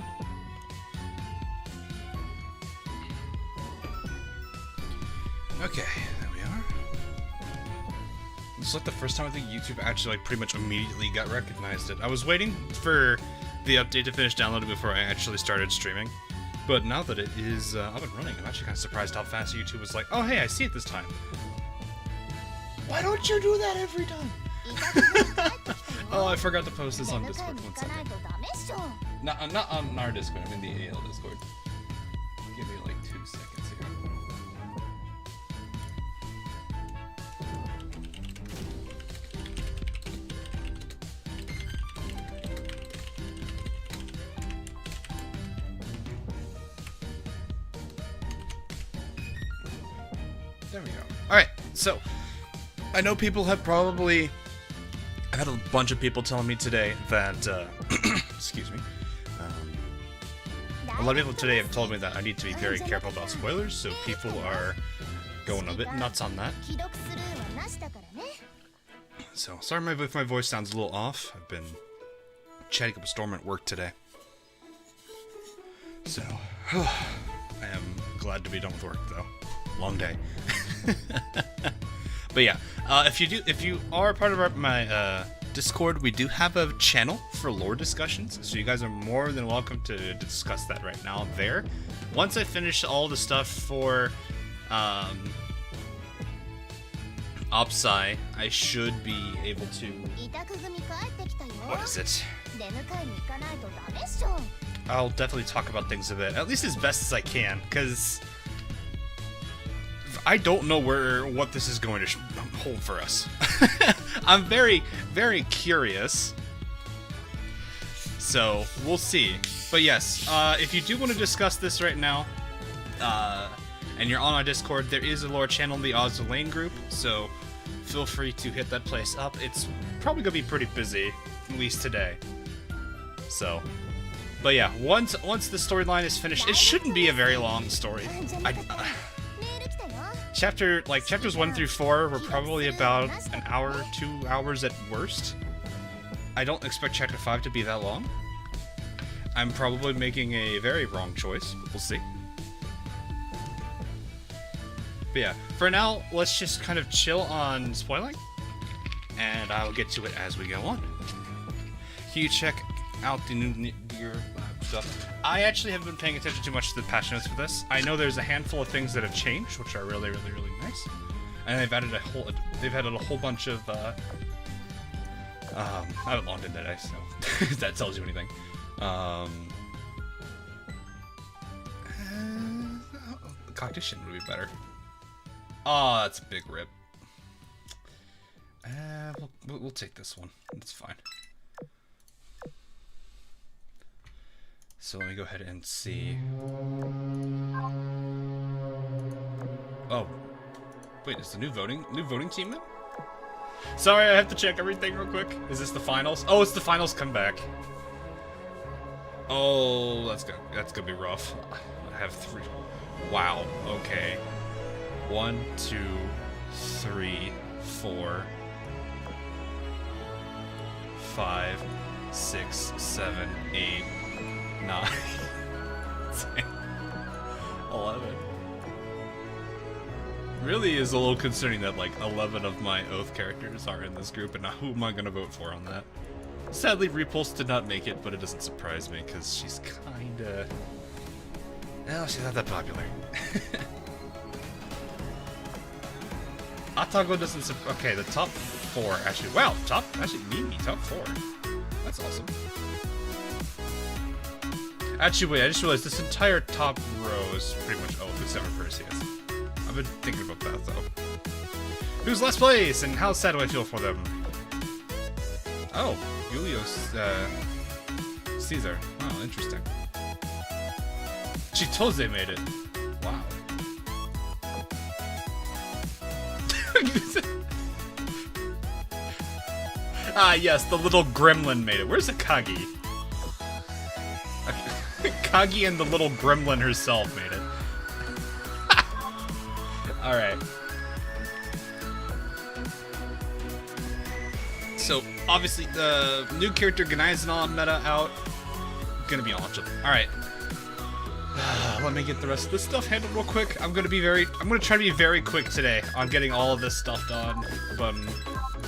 fine. Okay, there we are. This is like the first time I think YouTube actually like pretty much immediately got recognized it. I was waiting for the update to finish downloading before I actually started streaming. But now that it is up and running, I'm actually kind of surprised how fast YouTube was like, oh hey, I see it this time. Why don't you do that every time? Oh, I forgot to post this on Discord. 1 second. Not on our Discord, I'm in the AL Discord. Give me like 2 seconds here. There we go. Alright, so I know people have probably... I've had a bunch of people telling me today that, excuse me, a lot of people today have told me that I need to be very careful about spoilers, so people are going a bit nuts on that. So, sorry if my voice sounds a little off. I've been chatting up a storm at work today. So, I am glad to be done with work, though. Long day. But yeah, if you are part of my Discord, we do have a channel for lore discussions, so you guys are more than welcome to discuss that right now there. Once I finish all the stuff for OpSi, I should be able to... What is it? I'll definitely talk about things a bit, at least as best as I can, because I don't know what this is going to hold for us. I'm very, very curious. So, we'll see. But yes, if you do want to discuss this right now, and you're on our Discord, there is a lore channel in the Azur Lane group, so feel free to hit that place up. It's probably going to be pretty busy, at least today. So, but yeah, once the storyline is finished, it shouldn't be a very long story. Chapters 1 through 4 were probably about an hour, 2 hours at worst. I don't expect chapter 5 to be that long. I'm probably making a very wrong choice, but we'll see. But yeah, for now, let's just kind of chill on spoiling, and I'll get to it as we go on. Can you check out the new stuff? I actually haven't been paying attention too much to the patch notes for this. I know there's a handful of things that have changed, which are really, really, really nice. And they've added a whole bunch of I haven't logged in today, so if that tells you anything. Cognition would be better. Oh, that's a big rip. We'll take this one. It's fine. So let me go ahead and see. Oh, wait, is the new voting team in? Sorry, I have to check everything real quick. Is this the finals? Oh, it's the finals comeback. Oh, that's gonna be rough. I have 3. Wow. Okay. 1, 2, 3, 4, 5, 6, 7, 8, 9, 10, 11. Really is a little concerning that like 11 of my Oath characters are in this group, and now who am I gonna vote for on that? Sadly, Repulse did not make it, but it doesn't surprise me because she's kinda... Well, she's not that popular. Atago doesn't... Okay, the top 4 actually... Wow, Mimi, top 4. That's awesome. Actually, wait, I just realized this entire top row is pretty much Oath except for Perseus. I've been thinking about that, though. Who's last place, and how sad do I feel for them? Oh, Julius, Caesar. Oh, interesting. Chitose made it. Wow. Ah, yes, the little gremlin made it. Where's Akagi? Akagi and the little gremlin herself made it. Alright. So, obviously, the new character Ganai's not meta out. gonna be honest with you. Alright. Let me get the rest of this stuff handled real quick. I'm gonna try to be very quick today on getting all of this stuff done, but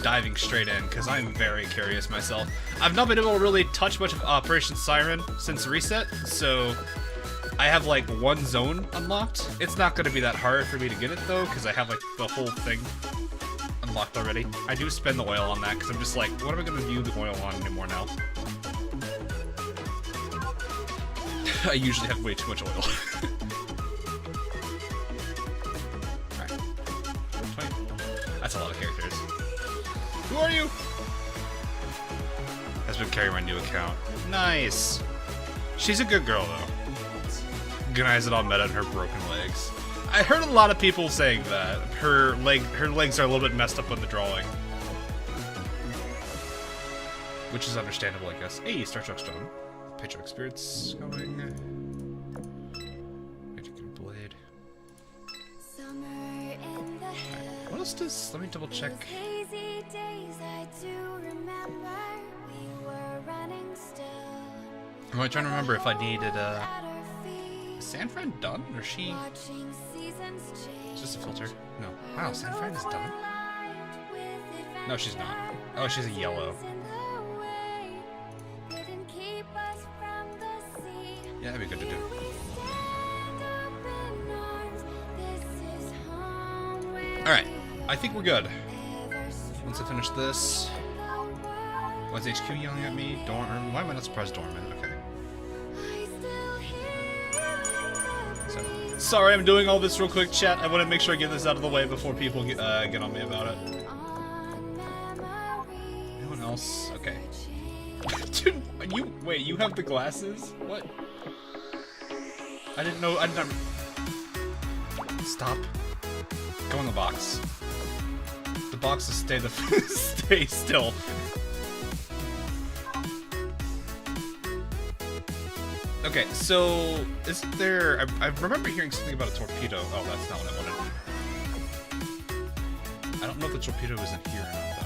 diving straight in, because I'm very curious myself. I've not been able to really touch much of Operation Siren since reset, so I have like one zone unlocked. It's not gonna be that hard for me to get it though, because I have like the whole thing unlocked already. I do spend the oil on that, because I'm just like, what am I gonna view the oil on anymore now? I usually have way too much oil. Alright. 20. That's a lot of characters. Who are you? Has been carrying my new account. Nice. She's a good girl, though. Organize it all meta and her broken legs. I heard a lot of people saying that. Her legs are a little bit messed up on the drawing. Which is understandable, I guess. Hey, Star Trek's done. Patriotic spirits going. Blade. Right. What else does? Let me double check. Am I trying to remember if I needed is Sanfran done or she? It's just a filter. No. Wow, Sanfran is done. No, she's not. Oh, she's a yellow. Yeah, that'd be good to do. Alright, I think we're good. Once I finish this. Why is HQ yelling at me? Dorm. Why am I not surprised Dorman? Okay. So, sorry, I'm doing all this real quick, chat. I want to make sure I get this out of the way before people get on me about it. Anyone else? Okay. Dude, wait, you have the glasses? What? I didn't know. I didn't. Stop. Go in the box. The boxes stay stay still. Okay, so is there? I remember hearing something about a torpedo. Oh, that's not what I wanted. I don't know if the torpedo is in here or not, though.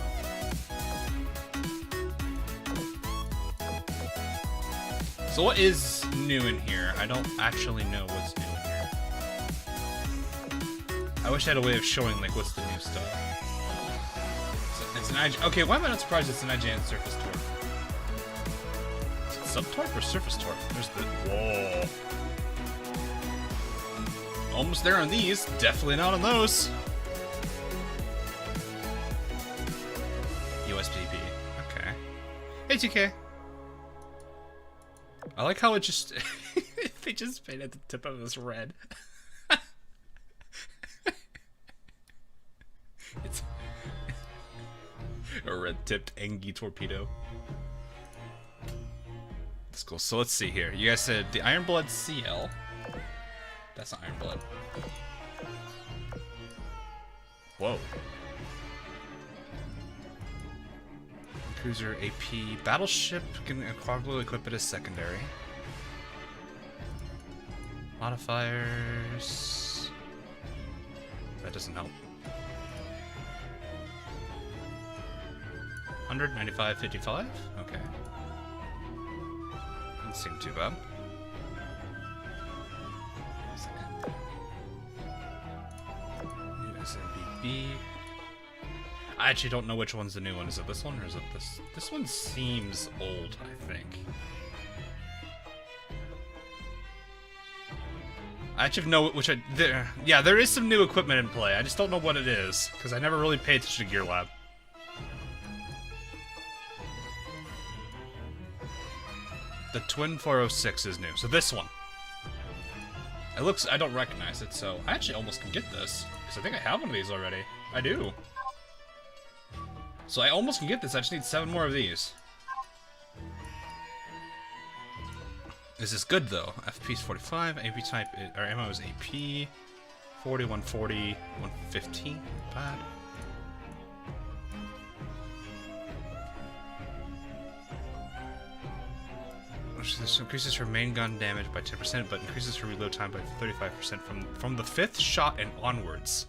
So what is new in here? I don't actually know what's new in here. I wish I had a way of showing like what's the new stuff. So it's an IJ. Okay, why am I not surprised it's an IJN surface torque? Is it sub-torque or surface torque? There's the whoa. Almost there on these. Definitely not on those. USBB. Okay. Hey, 2K. I like how it just they just painted the tip of this red. It's a red-tipped Engi torpedo. That's cool. So let's see here. You guys said the Ironblood CL. That's not Ironblood. Whoa. Cruiser AP. Battleship can quadruple equip it as secondary. Modifiers. That doesn't help. 195.55? Okay. Doesn't seem too bad. USMBB. I actually don't know which one's the new one. Is it this one or is it this? This one seems old, I think. I actually know which yeah, there is some new equipment in play. I just don't know what it is, because I never really paid attention to Gear Lab. The Twin 406 is new. So this one. It looks, I don't recognize it, so I actually almost can get this, because I think I have one of these already. I do. So I almost can get this, I just need 7 more of these. This is good though. FP is 45, AP type, or ammo is AP. 40, 140, 115, not bad. This increases her main gun damage by 10%, but increases her reload time by 35% from the 5th shot and onwards.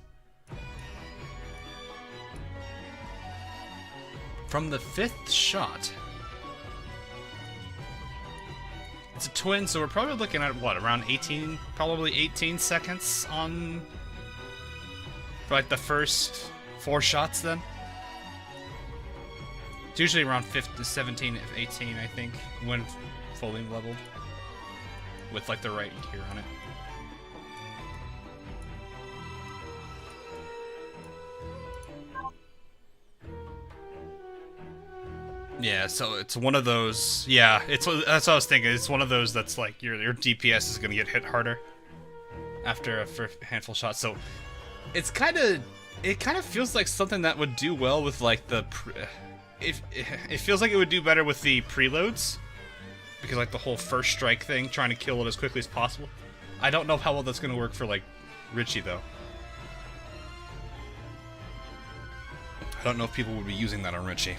From the 5th shot. It's a twin, so we're probably looking at, what, around 18, probably 18 seconds on, for like the first 4 shots then. It's usually around 17, 18, I think, when fully leveled. With like the right gear on it. Yeah, so it's one of those. Yeah, that's what I was thinking. It's one of those that's like your DPS is gonna get hit harder after a handful of shots. So it kind of feels like something that would do well with like the. It feels like it would do better with the preloads, because like the whole first strike thing, trying to kill it as quickly as possible. I don't know how well that's gonna work for like Richie though. I don't know if people would be using that on Richie.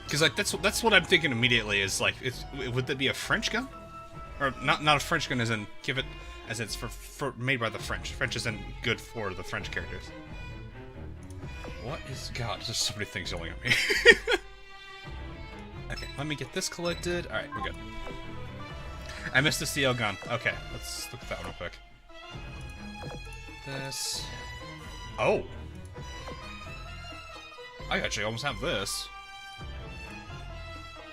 Because like that's what I'm thinking immediately is like, would that be a French gun, or not a French gun as in give it as it's for made by the French. French isn't good for the French characters. What is God? There's so many things yelling at me. Okay, let me get this collected. All right, we're good. I missed the CL gun. Okay, let's look at that one real quick. This. Oh, I actually almost have this.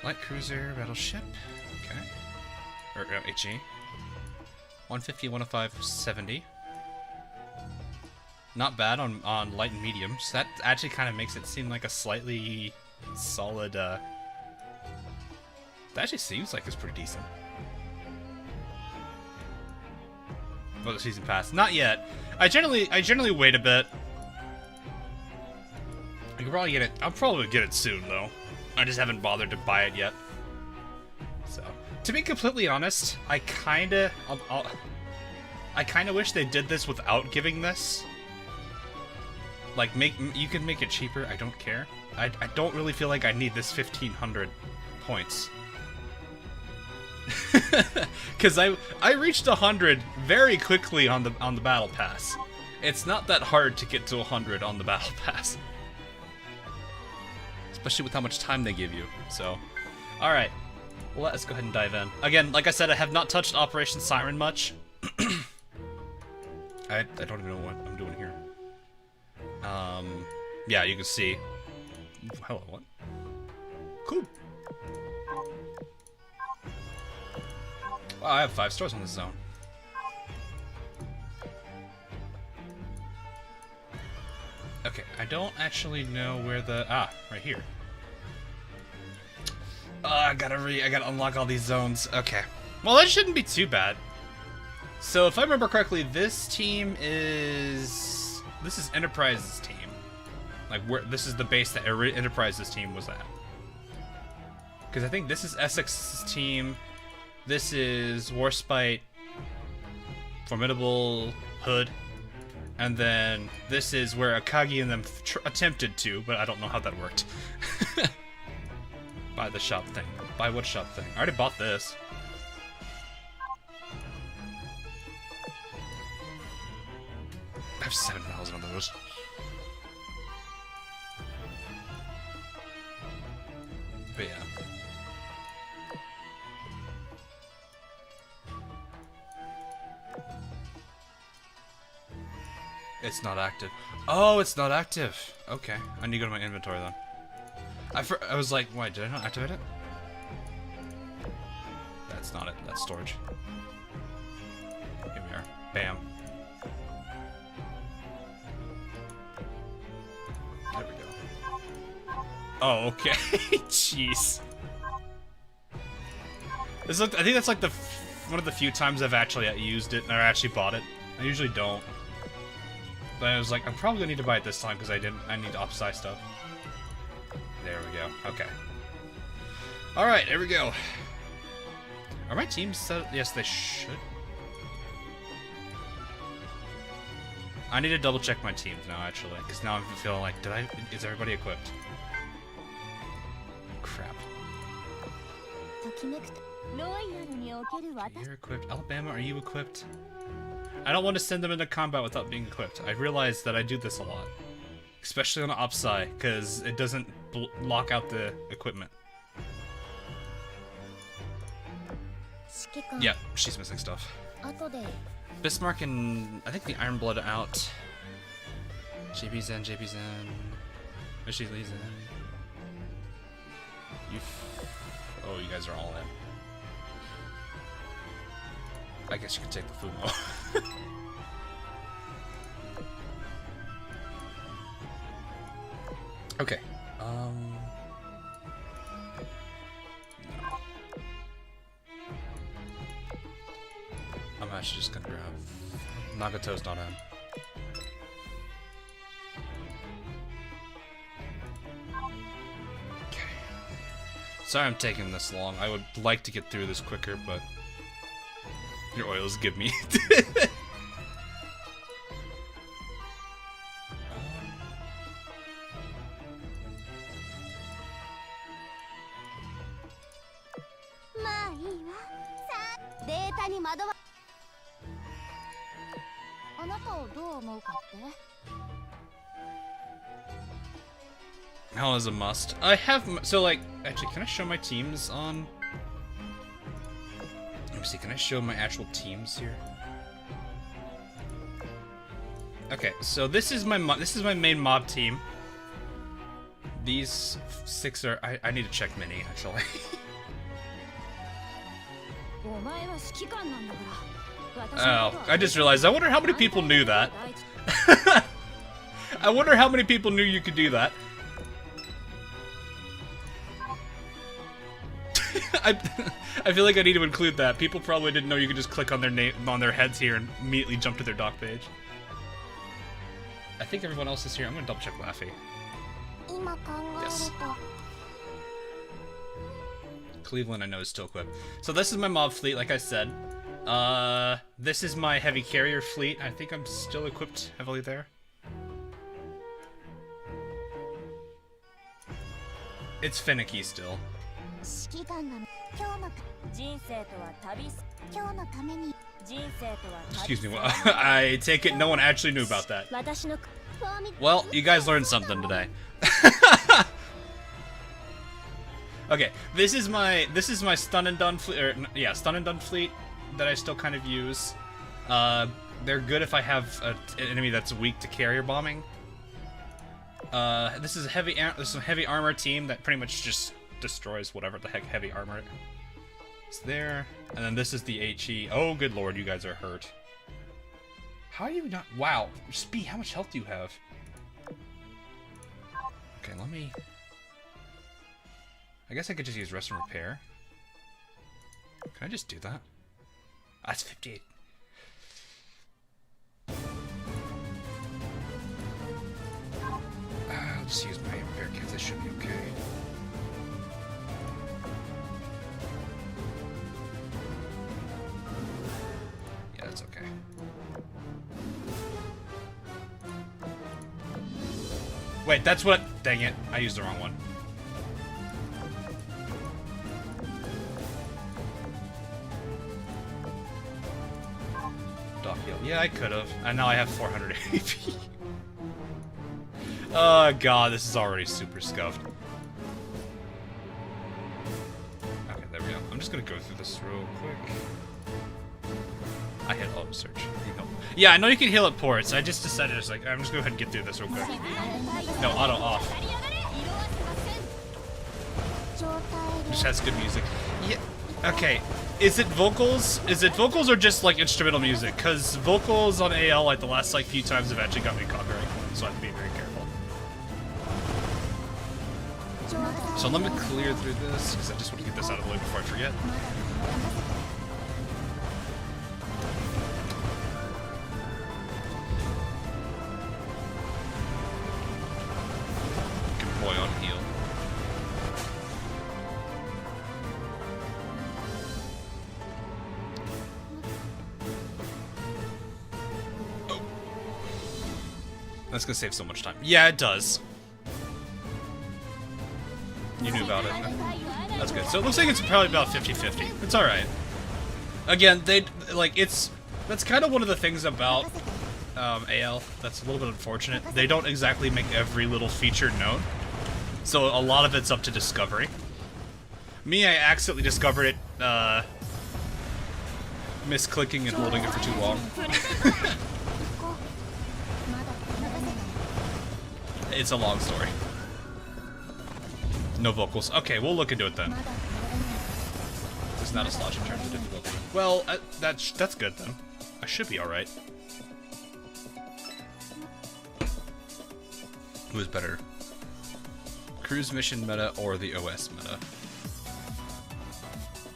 Light cruiser, battleship, okay. Or HE. 150, 105, 70. Not bad on light and mediums. That actually kind of makes it seem like a slightly solid, that actually seems like it's pretty decent. For the season pass. Not yet. I generally wait a bit. I could probably get it. I'll probably get it soon, though. I just haven't bothered to buy it yet. So, to be completely honest, I kinda wish they did this without giving this. Like, you can make it cheaper. I don't care. I don't really feel like I need this 1,500 points. Because I reached 100 very quickly on the battle pass. It's not that hard to get to 100 on the battle pass. Especially with how much time they give you. So, alright. Let's go ahead and dive in. Again, like I said, I have not touched Operation Siren much. I don't even know what I'm doing here. Yeah, you can see. Hello, what? Cool. Wow, I have 5 stars on this zone. Okay, I don't actually know where the... Ah, right here. I gotta unlock all these zones. Okay. Well, that shouldn't be too bad. So, if I remember correctly, this team is... This is Enterprise's team. Like, this is the base that Enterprise's team was at. Because I think this is Essex's team. This is Warspite, Formidable, Hood. And then this is where Akagi and them attempted to, but I don't know how that worked. Buy the shop thing. Buy what shop thing? I already bought this. I have 7,000 of those. But yeah. It's not active. Oh, it's not active. Okay, I need to go to my inventory then. I was like, why, did I not activate it? That's not it, that's storage. Here we are. Bam. There we go. Oh, okay. Jeez. I think that's like one of the few times I've actually used it, or actually bought it. I usually don't. But I was like, I'm probably gonna need to buy it this time because I need OpSi stuff. There we go. Okay. Alright, there we go. Are my teams set? Yes, they should. I need to double check my teams now, actually, because now I'm feeling like, is everybody equipped? Crap. You're equipped. Alabama, are you equipped? I don't want to send them into combat without being equipped. I realize that I do this a lot. Especially on OpSi, because it doesn't lock out the equipment. Yeah, she's missing stuff. Bismarck and I think the Iron Blood out. JB's in. Mishi Lee's in. Oh, you guys are all in. I guess you could take the Fumo. Okay. I'm actually just gonna grab Nagato's not in. Okay. Sorry I'm taking this long. I would like to get through this quicker, but your oils give me. Hell is a must. I have so like actually, can I show my teams on? Let me see. Can I show my actual teams here? Okay, so this is my main mob team. These 6 are I need to check Mini actually. Oh, I just realized. I wonder how many people knew that. I wonder how many people knew you could do that. I feel like I need to include that. People probably didn't know you could just click on their name on their heads here and immediately jump to their doc page. I think everyone else is here. I'm gonna double check Laffy. Yes. Cleveland, I know, is still equipped. So this is my mob fleet, like I said. This is my heavy carrier fleet. I think I'm still equipped heavily there. It's finicky still. Excuse me, I take it no one actually knew about that. Well, you guys learned something today. Okay, this is my stun and done fleet, or yeah, stun and done fleet that I still kind of use. They're good if I have an enemy that's weak to carrier bombing. This is a heavy armor team that pretty much just destroys whatever the heck heavy armor is there. And then this is the HE. Oh, good lord, you guys are hurt. How are you not? Wow, Spee, how much health do you have? Okay, let me. I guess I could just use rest and repair. Can I just do that? That's 58. I'll just use my repair kits. That should be okay. Yeah, that's okay. Wait, that's what. Dang it! I used the wrong one. Yeah, I could have. And now I have 400 AP. Oh god, this is already super scuffed. Okay, there we go. I'm just gonna go through this real quick. I hit auto search. Yeah, I know you can heal at ports. I just decided I'm just gonna go ahead and get through this real quick. No, auto off. Just has good music. Yeah. Okay. Is it vocals? Is it vocals or just like instrumental music? Because vocals on AL like the last like few times have actually got me copyright claims, so I have to be very careful. So let me clear through this because I just want to get this out of the way before I forget. Good boy on heal. That's gonna save so much time. Yeah, it does. You knew about it. That's good. So it looks like it's probably about 50-50. It's alright. Again, that's kind of one of the things about AL that's a little bit unfortunate. They don't exactly make every little feature known. So a lot of it's up to discovery. Me, I accidentally discovered it, misclicking and holding it for too long. It's a long story. No vocals. Okay, we'll look into it then. It's not a slot in terms of difficulty. Well, that's good then. I should be alright. Who's better? Cruise mission meta or the OS meta?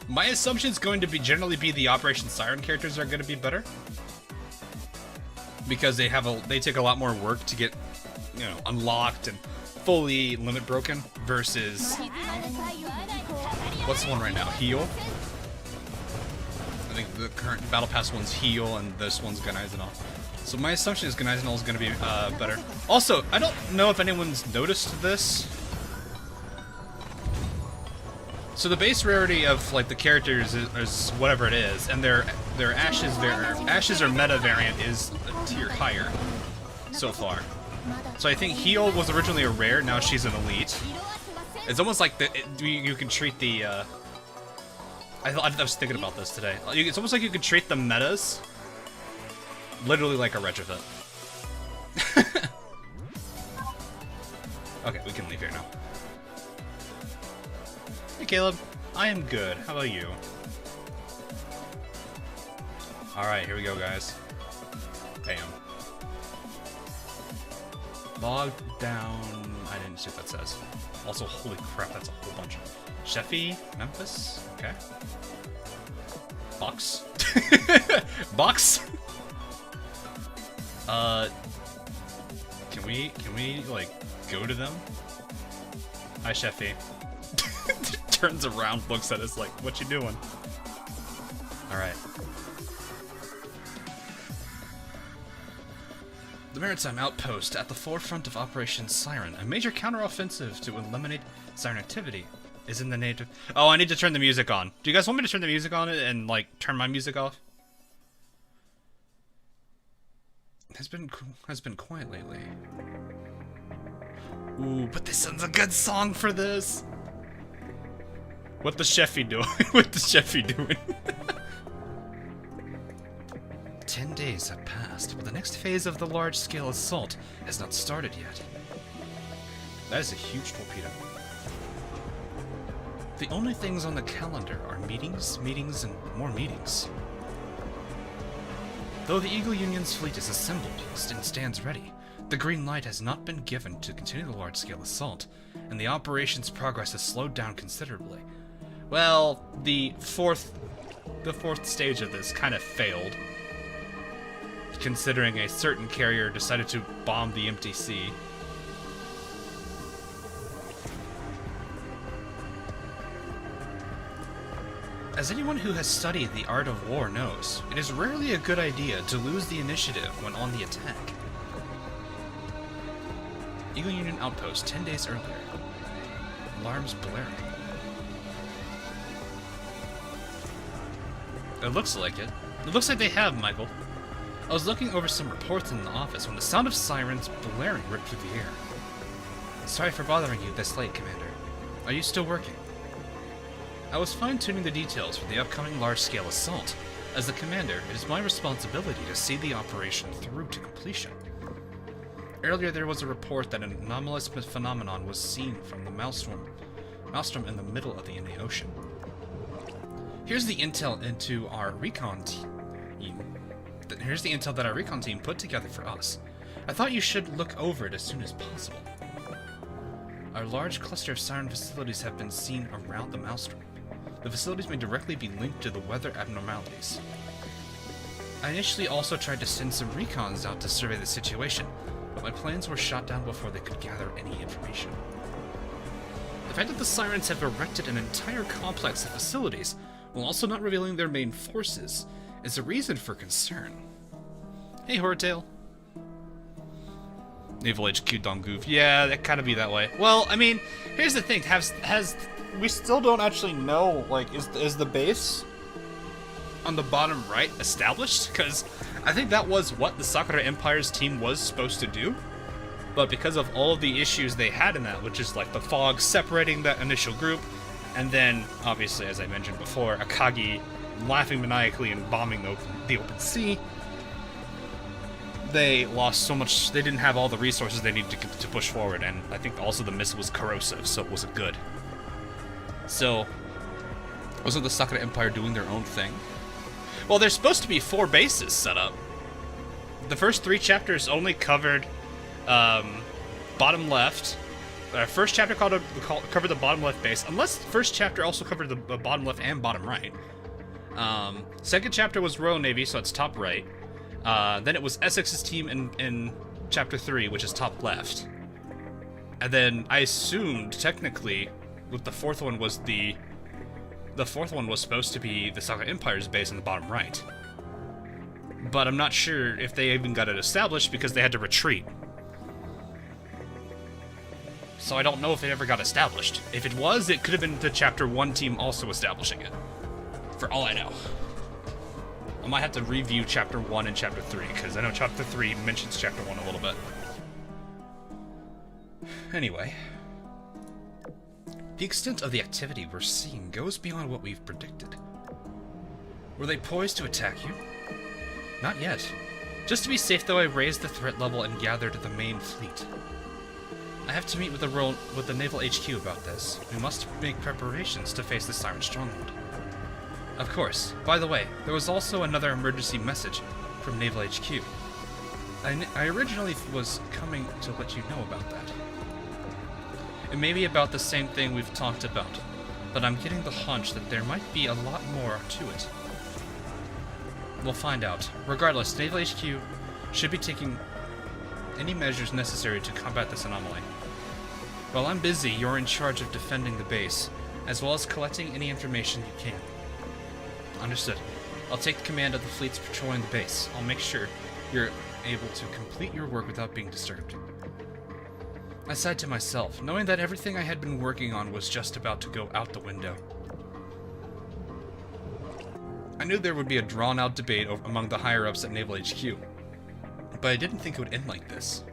My assumption is going to be generally be the Operation Siren characters are going to be better. Because they take a lot more work to get, you know, unlocked and fully limit broken versus what's the one right now? Heal? I think the current Battle Pass one's Heal and this one's Ganaizenal. So my assumption is Ganaizenal is going to be better. Also, I don't know if anyone's noticed this. So the base rarity of like the characters is whatever it is, and their Ashes or meta variant is a tier higher so far. So I think Heal was originally a rare, now she's an elite. It's almost like you can treat the. I was thinking about this today. It's almost like you could treat the metas literally like a retrofit. Okay, we can leave here now. Hey Caleb, I am good. How about you? Alright, here we go, guys. Bam. Log down. I didn't see what that says. Also, holy crap, that's a whole bunch. Sheffy, Memphis. Okay. Box. Box. Can we like go to them? Hi, Sheffy. Turns around, looks at us like, "What you doing?" All right. The Maritime Outpost at the forefront of Operation Siren, a major counteroffensive to eliminate Siren activity, is in the native. Oh, I need to turn the music on. Do you guys want me to turn the music on and like turn my music off? Has been quiet lately. Ooh, but this is a good song for this. What the Sheffy doing? What the Sheffy doing? 10 days have passed, but the next phase of the large-scale assault has not started yet. That is a huge torpedo. The only things on the calendar are meetings, meetings, and more meetings. Though the Eagle Union's fleet is assembled and stands ready, the green light has not been given to continue the large-scale assault, and the operation's progress has slowed down considerably. Well, the fourth stage of this kind of failed, considering a certain carrier decided to bomb the empty sea. As anyone who has studied the art of war knows, it is rarely a good idea to lose the initiative when on the attack. Eagle Union outpost 10 days earlier. Alarms blaring. It looks like it. It looks like they have, Michael. I was looking over some reports in the office when the sound of sirens blaring ripped through the air. Sorry for bothering you this late, Commander. Are you still working? I was fine-tuning the details for the upcoming large-scale assault. As the commander, it is my responsibility to see the operation through to completion. Earlier there was a report that an anomalous phenomenon was seen from the maelstrom in the middle of the Indian Ocean. Here's the intel into our recon team. Here's the intel that our recon team put together for us. I thought you should look over it as soon as possible. Our large cluster of siren facilities have been seen around the maelstrom. The facilities may directly be linked to the weather abnormalities. I initially also tried to send some recons out to survey the situation, but my plans were shot down before they could gather any information. The fact that the sirens have erected an entire complex of facilities, while also not revealing their main forces, is a reason for concern. Hey, Hortail. Naval HQ Dongoof. Yeah, that kind of be that way. Well, I mean, here's the thing. We still don't actually know, like, is the base on the bottom right established? Because I think that was what the Sakura Empire's team was supposed to do. but because of all of the issues they had in that, which is like the fog separating that initial group, and then, obviously, as I mentioned before, Akagi laughing maniacally and bombing the open sea, they lost so much. They didn't have all the resources they needed to push forward, and I think also the missile was corrosive, so it wasn't good. So, wasn't the Sakura Empire doing their own thing? Well, there's supposed to be 4 bases set up. The first 3 chapters only covered bottom left. First chapter covered the bottom left base, unless the first chapter also covered the bottom left and bottom right. Second chapter was Royal Navy, so it's top right. Then it was Essex's team in chapter 3, which is top left. And then I assumed, technically, with the fourth one was the fourth one was supposed to be the Sakura Empire's base in the bottom right. But I'm not sure if they even got it established because they had to retreat. So I don't know if it ever got established. If it was, it could have been the chapter 1 team also establishing it. For all I know. I might have to review chapter 1 and chapter 3, because I know chapter 3 mentions chapter 1 a little bit. Anyway. The extent of the activity we're seeing goes beyond what we've predicted. Were they poised to attack you? Not yet. Just to be safe, though, I raised the threat level and gathered the main fleet. I have to meet with the Naval HQ about this. We must make preparations to face the Siren Stronghold. Of course. By the way, there was also another emergency message from Naval HQ. I originally was coming to let you know about that. It may be about the same thing we've talked about, but I'm getting the hunch that there might be a lot more to it. We'll find out. Regardless, Naval HQ should be taking any measures necessary to combat this anomaly. While I'm busy, you're in charge of defending the base, as well as collecting any information you can. Understood. I'll take command of the fleets patrolling the base. I'll make sure you're able to complete your work without being disturbed. I sighed to myself, knowing that everything I had been working on was just about to go out the window. I knew there would be a drawn-out debate among the higher-ups at Naval HQ, but I didn't think it would end like this.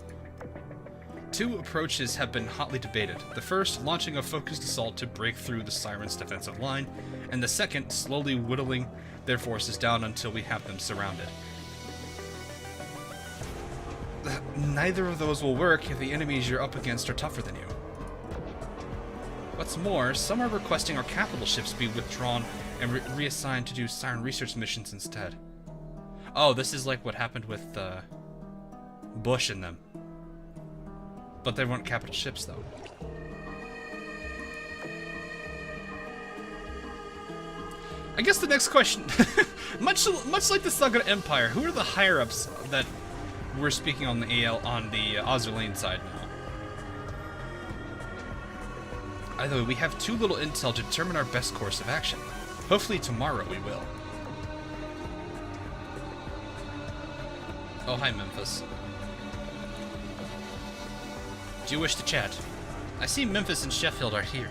2 approaches have been hotly debated. The first, launching a focused assault to break through the Siren's defensive line, and the second, slowly whittling their forces down until we have them surrounded. Neither of those will work if the enemies you're up against are tougher than you. What's more, some are requesting our capital ships be withdrawn and reassigned to do Siren research missions instead. Oh, this is like what happened with Bush and them. But they weren't capital ships, though. I guess the next question, much like the Sakura Empire, who are the higher-ups that we're speaking on the Azur Lane side now? Either way, we have too little intel to determine our best course of action. Hopefully tomorrow we will. Oh, hi, Memphis. Do you wish to chat? I see Memphis and Sheffield are here.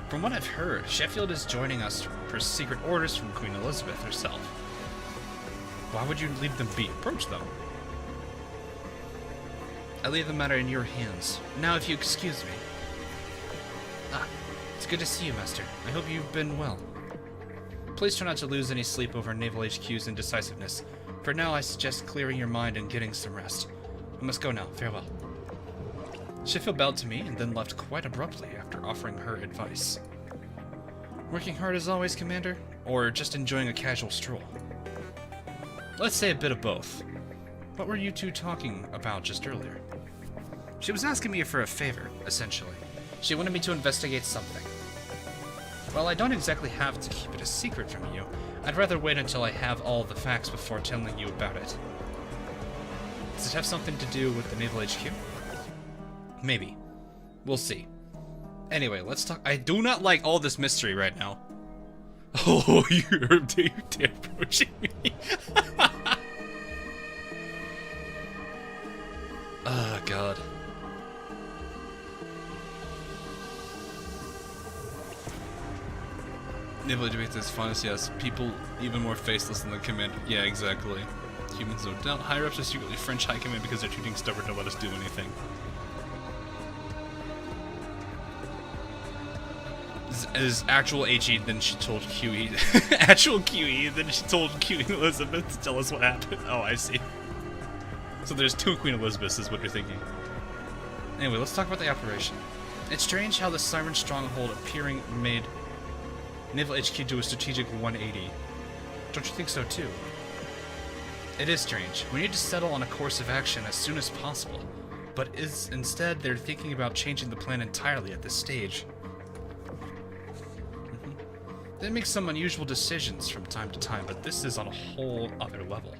From what I've heard, Sheffield is joining us for secret orders from Queen Elizabeth herself. Why would you leave them be? Approach them. I leave the matter in your hands. Now, if you excuse me. Ah, it's good to see you, Master. I hope you've been well. Please try not to lose any sleep over Naval HQ's indecisiveness. For now, I suggest clearing your mind and getting some rest. I must go now. Farewell. Sheffield bowed to me and then left quite abruptly after offering her advice. Working hard as always, Commander? Or just enjoying a casual stroll? Let's say a bit of both. What were you two talking about just earlier? She was asking me for a favor, essentially. She wanted me to investigate something. While I don't exactly have to keep it a secret from you, I'd rather wait until I have all the facts before telling you about it. Does it have something to do with the Naval HQ? Maybe. We'll see. Anyway, let's talk. I do not like all this mystery right now. Oh, you're approaching me. Oh, God. Naval debate is fun as yes. People even more faceless than the commander. Yeah, exactly. Humans, no doubt. Higher-ups are secretly French high command because they're too dang stubborn to let us do anything. As actual HE, then she told QE. Actual QE, then she told Queen Elizabeth to tell us what happened. Oh, I see. So there's two Queen Elizabeths, is what you're thinking. Anyway, let's talk about the operation. It's strange how the Siren stronghold appearing made Naval HQ do a strategic 180. Don't you think so too? It is strange. We need to settle on a course of action as soon as possible. But instead, they're thinking about changing the plan entirely at this stage. They make some unusual decisions from time to time, but this is on a whole other level.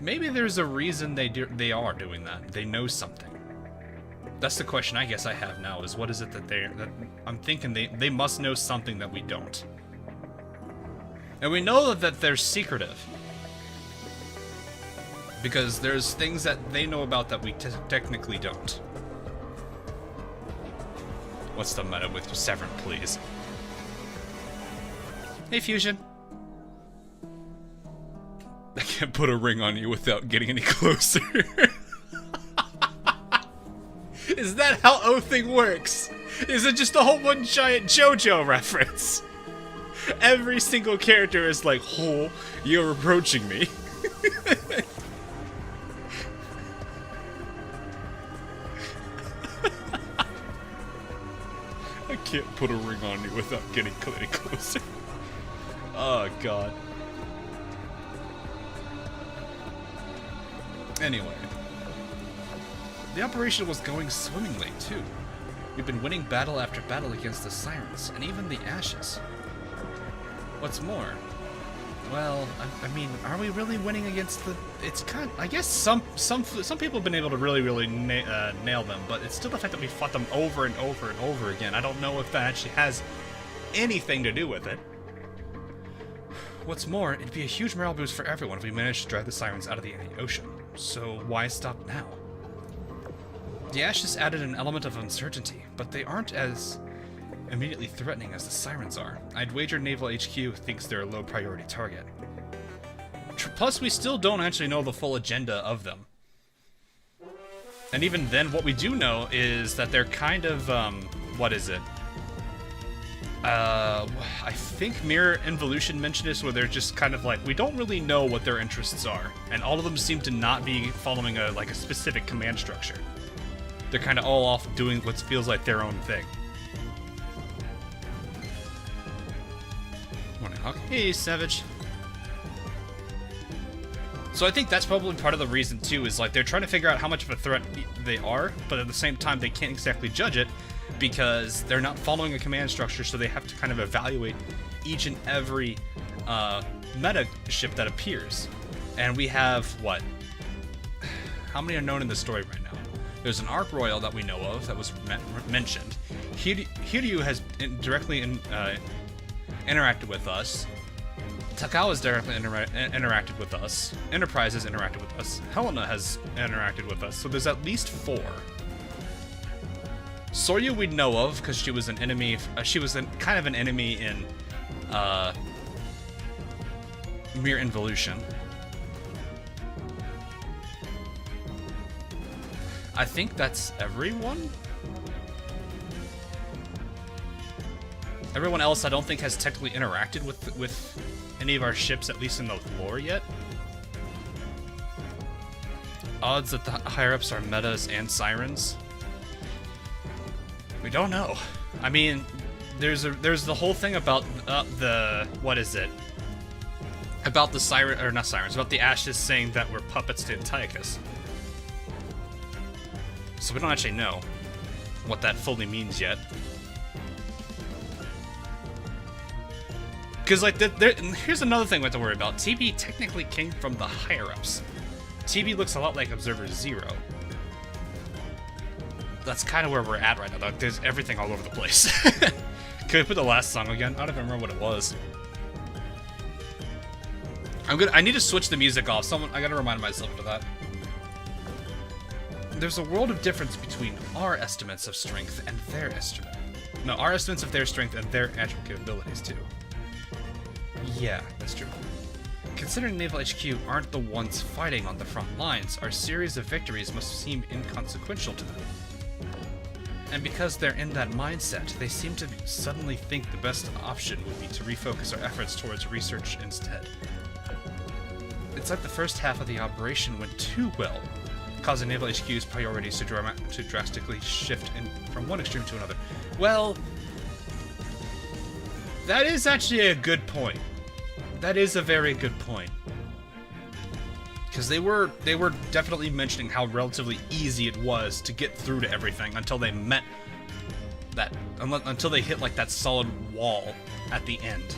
Maybe there's a reason they are doing that. They know something. That's the question I guess I have now, is what is it that I'm thinking they must know something that we don't. And we know that they're secretive. Because there's things that they know about that we technically don't. What's the meta with Severin, please? Hey, Fusion. I can't put a ring on you without getting any closer. Is that how O-Thing works? Is it just a whole one giant JoJo reference? Every single character is like, oh, you're approaching me. I can't put a ring on you without getting any closer. Oh, God. Anyway. The operation was going swimmingly, too. We've been winning battle after battle against the Sirens, and even the Ashes. What's more, well, I mean, are we really winning against the... It's kind of, I guess some people have been able to really nail them, but it's still the fact that we fought them over and over and over again. I don't know if that actually has anything to do with it. What's more, it'd be a huge morale boost for everyone if we managed to drive the Sirens out of the ocean. So why stop now? The Ashes added an element of uncertainty, but they aren't as immediately threatening as the Sirens are. I'd wager Naval HQ thinks they're a low priority target. Plus, we still don't actually know the full agenda of them. And even then, what we do know is that they're kind of, what is it? I think Mirror Involution mentioned this, where they're just kind of like, we don't really know what their interests are. And all of them seem to not be following a specific command structure. They're kind of all off doing what feels like their own thing. Morning, Hawk. Hey, Savage. So I think that's probably part of the reason, too, is like they're trying to figure out how much of a threat they are, but at the same time they can't exactly judge it because they're not following a command structure, so they have to kind of evaluate each and every meta ship that appears. And we have, what? How many are known in the story right now? There's an Ark Royal that we know of that was mentioned. Hiryu has directly interacted with us. Takao has directly interacted with us. Enterprise has interacted with us. Helena has interacted with us. So there's at least 4. Soryu we know of because she was an enemy. She was kind of an enemy in Mere Involution. I think that's everyone. Everyone else I don't think has technically interacted with any of our ships, at least in the lore yet. Odds that the higher-ups are metas and Sirens? We don't know. I mean, there's the whole thing about what is it? About the Siren, or not Sirens, about the Ashes saying that we're puppets to Antiochus. So we don't actually know what that fully means yet. Because, like, here's another thing we have to worry about. TB technically came from the higher-ups. TB looks a lot like Observer Zero. That's kind of where we're at right now, though. There's everything all over the place. Can we put the last song again? I don't even remember what it was. I need to switch the music off. I gotta remind myself of that. There's a world of difference between our estimates of strength and their estimate. No, our estimates of their strength and their actual capabilities, too. Yeah, that's true. Considering Naval HQ aren't the ones fighting on the front lines, our series of victories must seem inconsequential to them. And because they're in that mindset, they seem to suddenly think the best option would be to refocus our efforts towards research instead. It's like the first half of the operation went too well, causing Naval HQ's priorities to drastically shift from one extreme to another. Well, that is actually a good point. That is a very good point. Because they were definitely mentioning how relatively easy it was to get through to everything until they met that, until they hit like that solid wall at the end.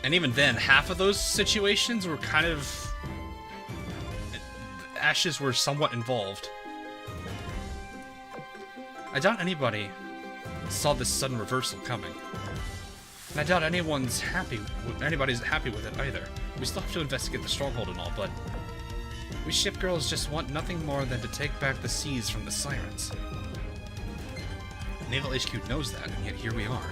And even then, half of those situations were kind of... Ashes were somewhat involved. I doubt anybody saw this sudden reversal coming. And I doubt anybody's happy with it either. We still have to investigate the stronghold and all, but we ship girls just want nothing more than to take back the seas from the Sirens. Naval HQ knows that, and yet here we are.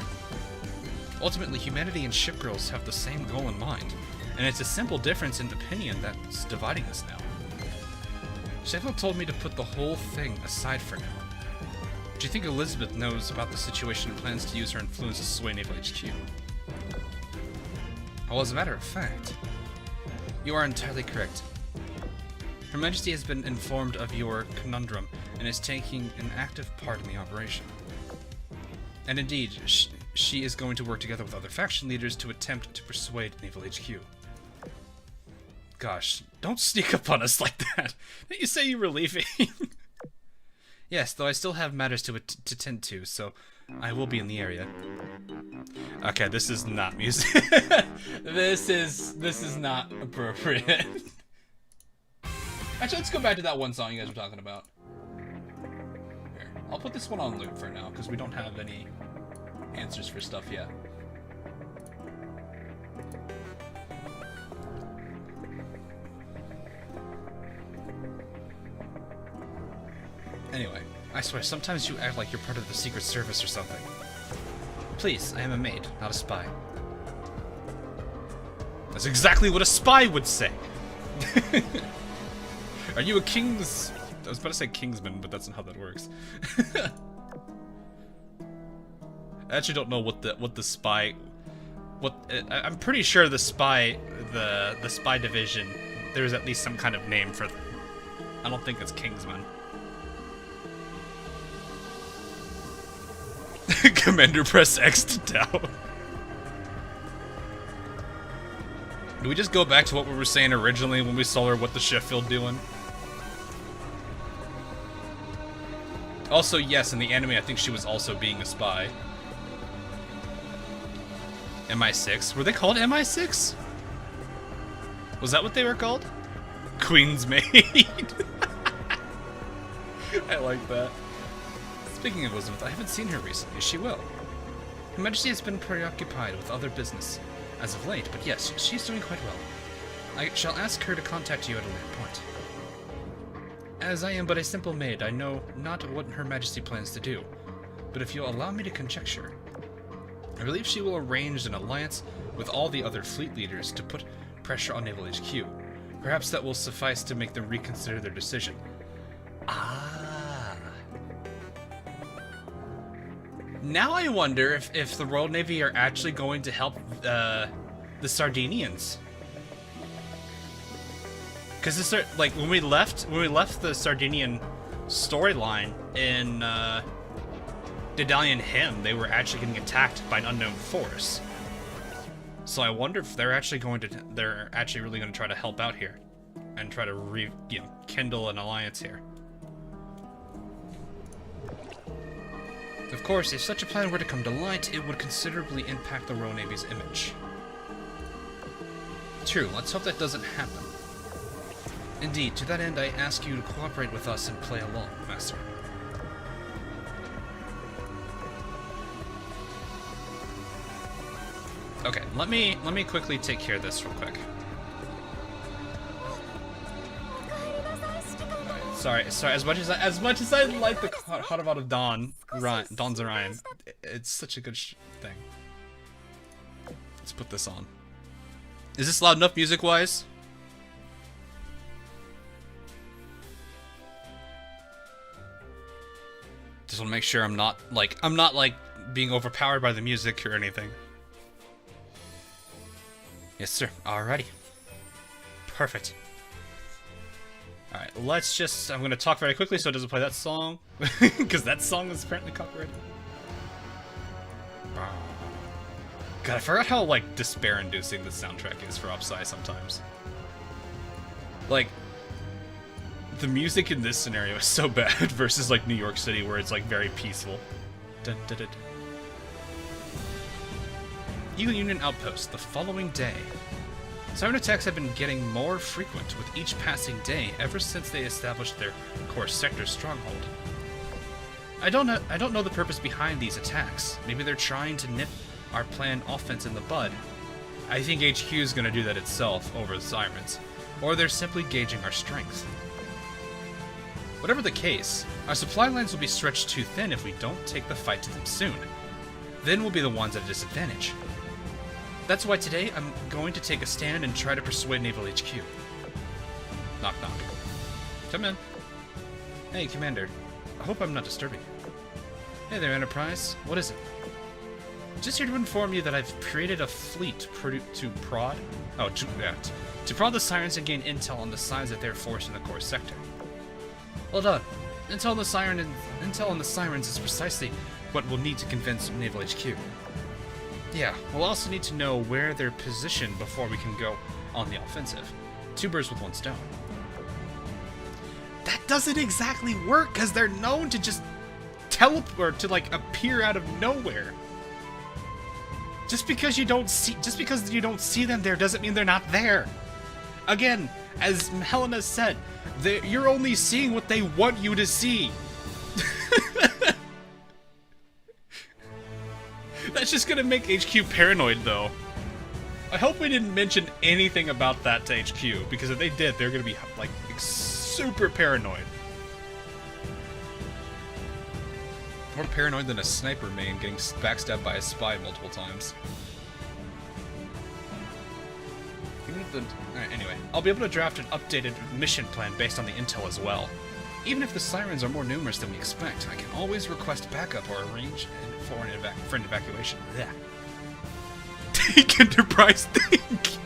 Ultimately, humanity and ship girls have the same goal in mind, and it's a simple difference in opinion that's dividing us now. Sheffield told me to put the whole thing aside for now. Do you think Elizabeth knows about the situation and plans to use her influence to sway Naval HQ? Well, as a matter of fact, you are entirely correct. Her Majesty has been informed of your conundrum and is taking an active part in the operation. And indeed, she is going to work together with other faction leaders to attempt to persuade Naval HQ. Gosh, don't sneak up on us like that. Didn't you say you were leaving? Yes, though I still have matters to tend to, so I will be in the area. Okay, this is not music. This is not appropriate. Actually, let's go back to that one song you guys were talking about. Here, I'll put this one on loop for now, because we don't have any answers for stuff yet. Anyway, I swear, sometimes you act like you're part of the Secret Service or something. Please, I am a maid, not a spy. That's exactly what a spy would say! Are you a king's... I was about to say kingsman, but that's not how that works. I actually don't know what the spy... I'm pretty sure the spy... The spy division, there's at least some kind of name for... I don't think it's kingsman. Commander, press X to down. Do we just go back to what we were saying originally when we saw her what the Sheffield doing? Also, yes, in the anime, I think she was also being a spy. MI6? Were they called MI6? Was that what they were called? Queen's Maid. I like that. Speaking of Elizabeth, I haven't seen her recently. She will. Her Majesty has been preoccupied with other business as of late, but yes, she's doing quite well. I shall ask her to contact you at a later point. As I am but a simple maid, I know not what Her Majesty plans to do, but if you'll allow me to conjecture, I believe she will arrange an alliance with all the other fleet leaders to put pressure on Naval HQ. Perhaps that will suffice to make them reconsider their decision. Ah. Now I wonder if the Royal Navy are actually going to help the Sardinians. Because like when we left the Sardinian storyline in Daedalian Hymn, they were actually getting attacked by an unknown force. So I wonder if they're actually really going to try to help out here and try to kindle an alliance here. Of course, if such a plan were to come to light, it would considerably impact the Royal Navy's image. True, let's hope that doesn't happen. Indeed, to that end, I ask you to cooperate with us and play along, Master. Okay, let me quickly take care of this real quick. Sorry. As much as I like the Heart of Dawn's rhyme, it's such a good thing. Let's put this on. Is this loud enough music-wise? Just want to make sure I'm not like being overpowered by the music or anything. Yes, sir. Alrighty. Perfect. Alright, let's just... I'm going to talk very quickly so it doesn't play that song. Because that song is apparently copyrighted. God, I forgot how, like, despair-inducing the soundtrack is for OpSi sometimes. Like, the music in this scenario is so bad versus, like, New York City where it's, like, very peaceful. Dun, dun, dun. Eagle Union Outpost, the following day. Siren attacks have been getting more frequent with each passing day ever since they established their core sector stronghold. I don't know the purpose behind these attacks. Maybe they're trying to nip our planned offense in the bud. I think HQ is going to do that itself over the Sirens, or they're simply gauging our strength. Whatever the case, our supply lines will be stretched too thin if we don't take the fight to them soon. Then we'll be the ones at a disadvantage. That's why today I'm going to take a stand and try to persuade Naval HQ. Knock knock. Come in. Hey, Commander. I hope I'm not disturbing you. Hey there, Enterprise. What is it? Just here to inform you that I've created a fleet to prod the Sirens and gain intel on the size of their force in the core sector. Well done. Intel on the Sirens is precisely what we'll need to convince Naval HQ. Yeah, we'll also need to know where they're positioned before we can go on the offensive. 2 birds with 1 stone. That doesn't exactly work, because they're known to just teleport, to like appear out of nowhere. Just because you don't see them there doesn't mean they're not there. Again, as Helena said, you're only seeing what they want you to see. That's just gonna make HQ paranoid, though. I hope we didn't mention anything about that to HQ, because if they did, they're gonna be, like, super paranoid. More paranoid than a sniper main getting backstabbed by a spy multiple times. Anyway, I'll be able to draft an updated mission plan based on the intel as well. Even if the Sirens are more numerous than we expect, I can always request backup or arrange for an evacuation. Yeah. Take Enterprise, think!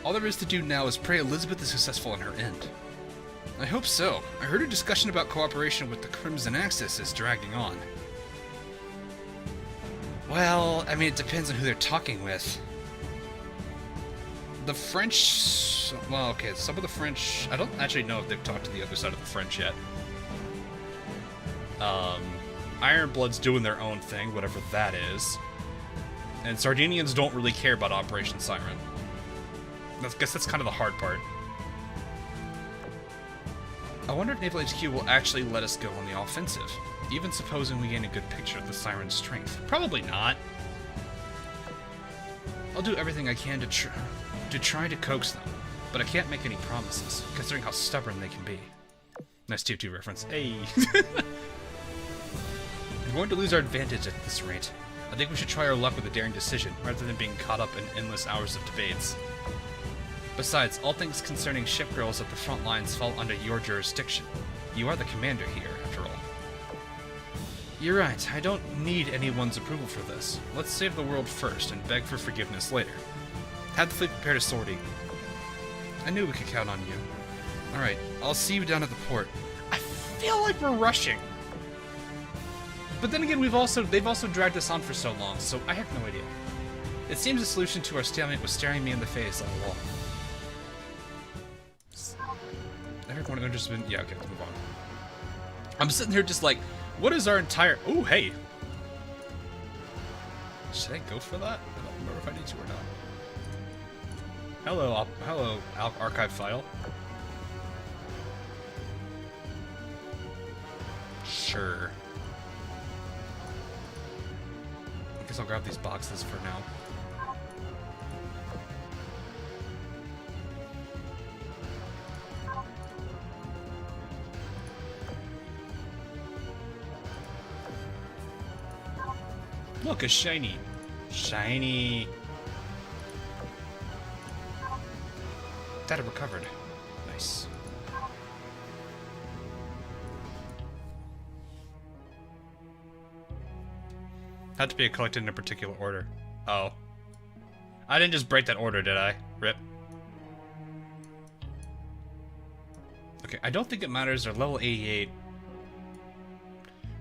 All there is to do now is pray Elizabeth is successful on her end. I hope so. I heard a discussion about cooperation with the Crimson Axis is dragging on. Well, I mean, it depends on who they're talking with. The French... Well, okay, some of the French... I don't actually know if they've talked to the other side of the French yet. Ironblood's doing their own thing, whatever that is. And Sardinians don't really care about Operation Siren. I guess that's kind of the hard part. I wonder if Naval HQ will actually let us go on the offensive, even supposing we gain a good picture of the Siren's strength. Probably not. I'll do everything I can to try to coax them, but I can't make any promises, considering how stubborn they can be. Nice TF2 reference. Hey! We're going to lose our advantage at this rate. I think we should try our luck with a daring decision, rather than being caught up in endless hours of debates. Besides, all things concerning ship girls at the front lines fall under your jurisdiction. You are the commander here, after all. You're right, I don't need anyone's approval for this. Let's save the world first and beg for forgiveness later. Have the fleet prepared a sortie. I knew we could count on you. Alright, I'll see you down at the port. I feel like we're rushing. But then again, they've also dragged us on for so long, so I have no idea. It seems the solution to our stalemate was staring me in the face all along. Everyone interested in... Yeah, okay, let's move on. I'm sitting here just like, what is our entire... Oh, hey! Should I go for that? I don't remember if I need to or not. Hello, archive file. Sure. I guess I'll grab these boxes for now. Look, a shiny. Shiny. Data recovered. Nice. Had to be collected in a particular order. Oh. I didn't just break that order, did I? Rip. Okay, I don't think it matters. They're level 88.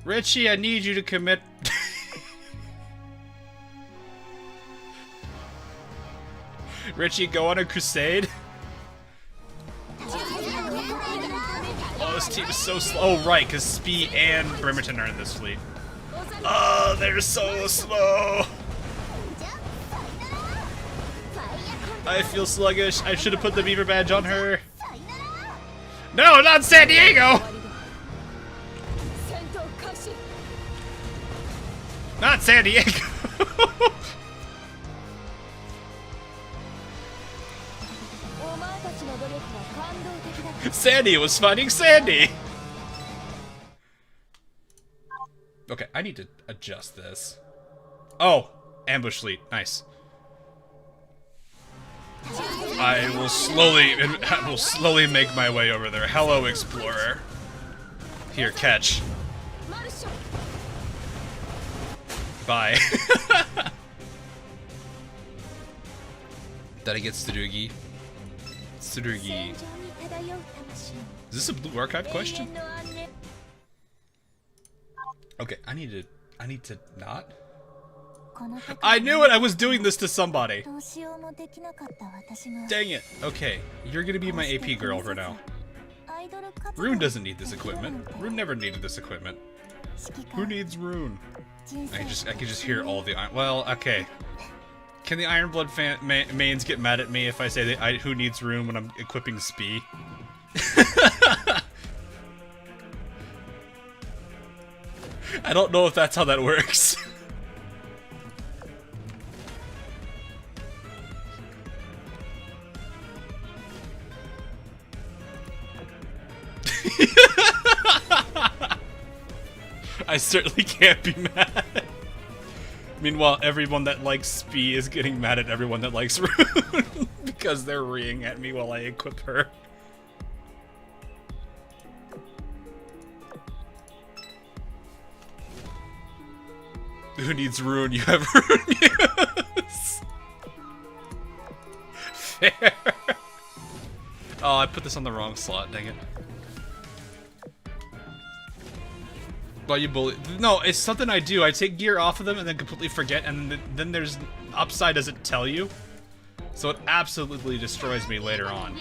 Richie, I need you to commit. Richie, go on a crusade. Oh, this team is so slow. Oh, right, because Spee and Bremerton are in this fleet. Oh, they're so slow. I feel sluggish. I should have put the beaver badge on her. No, not San Diego! Not San Diego! Sandy was finding Sandy! Okay, I need to adjust this. Oh! Ambush fleet. Nice. I will slowly make my way over there. Hello, Explorer. Here, catch. Bye. Did I get Tsurugi? Tsurugi. Is this a Blue Archive question? Okay, I need to not? I knew it! I was doing this to somebody! Dang it. Okay, you're gonna be my AP girl for now. Rune doesn't need this equipment. Rune never needed this equipment. Who needs Rune? I can just hear all the iron. Well, okay. Can the Ironblood mains get mad at me if I say that who needs Rune when I'm equipping Spee? I don't know if that's how that works. I certainly can't be mad. Meanwhile, everyone that likes Spee is getting mad at everyone that likes Rune because they're reeing at me while I equip her. Who needs Rune? You have Rune use. Fair. Oh, I put this on the wrong slot, dang it. But you bully. No, it's something I do. I take gear off of them and then completely forget, and then there's OpSi doesn't tell you. So it absolutely destroys me later on.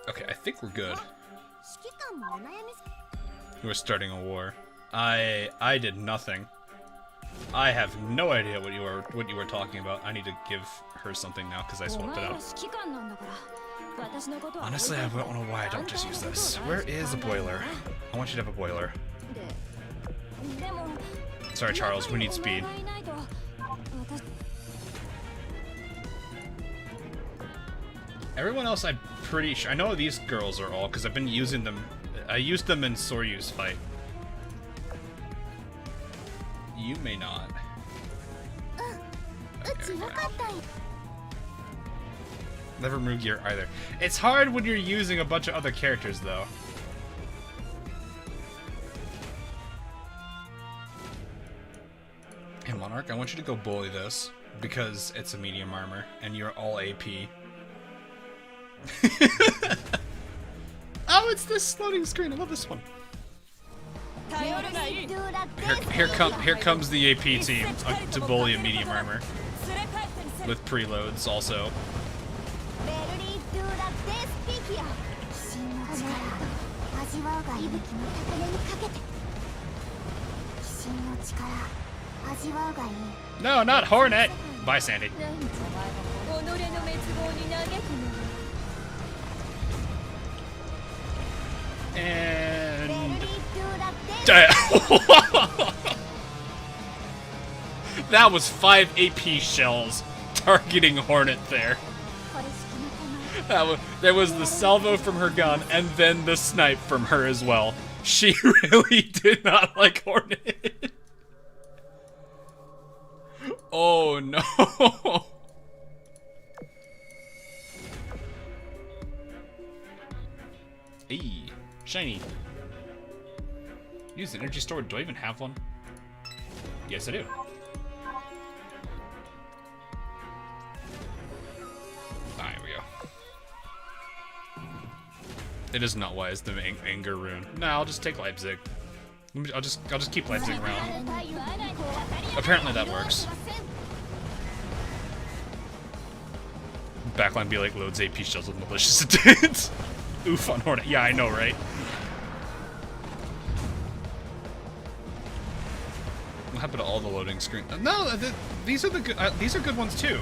Okay, I think we're good. We're starting a war. I did nothing. I have no idea what you were talking about. I need to give her something now because I swapped it out. Honestly, I don't know why I don't just use this. Where is a boiler? I want you to have a boiler. Sorry, Charles. We need speed. Everyone else, I'm pretty sure. I know these girls are all because I've been using them. I used them in Soryu's fight. You may not. Okay, never remove gear either. It's hard when you're using a bunch of other characters, though. Hey, Monarch, I want you to go bully this because it's a medium armor and you're all AP. Oh, it's this loading screen. I love this one. Here comes the AP team to bully a medium armor with preloads also. No, not Hornet. Bye, Sandy. And that was 5 AP shells targeting Hornet there. There was the salvo from her gun and then the snipe from her as well. She really did not like Hornet. Oh no. Hey, shiny. Use energy store. Do I even have one? Yes, I do. Ah, here we go. It is not wise to anger rune. No, I'll just take Leipzig. I'll just keep Leipzig around. Apparently that works. Backline be like loads AP shells with malicious intent. Oof on Hornet. Yeah, I know, right? What happened to all the loading screen? No, these are the good. These are good ones too.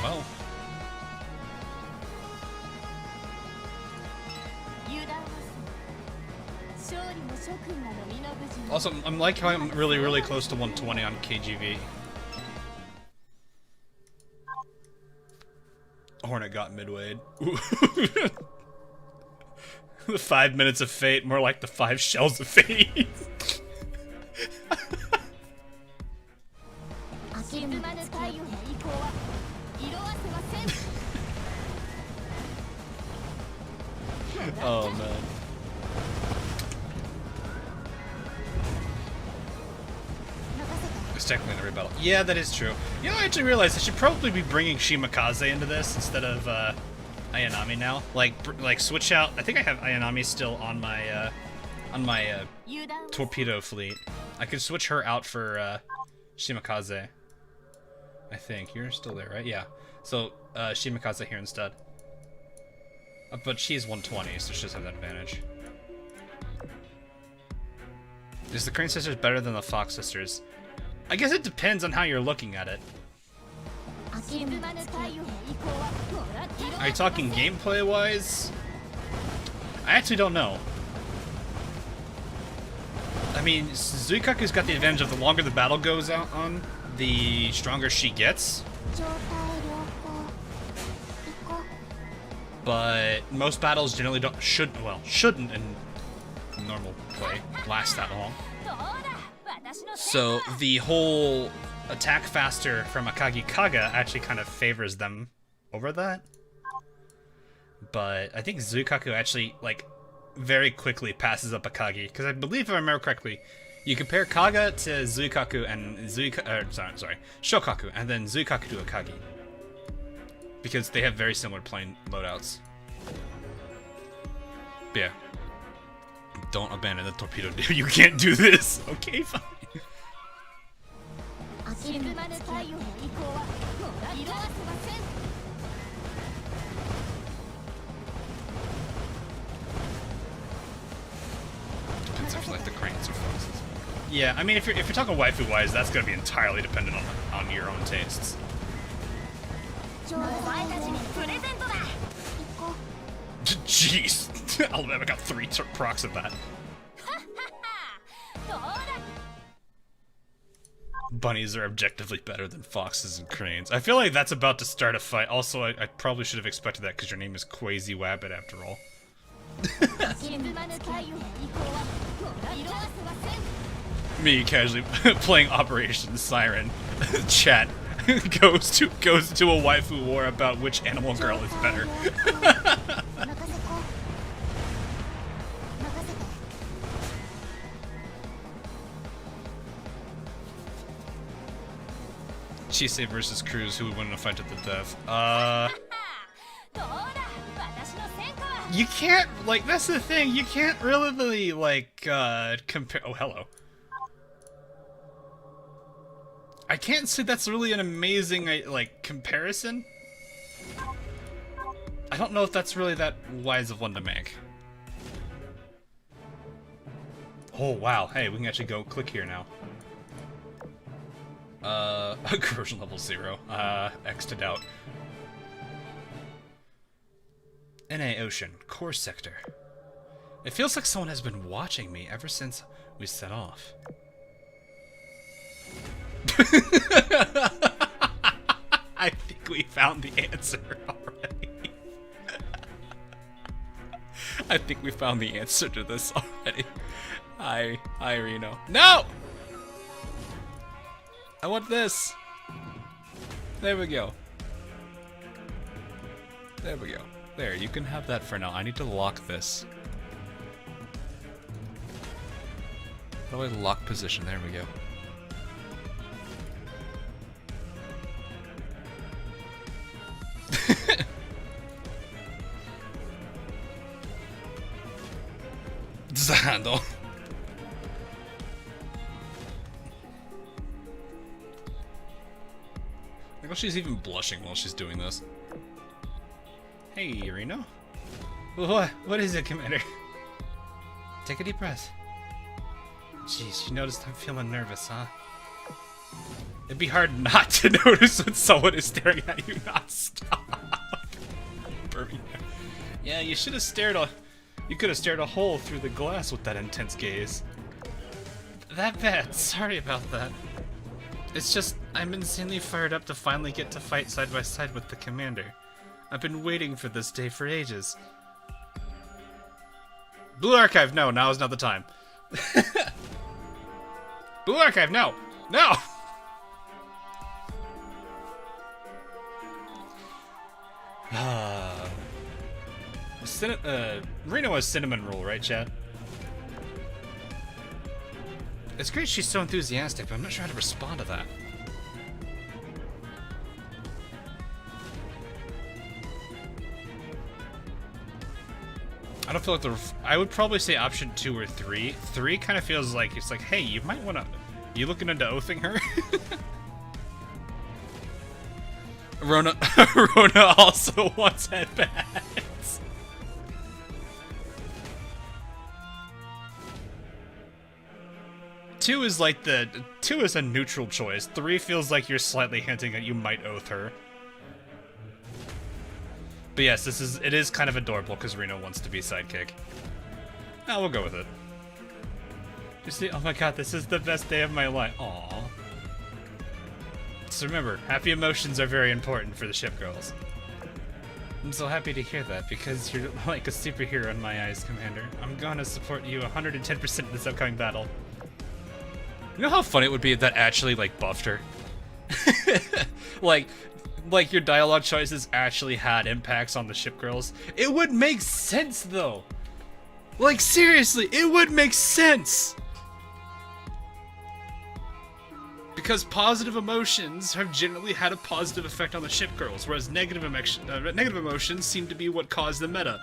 Well. Also, I'm like how I'm really close to 120 on KGV. Hornet got midwayed. The 5 minutes of fate, more like the 5 shells of fate. Oh man. It's technically in every battle. Yeah, that is true. You know, I actually realized I should probably be bringing Shimakaze into this instead of Ayanami now. Like switch out. I think I have Ayanami still on my torpedo fleet. I could switch her out for Shimakaze. I think you're still there, right? Yeah. So Shimakaze here instead. But she's 120, so she does have that advantage. Is the Crane Sisters better than the Fox Sisters? I guess it depends on how you're looking at it. Are you talking gameplay-wise? I actually don't know. I mean, Zuikaku's got the advantage of the longer the battle goes on, the stronger she gets. But most battles generally shouldn't in normal play last that long. So the whole attack faster from Akagi Kaga actually kind of favors them over that. But I think Zuikaku actually, like, very quickly passes up Akagi, because I believe, if I remember correctly, you compare Kaga to Zuikaku and Shokaku, and then Zuikaku to Akagi. Because they have very similar plane loadouts. But yeah. Don't abandon the torpedo. You can't do this. Okay, fine. Depends if you like the cranes or foxes. Yeah, I mean, if you're talking waifu-wise, that's gonna be entirely dependent on your own tastes. Jeez, Alabama got 3 procs of that. Bunnies are objectively better than foxes and cranes. I feel like that's about to start a fight. Also, I probably should have expected that because your name is Quasi Wabbit after all. Me casually playing Operation Siren. Chat goes to a waifu war about which animal girl is better. Chisei versus Cruz, who would win in a fight to the death? You can't, like, that's the thing, you can't really, like, compare. Oh, hello. I can't say that's really an amazing, like, comparison. I don't know if that's really that wise of one to make. Oh, wow. Hey, we can actually go click here now. Conversion level 0. X to doubt. NA Ocean, core sector. It feels like someone has been watching me ever since we set off. I think we found the answer already. I think we found the answer to this already. Hi, Reno. No! I want this. There we go. There we go. There, you can have that for now. I need to lock this. How do I lock position? There we go. Handle. Like, well, she's even blushing while she's doing this. Hey, Reno. What is it, Commander? Take a deep breath. Jeez, you noticed I'm feeling nervous, huh? It'd be hard not to notice when someone is staring at you non-stop. Yeah, you should have stared a... You could have stared a hole through the glass with that intense gaze. That bad. Sorry about that. It's just, I'm insanely fired up to finally get to fight side by side with the Commander. I've been waiting for this day for ages. Blue Archive, no, now is not the time. Blue Archive, no! No! Reno has cinnamon roll, right, chat? It's great she's so enthusiastic, but I'm not sure how to respond to that. I don't feel like I would probably say option 2 or 3. 3 kind of feels like, it's like, hey, you might want to... You looking into oathing her? Rona also wants headbands. Two is like the... 2 is a neutral choice. 3 feels like you're slightly hinting that you might oath her. But yes, it is kind of adorable because Reno wants to be sidekick. Now we'll go with it. You see, oh my god, this is the best day of my life. Aww. So remember, happy emotions are very important for the ship girls. I'm so happy to hear that because you're like a superhero in my eyes, Commander. I'm gonna support you 110% in this upcoming battle. You know how funny it would be if that actually like buffed her? like your dialogue choices actually had impacts on the ship girls. It would make sense though. Like seriously, it would make sense. Because positive emotions have generally had a positive effect on the ship girls, whereas negative emotions seem to be what caused the meta.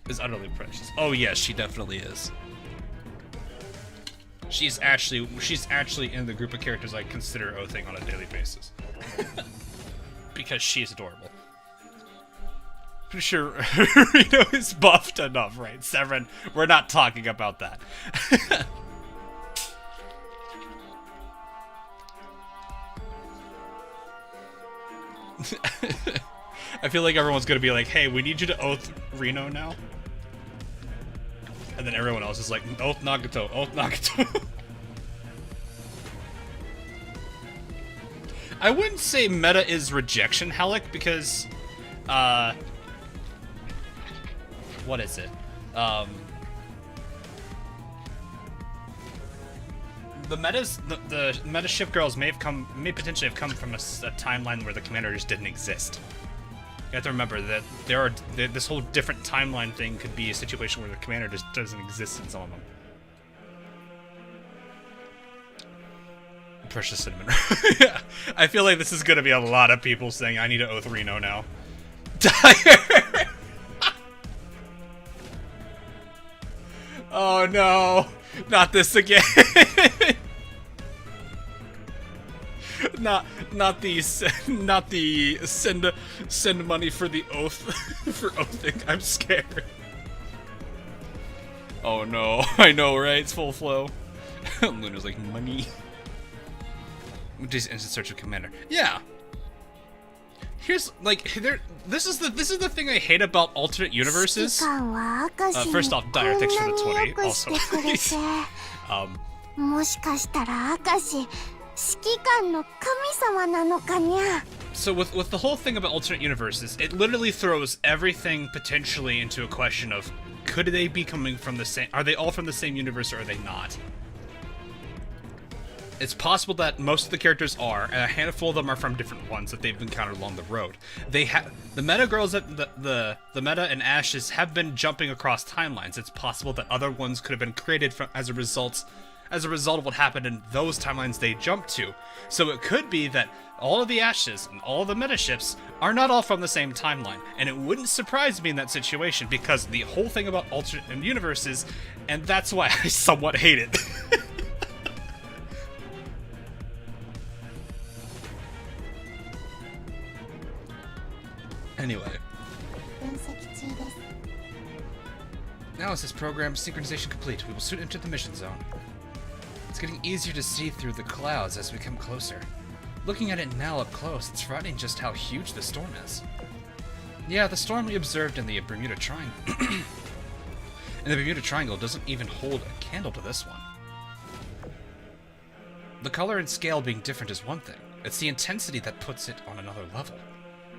Is utterly precious. Oh yes, she definitely is. She's actually in the group of characters I consider oathing on a daily basis. Because she's adorable. Pretty sure Reno is buffed enough, right? Severin, we're not talking about that. I feel like everyone's gonna be like, hey, we need you to oath Reno now. And then everyone else is like, oath Nagato, oath Nagato. I wouldn't say meta is rejection Halleck because, what is it? The meta ship girls may potentially have come from a timeline where the Commander just didn't exist. You have to remember that this whole different timeline thing could be a situation where the Commander just doesn't exist in some of them. Precious cinnamon. Yeah, I feel like this is gonna be a lot of people saying I need to oath Reno now. Dire. Oh no, not this again. Not the send money for the oath for oathing. I'm scared. Oh no, I know, right? It's full flow. Luna's like money. Just instant search of Commander. Yeah. Here's like this is the thing I hate about alternate universes. First off, Dire, thanks for the 20. Also, So with the whole thing about alternate universes, it literally throws everything potentially into a question of, could they be coming from the same... Are they all from the same universe or are they not? It's possible that most of the characters are, and a handful of them are from different ones that they've encountered along the road. They have... The meta girls, the meta and Ashes have been jumping across timelines. It's possible that other ones could have been created from, as a result of what happened in those timelines they jumped to. So it could be that all of the Ashes and all of the meta ships are not all from the same timeline, and it wouldn't surprise me in that situation because the whole thing about alternate universes, and that's why I somewhat hate it. Anyway. Analysis program synchronization complete. We will soon enter the mission zone. It's getting easier to see through the clouds as we come closer. Looking at it now up close, it's frightening just how huge the storm is. Yeah, the storm we observed in the Bermuda Triangle. And the Bermuda Triangle doesn't even hold a candle to this one. The color and scale being different is one thing. It's the intensity that puts it on another level.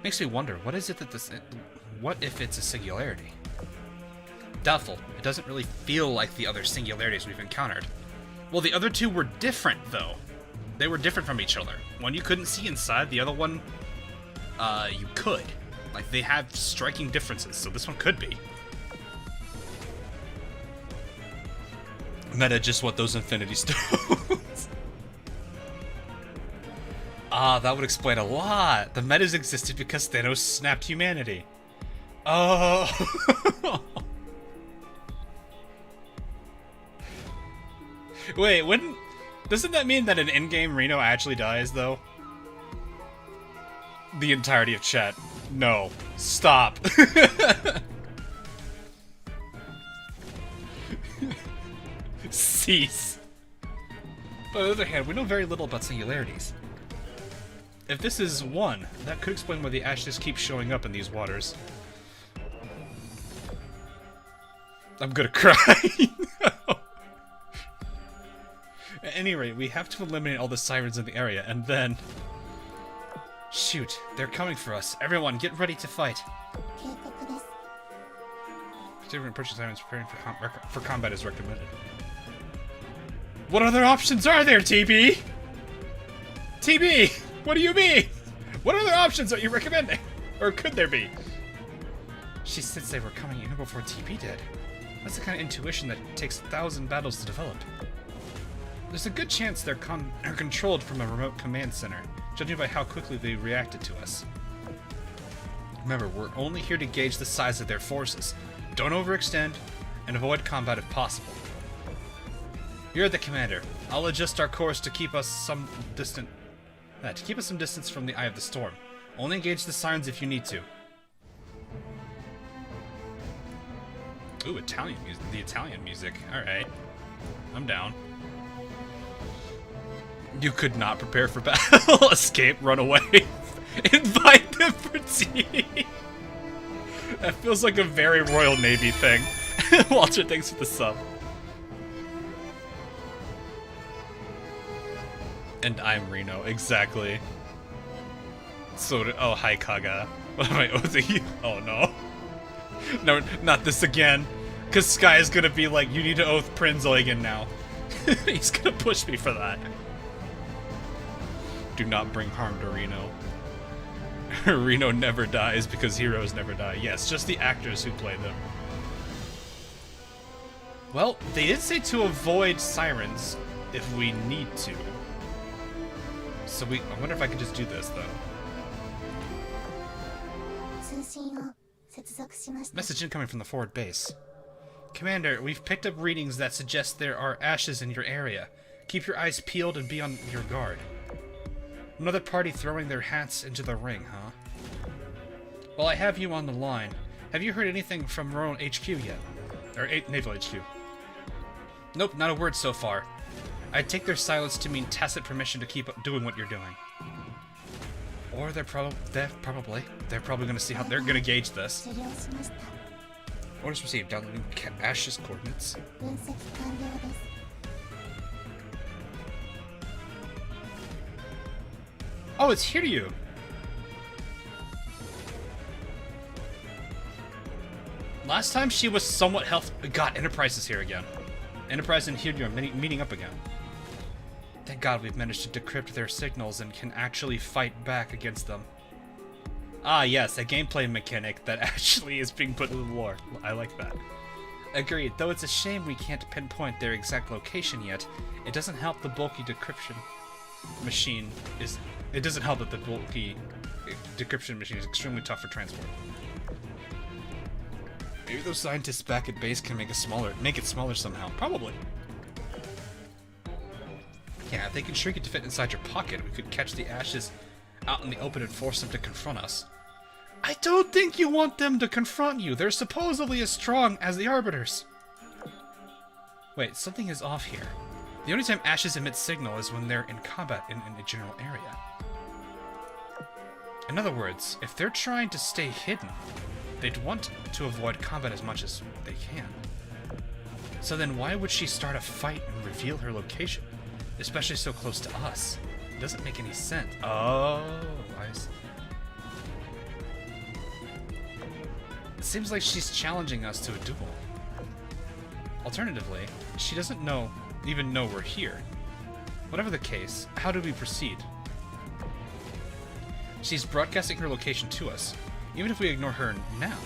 Makes me wonder, what is it that what if it's a singularity? Doubtful. It doesn't really feel like the other singularities we've encountered. Well, the other two were different, though. They were different from each other. One you couldn't see inside, the other one, you could. Like, they have striking differences, so this one could be. Meta just want those Infinity Stones. Ah, that would explain a lot. The metas existed because Thanos snapped humanity. Oh. Wait, doesn't that mean that in in-game Reno actually dies, though? The entirety of chat. No. Stop. Cease. But on the other hand, we know very little about singularities. If this is one, that could explain why the Ashes keep showing up in these waters. I'm gonna cry. At any rate, we have to eliminate all the sirens in the area, and then... Shoot, they're coming for us. Everyone, get ready to fight. Different approaching sirens preparing for combat is recommended. What other options are there, TB? TB, what do you mean? What other options are you recommending? Or could there be? She said they were coming even before TB did. That's the kind of intuition that takes 1,000 battles to develop. There's a good chance they're controlled from a remote command center, judging by how quickly they reacted to us. Remember, we're only here to gauge the size of their forces. Don't overextend, and avoid combat if possible. You're the commander. I'll adjust our course to keep us some distance from the eye of the storm. Only engage the sirens if you need to. Ooh, Italian music. The Italian music. Alright. I'm down. You could not prepare for battle. Escape, run away. Invite them for tea. That feels like a very Royal Navy thing. Walter, thanks for the sub. And I'm Reno, exactly. So, oh, hi, Kaga. What am I oathing you? Oh, no. No, not this again. Because Sky is gonna be like, you need to oath Prince Eugen now. He's gonna push me for that. Do not bring harm to Reno. Reno never dies because heroes never die. Yes, just the actors who play them. Well, they did say to avoid sirens if we need to. So I wonder if I could just do this, though. Message incoming from the forward base. Commander, we've picked up readings that suggest there are ashes in your area. Keep your eyes peeled and be on your guard. Another party throwing their hats into the ring, huh? Well, I have you on the line. Have you heard anything from Roan HQ yet? Or Naval HQ? Nope, not a word so far. I'd take their silence to mean tacit permission to keep doing what you're doing. Or they're probably going to see how they're going to gauge this. Orders received. Downloading Ash's coordinates. Oh, it's Hiryu! Last time she was somewhat God, Enterprise is here again. Enterprise and Hiryu are meeting up again. Thank God we've managed to decrypt their signals and can actually fight back against them. Ah, yes, a gameplay mechanic that actually is being put into the lore. I like that. Agreed, though it's a shame we can't pinpoint their exact location yet. It doesn't help the bulky decryption machine is... It doesn't help that the bulky decryption machine is extremely tough for transport. Maybe those scientists back at base can make it smaller somehow. Probably. Yeah, if they can shrink it to fit inside your pocket, we could catch the ashes out in the open and force them to confront us. I don't think you want them to confront you. They're supposedly as strong as the Arbiters. Wait, something is off here. The only time ashes emit signal is when they're in combat in a general area. In other words, if they're trying to stay hidden, they'd want to avoid combat as much as they can. So then why would she start a fight and reveal her location? Especially so close to us. It doesn't make any sense. Oh, I see. It seems like she's challenging us to a duel. Alternatively, she doesn't even know we're here. Whatever the case, how do we proceed? She's broadcasting her location to us. Even if we ignore her now,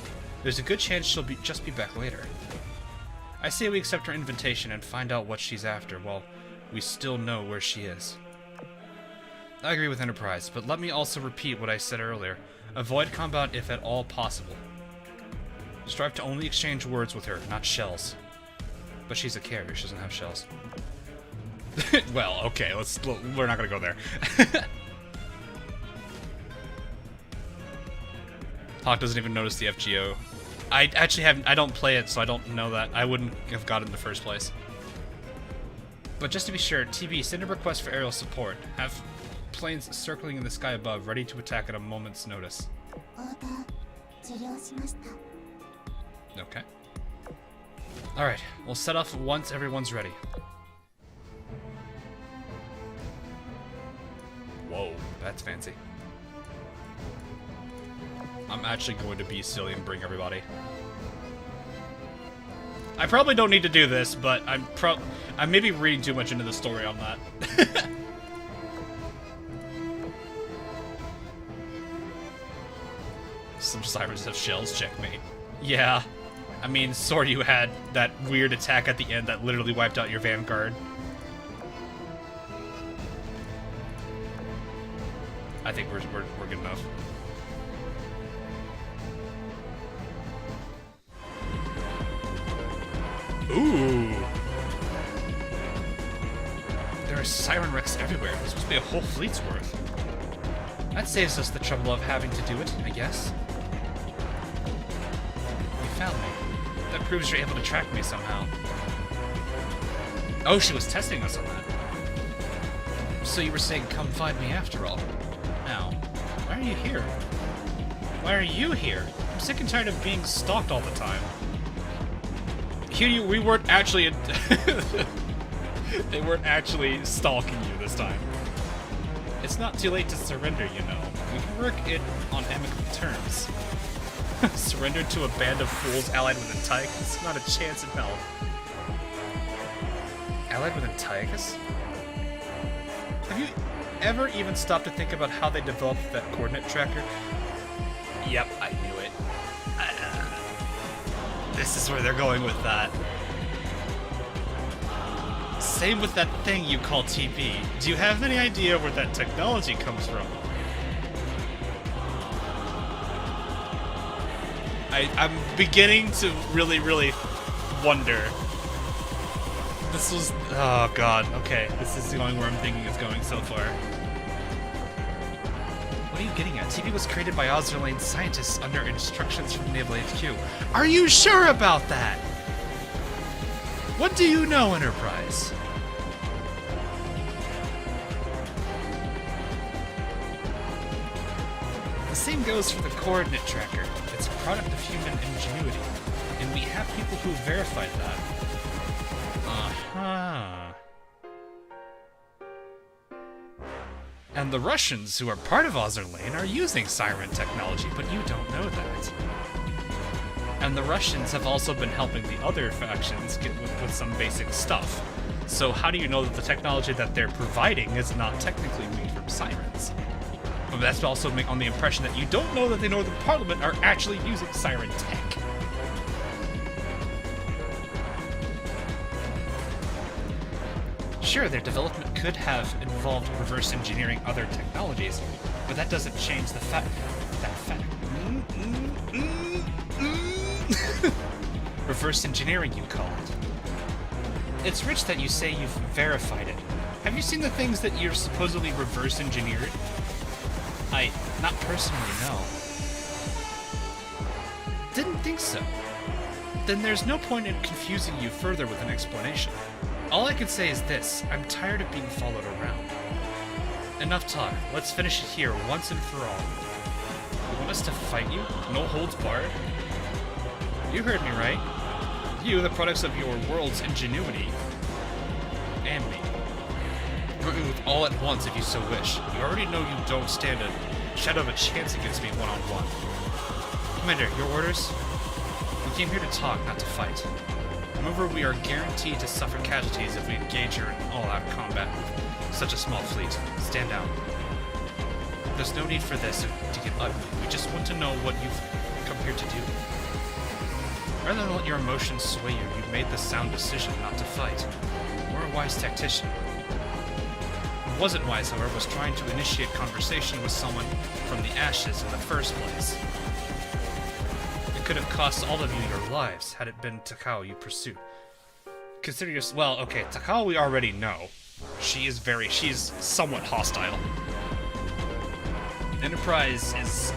there's a good chance she'll just be back later. I say we accept her invitation and find out what she's after while we still know where she is. I agree with Enterprise, but let me also repeat what I said earlier. Avoid combat if at all possible. Strive to only exchange words with her, not shells. But she's a carrier, she doesn't have shells. Well, okay, we're not gonna go there. Hawk doesn't even notice the FGO. I actually I don't play it, so I don't know that. I wouldn't have got it in the first place. But just to be sure, TB, send a request for aerial support. Have planes circling in the sky above, ready to attack at a moment's notice. Okay. Alright, we'll set off once everyone's ready. Whoa, that's fancy. I'm actually going to be silly and bring everybody. I probably don't need to do this, but I'm maybe reading too much into the story on that. Some sirens have shells, checkmate. Yeah. I mean, Soryu had that weird attack at the end that literally wiped out your vanguard. I think we're good enough. Ooh! There are siren wrecks everywhere. There's supposed to be a whole fleet's worth. That saves us the trouble of having to do it, I guess. You found me. That proves you're able to track me somehow. Oh, she was testing us on that. So you were saying come find me after all. Now, why are you here? Why are you here? I'm sick and tired of being stalked all the time. Here we weren't actually... They weren't actually stalking you this time. It's not too late to surrender, you know. We can work it on amicable terms. Surrender to a band of fools allied with Antiochus? Not a chance in hell. Allied with Antiochus? Have you ever even stopped to think about how they developed that coordinate tracker? Yep, I knew it. This is where they're going with that. Same with that thing you call TP. Do you have any idea where that technology comes from? I'm beginning to really wonder. This was... Oh god, okay. This is going where I'm thinking it's going so far. What are you getting at? TP was created by Azur Lane scientists under instructions from Naval HQ. Are you sure about that? What do you know, Enterprise? The same goes for the coordinate tracker. It's a product of human ingenuity, and we have people who verified that. Uh-huh. And the Russians, who are part of Azur Lane, are using Siren technology, but you don't know that. And the Russians have also been helping the other factions get with some basic stuff. So how do you know that the technology that they're providing is not technically made from Sirens? But that's also on the impression that you don't know that the Northern Parliament are actually using Siren tech. Sure, their development could have involved reverse engineering other technologies, but that doesn't change the fact. Reverse engineering, you call it. It's rich that you say you've verified it. Have you seen the things that you're supposedly reverse engineered? Not personally, no. Didn't think so. Then there's no point in confusing you further with an explanation. All I can say is this: I'm tired of being followed around. Enough talk. Let's finish it here once and for all. You want us to fight you? No holds barred? You heard me right. You, the products of your world's ingenuity. And me. Working with all at once if you so wish. You already know you don't stand a shadow of a chance against me one-on-one. Commander, your orders? We came here to talk, not to fight. Remember, we are guaranteed to suffer casualties if we engage her in all-out combat with such a small fleet. Stand down. There's no need for this to get ugly. We just want to know what you've come here to do. Rather than let your emotions sway you, you've made the sound decision not to fight. We're a wise tactician. What wasn't wise, however, was trying to initiate conversation with someone from the ashes in the first place. It could have cost all of you your lives had it been Takao you pursued. Consider yourself— well, okay, Takao we already know. She's somewhat hostile. Enterprise is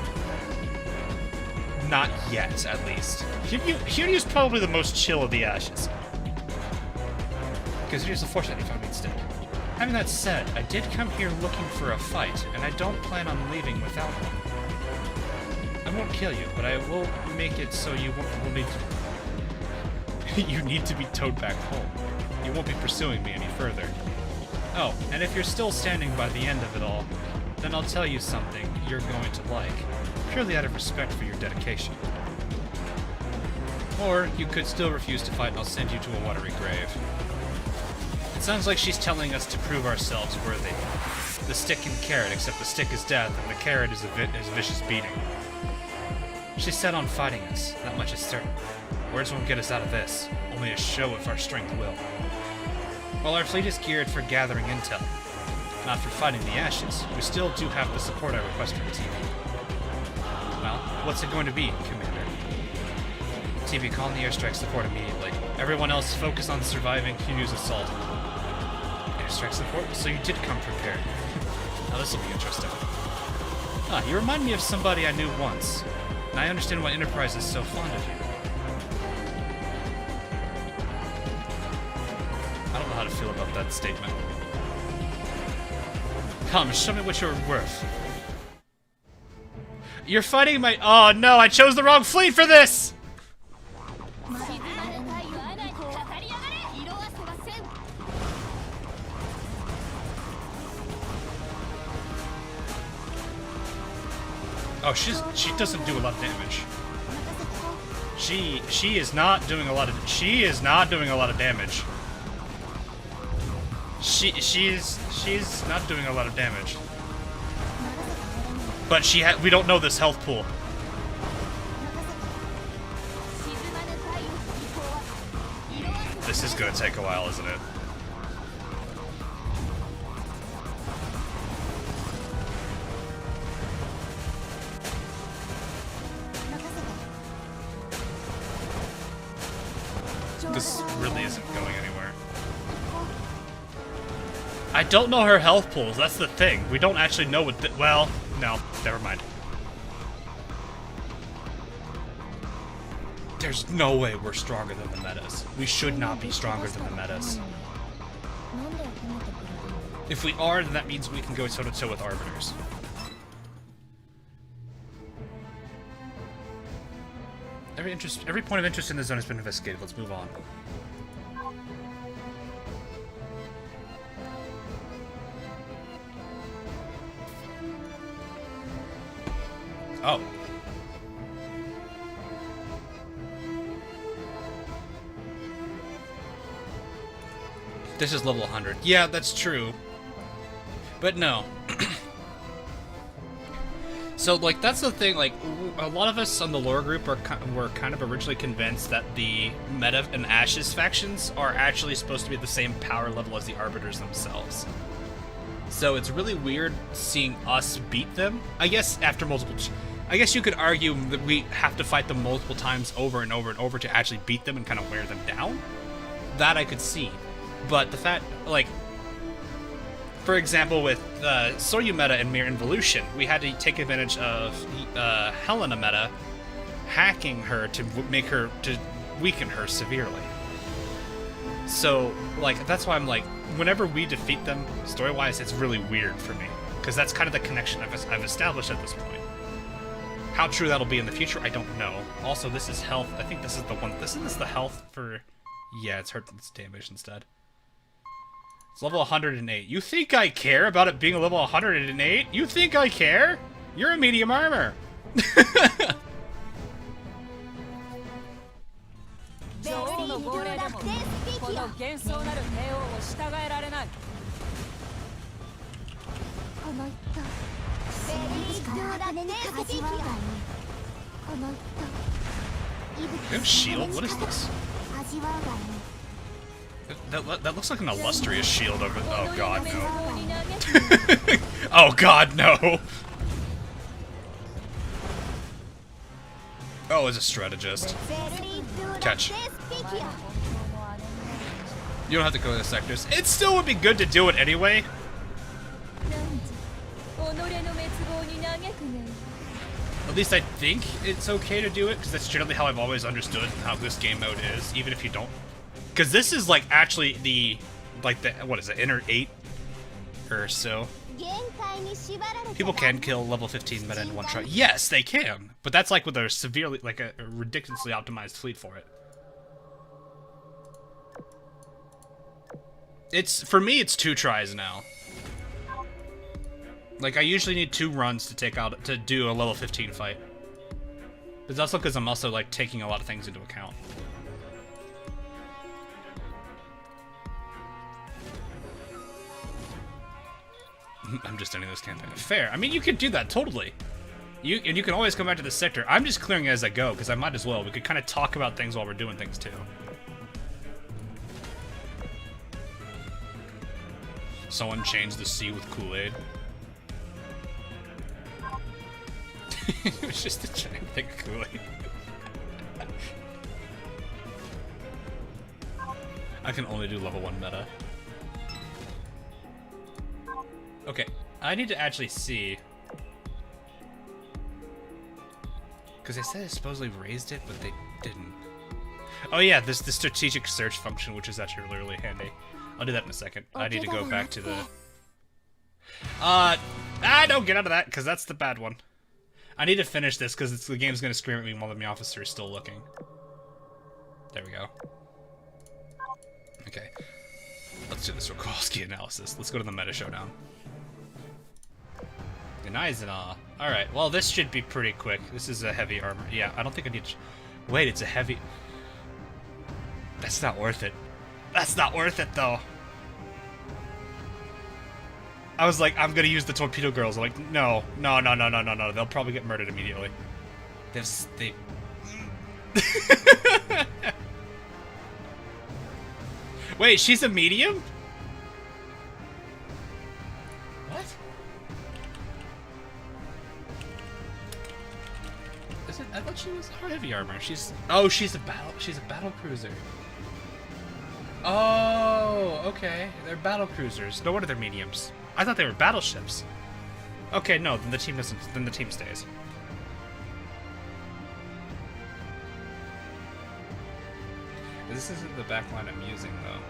not yet, at least. Hiryu's probably the most chill of the ashes. Consider fortunate he found me instead. Having that said, I did come here looking for a fight, and I don't plan on leaving without one. I won't kill you, but I will make it so you will need to you need to be towed back home. You won't be pursuing me any further. Oh, and if you're still standing by the end of it all, then I'll tell you something you're going to like, purely out of respect for your dedication. Or you could still refuse to fight and I'll send you to a watery grave. It sounds like she's telling us to prove ourselves worthy. The stick and carrot, except the stick is death and the carrot is a vicious beating. She's set on fighting us, that much is certain. Words won't get us out of this, only a show if our strength will. While our fleet is geared for gathering intel, not for fighting the ashes, we still do have the support I request from TV. Well, what's it going to be, Commander? TV, call in the airstrike support immediately. Everyone else focus on surviving Hiryu's assault. Airstrike support? So you did come prepared. Now this will be interesting. Ah, you remind me of somebody I knew once, and I understand why Enterprise is so fond of you. I don't know how to feel about that statement. Come, show me what you're worth. You're fighting my— oh no, I chose the wrong fleet for this! Oh, she doesn't do a lot of damage. She is not doing a lot of— she is not doing a lot of damage. She's not doing a lot of damage. But we don't know this health pool. This is gonna take a while, isn't it? This really isn't going anywhere. I don't know her health pools, that's the thing. We don't actually know what well, no, never mind. There's no way we're stronger than the metas. We should not be stronger than the metas. If we are, then that means we can go toe-to-toe with Arbiters. Every point of interest in the zone has been investigated. Let's move on. Oh. This is level 100. Yeah, that's true. But no. So, like, that's the thing, like, a lot of us on the lore group were kind of originally convinced that the Meta and Ashes factions are actually supposed to be at the same power level as the Arbiters themselves. So it's really weird seeing us beat them. I guess after multiple... I guess you could argue that we have to fight them multiple times over and over and over to actually beat them and kind of wear them down. That I could see. But the fact, like... For example, with Soryu meta and Mere Involution, we had to take advantage of Helena meta, hacking her to make her, to weaken her severely. So, like, that's why I'm like, whenever we defeat them, story-wise, it's really weird for me. Because that's kind of the connection I've established at this point. How true that'll be in the future, I don't know. Also, this is health. I think this is the one, isn't this the health for... Yeah, it's hurt its damage instead. It's level 108. You think I care about it being a level 108? You think I care? You're a medium armor. No shield? What is this? That looks like an illustrious shield over... Oh god, no. Oh god, no! Oh, it's a strategist. Catch. You don't have to go to the sectors. It still would be good to do it anyway. At least I think it's okay to do it, because that's generally how I've always understood how this game mode is, even if you don't. Because this is, like, actually the, like, the, what is it, inner 8 or so. People can kill level 15 meta in one try. Yes, they can! But that's, like, with a severely, like, a ridiculously optimized fleet for it. It's, for me, it's 2 tries now. Like, I usually need 2 runs to take out, to do a level 15 fight. But it's also because I'm also, like, taking a lot of things into account. I'm just ending this campaign. Fair. I mean, you could do that, totally. You can always come back to the sector. I'm just clearing as I go, because I might as well. We could kind of talk about things while we're doing things, too. Someone changed the C with Kool-Aid. It was just a giant thing of Kool-Aid. I can only do level 1 meta. Okay, I need to actually see. Because they said it supposedly raised it, but they didn't. Oh yeah, this the strategic search function, which is actually really, really handy. I'll do that in a second. I need to go back to the... don't get out of that, because that's the bad one. I need to finish this, because the game's going to scream at me while the officer is still looking. There we go. Okay. Let's do the Sikorsky analysis. Let's go to the meta showdown. Nice and all. Alright, well, this should be pretty quick. This is a heavy armor. Yeah, I don't think I need to... Wait, it's a heavy... That's not worth it. That's not worth it, though. I was like, I'm gonna use the torpedo girls. I'm like, no. They'll probably get murdered immediately. They... Wait, she's a medium? What? Is it? I thought she was heavy armor. She's... Oh, she's a battle cruiser. Oh, okay. They're battle cruisers. No wonder they're mediums. I thought they were battleships. Okay, no, then the team doesn't. Then the team stays. This isn't the backline I'm using, though.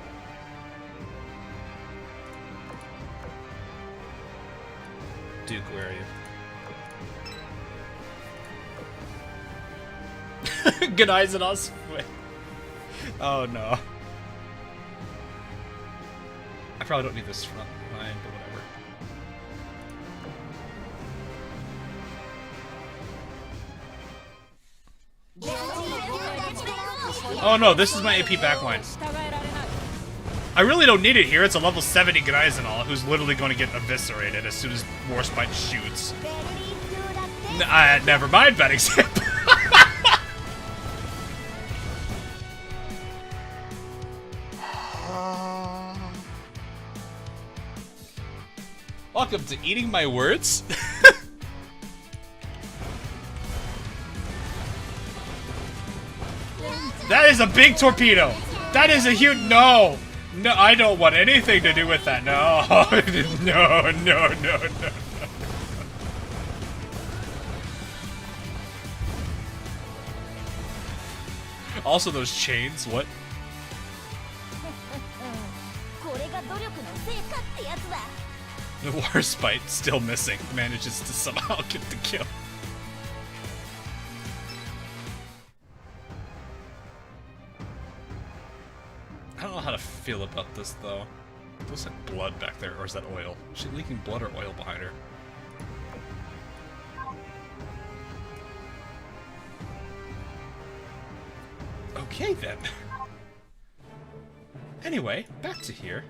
Duke, where are you? Good eyes and us. Oh no. I probably don't need this front line, but Oh no, this is my AP backline. I really don't need it here. It's a level 70 guys and all who's literally going to get eviscerated as soon as Warspite shoots. Never mind, bad example. Welcome to eating my words. That is a big torpedo. That is a huge no. No, I don't want anything to do with that. No, no. Also, those chains. What? The Warspite still missing manages to somehow get the kill. I don't know how to feel about this though. It looks like blood back there, or is that oil? Is she leaking blood or oil behind her? Okay then. Anyway, back to here.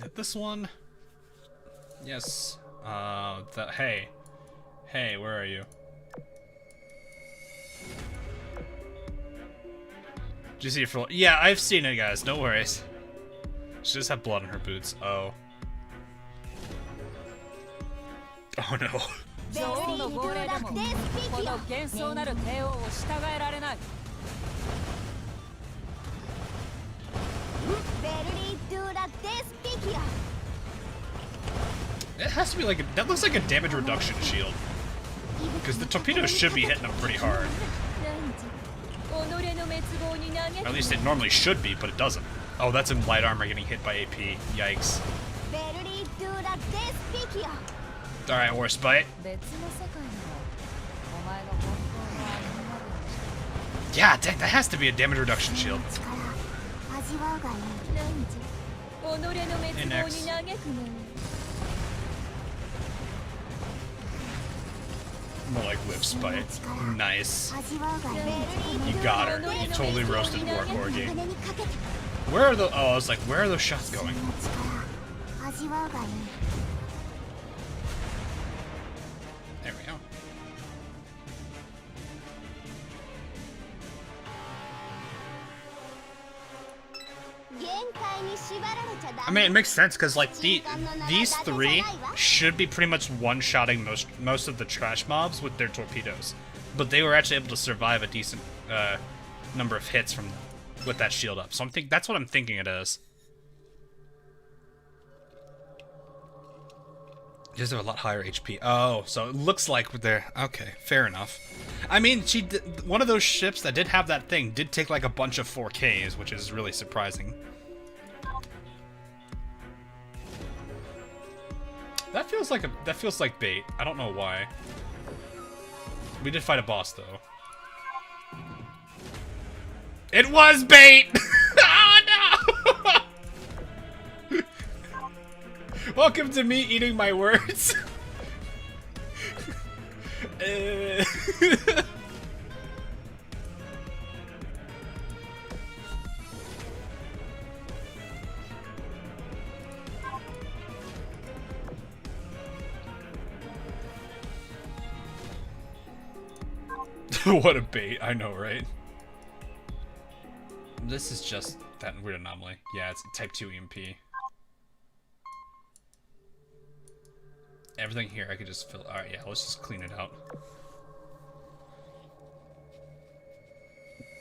Hit this one. Yes. Hey, where are you? Did you see it for? Yeah, I've seen it, guys. No worries. She just had blood on her boots. Oh. Oh no. It has to be like that looks like a damage reduction shield. Because the torpedoes should be hitting them pretty hard. At least it normally should be, but it doesn't. Oh, that's in light armor getting hit by AP. Yikes. Alright, Warspite. Yeah, that has to be a damage reduction shield. Hey, next. More like whip spite. Nice. You got her. You totally roasted War Corgi. Where are the? Oh, I was like, where are those shots going? There we go. I mean, it makes sense because like these three should be pretty much one-shotting most of the trash mobs with their torpedoes, but they were actually able to survive a decent number of hits with that shield up. So that's what I'm thinking it is. Because they're a lot higher HP. Oh, so it looks like they're okay. Fair enough. I mean, one of those ships that did have that thing did take like a bunch of 4Ks, which is really surprising. That feels like bait. I don't know why. We did fight a boss though. It was bait. Oh no! Welcome to me eating my words. What a bait, I know, right? This is just that weird anomaly. Yeah, it's type 2 EMP. Everything here I could just fill. Alright, yeah, let's just clean it out.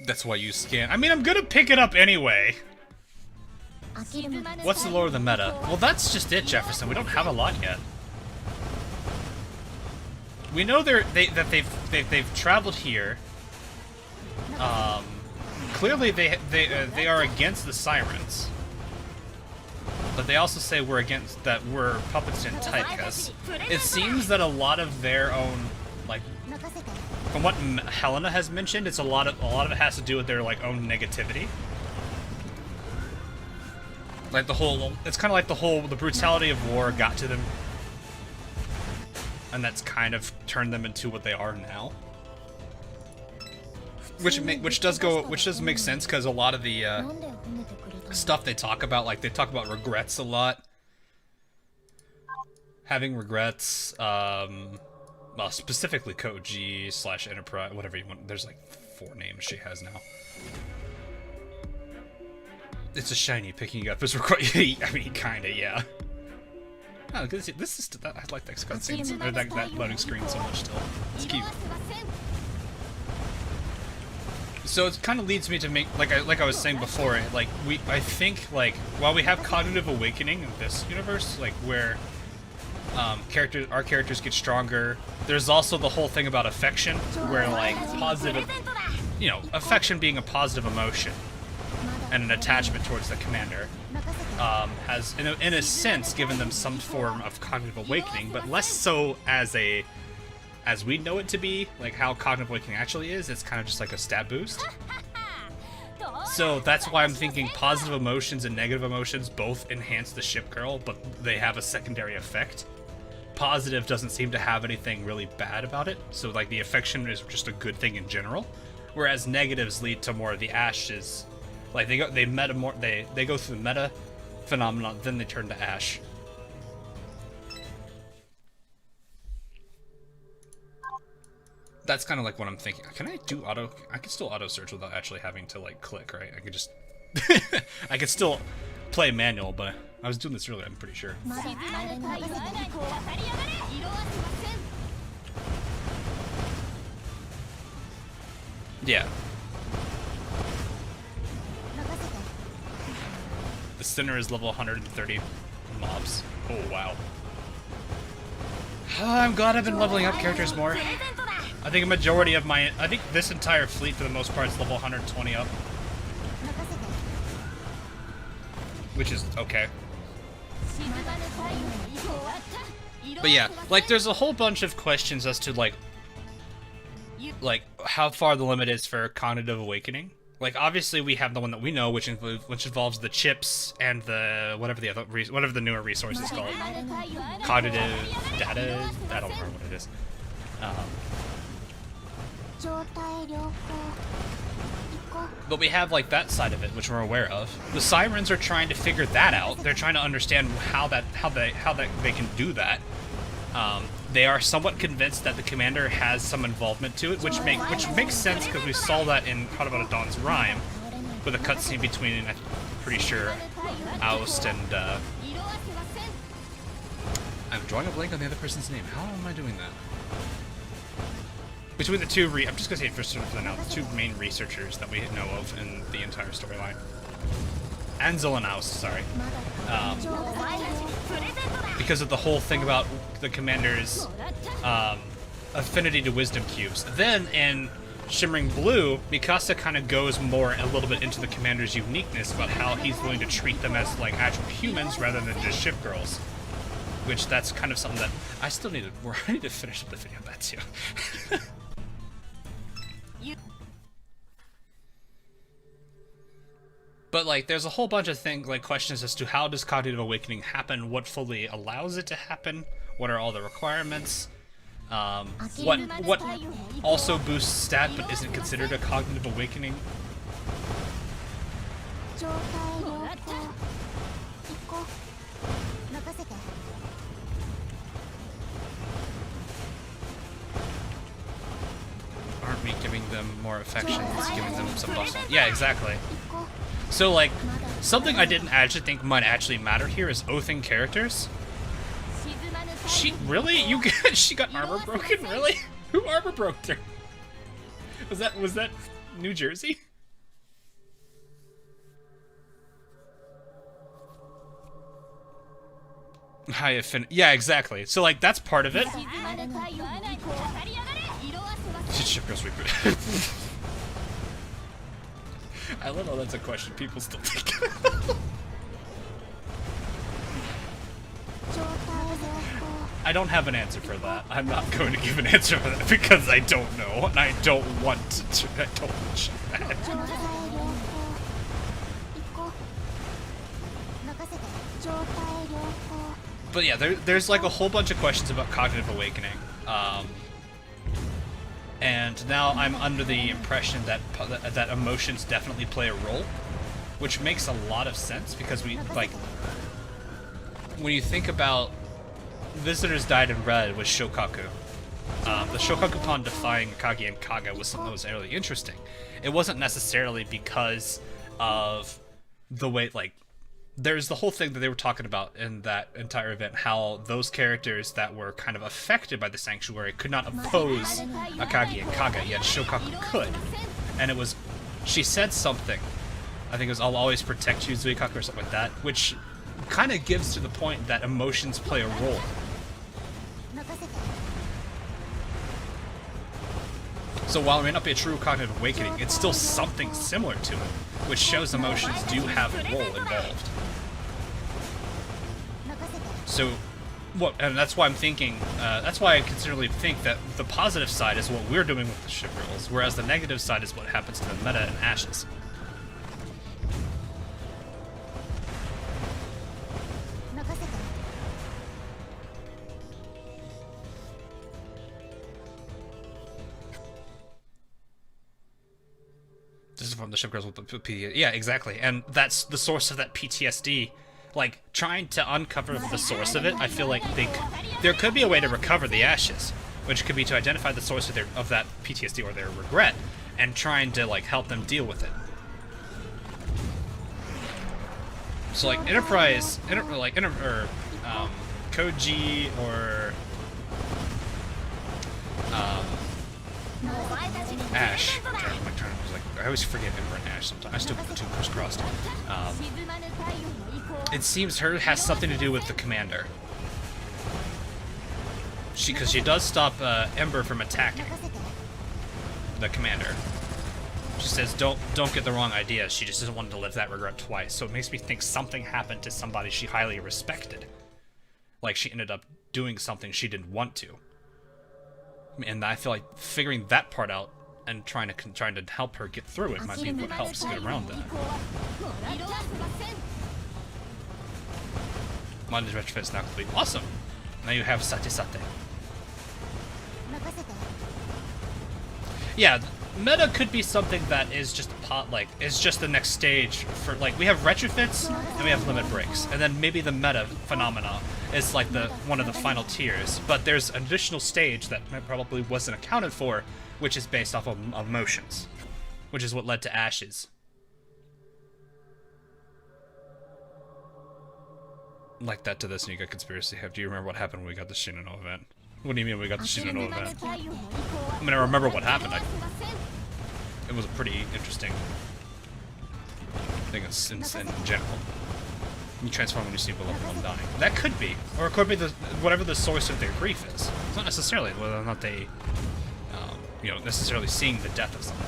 That's why you scan. I mean, I'm gonna pick it up anyway. What's the lore of the meta? Well, that's just it, Jefferson. We don't have a lot yet. We know that they've traveled here. Clearly they are against the Sirens, but they also say we're puppets in Tychus. It seems that a lot of their own, like, from what Helena has mentioned, it's a lot of it has to do with their like own negativity. Like it's kind of like the brutality of war got to them. And that's kind of turned them into what they are now. which does make sense because a lot of the stuff they talk about, like they talk about regrets a lot, having regrets. Well, specifically Code G / Enterprise, whatever you want. There's like 4 names she has now. It's a shiny picking up is required. I mean, kinda, yeah. Oh, this is I like that cutscene, or that loading screen so much still. It's cute. So it kind of leads me to make, like I was saying before, I think like while we have cognitive awakening in this universe, like where our characters get stronger, there's also the whole thing about affection, where like positive, affection being a positive emotion and an attachment towards the commander, has in a sense given them some form of cognitive awakening, but less so as we know it to be, like how cognitive awakening actually is. It's kind of just like a stat boost. So that's why I'm thinking positive emotions and negative emotions both enhance the ship girl, but they have a secondary effect. Positive doesn't seem to have anything really bad about it, so like the affection is just a good thing in general, whereas negatives lead to more of the ashes. Like they go through the meta phenomenon, then they turn to ash. That's kind of like what I'm thinking. Can I do auto? I can still auto search without actually having to like click, right? I could just I could still play manual, but I was doing this earlier, I'm pretty sure. Yeah. The center is level 130 mobs. Oh, wow. I'm glad I've been leveling up characters more. I think a majority of I think this entire fleet for the most part is level 120 up. Which is okay. But yeah, like there's a whole bunch of questions as to like how far the limit is for cognitive awakening. Like obviously we have the one that we know, which involves the chips and the whatever the newer resource is called, cognitive data. I don't remember what it is. But we have like that side of it, which we're aware of. The Sirens are trying to figure that out. They're trying to understand how they can do that. They are somewhat convinced that the commander has some involvement to it, which makes sense because we saw that in How About a Dawn's Rhyme, with a cutscene between, I'm pretty sure, Oust and I'm drawing a blank on the other person's name. How am I doing that? Between the two, I'm just gonna say for now, the two main researchers that we know of in the entire storyline. Ansel and Oust, sorry. Because of the whole thing about the commander's affinity to wisdom cubes. Then in Shimmering Blue, Mikasa kind of goes a little bit into the commander's uniqueness about how he's willing to treat them as like actual humans rather than just ship girls. Which that's kind of something that I still need to finish up the video of that too. But like, there's a whole bunch of questions as to how does cognitive awakening happen, what fully allows it to happen, what are all the requirements, what also boosts stat but isn't considered a cognitive awakening. Aren't we giving them more affection? It's giving them some bustle. Yeah, exactly. So, like, something I didn't actually think might actually matter here is oathing characters. She got armor broken? Really? Who armor broke her? Was that New Jersey? High affinity. Yeah, exactly. So, like, that's part of it. Ship girl sweeper. I love how that's a question people still think. I don't have an answer for that. I'm not going to give an answer for that because I don't know, and I don't want to. I don't want to show that. But yeah, there's like a whole bunch of questions about cognitive awakening. And now I'm under the impression that that emotions definitely play a role, which makes a lot of sense because we like when you think about visitors died in red with Shokaku. The Shokaku upon defying Akagi and Kaga was something that was really interesting. It wasn't necessarily because of the way, like, there's the whole thing that they were talking about in that entire event, how those characters that were kind of affected by the Sanctuary could not oppose Akagi and Kaga, yet Shokaku could. And it was, she said something, I think it was, I'll always protect you, Zuikaku, or something like that, which kind of gives to the point that emotions play a role. So while it may not be a true cognitive awakening, it's still something similar to it, which shows emotions do have a role involved. So, and that's why I'm thinking, that's why I considerably think that the positive side is what we're doing with the ship girls, whereas the negative side is what happens to the meta and Ashes. This is from the ship girls with the PTSD. Yeah, exactly. And that's the source of that PTSD. Like, trying to uncover the source of it, I feel like there could be a way to recover the Ashes, which could be to identify the source of that PTSD or their regret, and trying to, like, help them deal with it. So, like, Enterprise, Koji, or Ash. I always forget Ember and Ash sometimes. I still get the two crossed. It seems her has something to do with the commander. Because she does stop Ember from attacking the commander. She says, don't get the wrong idea. She just doesn't want to live that regret twice. So it makes me think something happened to somebody she highly respected. Like she ended up doing something she didn't want to. And I feel like figuring that part out and trying to help her get through it might be what helps get around that. Mondays retrofit is now complete. Awesome! Now you have Sate Sate. Yeah, meta could be something that is just is just the next stage for, like, we have retrofits and we have limit breaks, and then maybe the meta phenomena is like one of the final tiers, but there's an additional stage that probably wasn't accounted for, which is based off of emotions, which is what led to Ashes. Like that to this, and you got Conspiracy Hub. Do you remember what happened when we got the Shinano event? What do you mean we got the Shinano event? I mean, I remember what happened. It was a pretty interesting thing in general. You transform when you see below one dying. That could be. Or it could be whatever the source of their grief is. It's not necessarily whether or not they, necessarily seeing the death of someone.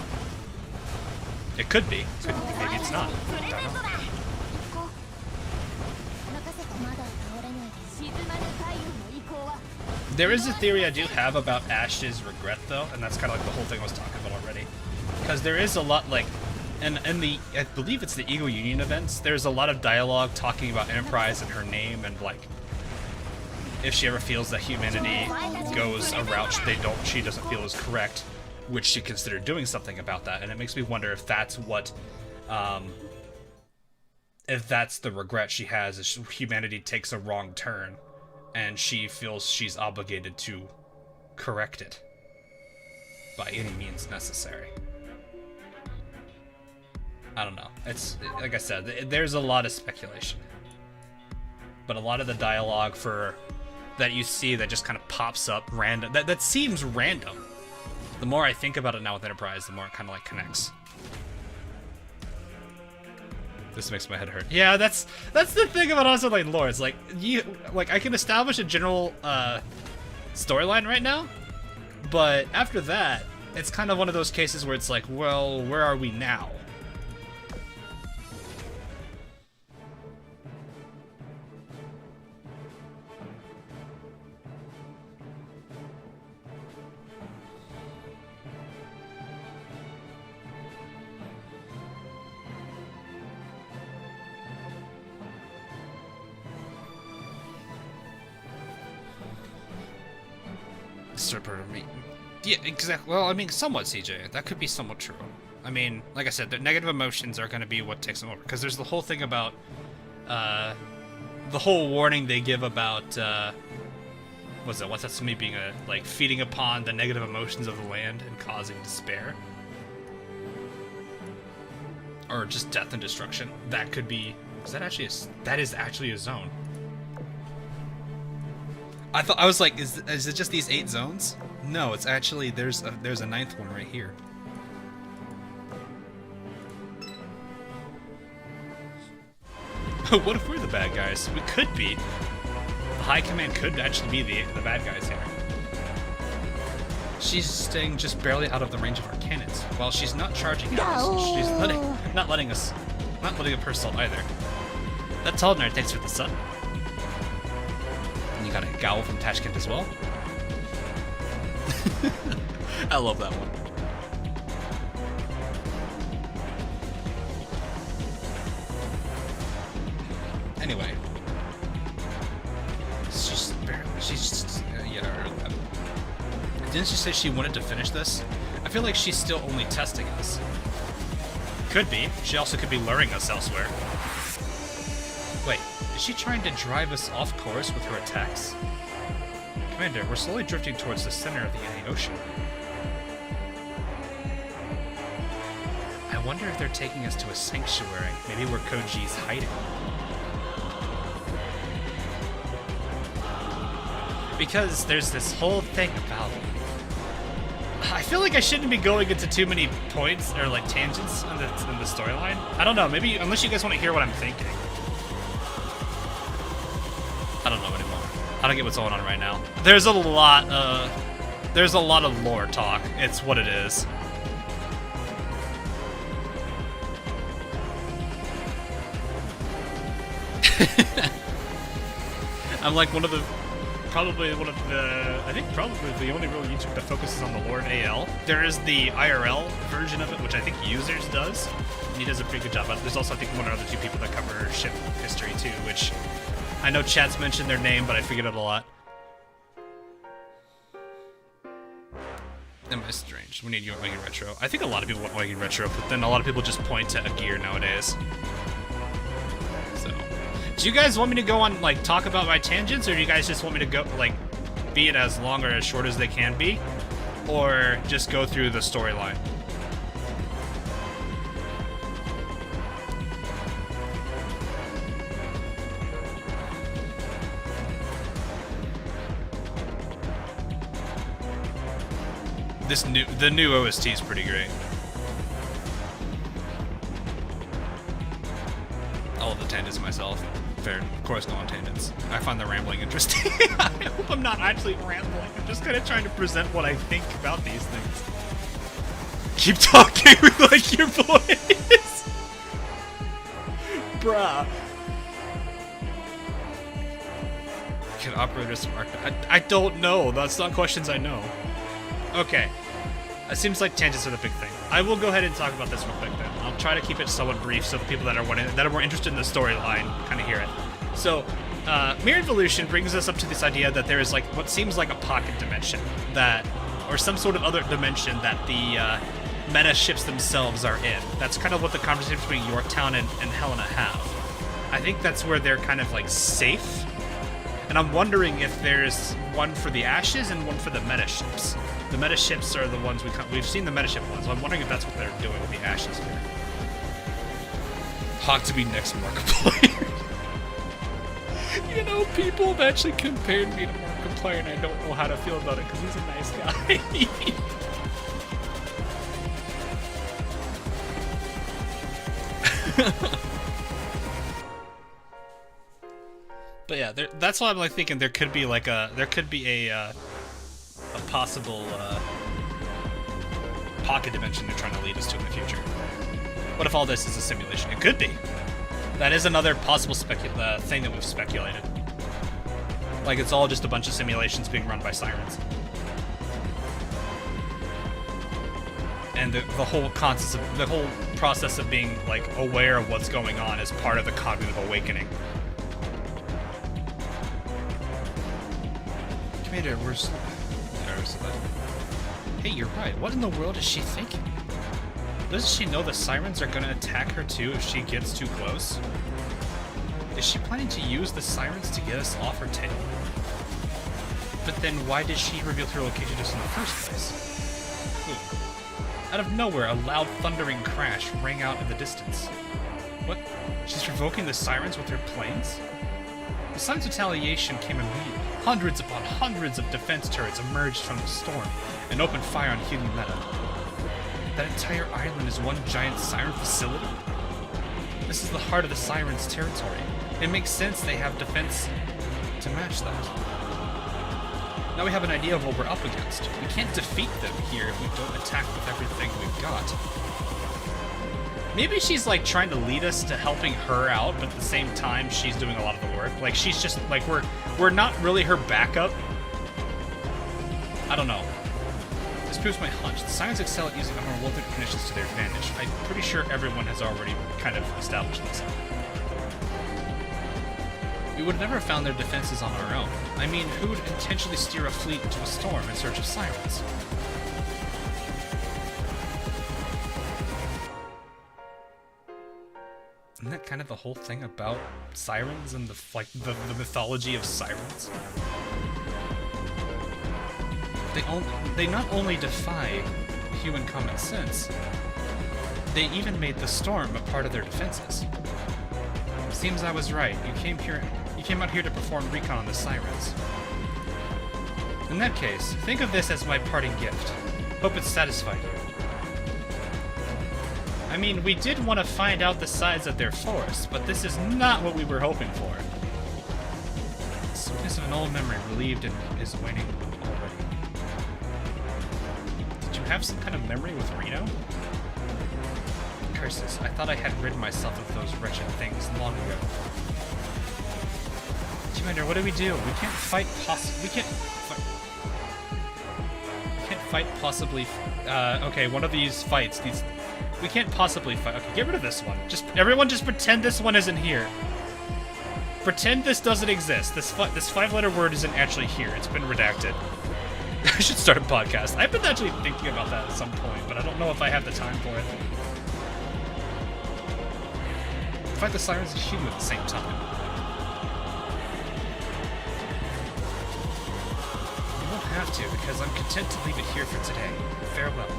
It could be. Maybe it's not. I don't know. There is a theory I do have about Ash's regret, though, and that's kind of like the whole thing I was talking about already. Because there is a lot, like, and I believe it's the Eagle Union events, there's a lot of dialogue talking about Enterprise and her name, and, like, if she ever feels that humanity goes a route she doesn't feel is correct, which she considered doing something about that, and it makes me wonder if that's what, if that's the regret she has, is humanity takes a wrong turn, and she feels she's obligated to correct it by any means necessary. I don't know. It's, like I said, there's a lot of speculation. But a lot of the dialogue that you see that just kind of pops up random, that seems random. The more I think about it now with Enterprise, the more it kind of like connects. This makes my head hurt. Yeah, that's the thing about Azur Lane lore. It's like I can establish a general storyline right now, but after that, it's kind of one of those cases where it's like, well, where are we now? Yeah, exactly. Well, I mean, somewhat, CJ. That could be somewhat true. I mean, like I said, the negative emotions are going to be what takes them over. Because there's the whole thing about, the whole warning they give about, what's that to me being like, feeding upon the negative emotions of the land and causing despair. Or just death and destruction. That could be, that is actually a zone. I was like, is it just these 8 zones? No, it's actually, there's a 9th one right here. What if we're the bad guys? We could be. The High Command could actually be the bad guys here. She's staying just barely out of the range of our cannons. While she's not charging at us, she's not letting a person either. That's all, nerd. Thanks for the sun. And you got a Gowl from Tashkent as well. I love that one. Anyway, didn't she say she wanted to finish this? I feel like she's still only testing us. Could be. She also could be luring us elsewhere. Wait, is she trying to drive us off course with her attacks? Commander, we're slowly drifting towards the center of the Inner Ocean. I wonder if they're taking us to a sanctuary, maybe where Koji's hiding. Because there's this whole thing about... I feel like I shouldn't be going into too many points, or like tangents in the storyline. I don't know, maybe, unless you guys want to hear what I'm thinking. I don't know anymore. I don't get what's going on right now. There's a lot of lore talk. It's what it is. I'm like probably the only real YouTube that focuses on the lore in AL. There is the IRL version of it, which I think Users does. And he does a pretty good job. But there's also, I think, one or other 2 people that cover ship history too, which I know chat's mentioned their name, but I forget it a lot. Am I strange? We need Oigi Retro. I think a lot of people want Oigi Retro, but then a lot of people just point to a gear nowadays. So, do you guys want me to go on, like, talk about my tangents, or do you guys just want me to go, like, be it as long or as short as they can be? Or just go through the storyline? The new OST is pretty great. I love the tangents myself. Fair, of course, go on tangents. I find the rambling interesting. I hope I'm not actually rambling. I'm just kind of trying to present what I think about these things. Keep talking with like your voice, bruh. Can operators mark? I don't know. That's not questions I know. Okay. It seems like tangents are the big thing. I will go ahead and talk about this real quick then. I'll try to keep it somewhat brief so the people that are more interested in the storyline kind of hear it. So, Mere Evolution brings us up to this idea that there is like what seems like a pocket dimension that, or some sort of other dimension that the meta ships themselves are in. That's kind of what the conversation between Yorktown and Helena have. I think that's where they're kind of like safe. And I'm wondering if there's one for the Ashes and one for the meta ships. The meta ships are the ones we've seen the meta ship ones, so I'm wondering if that's what they're doing with the Ashes here. Hawk to be next Markiplier. You know, people have actually compared me to Markiplier, and I don't know how to feel about it because he's a nice guy. But yeah, that's why I'm like thinking there could be a possible pocket dimension they're trying to lead us to in the future. What if all this is a simulation? It could be. That is another possible thing that we've speculated. Like it's all just a bunch of simulations being run by sirens. And the whole process of being like aware of what's going on is part of the cognitive awakening. Commander, Hey, you're right. What in the world is she thinking? Doesn't she know the sirens are gonna attack her too if she gets too close? Is she planning to use the sirens to get us off her tail? But then why did she reveal her location just in the first place? Ooh. Out of nowhere, a loud thundering crash rang out in the distance. What? She's provoking the sirens with her planes? The siren's retaliation came immediately. Hundreds upon hundreds of defense turrets emerged from the storm and opened fire on Hugh Meta. That entire island is one giant siren facility? This is the heart of the sirens' territory. It makes sense they have defense to match that. Now we have an idea of what we're up against. We can't defeat them here if we don't attack with everything we've got. Maybe she's like trying to lead us to helping her out, but at the same time she's doing a lot of the work. Like she's just like we're not really her backup. I don't know. This proves my hunch. The sirens excel at using unrelated conditions to their advantage. I'm pretty sure everyone has already kind of established this. We would have never found their defenses on our own. I mean, who would intentionally steer a fleet into a storm in search of sirens? Isn't that kind of the whole thing about sirens and the mythology of sirens? They not only defy human common sense, they even made the storm a part of their defenses. Seems I was right. You came out here to perform recon on the sirens. In that case, think of this as my parting gift. Hope it satisfied you. I mean, we did want to find out the size of their force, but this is not what we were hoping for. The sweetness of an old memory relieved and is waning already. Did you have some kind of memory with Reno? Curses, I thought I had rid myself of those wretched things long ago. Commander, what do? We can't fight possibly... okay, one of these fights, we can't possibly fight. Okay, get rid of this one. Everyone just pretend this one isn't here. Pretend this doesn't exist. This 5-letter word isn't actually here. It's been redacted. I should start a podcast. I've been actually thinking about that at some point, but I don't know if I have the time for it. Fight the sirens and shoot them at the same time. You won't have to, because I'm content to leave it here for today. Farewell.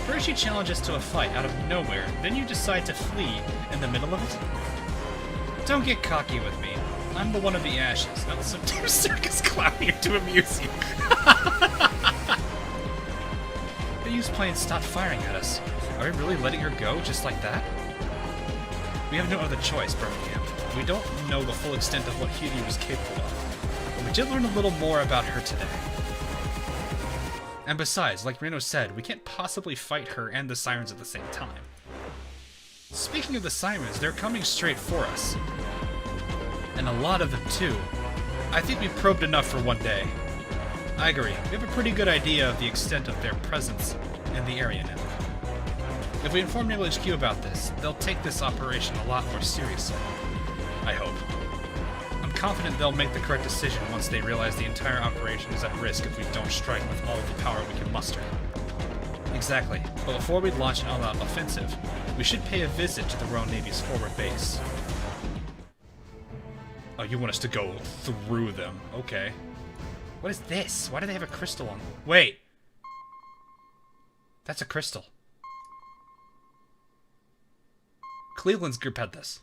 First you challenge us to a fight out of nowhere, then you decide to flee in the middle of it? Don't get cocky with me. I'm the one of the ashes, not some damn circus clown here to amuse you. The used planes stopped firing at us. Are we really letting her go just like that? We have no other choice, Birmingham. We don't know the full extent of what Hugh was capable of, but we did learn a little more about her today. And besides, like Reno said, we can't possibly fight her and the sirens at the same time. Speaking of the sirens, they're coming straight for us. And a lot of them too. I think we've probed enough for one day. I agree. We have a pretty good idea of the extent of their presence in the area now. If we inform Naval HQ about this, they'll take this operation a lot more seriously. I hope. I'm confident they'll make the correct decision once they realize the entire operation is at risk if we don't strike with all of the power we can muster. Exactly. But before we launch an all-out offensive, we should pay a visit to the Royal Navy's forward base. Oh, you want us to go through them. Okay. What is this? Why do they have a crystal on them? Wait! That's a crystal. Cleveland's group had this.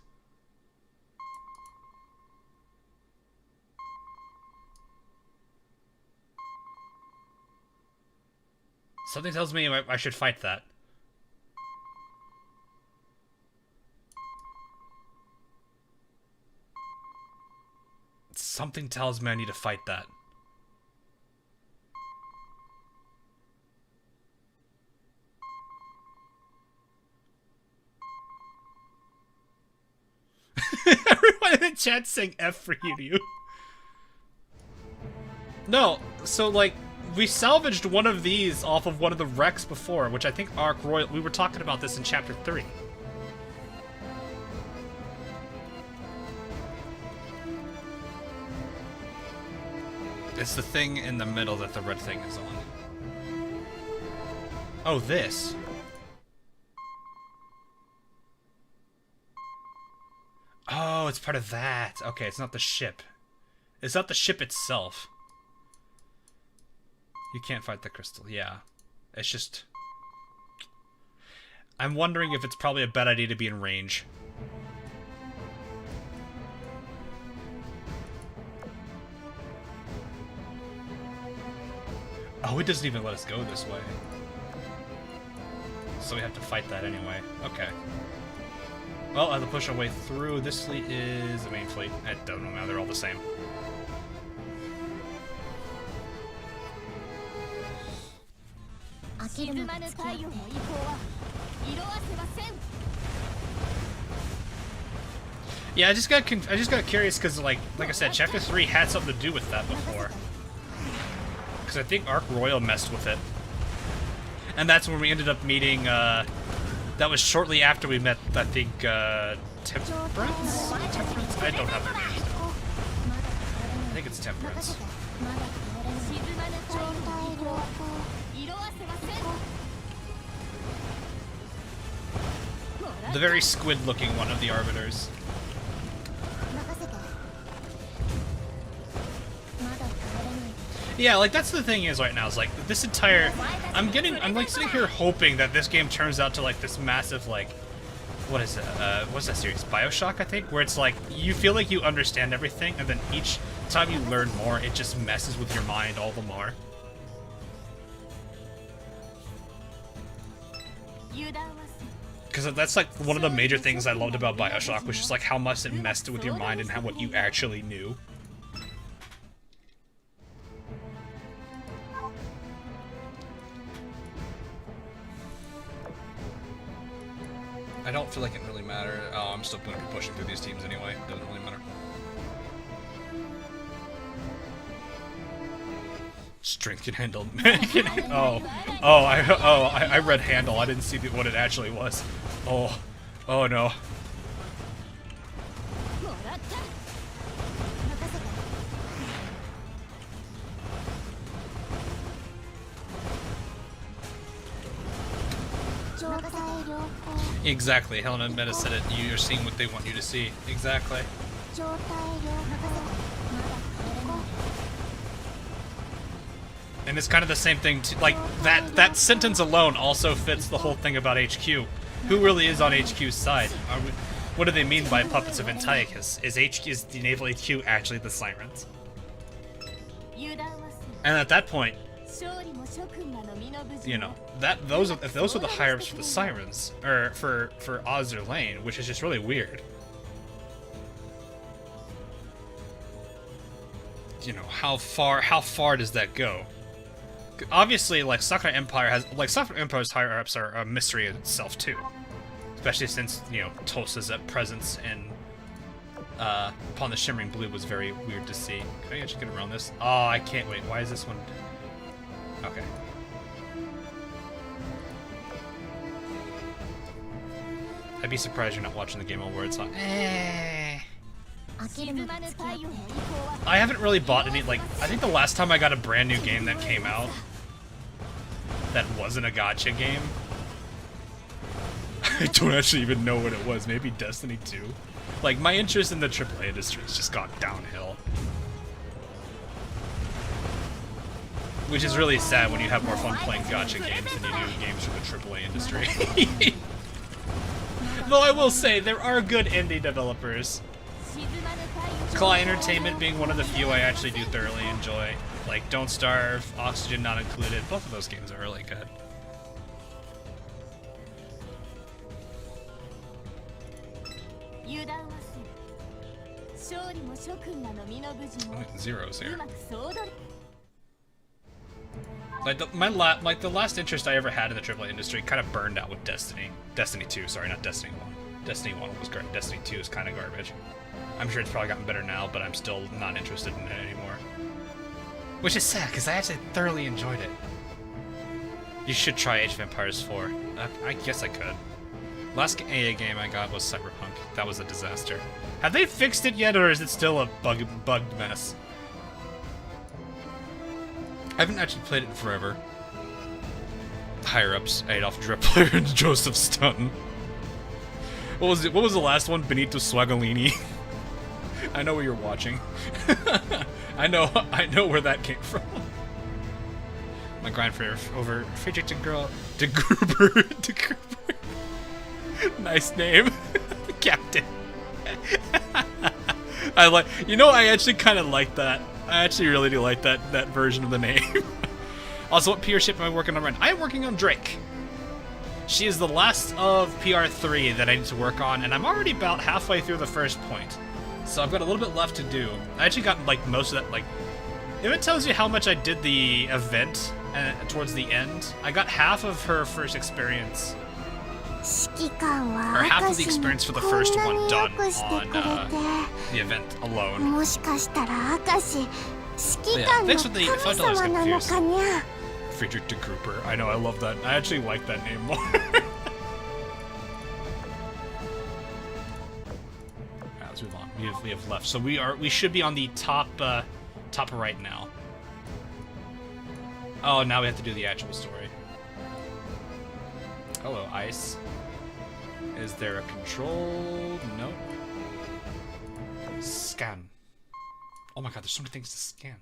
Something tells me I should fight that. Something tells me I need to fight that. Everyone in the chat saying F for you. No, so like, we salvaged one of these off of one of the wrecks before, which I think Ark Royal... We were talking about this in Chapter 3. It's the thing in the middle that the red thing is on. Oh, this. Oh, it's part of that. Okay, it's not the ship. It's not the ship itself. You can't fight the crystal, yeah. It's just... I'm wondering if it's probably a bad idea to be in range. Oh, it doesn't even let us go this way. So we have to fight that anyway. Okay. Well, I have to push our way through. This fleet is the main fleet. I don't know now, they're all the same. Yeah, I just got curious because, like I said, Chapter 3 had something to do with that before. Because I think Ark Royal messed with it. And that's when we ended up meeting, that was shortly after we met, I think, Temperance? Temperance? I don't have their names. I think it's Temperance. The very squid-looking one of the Arbiters. Yeah, like, that's the thing is right now, is like, this entire... I'm like, sitting here hoping that this game turns out to, like, this massive, like... What is it? What's that series? BioShock, I think? Where it's like, you feel like you understand everything, and then each time you learn more, it just messes with your mind all the more. Because that's, like, one of the major things I loved about BioShock, was just, like, how much it messed with your mind and how what you actually knew. I don't feel like it really matters. Oh, I'm still going to be pushing through these teams anyway. It doesn't really matter. Strength can handle. I read handle. I didn't see what it actually was. Oh no. Exactly. Helena Meta said it. You're seeing what they want you to see. Exactly. And it's kind of the same thing, like, that sentence alone also fits the whole thing about HQ. Who really is on HQ's side? What do they mean by puppets of Antiochus? Is the Naval HQ actually the Sirens? And at that point, you know, if those are the higher-ups for the Sirens, or for Azur Lane, which is just really weird. You know, how far does that go? Obviously, like, Sakura Empire's higher-ups are a mystery in itself too, especially since, you know, Tulsa's presence in upon the Shimmering Blue was very weird to see. Can I actually get around this? Oh, I can't wait. Why is this one? Okay. I'd be surprised you're not watching the game on where it's on. I haven't really bought any, like, I think the last time I got a brand new game that came out that wasn't a gacha game, I don't actually even know what it was. Maybe Destiny 2? Like, my interest in the AAA industry has just gone downhill. Which is really sad when you have more fun playing gacha games than you do games from the AAA industry. Though I will say, there are good indie developers. Claw Entertainment being one of the few I actually do thoroughly enjoy. Like, Don't Starve, Oxygen Not Included, both of those games are really good. Zeros here. Like the last interest I ever had in the AAA industry kind of burned out with Destiny. Destiny 2, sorry, not Destiny 1. Destiny 1 was great. Destiny 2 is kind of garbage. I'm sure it's probably gotten better now, but I'm still not interested in it anymore. Which is sad, because I actually thoroughly enjoyed it. You should try Age of Empires 4. I guess I could. Last AA game I got was Cyberpunk. That was a disaster. Have they fixed it yet, or is it still a bugged mess? I haven't actually played it in forever. Higher-ups, Adolf Drepler and Joseph Stun. What was it? What was the last one? Benito Swagalini. I know what you're watching. I know where that came from. My grind for over Friedrich de Gruber. De Gruber. Nice name, Captain. I like. You know, I actually kind of like that. I actually really do like that version of the name. Also, what PR ship am I working on right now? I am working on Drake. She is the last of PR3 that I need to work on, and I'm already about halfway through the first point. So I've got a little bit left to do. I actually got, like, most of that, like... If it tells you how much I did the event towards the end, I got half of her first experience. Or half of the experience for the first one done on the event alone. But yeah, thanks for the... I felt like I was confused. Friedrich de Gruber. I know, I love that. I actually like that name more. Let's move on. We have left. So we should be on the top right now. Oh, now we have to do the actual story. Hello, ice. Is there a control? No. Scan. Oh my god, there's so many things to scan.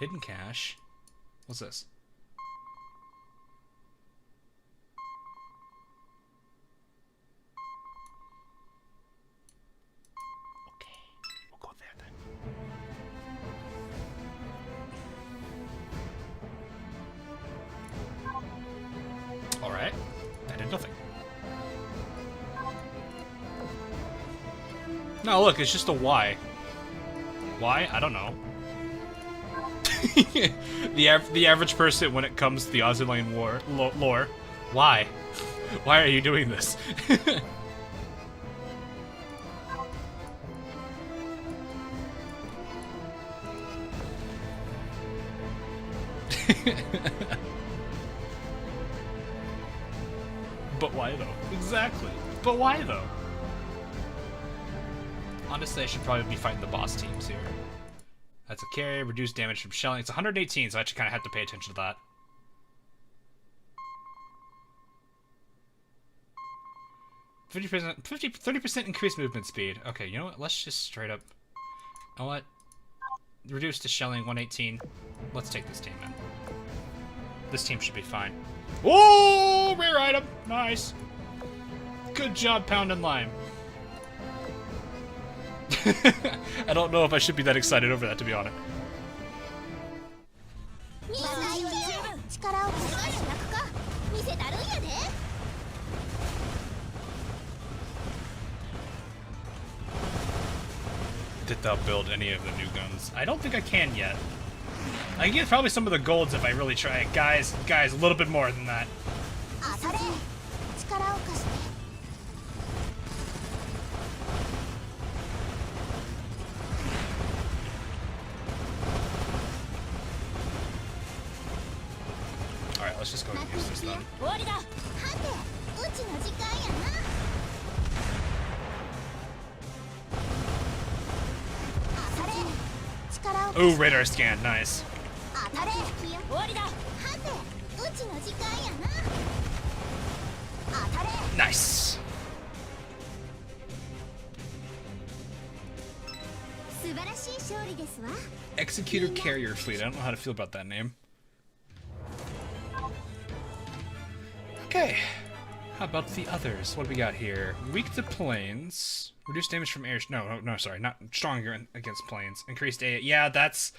Hidden cache. What's this? Alright. I did nothing. No, look, it's just a Y. Why? I don't know. the average person when it comes to the Azur Lane lore. Why? Why are you doing this? But why though? Exactly. But why though? Honestly, I should probably be fighting the boss teams here. That's a carry, reduced damage from shelling. It's 118, so I actually kind of have to pay attention to that. 30% increased movement speed. Okay, you know what? Let's just straight up... You know what? Reduced to shelling, 118. Let's take this team in. This team should be fine. Oh, rare item. Nice. Good job, Pound and Lime. I don't know if I should be that excited over that, to be honest. Did thou build any of the new guns? I don't think I can yet. I can get probably some of the golds if I really try. Guys, a little bit more than that. Alright, let's just go and use this then. Ooh, radar scan, nice. Nice. Executor Carrier Fleet. I don't know how to feel about that name. Okay. How about the others? What do we got here? Weak to planes. Reduced damage from air. No, sorry. Not stronger against planes. Increased A. Yeah, that's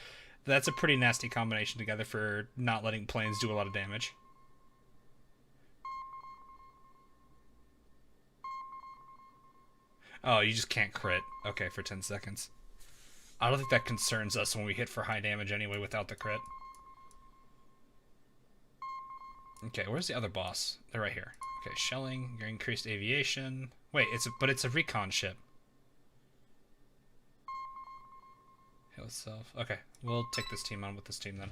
a pretty nasty combination together for not letting planes do a lot of damage. Oh, you just can't crit. Okay, for 10 seconds. I don't think that concerns us when we hit for high damage anyway without the crit. Okay, where's the other boss? They're right here. Okay, shelling, your increased aviation. Wait, it's a recon ship. Heal itself. Okay, we'll take this team on with this team then.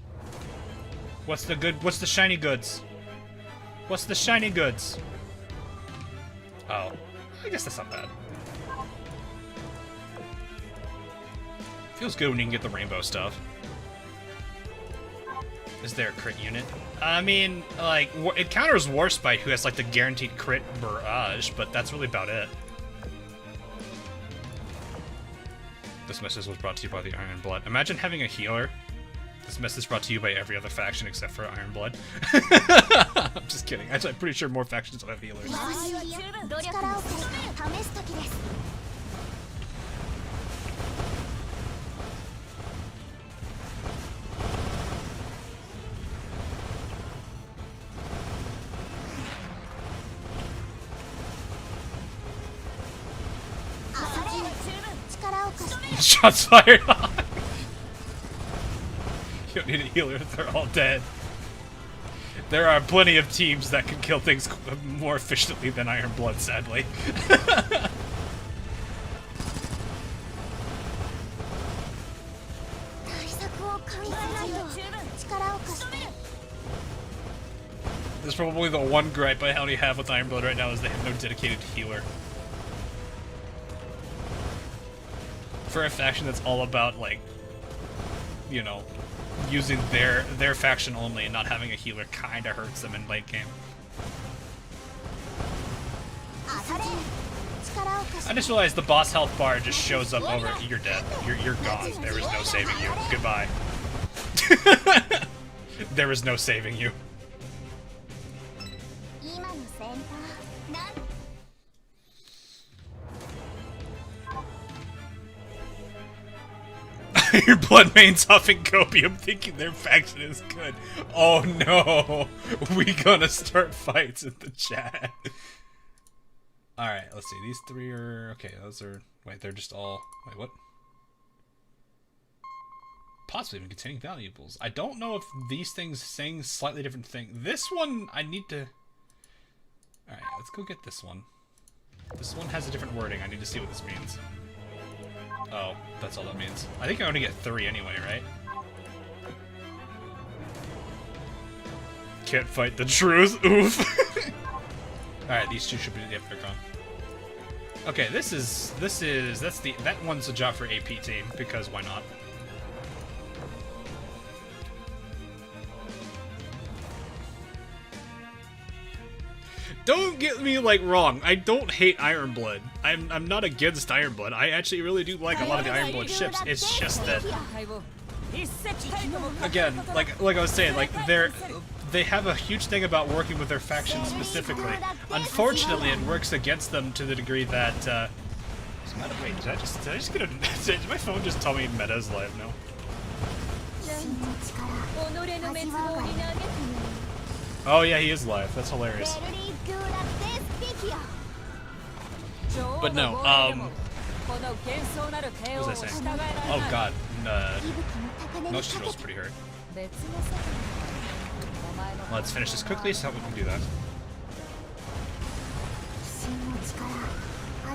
What's the shiny goods? What's the shiny goods? Oh, I guess that's not bad. Feels good when you can get the rainbow stuff. Is there a crit unit? I mean, like, it counters Warspite, who has, like, the guaranteed crit barrage, but that's really about it. This message was brought to you by the Iron Blood. Imagine having a healer. This message brought to you by every other faction except for Iron Blood. I'm just kidding. Actually, I'm pretty sure more factions will have healers. Shots fired on. You don't need a healer, they're all dead. There are plenty of teams that can kill things more efficiently than Iron Blood, sadly. There's probably the one gripe I only have with Iron Blood right now is they have no dedicated healer. For a faction that's all about, like, you know, using their faction only and not having a healer kinda hurts them in late game. I just realized the boss health bar just shows up over. You're dead. You're gone. There is no saving you. Goodbye. There is no saving you. Your blood mains huffing copium thinking their faction is good. Oh no! We gonna start fights in the chat. Alright, let's see. These three are... Okay, those are... Wait, they're just all... Wait, what? Possibly even containing valuables. I don't know if these things saying slightly different things. This one, I need to... Alright, let's go get this one. This one has a different wording. I need to see what this means. Oh, that's all that means. I think I only get 3 anyway, right? Can't fight the truth. Oof. Alright, these two should be... Yep, they're gone. Okay, that one's a job for AP team, because why not? Don't get me, like, wrong. I don't hate Iron Blood. I'm not against Iron Blood. I actually really do like a lot of the Iron Blood ships. It's just that, again, like I was saying, like they have a huge thing about working with their faction specifically. Unfortunately, it works against them to the degree that. Wait, did I just get a? Did my phone just tell me Meta's live now? Oh yeah, he is live. That's hilarious. But no, what was I saying? Oh god, Nostril's pretty hurt. Let's finish this quickly so we can do that.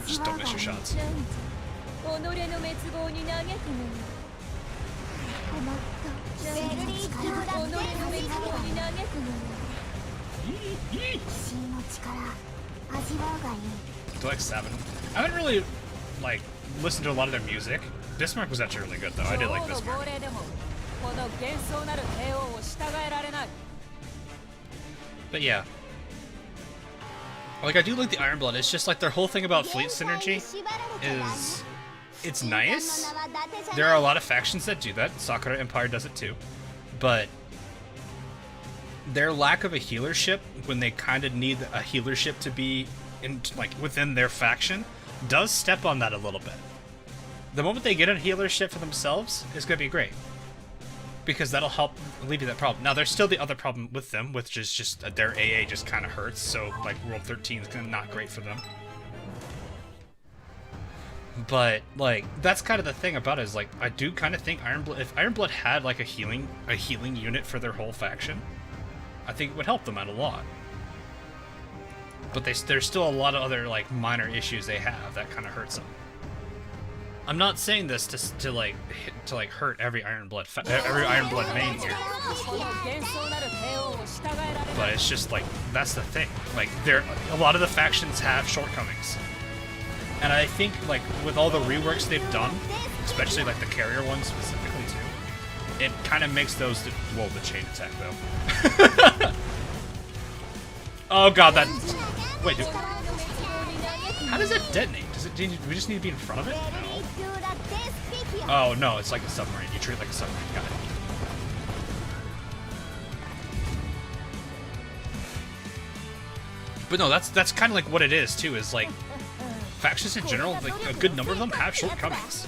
Just don't miss your shots. Do like 7. I haven't really like listened to a lot of their music. Bismarck was actually really good though. I did like Bismarck. But yeah. Like I do like the Iron Blood. It's just like their whole thing about fleet synergy is it's nice. There are a lot of factions that do that. Sakura Empire does it too. But their lack of a healer ship when they kind of need a healer ship to be in like within their faction does step on that a little bit. The moment they get a healer ship for themselves is going to be great because that'll help alleviate that problem. Now there's still the other problem with them, which is just their AA just kind of hurts. So like World 13 is kind of not great for them. But like that's kind of the thing about it is like I do kind of think if Iron Blood had like a healing unit for their whole faction, I think it would help them out a lot. But there's still a lot of other like minor issues they have that kind of hurts them. I'm not saying this to hurt every Iron Blood main here. But it's just like that's the thing. Like a lot of the factions have shortcomings. And I think like with all the reworks they've done, especially like the carrier ones specifically too, it kind of makes those... Well, the chain attack, though. Oh, God, that... Wait, how does it detonate? Do we just need to be in front of it? No. Oh, no, it's like a submarine. You treat it like a submarine. Got it. But no, that's kind of like what it is, too, is like... Factions in general, like, a good number of them have shortcomings.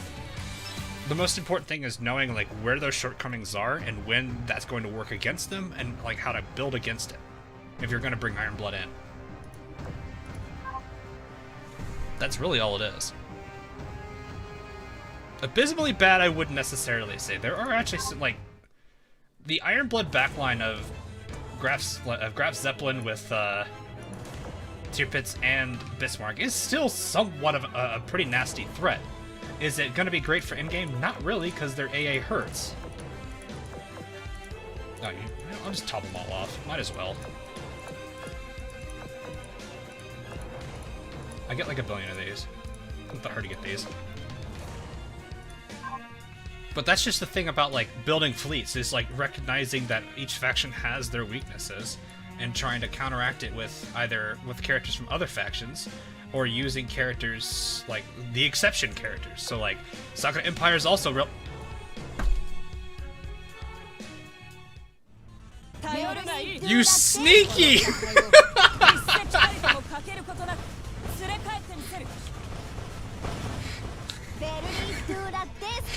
The most important thing is knowing, like, where those shortcomings are and when that's going to work against them and, like, how to build against it if you're going to bring Ironblood in. That's really all it is. Abysmally bad, I wouldn't necessarily say. There are actually some, like, the Ironblood backline of Graf Zeppelin with Tirpitz and Bismarck is still somewhat of a pretty nasty threat. Is it going to be great for in-game? Not really, because their AA hurts. Oh, I'll just top them all off. Might as well. I get like a billion of these. It's not that hard to get these. But that's just the thing about, like, building fleets, is, like, recognizing that each faction has their weaknesses and trying to counteract it with either with characters from other factions or using characters, like, the exception characters. So, like, Sakura Empire is also real... You sneaky!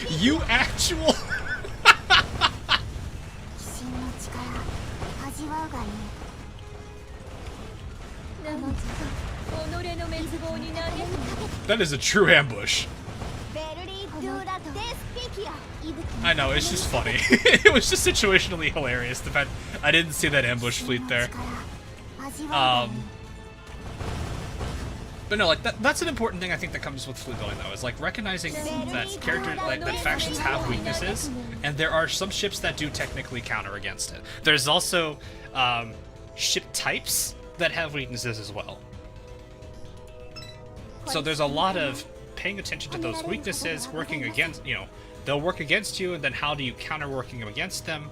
You actual... That is a true ambush. I know, it's just funny. It was just situationally hilarious, the fact I didn't see that ambush fleet there. But no, like, that's an important thing I think that comes with fleet building, though, is, like, recognizing that that factions have weaknesses, and there are some ships that do technically counter against it. There's also ship types that have weaknesses as well. So there's a lot of paying attention to those weaknesses, working against, you know, they'll work against you, and then how do you counter working against them?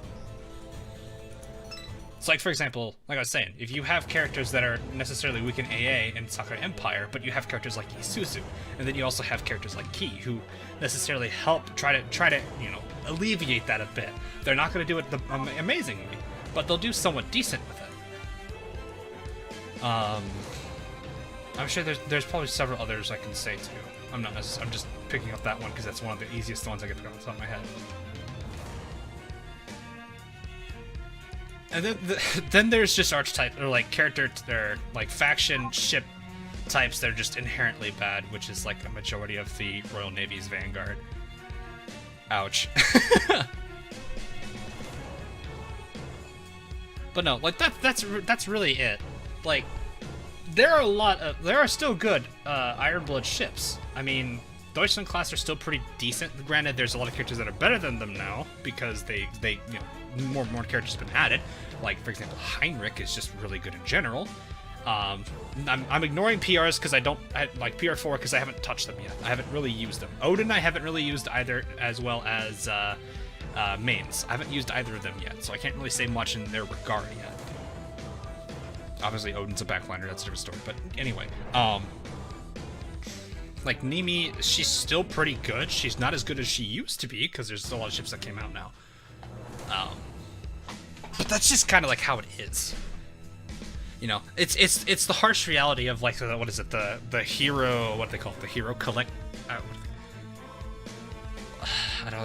So, like, for example, like I was saying, if you have characters that are necessarily weak in AA in Sakura Empire, but you have characters like Isuzu, and then you also have characters like Ki, who necessarily help try to, you know, alleviate that a bit. They're not going to do it amazingly, but they'll do somewhat decent with it. I'm sure there's probably several others I can say too. I'm just picking up that one because that's one of the easiest ones I get to go off the top of my head. And then there's just archetype, or like character, or like faction ship types that are just inherently bad, which is like a majority of the Royal Navy's Vanguard. Ouch. But no, like that's really it. Like, there are still good Ironblood ships. I mean, Deutschland class are still pretty decent. Granted, there's a lot of characters that are better than them now because they you know, more characters have been added. Like, for example, Heinrich is just really good in general. I'm ignoring PRs because I like PR4 because I haven't touched them yet. I haven't really used them. Odin I haven't really used either, as well as mains. I haven't used either of them yet, so I can't really say much in their regard yet. Obviously, Odin's a backliner, that's a different story. But anyway, like Nimi, she's still pretty good. She's not as good as she used to be because there's still a lot of ships that came out now. But that's just kind of like how it is. You know, it's the harsh reality of, like, what is it, the hero, what they call it, the hero collect. I don't know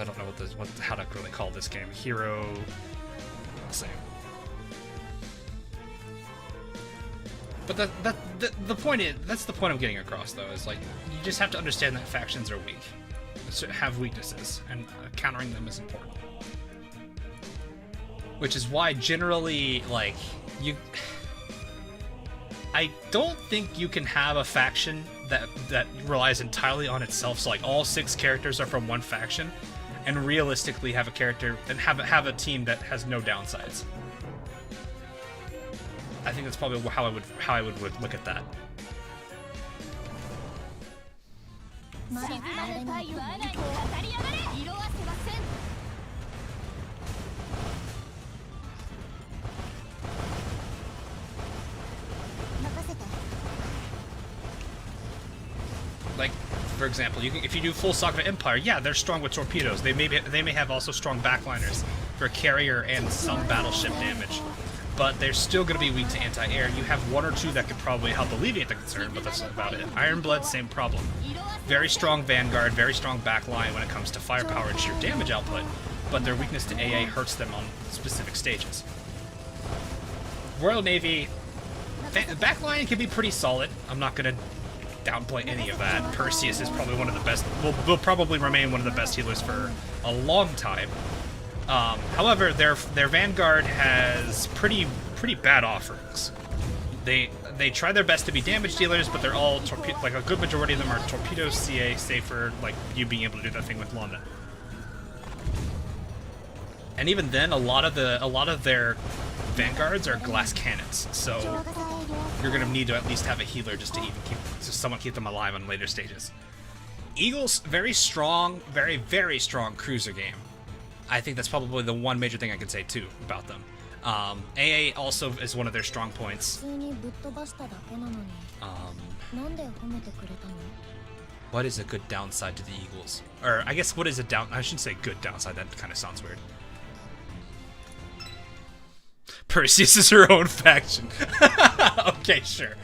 how to really call this game. Hero. Let's see. But the point is, that's the point I'm getting across, though, is like you just have to understand that factions are weak, have weaknesses, and countering them is important. Which is why generally, like, I don't think you can have a faction that relies entirely on itself. So, like, all 6 characters are from one faction, and realistically have a character and have a team that has no downsides. I think that's probably how I would look at that. for example, if you do full Saga of Empire, yeah, they're strong with torpedoes. They may have also strong backliners for carrier and some battleship damage, but they're still going to be weak to anti-air. You have one or two that could probably help alleviate the concern, but that's about it. Ironblood, same problem. Very strong vanguard, very strong backline when it comes to firepower and sheer damage output, but their weakness to AA hurts them on specific stages. Royal Navy, backline can be pretty solid. I'm not going to downplay any of that. Perseus is probably one of the best, will probably remain one of the best healers for a long time. However, their vanguard has pretty bad offerings. They try their best to be damage dealers, but they're all like a good majority of them are torpedo CA safer, like you being able to do that thing with London. And even then, a lot of their vanguards are glass cannons, so you're gonna need to at least have a healer just to somewhat keep them alive on later stages. Eagles, very strong, very strong cruiser game. I think that's probably the one major thing I can say too about them. AA also is one of their strong points. What is a good downside to the Eagles? Or I guess what is I shouldn't say good downside, that kind of sounds weird. Perseus is her own faction. Okay, sure.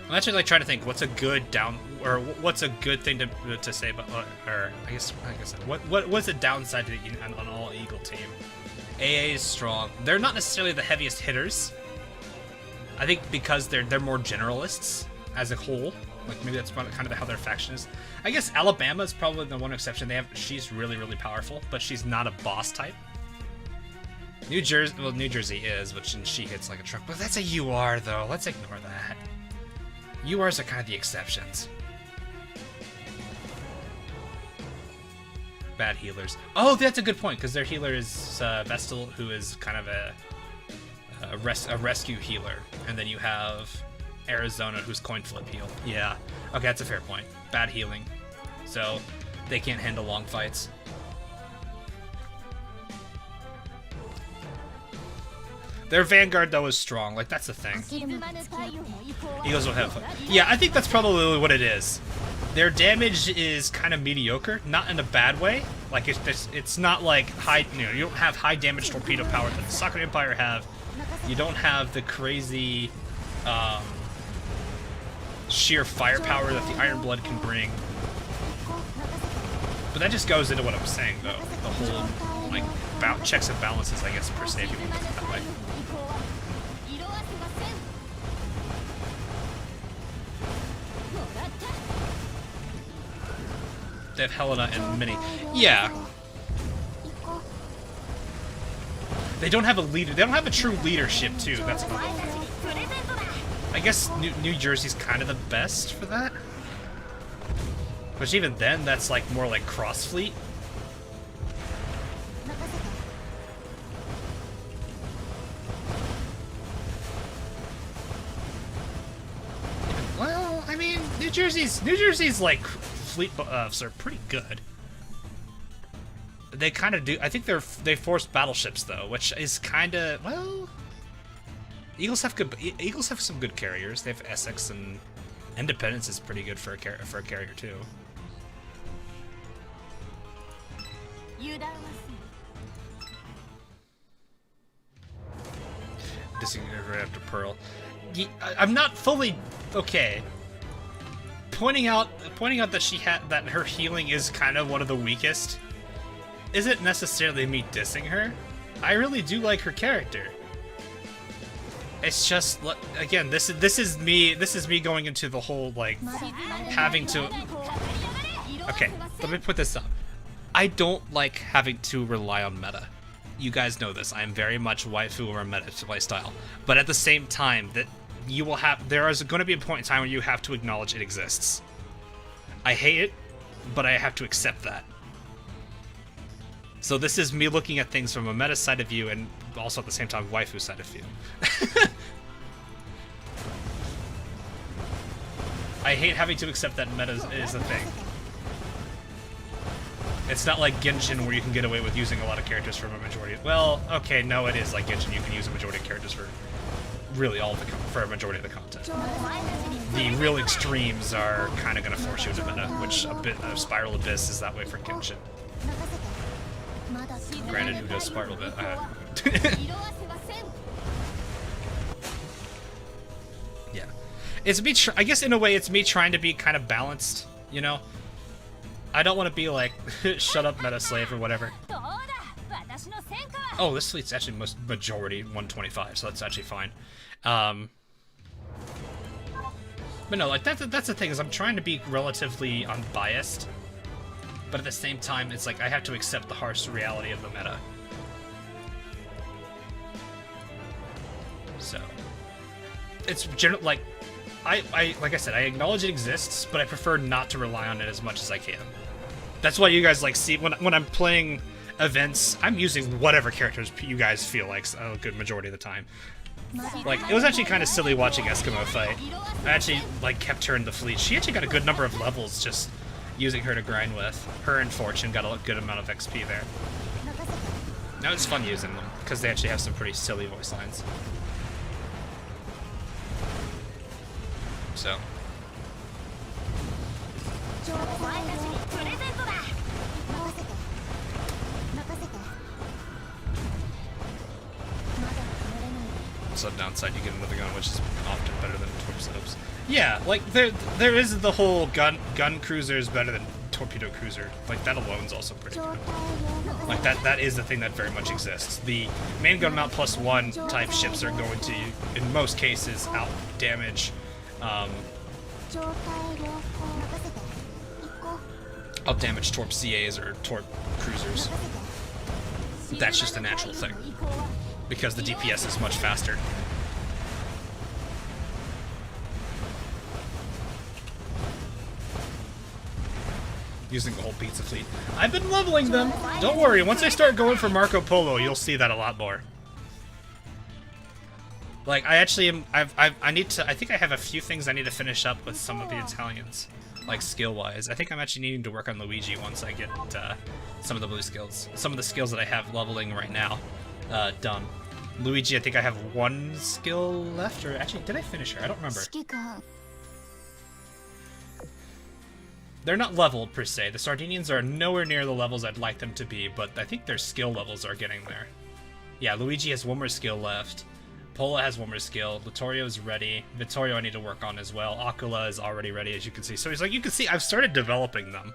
I'm actually like trying to think what's a good what's a good thing to say about, or I guess what's a downside to an all Eagle team? AA is strong. They're not necessarily the heaviest hitters. I think because they're more generalists as a whole. Like maybe that's kind of how their faction is. I guess Alabama is probably the one exception. She's really powerful, but she's not a boss type. New Jersey is, but she hits like a truck. But that's a UR though. Let's ignore that. URs are kind of the exceptions. Bad healers. Oh, that's a good point, because their healer is Vestal, who is kind of a rescue healer, and then you have Arizona, who's coin flip heal. Yeah, okay, that's a fair point. Bad healing, so they can't handle long fights. Their vanguard though is strong. Like that's the thing. Eagles will have. Yeah, I think that's probably what it is. Their damage is kind of mediocre, not in a bad way. Like it's not like high. You don't have high damage torpedo power that the Sakura Empire have. You don't have the crazy sheer firepower that the Iron Blood can bring. But that just goes into what I'm saying, though. The whole like checks and balances, I guess, per se, if you want to put it that way. They have Helena and Minnie. Yeah. They don't have a leader. They don't have a true leadership, too. That's another thing. I guess New Jersey's kind of the best for that. Which even then, that's like more like cross-fleet. Well, I mean, New Jersey's like fleet buffs are pretty good. They kind of do. I think they force battleships though, which is kind of, well. Eagles have some good carriers. They have Essex, and Independence is pretty good for a carrier too. Disagree right after Pearl. I'm not fully okay. Pointing out that her healing is kind of one of the weakest isn't necessarily me dissing her. I really do like her character. It's just, again, this is me going into the whole like having to. Okay, let me put this up. I don't like having to rely on meta. You guys know this. I am very much waifu or meta playstyle, but at the same time, that you will have, there is going to be a point in time where you have to acknowledge it exists. I hate it, but I have to accept that. So this is me looking at things from a meta side of view and also at the same time waifu side of view. I hate having to accept that meta is a thing. It's not like Genshin where you can get away with using a lot of characters from a majority. Well, okay, no, it is like Genshin. You can use a majority of characters for really all the for a majority of the content. The real extremes are kind of going to force you into meta, which a bit of Spiral Abyss is that way for Genshin. Granted, who does Spiral Abyss? Yeah, it's me. I guess in a way, it's me trying to be kind of balanced. You know, I don't want to be like shut up, meta slave or whatever. Oh, this fleet's actually majority 125, so that's actually fine. But no, like that's the thing, is I'm trying to be relatively unbiased, but at the same time, it's like I have to accept the harsh reality of the meta. So it's like like I said, I acknowledge it exists, but I prefer not to rely on it as much as I can. That's why you guys like see when I'm playing events, I'm using whatever characters you guys feel like a good majority of the time. Like, it was actually kind of silly watching Eskimo fight. I actually, like, kept her in the fleet. She actually got a good number of levels just using her to grind with. Her and Fortune got a good amount of XP there. Now it's fun using them, because they actually have some pretty silly voice lines. So. So downside, you get another gun, which is often better than torpedoes. Yeah, like there is the whole gun cruiser is better than torpedo cruiser. Like that alone is also pretty good. Like that is the thing that very much exists. The main gun mount +1 type ships are going to, in most cases, out damage. Out damage torp CAs or torp cruisers. That's just a natural thing, because the DPS is much faster. Using the whole pizza fleet. I've been leveling them. Don't worry, once I start going for Marco Polo, you'll see that a lot more. Like, I actually am, I think I have a few things I need to finish up with some of the Italians. Like, skill-wise. I think I'm actually needing to work on Luigi once I get some of the blue skills. Some of the skills that I have leveling right now done. Luigi, I think I have one skill left, or actually, did I finish her? I don't remember. They're not leveled, per se. The Sardinians are nowhere near the levels I'd like them to be, but I think their skill levels are getting there. Yeah, Luigi has one more skill left. Pola has one more skill. Vittorio's ready. Vittorio I need to work on as well. Aquila is already ready, as you can see. So he's like, you can see, I've started developing them.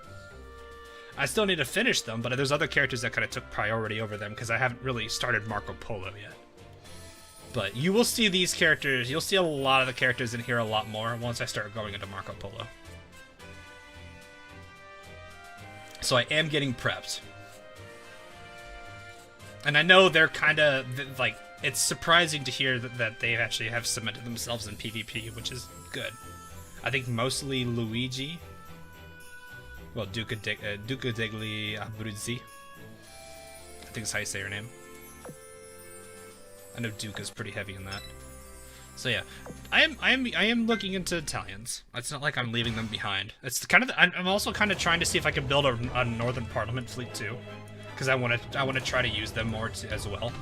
I still need to finish them, but there's other characters that kind of took priority over them, because I haven't really started Marco Polo yet. But you will see these characters, you'll see a lot of the characters in here a lot more once I start going into Marco Polo. So I am getting prepped. And I know they're kind of, like, it's surprising to hear that they actually have cemented themselves in PvP, which is good. I think mostly Luigi. Well, Duca degli Abruzzi. I think that's how you say her name. I know Duca's pretty heavy in that. So yeah, I am looking into Italians. It's not like I'm leaving them behind. It's kind of I'm also kind of trying to see if I can build a Northern Parliament fleet too, because I want to try to use them more as well.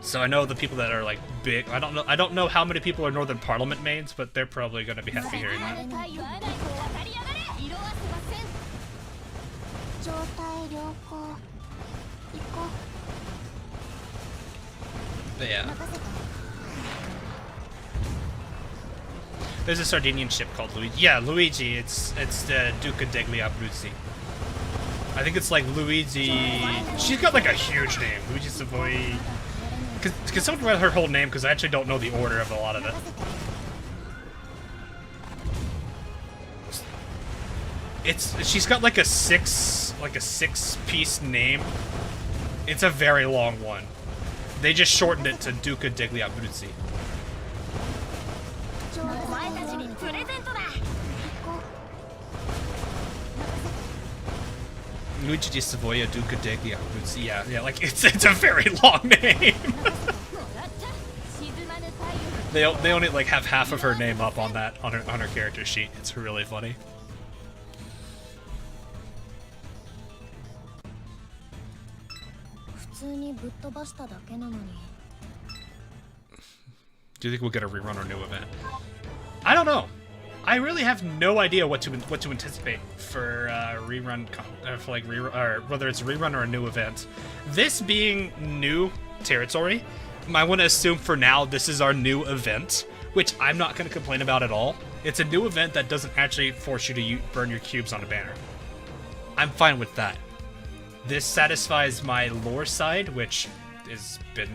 So I know the people that are like big. I don't know how many people are Northern Parliament mains, but they're probably going to be happy hearing that. But yeah. There's a Sardinian ship called Luigi. Yeah, Luigi. It's the Duca degli Abruzzi. I think it's like Luigi. She's got like a huge name, Luigi Savoy. Can someone write her whole name? Because I actually don't know the order of a lot of it. She's got like a six-piece name. It's a very long one. They just shortened it to Duca degli Abruzzi. Luigi di Savoia Duca degli Abruzzi. Yeah, like it's a very long name. They only like have half of her name up on her character sheet. It's really funny. Do you think we'll get a rerun or new event? I don't know. I really have no idea what to anticipate for or whether it's a rerun or a new event. This being new territory, I want to assume for now this is our new event, which I'm not going to complain about at all. It's a new event that doesn't actually force you to burn your cubes on a banner. I'm fine with that. This satisfies my lore side, which has been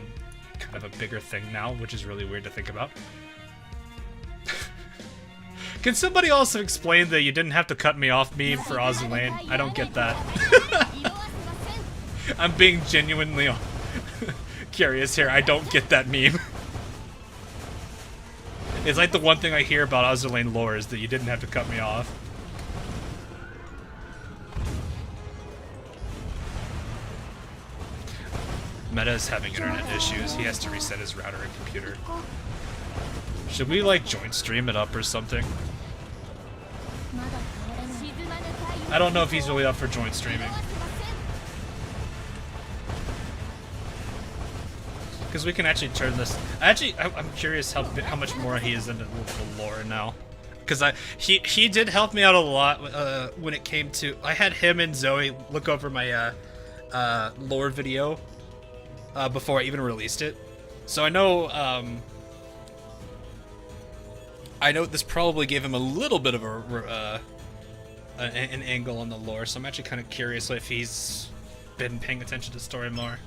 kind of a bigger thing now, which is really weird to think about. Can somebody also explain that you didn't have to cut me off meme for Azur Lane? I don't get that. I'm being genuinely curious here. I don't get that meme. It's like the one thing I hear about Azur Lane lore is that you didn't have to cut me off. Meta is having internet issues. He has to reset his router and computer. Should we, like, joint stream it up or something? I don't know if he's really up for joint streaming. Because we can actually turn this... I'm curious how much more he is into the lore now. Because he did help me out a lot when it came to... I had him and Zoe look over my lore video before I even released it. So I know this probably gave him a little bit of an angle on the lore, so I'm actually kind of curious if he's been paying attention to the story more.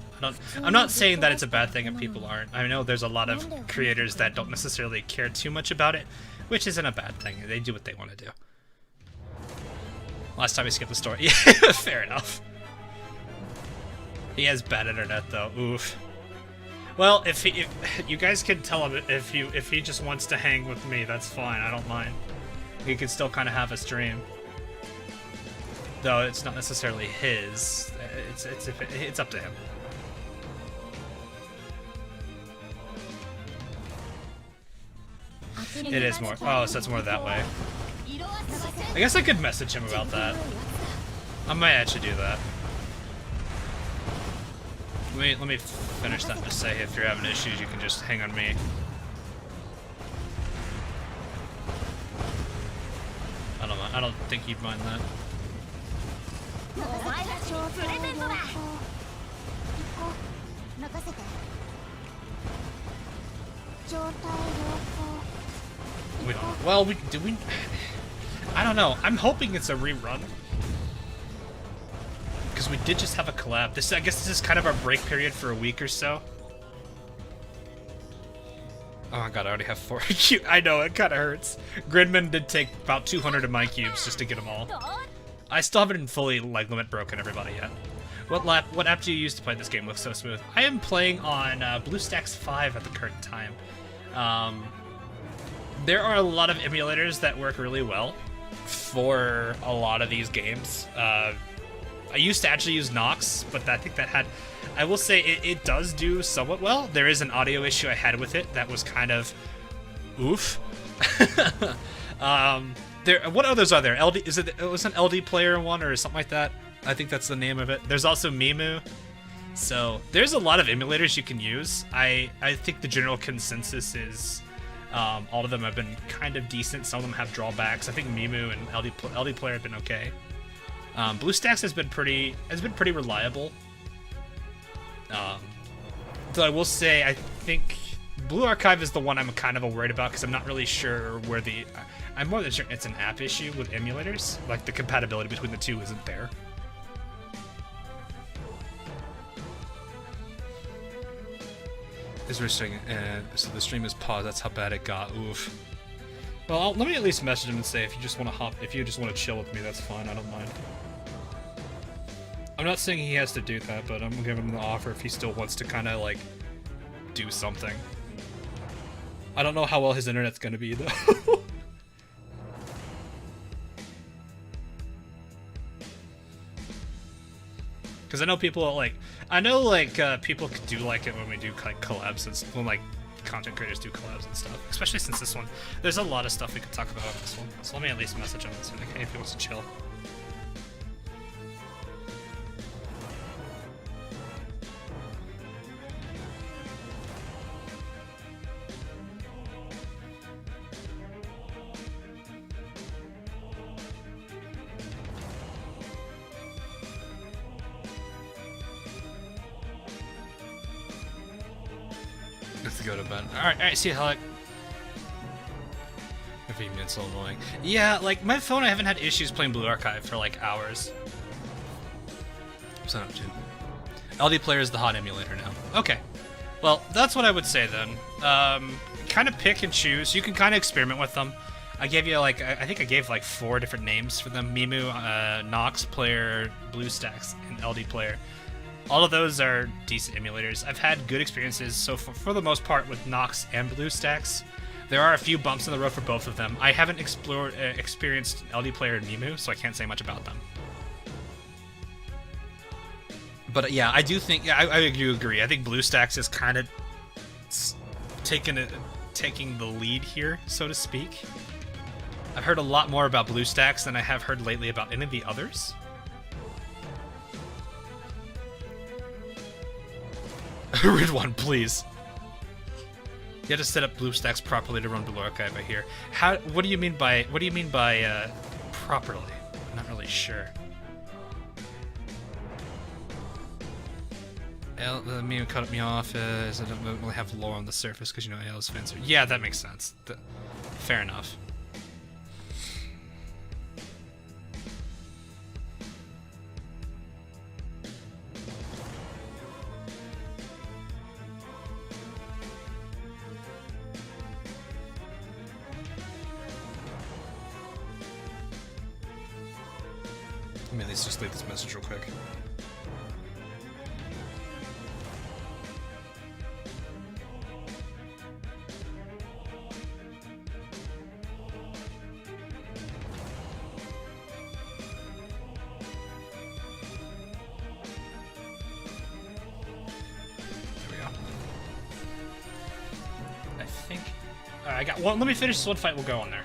I'm not saying that it's a bad thing if people aren't. I know there's a lot of creators that don't necessarily care too much about it, which isn't a bad thing. They do what they want to do. Last time he skipped the story. Yeah, fair enough. He has bad internet though. Oof. Well, if you guys can tell him if he just wants to hang with me, that's fine. I don't mind. He can still kind of have a stream, though it's not necessarily his. It's up to him. It is more. Oh, so it's more that way. I guess I could message him about that. I might actually do that. Let me finish that and just say if you're having issues, you can just hang on me. I don't know. I don't think you'd mind that. We don't. Well, do we? I don't know. I'm hoping it's a rerun. Because we did just have a collab. I guess this is kind of our break period for a week or so. Oh my god, I already have 4 cubes. I know, it kind of hurts. Gridman did take about 200 of my cubes just to get them all. I still haven't fully limit broken everybody yet. What app do you use to play this game? Looks so smooth. I am playing on BlueStacks 5 at the current time. There are a lot of emulators that work really well for a lot of these games. I used to actually use Nox, but I think that had... I will say it does do somewhat well. There is an audio issue I had with it that was kind of... oof. What others are there? It was an LD player one or something like that? I think that's the name of it. There's also Mimu. So there's a lot of emulators you can use. I think the general consensus is all of them have been kind of decent. Some of them have drawbacks. I think Mimu and LD player have been okay. BlueStacks has been pretty reliable. Though I will say, I think Blue Archive is the one I'm kind of worried about because I'm not really sure where I'm more than sure it's an app issue with emulators. Like the compatibility between the two isn't there. Is restricting, so the stream is paused. That's how bad it got. Oof. Well, let me at least message him and say if you just want to chill with me, that's fine. I don't mind. I'm not saying he has to do that, but I'm giving him the offer if he still wants to kind of like do something. I don't know how well his internet's gonna be though. Because I know people people do like it when we do like collabs and when like content creators do collabs and stuff. Especially since this one, there's a lot of stuff we could talk about on this one. So let me at least message him and say like, hey, if he wants to chill. to go to bed. Alright, see you, Helic. It's so annoying. Yeah, like, my phone, I haven't had issues playing Blue Archive for, like, hours. What's that up to? LD Player is the hot emulator now. Okay. Well, that's what I would say, then. Kind of pick and choose. You can kind of experiment with them. I gave you, like, I think I gave, like, 4 different names for them. Mimu, Nox Player, BlueStacks, and LD Player. All of those are decent emulators. I've had good experiences, so for the most part, with Nox and BlueStacks. There are a few bumps in the road for both of them. I haven't experienced LD Player and Mimu, so I can't say much about them. But yeah, I do think, yeah, I do agree. I think BlueStacks is kind of taking the lead here, so to speak. I've heard a lot more about BlueStacks than I have heard lately about any of the others. Read one, please. You have to set up BlueStacks properly to run Blue Archive, I hear. What do you mean by properly? I'm not really sure. Me cut me off as I don't really have lore on the surface because you know AL is fancier. Yeah, that makes sense. Fair enough. Let me at least just leave this message real quick. I got one. Let me finish this one fight. We'll go on there.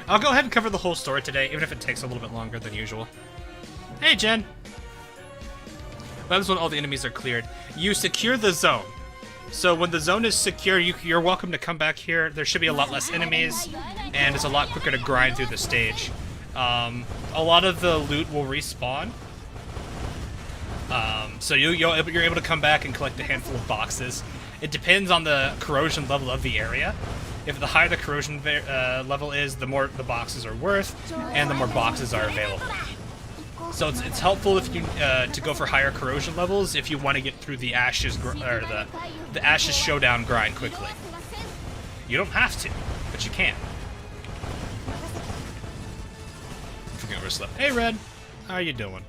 I'll go ahead and cover the whole story today, even if it takes a little bit longer than usual. Hey, Jen. That is when all the enemies are cleared. You secure the zone. So when the zone is secure, you're welcome to come back here. There should be a lot less enemies, and it's a lot quicker to grind through the stage. A lot of the loot will respawn. So you're able to come back and collect a handful of boxes. It depends on the corrosion level of the area. If the higher the corrosion level is, the more the boxes are worth, and the more boxes are available. So it's helpful if you to go for higher corrosion levels if you want to get through the Ashes the Ashes Showdown grind quickly. You don't have to, but you can. Forget where I slept. Hey, Red, how are you doing?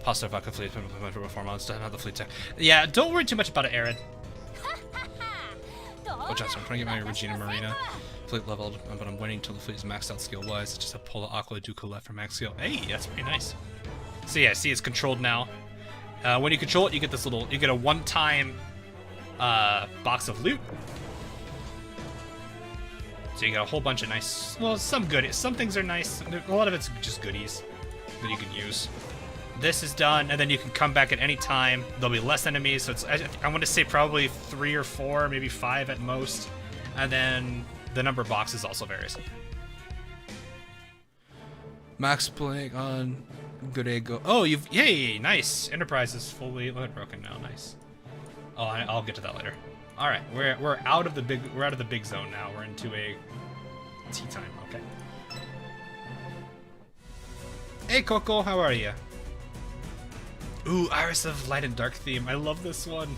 Pasta vodka fleet for 4 months to have the fleet tech. Yeah, don't worry too much about it, Aaron. Oh, Johnson, I'm trying to get my Regina Marina fleet leveled, but I'm waiting until the fleet is maxed out skill-wise. It's just a Pola Aqua Duca left for max skill. Hey, that's pretty nice. So yeah, see, it's controlled now. When you control it, you get this little, you get a one-time box of loot. So you got a whole bunch of nice, well, some things are nice. A lot of it's just goodies that you can use. This is done, and then you can come back at any time. There'll be less enemies, so it's, I want to say probably 3 or 4, maybe 5 at most. And then the number of boxes also varies. Max playing on Good Ego. Oh, yay, nice. Enterprise is fully broken now, nice. Oh, I'll get to that later. All right, we're out of the big zone now. We're into a tea time. Okay. Hey, Coco, how are you? Ooh, Iris of Light and Dark theme. I love this one.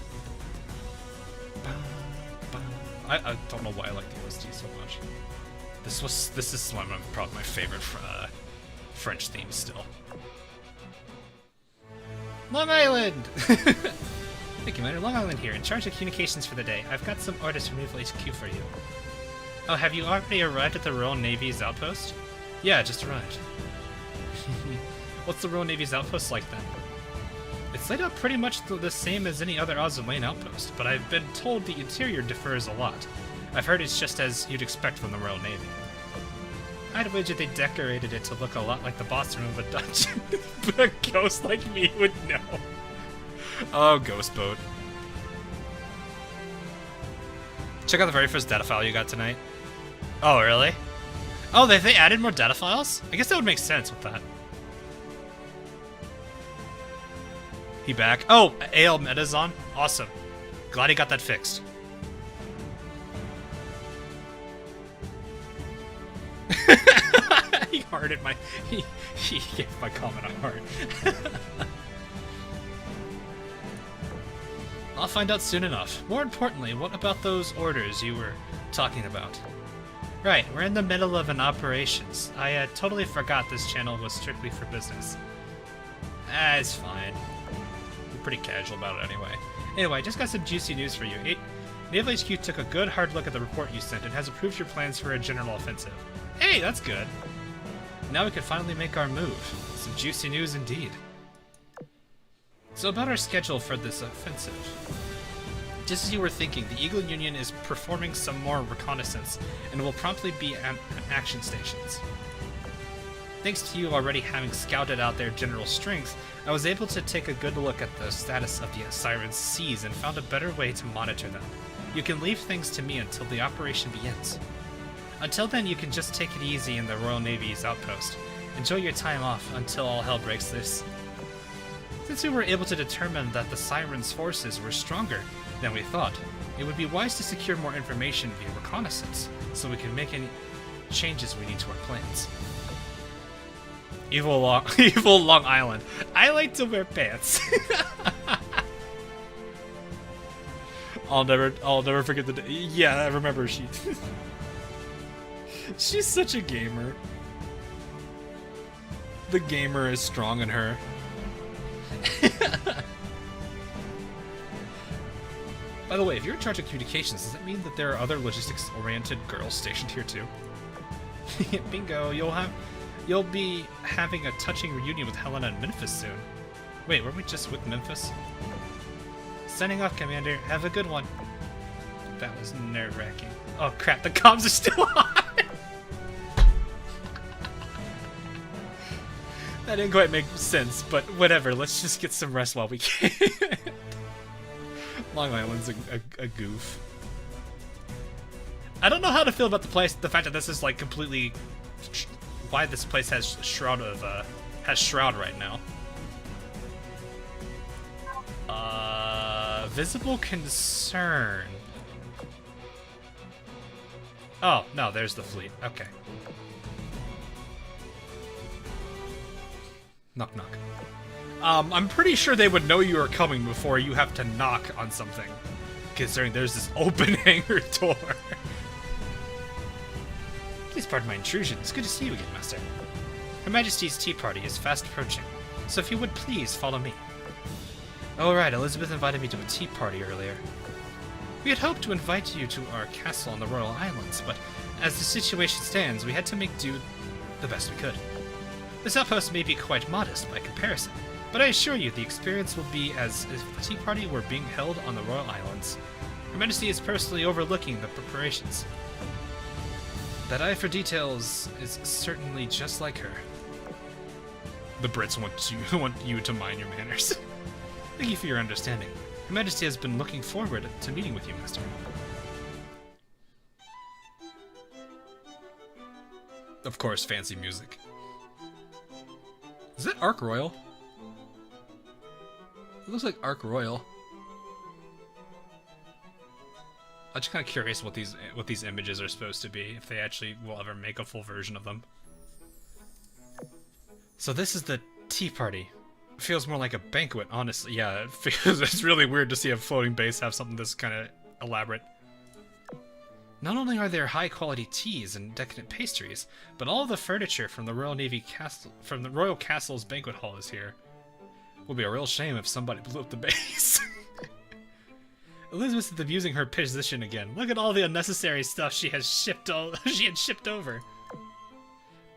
I don't know why I like the OST so much. This is one of probably my favorite French themes still. Long Island! Thank you, Commander. Long Island here, in charge of communications for the day. I've got some orders from Naval HQ for you. Oh, have you already arrived at the Royal Navy's outpost? Yeah, just arrived. What's the Royal Navy's outpost like then? It's laid out pretty much the same as any other Azur Lane outpost, but I've been told the interior differs a lot. I've heard it's just as you'd expect from the Royal Navy. I'd wager they decorated it to look a lot like the boss room of a dungeon. But a ghost like me would know. Oh, Ghost Boat. Check out the very first data file you got tonight. Oh, really? Oh, they added more data files? I guess that would make sense with that. He back. Oh, AL meta's on? Awesome. Glad he got that fixed. He hearted my... He gave my comment a heart. I'll find out soon enough. More importantly, what about those orders you were talking about? Right, we're in the middle of an operations. I totally forgot this channel was strictly for business. It's fine. We're pretty casual about it anyway. Anyway, just got some juicy news for you. Naval HQ took a good hard look at the report you sent and has approved your plans for a general offensive. Hey, that's good. Now we can finally make our move. Some juicy news indeed. So about our schedule for this offensive. Just as you were thinking, the Eagle Union is performing some more reconnaissance and will promptly be at action stations. Thanks to you already having scouted out their general strength, I was able to take a good look at the status of the Siren's seas and found a better way to monitor them. You can leave things to me until the operation begins. Until then, you can just take it easy in the Royal Navy's outpost. Enjoy your time off until all hell breaks loose. Since we were able to determine that the Siren's forces were stronger than we thought, it would be wise to secure more information via reconnaissance, so we can make any changes we need to our plans. Evil Long Island. I like to wear pants. I'll never forget the day. Yeah, I remember she's such a gamer. The gamer is strong in her. By the way, if you're in charge of communications, does that mean that there are other logistics-oriented girls stationed here too? Bingo! You'll be having a touching reunion with Helena in Memphis soon. Wait, weren't we just with Memphis? Signing off, Commander. Have a good one. That was nerve-wracking. Oh crap! The comms are still on. That didn't quite make sense, but whatever. Let's just get some rest while we can. Long Island's a goof. I don't know how to feel about the place. The fact that this is like completely why this place has Shroud right now. Visible concern. Oh no, there's the fleet. Okay. Knock, knock. I'm pretty sure they would know you are coming before you have to knock on something, considering there's this open hangar door. Please pardon my intrusion. It's good to see you again, Master. Her Majesty's tea party is fast approaching, so if you would please follow me. Oh right, Elizabeth invited me to a tea party earlier. We had hoped to invite you to our castle on the Royal Islands, but as the situation stands, we had to make do the best we could. This outpost may be quite modest by comparison, but I assure you the experience will be as if the tea party were being held on the Royal Islands. Her Majesty is personally overlooking the preparations. That eye for details is certainly just like her. The Brits want you to mind your manners. Thank you for your understanding. Her Majesty has been looking forward to meeting with you, Master. Of course, fancy music. Is that Ark Royal? It looks like Ark Royal. I'm just kind of curious what these images are supposed to be, if they actually will ever make a full version of them. So this is the tea party. It feels more like a banquet, honestly. Yeah, it's really weird to see a floating base have something this kind of elaborate. Not only are there high-quality teas and decadent pastries, but all the furniture from the Royal Castle's banquet hall is here. It would be a real shame if somebody blew up the base. Elizabeth is abusing her position again. Look at all the unnecessary stuff she had shipped over.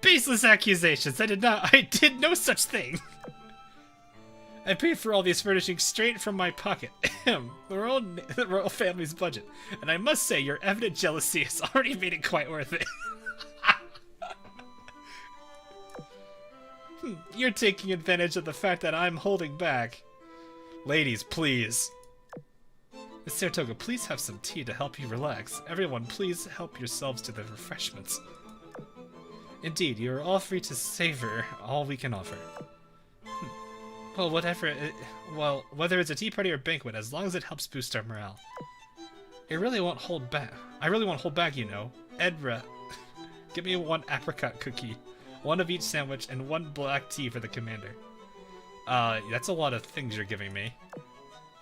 Baseless accusations. I did no such thing. I paid for all these furnishings straight from my pocket. The royal family's budget. And I must say, your evident jealousy has already made it quite worth it. You're taking advantage of the fact that I'm holding back. Ladies, please. Miss Saratoga, please have some tea to help you relax. Everyone, please help yourselves to the refreshments. Indeed, you are all free to savor all we can offer. Well, well, whether it's a tea party or banquet, as long as it helps boost our morale. It really won't hold back. I really won't hold back, you know. Edra, give me one apricot cookie, one of each sandwich, and one black tea for the commander. That's a lot of things you're giving me.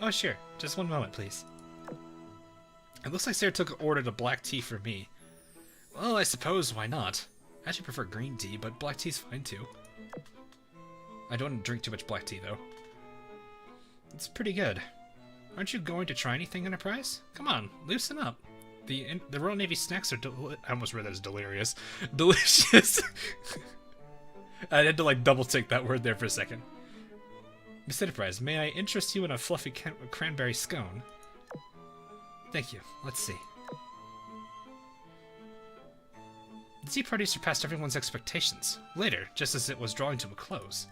Oh, sure. Just one moment, please. It looks like Saratoga ordered a black tea for me. Well, I suppose, why not? I actually prefer green tea, but black tea's fine too. I don't drink too much black tea, though. It's pretty good. Aren't you going to try anything, Enterprise? Come on, loosen up. The Royal Navy snacks are I almost read that as delirious. Delicious. I had to, like, double-take that word there for a second. Miss Enterprise, may I interest you in a fluffy cranberry scone? Thank you. Let's see. The tea party surpassed everyone's expectations. Later, just as it was drawing to a close.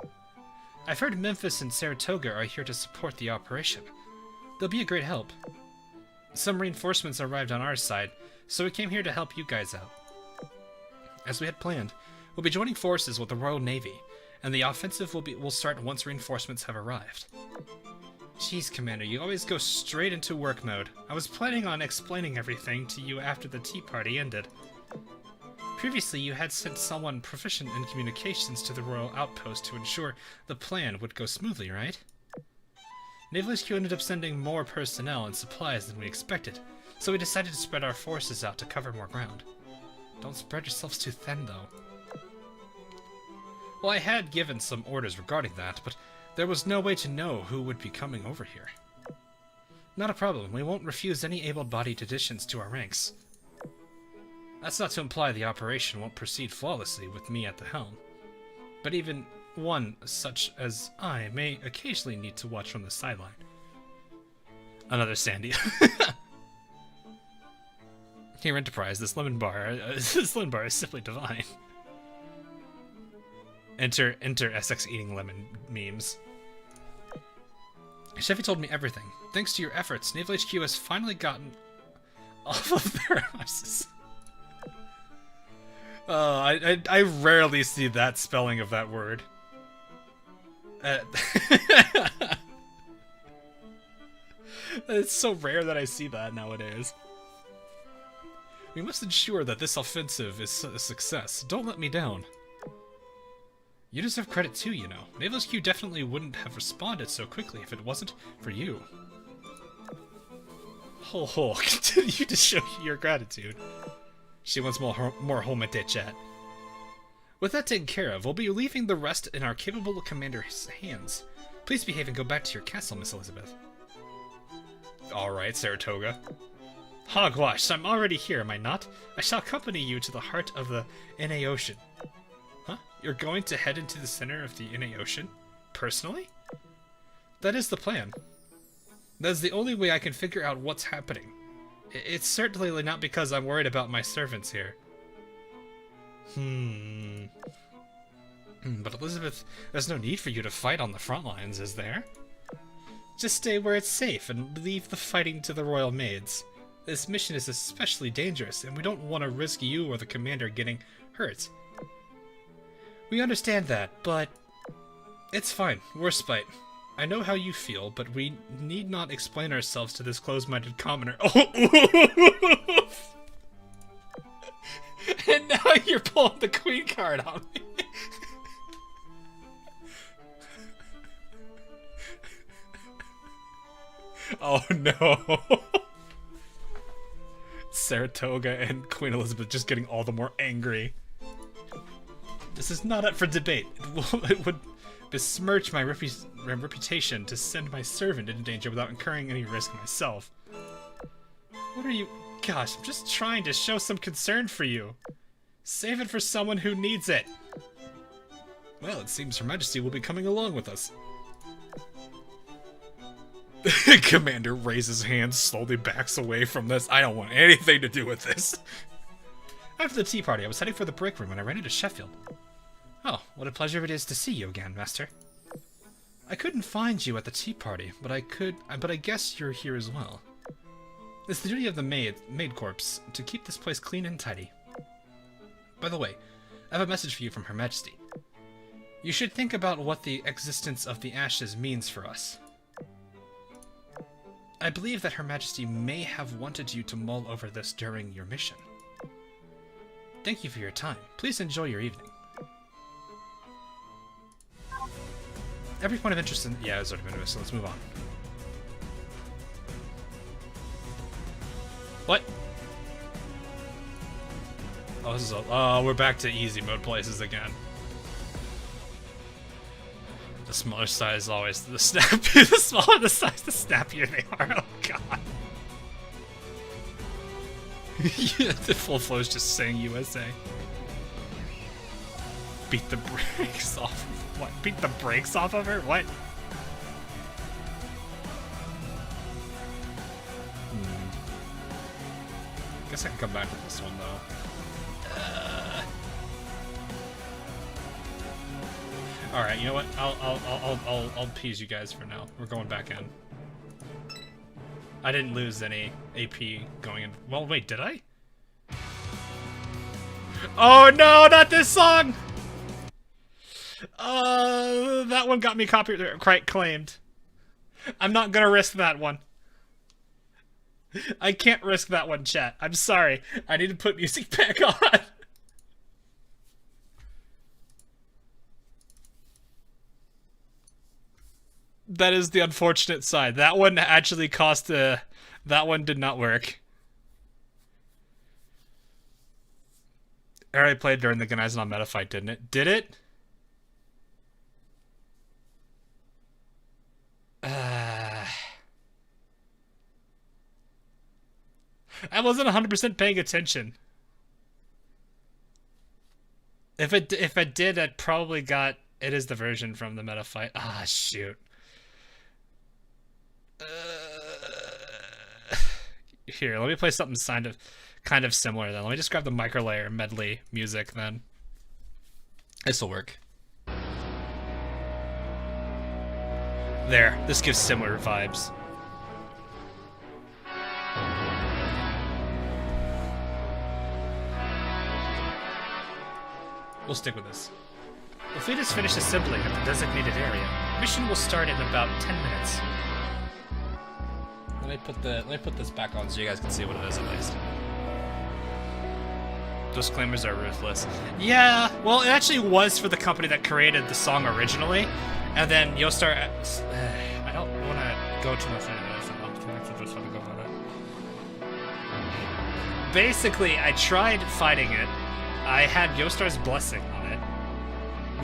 I've heard Memphis and Saratoga are here to support the operation. They'll be a great help. Some reinforcements arrived on our side, so we came here to help you guys out. As we had planned, we'll be joining forces with the Royal Navy, and the offensive will start once reinforcements have arrived. Jeez, Commander, you always go straight into work mode. I was planning on explaining everything to you after the tea party ended. Previously, you had sent someone proficient in communications to the Royal Outpost to ensure the plan would go smoothly, right? Naval HQ ended up sending more personnel and supplies than we expected, so we decided to spread our forces out to cover more ground. Don't spread yourselves too thin, though. Well, I had given some orders regarding that, but there was no way to know who would be coming over here. Not a problem. We won't refuse any able-bodied additions to our ranks. That's not to imply the operation won't proceed flawlessly with me at the helm. But even one such as I may occasionally need to watch from the sideline. Another Sandy. Here, Enterprise, this lemon bar is simply divine. Enter SX eating lemon memes. Chevy told me everything. Thanks to your efforts, Naval HQ has finally gotten off of their asses. I rarely see that spelling of that word. It's so rare that I see that nowadays. We must ensure that this offensive is a success. Don't let me down. You deserve credit too, you know. Naval HQ definitely wouldn't have responded so quickly if it wasn't for you. Ho, continue to show your gratitude. She wants more homete chat. With that taken care of, we'll be leaving the rest in our capable commander's hands. Please behave and go back to your castle, Miss Elizabeth. Alright, Saratoga. Hogwash, I'm already here, am I not? I shall accompany you to the heart of the NA Ocean. Huh? You're going to head into the center of the NA Ocean? Personally? That is the plan. That is the only way I can figure out what's happening. It's certainly not because I'm worried about my servants here. But Elizabeth, there's no need for you to fight on the front lines, is there? Just stay where it's safe and leave the fighting to the Royal Maids. This mission is especially dangerous, and we don't want to risk you or the commander getting hurt. We understand that, but it's fine. We're spite. I know how you feel, but we need not explain ourselves to this closed-minded commoner. Oh, and now you're pulling the queen card on me. Oh no. Saratoga and Queen Elizabeth just getting all the more angry. This is not up for debate. It would besmirch my reputation to send my servant into danger without incurring any risk myself. What are you... Gosh, I'm just trying to show some concern for you. Save it for someone who needs it. Well, it seems Her Majesty will be coming along with us. Commander raises hands, slowly backs away from this. I don't want anything to do with this. After the tea party, I was heading for the break room when I ran into Sheffield. Oh, what a pleasure it is to see you again, Master. I couldn't find you at the tea party, but I guess you're here as well. It's the duty of the maid corps to keep this place clean and tidy. By the way, I have a message for you from Her Majesty. You should think about what the existence of the ashes means for us. I believe that Her Majesty may have wanted you to mull over this during your mission. Thank you for your time. Please enjoy your evening. Every point of interest in... Yeah, it's already been missed, so let's move on. What? Oh, this is a... Oh, we're back to easy mode places again. The smaller size always... The snappier... The smaller the size, the snappier they are. Oh, God. Yeah, the full flow is just saying USA. Beat the brakes off. What? Beat the brakes off of her? What? Guess I can come back with this one though. All right, you know what? I'll appease you guys for now. We're going back in. I didn't lose any AP going in. Well, wait, did I? Oh no, not this song! That one got me copyright claimed. I'm not gonna risk that one. I can't risk that one, chat. I'm sorry. I need to put music back on. That is the unfortunate side. That one actually cost a... That one did not work. I already played during the Ganaizen meta fight, didn't it? Did it? I wasn't 100% paying attention. If it did, I'd probably got... It is the version from the meta fight. Ah, shoot. Here, let me play something kind of similar then. Let me just grab the microlayer medley music then. This'll work. There, this gives similar vibes. We'll stick with this. The fleet has finished assembling at the designated area. Mission will start in about 10 minutes. Let me put this back on so you guys can see what it is at least. Disclaimers are ruthless. Yeah, well, it actually was for the company that created the song originally, and then you'll start. I don't want to go too much into this. I'm just going to go on it. Basically, I tried fighting it. I had Yostar's blessing on it.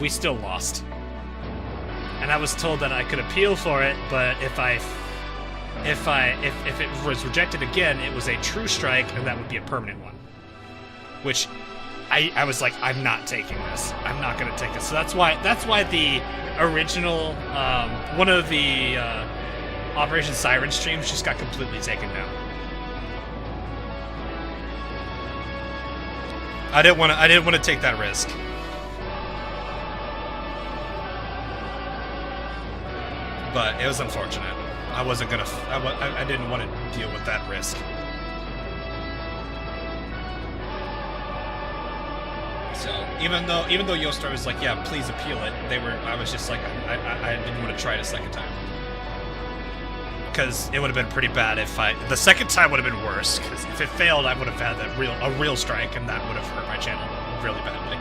We still lost, and I was told that I could appeal for it, but if it was rejected again, it was a true strike, and that would be a permanent one. Which I was like, I'm not taking this. I'm not gonna take this. So that's why the original one of the Operation Siren streams just got completely taken down. I didn't want to take that risk. But it was unfortunate. I wasn't gonna. I didn't want to deal with that risk. So even though Yostar was like, yeah, please appeal it, I was just like, I didn't want to try it a second time. Because it would have been pretty bad if the second time would have been worse. Because if it failed, I would have had a real strike, and that would have hurt my channel really badly.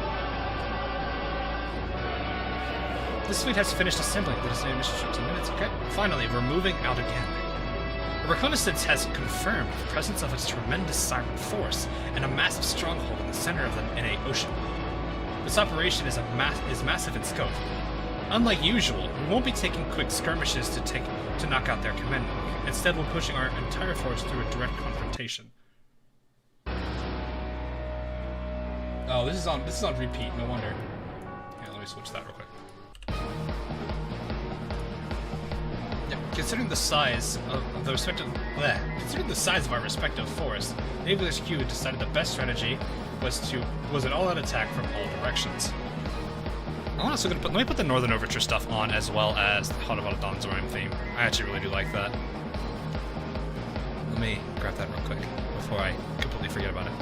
This fleet has finished assembling the designated mission for 2 minutes. Okay, finally, we're moving out again. The reconnaissance has confirmed the presence of a tremendous Siren force and a massive stronghold in the center of the NA Ocean. This operation is massive in scope. Unlike usual, we won't be taking quick skirmishes to knock out their commander. Instead, we're pushing our entire force through a direct confrontation. Oh, this is on repeat. No wonder. Yeah, let me switch that real quick. Yeah, considering the size of our respective force, Naval HQ decided the best strategy was an all-out attack from all directions. I'm also gonna let me put the Northern Overture stuff on as well as the Hadavada Donzorim theme. I actually really do like that. Let me grab that real quick before I completely forget about it.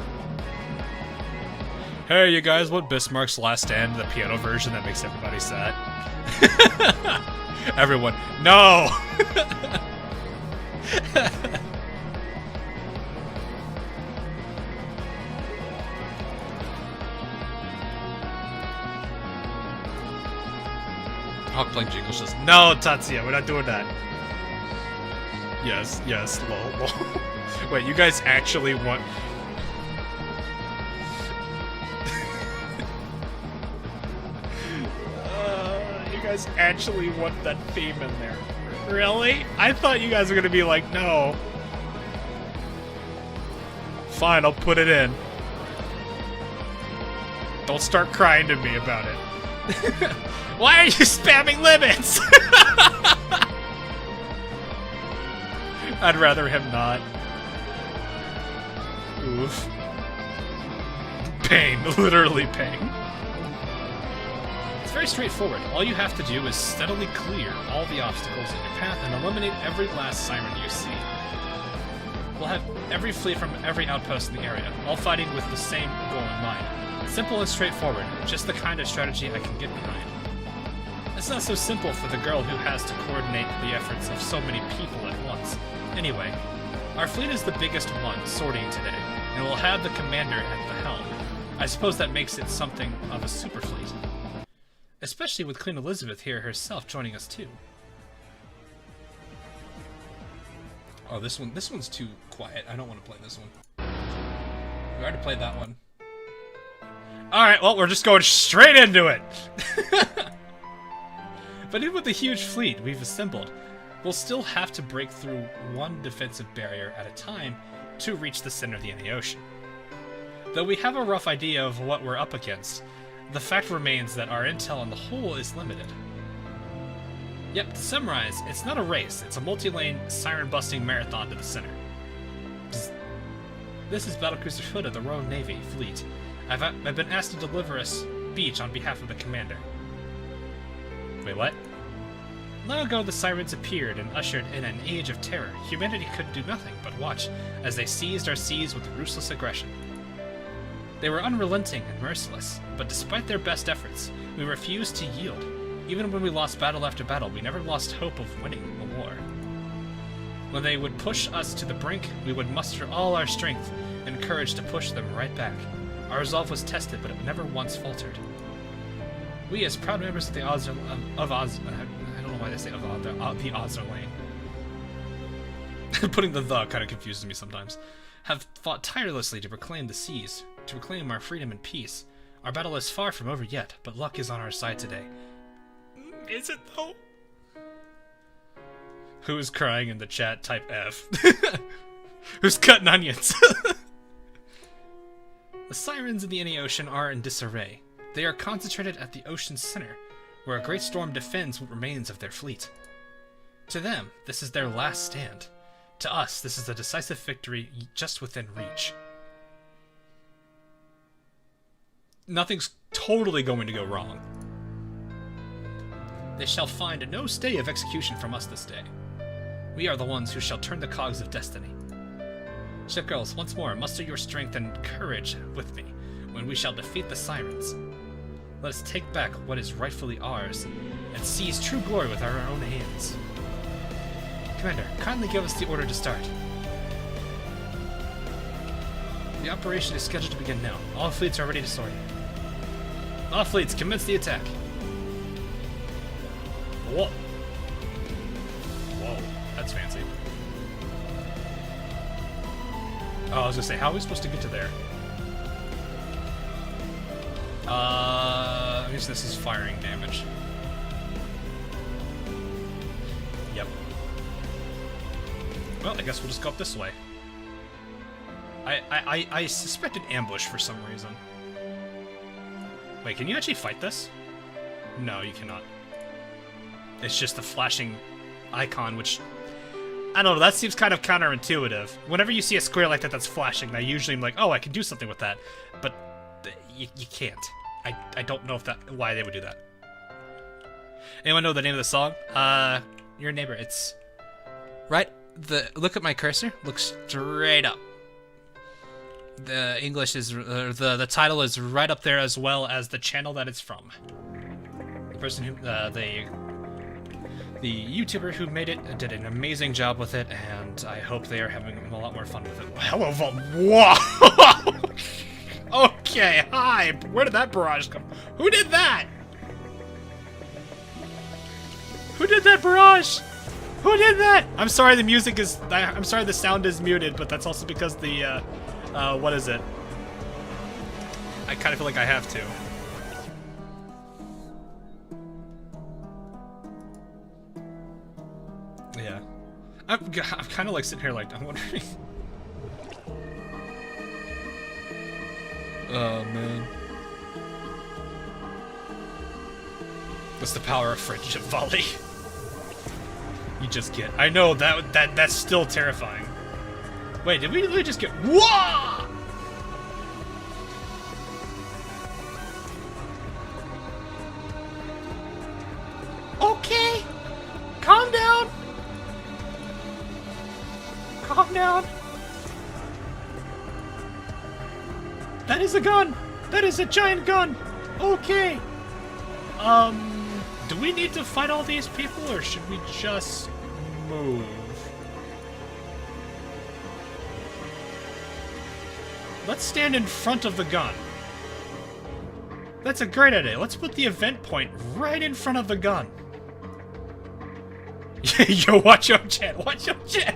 Hey, you guys, what Bismarck's Last Stand, the piano version that makes everybody sad? Everyone, no! Hawk playing Jingle says, no, Tatsuya, we're not doing that. Yes, yes, lol. Wait, you guys actually want... you guys actually want that theme in there. Really? I thought you guys were gonna be like, no. Fine, I'll put it in. Don't start crying to me about it. Why are you spamming limits? I'd rather him not. Oof. Pain, literally pain. It's very straightforward. All you have to do is steadily clear all the obstacles in your path and eliminate every last siren you see. We'll have every fleet from every outpost in the area, all fighting with the same goal in mind. Simple and straightforward, just the kind of strategy I can get behind. It's not so simple for the girl who has to coordinate the efforts of so many people at once. Anyway, our fleet is the biggest one sorting today, and we'll have the commander at the helm. I suppose that makes it something of a super fleet. Especially with Queen Elizabeth here herself joining us too. Oh, this one's too quiet. I don't want to play this one. We already played that one. Alright, well, we're just going straight into it! But even with the huge fleet we've assembled, we'll still have to break through one defensive barrier at a time to reach the center of the Indian Ocean. Though we have a rough idea of what we're up against, the fact remains that our intel on the whole is limited. Yep, to summarize, it's not a race, it's a multi-lane, siren-busting marathon to the center. Psst. This is Battlecruiser Hood of the Royal Navy Fleet. I've been asked to deliver a speech on behalf of the commander. Wait, what? Long ago, the sirens appeared and ushered in an age of terror. Humanity could do nothing but watch as they seized our seas with ruthless aggression. They were unrelenting and merciless, but despite their best efforts, we refused to yield. Even when we lost battle after battle, we never lost hope of winning the war. When they would push us to the brink, we would muster all our strength and courage to push them right back. Our resolve was tested, but it never once faltered. We, as proud members of the Azur I don't know why they say the Azur Lane. Putting the kind of confuses me sometimes. Have fought tirelessly to reclaim the seas, to reclaim our freedom and peace. Our battle is far from over yet, but luck is on our side today. Is it though? Who's crying in the chat? Type F. Who's cutting onions? The sirens in the Indian Ocean are in disarray. They are concentrated at the ocean's center, where a great storm defends what remains of their fleet. To them, this is their last stand. To us, this is a decisive victory just within reach. Nothing's totally going to go wrong. They shall find no stay of execution from us this day. We are the ones who shall turn the cogs of destiny. Shipgirls, once more, muster your strength and courage with me, when we shall defeat the sirens. Let us take back what is rightfully ours, and seize true glory with our own hands. Commander, kindly give us the order to start. The operation is scheduled to begin now. All fleets are ready to sort. All fleets, commence the attack. Whoa. Whoa, that's fancy. Oh, I was gonna say, how are we supposed to get to there? I guess this is firing damage. Yep. Well, I guess we'll just go up this way. I suspected ambush for some reason. Wait, can you actually fight this? No, you cannot. It's just a flashing icon, which... I don't know, that seems kind of counterintuitive. Whenever you see a square like that that's flashing, I usually am like, oh, I can do something with that. But you can't. I don't know if why they would do that. Anyone know the name of the song? Your neighbor, it's... Right? Look at my cursor. Look straight up. The English is the title is right up there, as well as the channel that it's from. The person who the YouTuber who made it did an amazing job with it, and I hope they are having a lot more fun with it. Hello, whoa! Okay, hi. Where did that barrage come? Who did that? Who did that barrage? Who did that? I'm sorry, the music is. I'm sorry, the sound is muted, but that's also because the what is it? I kind of feel like I have to. Yeah. I'm kind of like sitting here like, I'm wondering. Oh, man. That's the power of friendship volley. You just get. I know, that's still terrifying. Wait, did we literally just get. Whoa! Okay! Calm down! Calm down! That is a gun! That is a giant gun! Okay! Do we need to fight all these people, or should we just move? Let's stand in front of the gun. That's a great idea. Let's put the event point right in front of the gun. Yo, watch your chat. Watch your chat.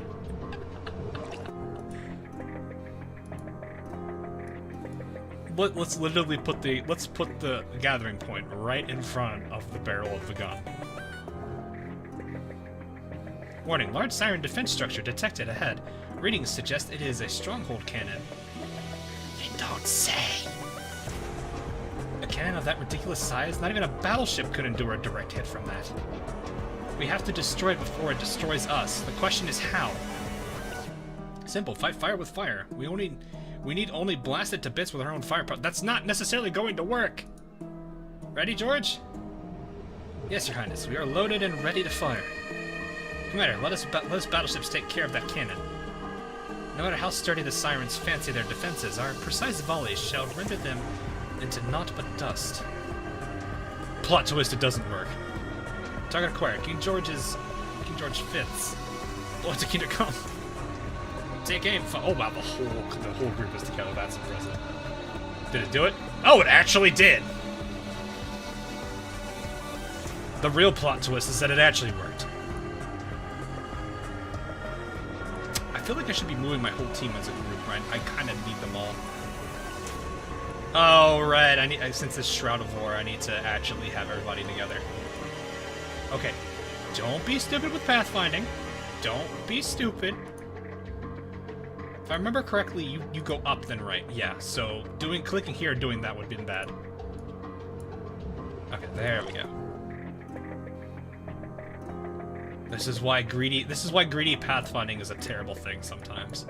Let's literally put the gathering point right in front of the barrel of the gun. Warning, large siren defense structure detected ahead. Readings suggest it is a stronghold cannon. They don't say. A cannon of that ridiculous size? Not even a battleship could endure a direct hit from that. We have to destroy it before it destroys us. The question is how. Simple, fight fire with fire. We need only blast it to bits with our own firepower. That's not necessarily going to work. Ready, George? Yes, Your Highness. We are loaded and ready to fire. Commander, let us battleships take care of that cannon. No matter how sturdy the sirens fancy their defenses, our precise volleys shall render them into naught but dust. Plot twist, it doesn't work. Target acquired. King George fits. Blow to Kingdom come. Take aim. Oh wow, the whole group is together. That's impressive. Did it do it? Oh, it actually did. The real plot twist is that it actually worked. I feel like I should be moving my whole team as a group, right? I kind of need them all. Oh right, since this Shroud of War, I need to actually have everybody together. Okay, don't be stupid with pathfinding. Don't be stupid. If I remember correctly, you go up then right. Yeah, so clicking here and doing that would have been bad. Okay, there we go. This is why greedy pathfinding is a terrible thing sometimes.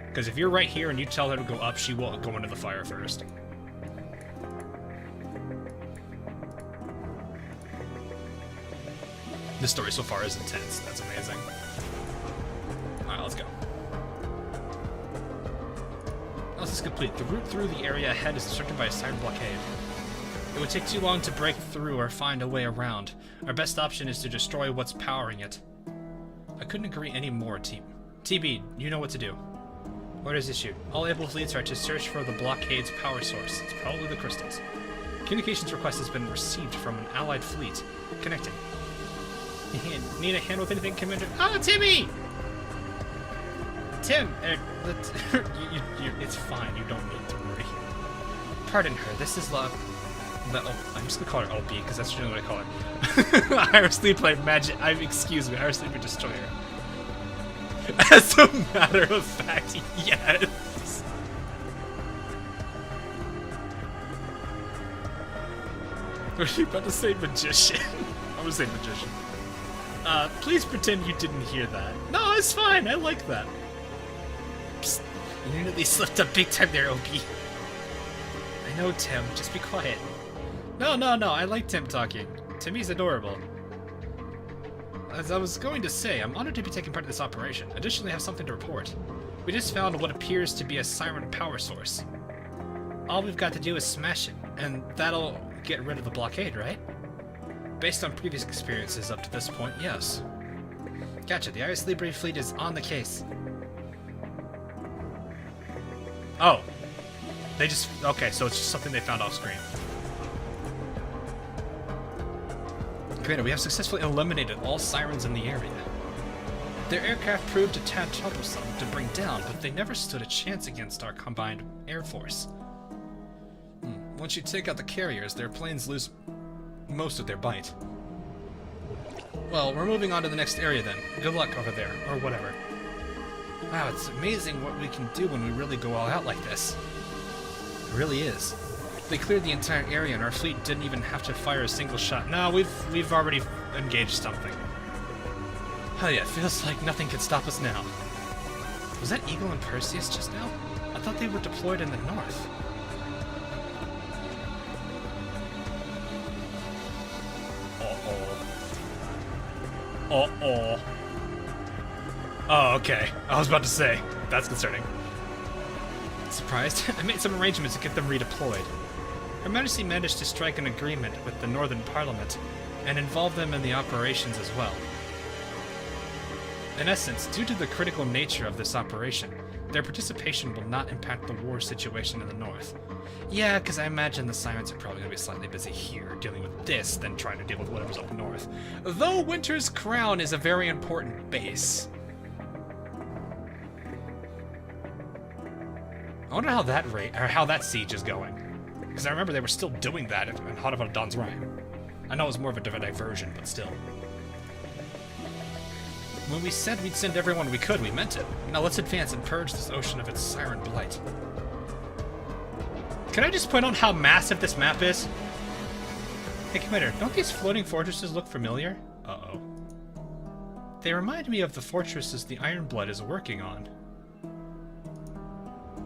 Because if you're right here and you tell her to go up, she will go into the fire first. This story so far is intense. That's amazing. Alright, let's go. Analysis complete. The route through the area ahead is obstructed by a siren blockade. It would take too long to break through or find a way around. Our best option is to destroy what's powering it. I couldn't agree any more, team. TB, you know what to do. Orders issued. All able fleets are to search for the blockade's power source. It's probably the crystals. Communications request has been received from an allied fleet. Connecting. Need a hand with anything, Commander? Oh, Timmy! Tim! It's fine. You don't need to worry. Pardon her. This is love. I'm just gonna call her LB because that's generally what I call her. Iris Sleeper Magic. Excuse me. Iris Sleeper Destroyer. As a matter of fact, yes. Were you about to say magician? I was saying magician. Please pretend you didn't hear that. No, it's fine. I like that. Psst. You nearly slipped up big time there, OP. I know, Tim. Just be quiet. No. I like Tim talking. Timmy's adorable. As I was going to say, I'm honored to be taking part in this operation. Additionally, I have something to report. We just found what appears to be a siren power source. All we've got to do is smash it, and that'll get rid of the blockade, right? Based on previous experiences up to this point, yes. Gotcha, the Iris Libre fleet is on the case. Oh. They just... Okay, so it's just something they found off screen. Commander, we have successfully eliminated all sirens in the area. Their aircraft proved a tad troublesome to bring down, but they never stood a chance against our combined air force. Once you take out the carriers, their planes lose most of their bite. Well, we're moving on to the next area then. Good luck over there, or whatever. Wow, it's amazing what we can do when we really go all out like this. It really is. They cleared the entire area and our fleet didn't even have to fire a single shot. No, we've already engaged something. Hell yeah, it feels like nothing can stop us now. Was that Eagle and Perseus just now? I thought they were deployed in the north. Uh-oh. Oh, okay. I was about to say. That's concerning. Surprised? I made some arrangements to get them redeployed. Her Majesty managed to strike an agreement with the Northern Parliament and involve them in the operations as well. In essence, due to the critical nature of this operation, their participation will not impact the war situation in the north. Yeah, because I imagine the Sirens are probably going to be slightly busy here dealing with this than trying to deal with whatever's up north. Though Winter's Crown is a very important base. I wonder how that siege is going. Because I remember they were still doing that in Heart of Dawn's Rhyme. I know it was more of a diversion, but still. When we said we'd send everyone we could, we meant it. Now let's advance and purge this ocean of its siren blight. Can I just point out how massive this map is? Hey, Commander, don't these floating fortresses look familiar? Uh-oh. They remind me of the fortresses the Ironblood is working on.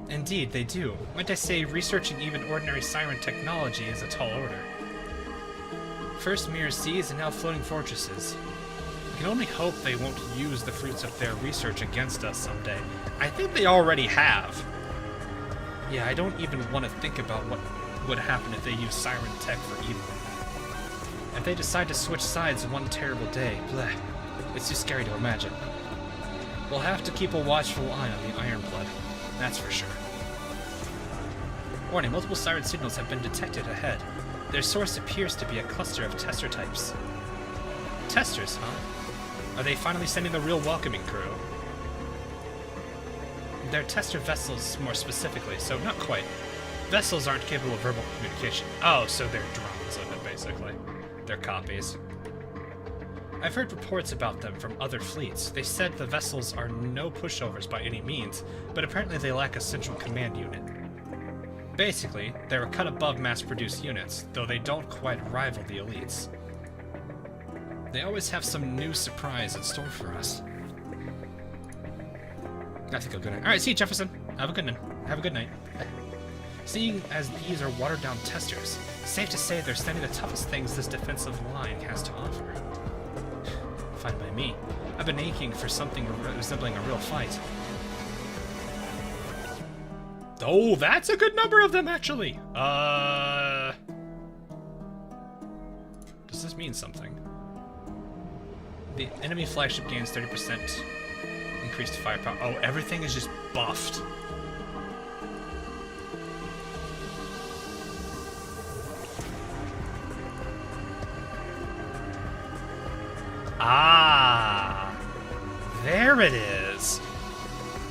Indeed, they do. Might I say, researching even ordinary siren technology is a tall order. First mere seas and now floating fortresses. We can only hope they won't use the fruits of their research against us someday. I think they already have. Yeah, I don't even want to think about what would happen if they use siren tech for evil. If they decide to switch sides one terrible day, bleh, it's too scary to imagine. We'll have to keep a watchful eye on the Ironblood, that's for sure. Warning, multiple siren signals have been detected ahead. Their source appears to be a cluster of tester types. Testers, huh? Are they finally sending the real welcoming crew? They're tester vessels, more specifically, so not quite. Vessels aren't capable of verbal communication. Oh, so they're drones of it, basically. They're copies. I've heard reports about them from other fleets. They said the vessels are no pushovers by any means, but apparently they lack a central command unit. Basically, they're a cut above mass-produced units, though they don't quite rival the elites. They always have some new surprise in store for us. I think I'll go now. Alright, see you, Jefferson. Have a good night. Have a good night. Seeing as these are watered-down testers, safe to say they're sending the toughest things this defensive line has to offer. Fine by me. I've been aching for something resembling a real fight. Oh, that's a good number of them, actually! Does this mean something? The enemy flagship gains 30% increased firepower. Oh, everything is just buffed. Ah! There it is!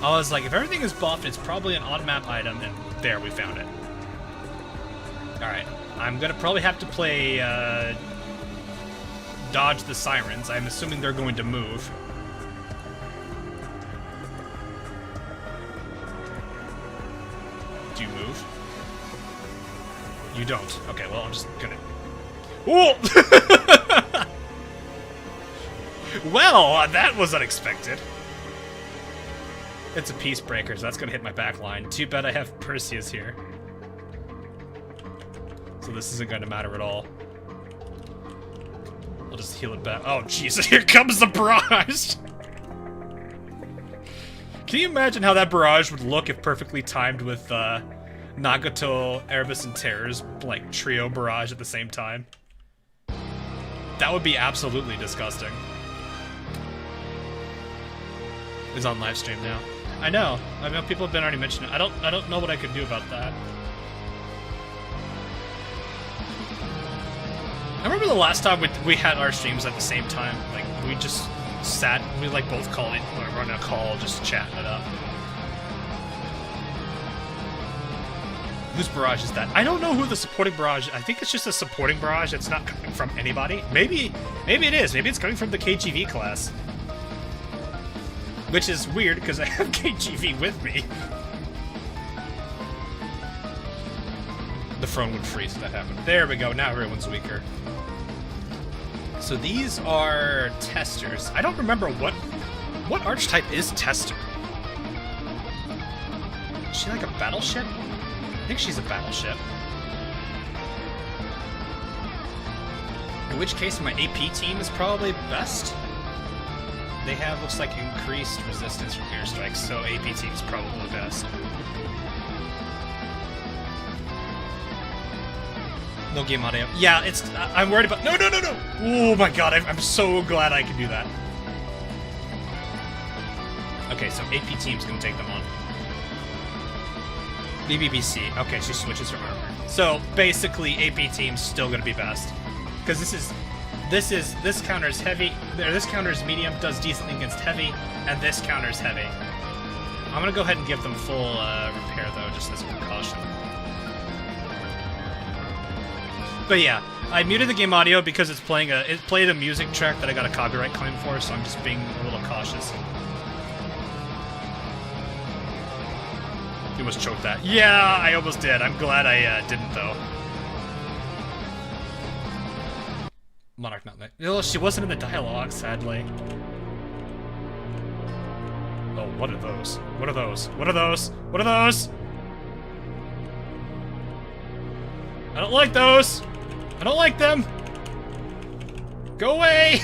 I was like, if everything is buffed, it's probably an on-map item, and there, we found it. Alright, I'm gonna probably have to play, dodge the sirens. I'm assuming they're going to move. Do you move? You don't. Okay, well, I'm just gonna... Whoa! Well, that was unexpected. It's a peace breaker, so that's gonna hit my back line. Too bad I have Perseus here. So this isn't gonna matter at all. I'll just heal it back. Oh, Jesus, here comes the barrage! Can you imagine how that barrage would look if perfectly timed with Nagato, Erebus, and Terror's like trio barrage at the same time? That would be absolutely disgusting. It's on live stream now. I know people have been already mentioning it. I don't know what I could do about that. I remember the last time we had our streams at the same time. Like, we just sat, we like both called it, or were on a call, just chatting it up. Whose barrage is that? I don't know who the supporting barrage is. I think it's just a supporting barrage. It's not coming from anybody. Maybe it is. Maybe it's coming from the KGV class. Which is weird, because I have KGV with me. The phone would freeze if that happened. There we go. Now everyone's weaker. So these are testers. I don't remember what archetype is tester. Is she like a battleship? I think she's a battleship. In which case my AP team is probably best. They have, looks like, increased resistance from airstrikes, so AP team is probably best. No game audio. Yeah, it's... I'm worried about... No! Oh my god, I'm so glad I can do that. Okay, so AP team's gonna take them on. BBBC. Okay, she switches her armor. So, basically, AP team's still gonna be best. Because this counters heavy, or this counters medium, does decently against heavy, and this counters heavy. I'm gonna go ahead and give them full repair, though, just as a precaution. But yeah, I muted the game audio because it played a music track that I got a copyright claim for, so I'm just being a little cautious. You almost choked that. Yeah, I almost did. I'm glad I didn't, though. Monarch not that. No, she wasn't in the dialogue, sadly. Oh, what are those? What are those? What are those? What are those? I don't like those! I don't like them! Go away!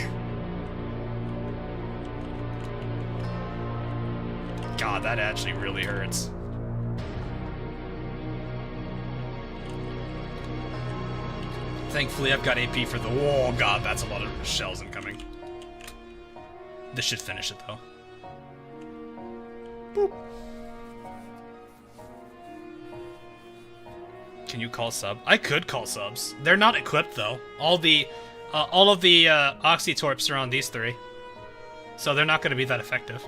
God, that actually really hurts. Thankfully, I've got AP for the... Oh, God, that's a lot of shells incoming. This should finish it, though. Boop. Can you call sub? I could call subs. They're not equipped, though. All of the Oxytorps are on these three. So they're not going to be that effective.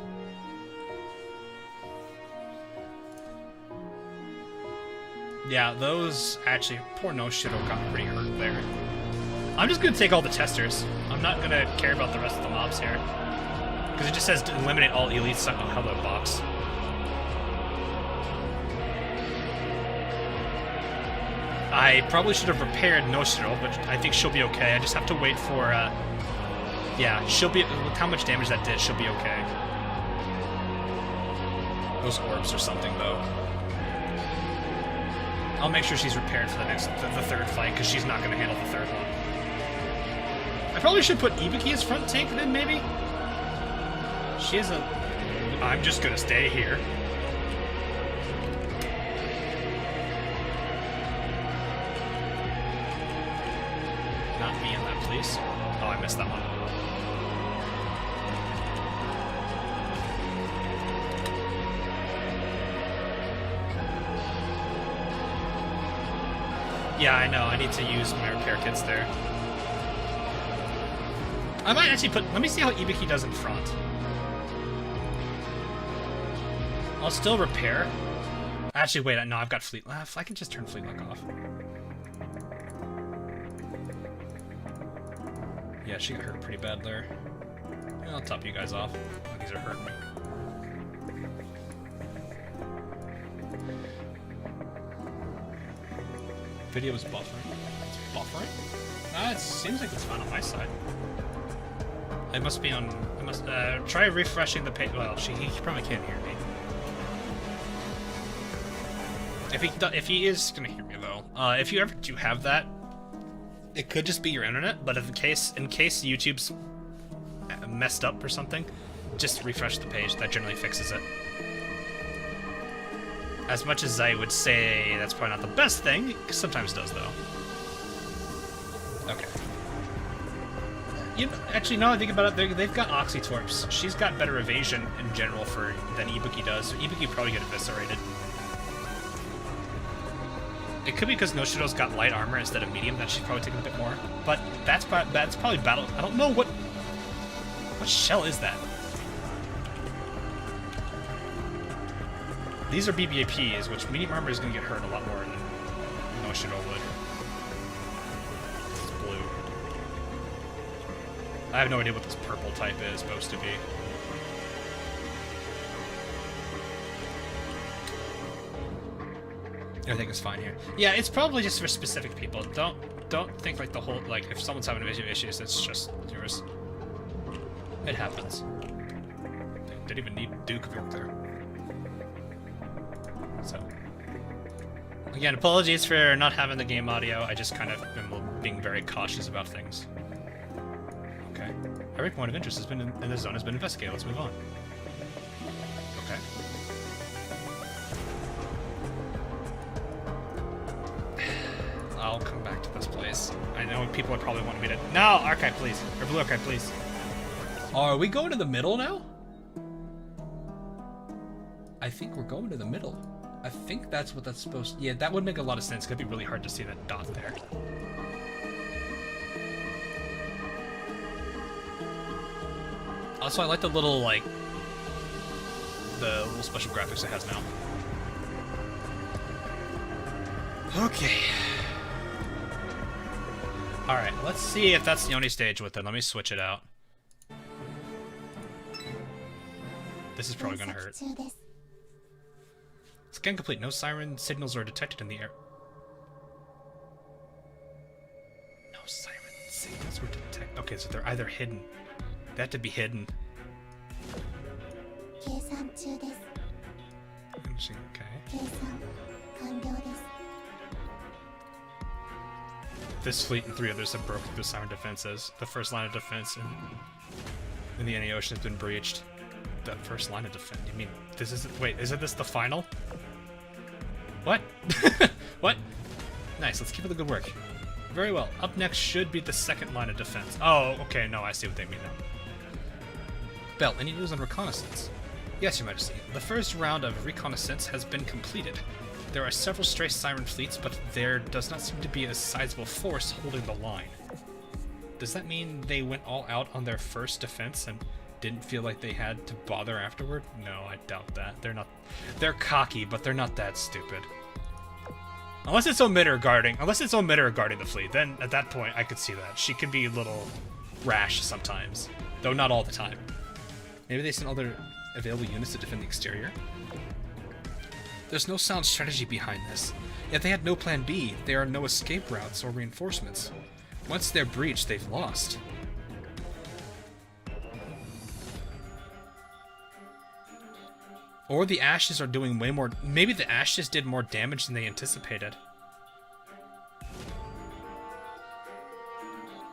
Yeah, those actually, poor No Shiro got pretty hurt there. I'm just gonna take all the testers. I'm not gonna care about the rest of the mobs here. Because it just says to eliminate all elites out of the box. I probably should have repaired No Shiro, but I think she'll be okay. I just have to wait for, yeah, she'll be, with how much damage that did, she'll be okay. Those orbs or something, though. I'll make sure she's repaired for the third fight, because she's not going to handle the third one. I probably should put Ibiki as front tank then, maybe? She is a... I'm just going to stay here. Not me in that, please. Oh, I missed that one. Yeah, I know. I need to use my repair kits there. I might actually put... Let me see how Ibiki does in front. I'll still repair. Actually, wait. No, I've got Fleet Lock. I can just turn Fleet Lock off. Yeah, she got hurt pretty bad there. I'll top you guys off. Oh, these are hurting me. Video is buffering. It's buffering? It seems like it's fine on my side. It must be on... I must try refreshing the page. Well, he probably can't hear me. If he is gonna hear me though, if you ever do have that, it could just be your internet. But in case YouTube's messed up or something, just refresh the page. That generally fixes it. As much as I would say that's probably not the best thing, it sometimes does, though. Okay. You know, actually, now I think about it, they've got OpSi Torps. She's got better evasion in general than Ibuki does, so Ibuki probably get eviscerated. It could be because Noshiro's got light armor instead of medium, that she's probably taking a bit more. But that's probably battle. I don't know what shell is that. These are BBAPs, which medium armor is going to get hurt a lot more than Noshiro would. This is blue. I have no idea what this purple type is supposed to be. Everything is fine here. Yeah, it's probably just for specific people. Don't think like the whole, like, if someone's having issues, it's just yours. It happens. Didn't even need Duke up there. So, again, apologies for not having the game audio. I just kind of am being very cautious about things. Okay. Every point of interest has been in the zone has been investigated. Let's move on. Okay. I'll come back to this place. I know people are probably wanting me to... No! Archive, please. Or blue archive, please. Are we going to the middle now? I think we're going to the middle. I think that's what that's supposed to... Yeah, that would make a lot of sense. It could be really hard to see that dot there. Also, I like the little, like... the little special graphics it has now. Okay. Alright, let's see if that's the only stage with it. Let me switch it out. This is probably gonna hurt. Scan complete. No siren signals are detected in the air. No siren signals were detected. Okay, so they're either hidden. They have to be hidden. Okay. This fleet and 3 others have broken the siren defenses. The first line of defense in the NA Ocean has been breached. The first line of defense? You mean this is... Wait, isn't this the final? What? What? Nice, let's keep up the good work. Very well. Up next should be the second line of defense. Oh, okay, no, I see what they mean now. Bell, any news on reconnaissance? Yes, Your Majesty. The first round of reconnaissance has been completed. There are several stray siren fleets, but there does not seem to be a sizable force holding the line. Does that mean they went all out on their first defense and didn't feel like they had to bother afterward? No, I doubt that. They're cocky, but they're not that stupid. Unless it's Omitter guarding the fleet, then at that point I could see that. She can be a little rash sometimes, though not all the time. Maybe they sent all their available units to defend the exterior? There's no sound strategy behind this. If they had no plan B, there are no escape routes or reinforcements. Once they're breached, they've lost. Or the Ashes are doing way more... Maybe the Ashes did more damage than they anticipated.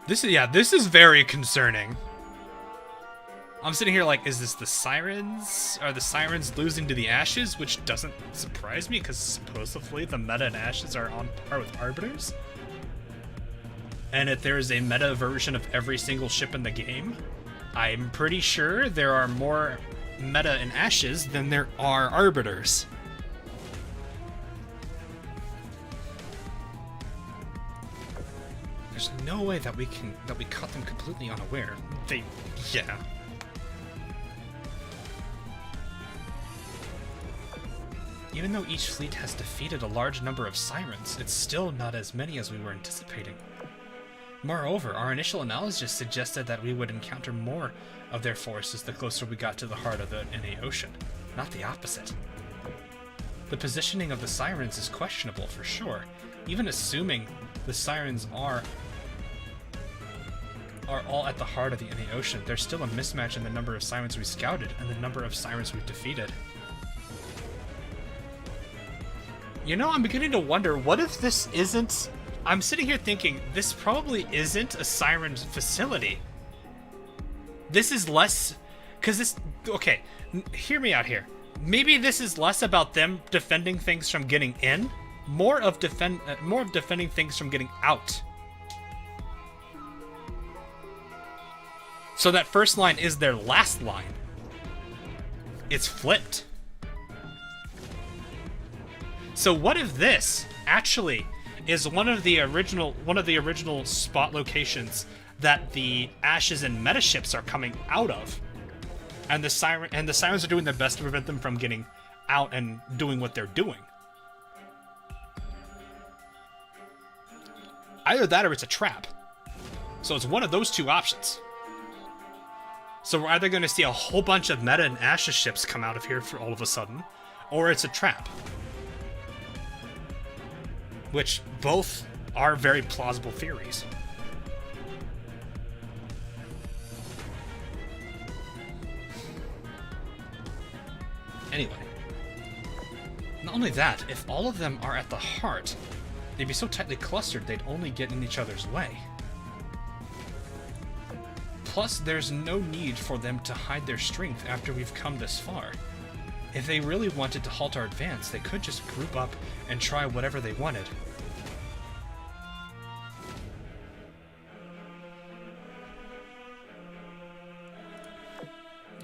This is very concerning. I'm sitting here like, is this the Sirens? Are the Sirens losing to the Ashes? Which doesn't surprise me, because supposedly the meta and Ashes are on par with Arbiters. And if there is a meta version of every single ship in the game, I'm pretty sure there are more meta in Ashes than there are Arbiters. There's no way that we caught them completely unaware. Yeah. Even though each fleet has defeated a large number of Sirens, it's still not as many as we were anticipating. Moreover, our initial analysis suggested that we would encounter more of their forces the closer we got to the heart of the NA Ocean, not the opposite. The positioning of the Sirens is questionable for sure. Even assuming the Sirens are all at the heart of the NA Ocean, there's still a mismatch in the number of Sirens we scouted and the number of Sirens we've defeated. You know, I'm beginning to wonder, what if this isn't... I'm sitting here thinking, this probably isn't a Siren facility. This is less... Because this... Okay, hear me out here. maybe this is less about them defending things from getting in, more of defending things from getting out. So that first line is their last line. It's flipped. So what if this actually is one of the original spot locations that the Ashes and meta ships are coming out of, and the Sirens are doing their best to prevent them from getting out and doing what they're doing. Either that or it's a trap. So it's one of those two options. So we're either going to see a whole bunch of meta and Ashes ships come out of here for all of a sudden, or it's a trap. Which both are very plausible theories. Anyway, not only that, if all of them are at the heart, they'd be so tightly clustered they'd only get in each other's way. Plus, there's no need for them to hide their strength after we've come this far. If they really wanted to halt our advance, they could just group up and try whatever they wanted.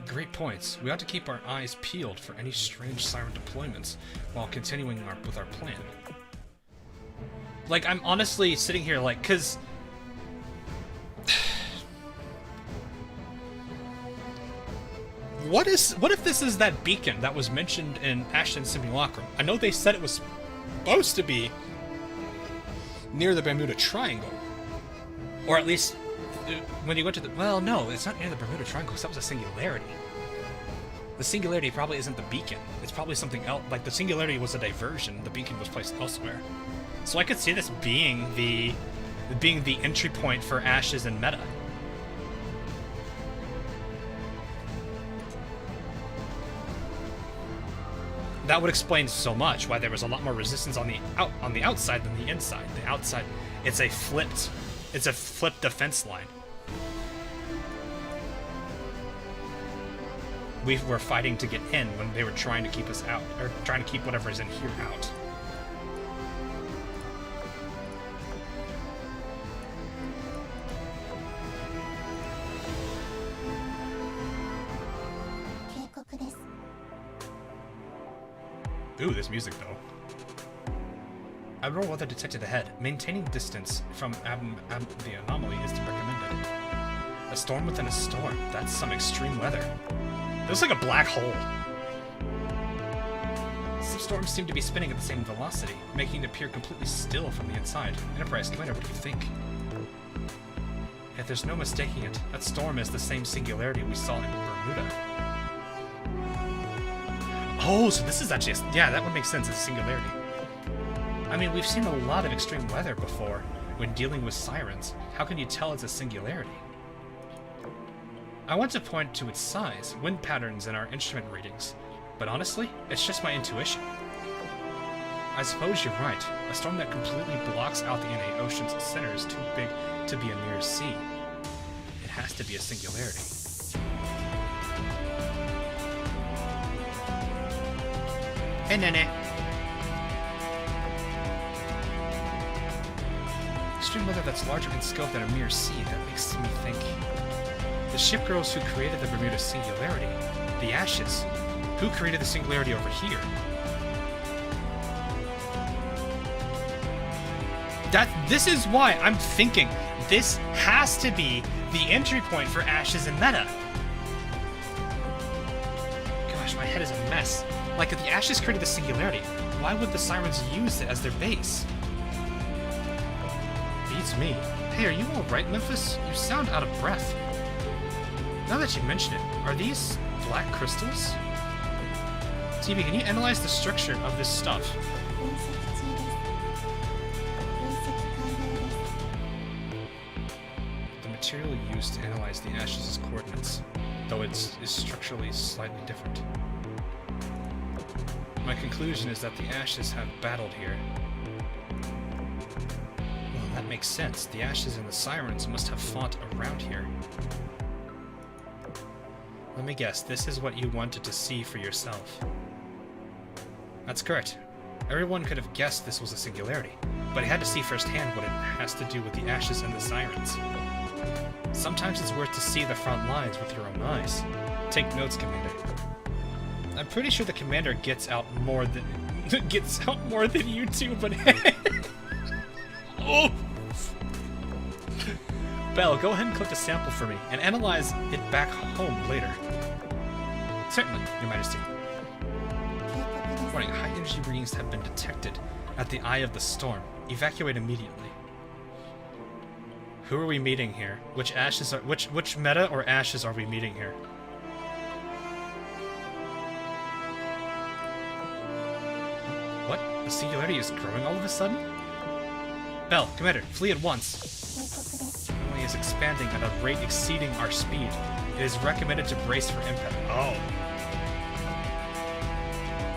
Great points. We ought to keep our eyes peeled for any strange Siren deployments while continuing with our plan. Like, I'm honestly sitting here like, cause... What if this is that beacon that was mentioned in Ashton Simulacrum? I know they said it was supposed to be near the Bermuda Triangle. Or at least, when you went to the... Well, no, it's not near the Bermuda Triangle, because that was a singularity. The singularity probably isn't the beacon. It's probably something else. Like, the singularity was a diversion. The beacon was placed elsewhere. So I could see this being the entry point for Ashes and meta. That would explain so much why there was a lot more resistance on the outside than the inside. The outside, it's a flipped defense line. We were fighting to get in when they were trying to keep us out, or trying to keep whatever's in here out. Ooh, this music, though. Abnormal weather detected ahead. Maintaining distance from the anomaly is recommended. A storm within a storm. That's some extreme weather. It looks like a black hole. Some storms seem to be spinning at the same velocity, making it appear completely still from the inside. Enterprise Commander, what do you think? If there's no mistaking it, that storm is the same singularity we saw in Bermuda. Oh, so this is actually yeah, that would make sense as a singularity. I mean, we've seen a lot of extreme weather before when dealing with Sirens. How can you tell it's a singularity? I want to point to its size, wind patterns, and our instrument readings, but honestly, it's just my intuition. I suppose you're right. A storm that completely blocks out the NA Ocean's center is too big to be a mere sea. It has to be a singularity. Hey, Nene. Extreme weather that's larger in scope than a mere sea, that makes me think. The ship girls who created the Bermuda Singularity, the Ashes, who created the singularity over here? This is why I'm thinking this has to be the entry point for Ashes and meta. Gosh, my head is a mess. Like, if the Ashes created the singularity, why would the Sirens use it as their base? Beats me. Hey, are you alright, Memphis? You sound out of breath. Now that you mention it, are these black crystals? TV, can you analyze the structure of this stuff? The material used to analyze the Ashes' coordinates, though it's structurally slightly different. My conclusion is that the Ashes have battled here. Well, that makes sense. The Ashes and the Sirens must have fought around here. Let me guess, this is what you wanted to see for yourself. That's correct. Everyone could have guessed this was a singularity, but I had to see firsthand what it has to do with the ashes and the sirens. Sometimes it's worth to see the front lines with your own eyes. Take notes, Commander. I'm pretty sure the Commander gets out more than you two, but oh! Belle, go ahead and collect a sample for me, and analyze it back home later. Certainly, Your Majesty. Warning, high energy readings have been detected at the eye of the storm. Evacuate immediately. Who are we meeting here? Which ashes are which meta or ashes are we meeting here? What? The singularity is growing all of a sudden? Belle, Commander, flee at once. It is expanding at a rate exceeding our speed. It is recommended to brace for impact. Oh.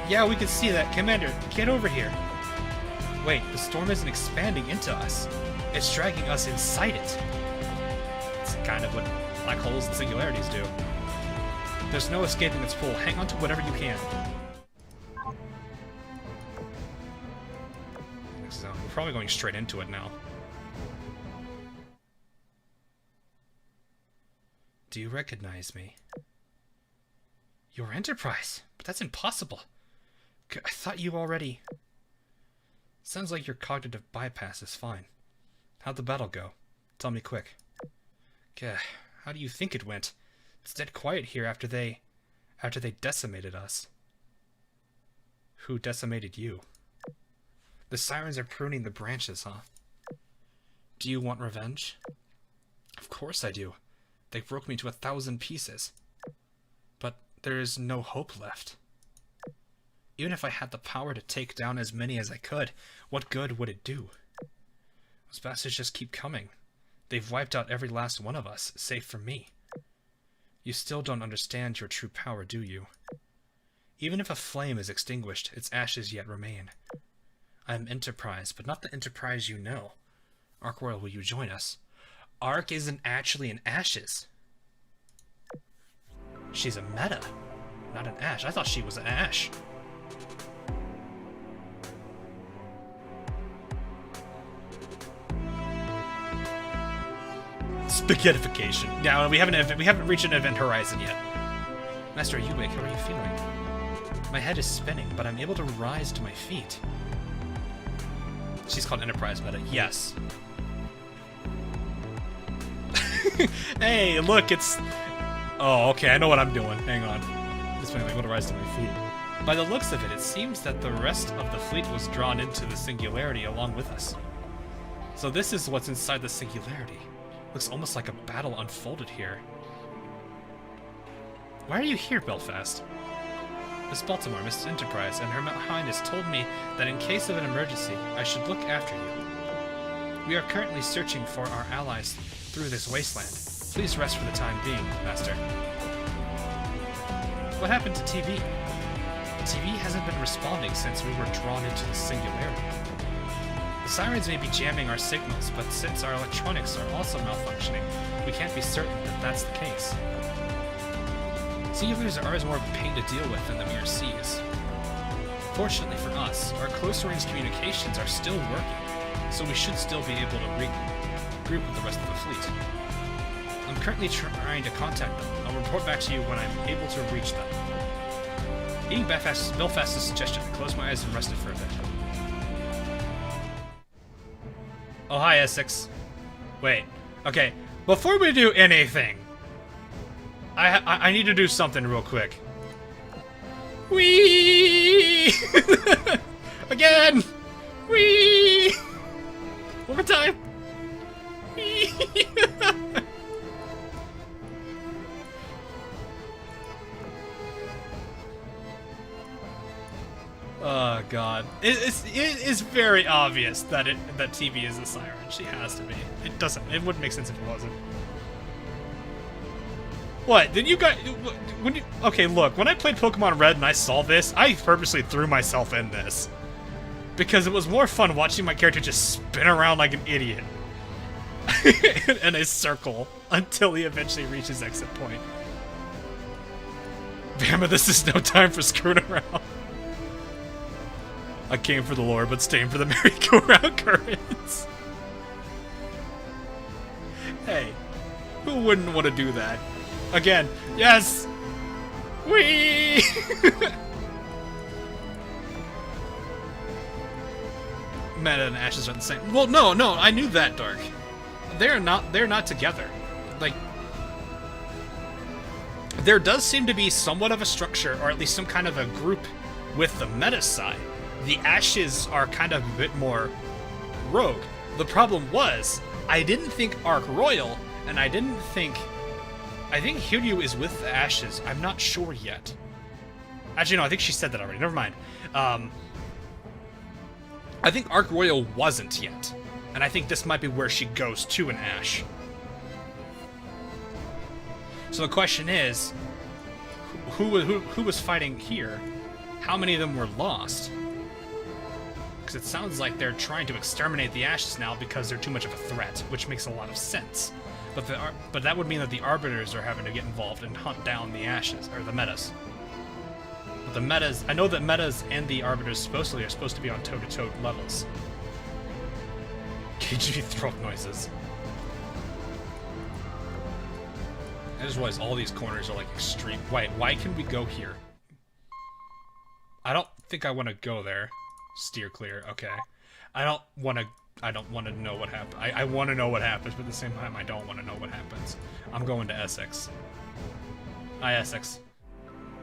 Yeah, we can see that. Commander, get over here. Wait, the storm isn't expanding into us. It's dragging us inside it. It's kind of what black holes and singularities do. There's no escaping its pull. Hang on to whatever you can. So, we're probably going straight into it now. Do you recognize me? Your Enterprise? But that's impossible. I thought you already... Sounds like your cognitive bypass is fine. How'd the battle go? Tell me quick. Gah, how do you think it went? It's dead quiet here after they decimated us. Who decimated you? The sirens are pruning the branches, huh? Do you want revenge? Of course I do. They broke me to 1,000 pieces. But there is no hope left. Even if I had the power to take down as many as I could, what good would it do? Those bastards just keep coming. They've wiped out every last one of us, save for me. You still don't understand your true power, do you? Even if a flame is extinguished, its ashes yet remain. I am Enterprise, but not the Enterprise you know. Ark Royal, will you join us? Ark isn't actually an ashes. She's a meta, not an ash. I thought she was an ash. Spaghettification. Now we haven't reached an event horizon yet. Master, are you awake? How are you feeling? My head is spinning, but I'm able to rise to my feet. She's called Enterprise Meta. Yes. Hey, look, it's... Oh, okay, I know what I'm doing. Hang on. Just being able to rise to my feet. By the looks of it, it seems that the rest of the fleet was drawn into the singularity along with us. So this is what's inside the singularity. Looks almost like a battle unfolded here. Why are you here, Belfast? Miss Baltimore, Mrs. Enterprise, and Her Highness told me that in case of an emergency, I should look after you. We are currently searching for our allies through this wasteland. Please rest for the time being, Master. What happened to TV? TV hasn't been responding since we were drawn into the singularity. The sirens may be jamming our signals, but since our electronics are also malfunctioning, we can't be certain that that's the case. Singulars are always more of a pain to deal with than the mere seas. Fortunately for us, our close-range communications are still working, so we should still be able to regroup with the rest of the fleet. I'm currently trying to contact them. I'll report back to you when I'm able to reach them. Eating Belfast's suggestion, I closed my eyes and rested for a bit. Oh, hi, Essex. Wait. Okay. Before we do anything, I need to do something real quick. Whee! Again! Whee! One more time! Whee! Oh god. It is very obvious that TV is a siren. She has to be. It wouldn't make sense if it wasn't. What? Did you guys... Okay, look. When I played Pokemon Red and I saw this, I purposely threw myself in this. Because it was more fun watching my character just spin around like an idiot. In a circle. Until he eventually reaches exit point. Bama, this is no time for screwing around. I came for the lore, but staying for the merry-go-round currents. Hey, who wouldn't want to do that? Again, yes! Whee! Meta and Ashes are the same. Well, no, I knew that, Dark. They're not together. Like, there does seem to be somewhat of a structure, or at least some kind of a group with the meta side. The Ashes are kind of a bit more rogue. The problem was, I didn't think Arc Royal, and I think Hiryu is with the Ashes. I'm not sure yet. Actually, no, I think she said that already. Never mind. I think Arc Royal wasn't yet. And I think this might be where she goes to an Ash. So the question is, who was fighting here? How many of them were lost? Because it sounds like they're trying to exterminate the Ashes now because they're too much of a threat, which makes a lot of sense. But that would mean that the Arbiters are having to get involved and hunt down the Ashes, or the Metas. But the Metas, I know that Metas and the Arbiters supposedly are supposed to be on toe-to-toe levels. KG throat noises. I just realized all these corners are like extreme. Wait, why can we go here? I don't think I want to go there. Steer clear. Okay. I don't want to know what happens. I want to know what happens, but at the same time, I don't want to know what happens. I'm going to Essex. Hi, Essex.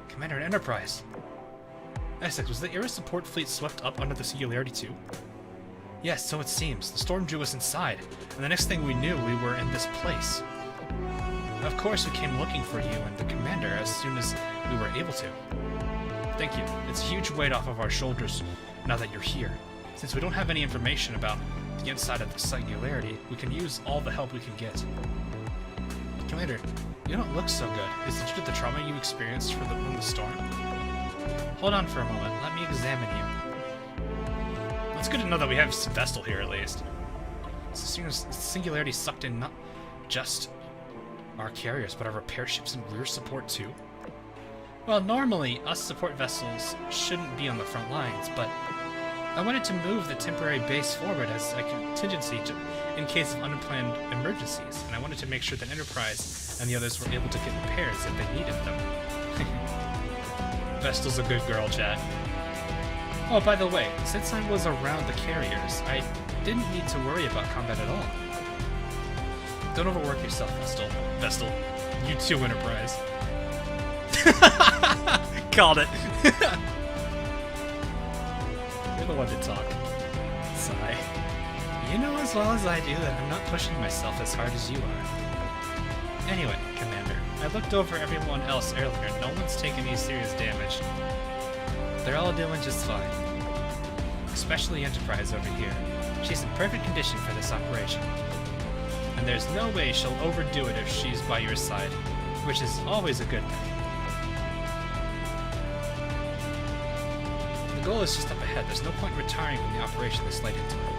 Commander in Enterprise. Essex, was the Air support fleet swept up under the Singularity too? Yes, so it seems. The storm drew us inside, and the next thing we knew, we were in this place. Of course, we came looking for you and the commander as soon as we were able to. Thank you. It's a huge weight off of our shoulders now that you're here. Since we don't have any information about the inside of the Singularity, we can use all the help we can get. Commander, you don't look so good. Is it due to the trauma you experienced from the storm? Hold on for a moment. Let me examine you. It's good to know that we have Vestal here, at least. Singularity sucked in not just our carriers, but our repair ships and rear support too? Well, normally, us support vessels shouldn't be on the front lines, but I wanted to move the temporary base forward as a contingency in case of unplanned emergencies, and I wanted to make sure that Enterprise and the others were able to get repairs if they needed them. Vestal's a good girl, chat. Oh, by the way, since I was around the carriers, I didn't need to worry about combat at all. Don't overwork yourself, Vestal. Vestal, you too, Enterprise. Called it. You're the one to talk. Sigh. You know as well as I do that I'm not pushing myself as hard as you are. Anyway, Commander, I looked over everyone else earlier. No one's taken any serious damage. They're all doing just fine. Especially Enterprise over here. She's in perfect condition for this operation. And there's no way she'll overdo it if she's by your side, which is always a good thing. The goal is just up ahead. There's no point retiring when the operation is late into it.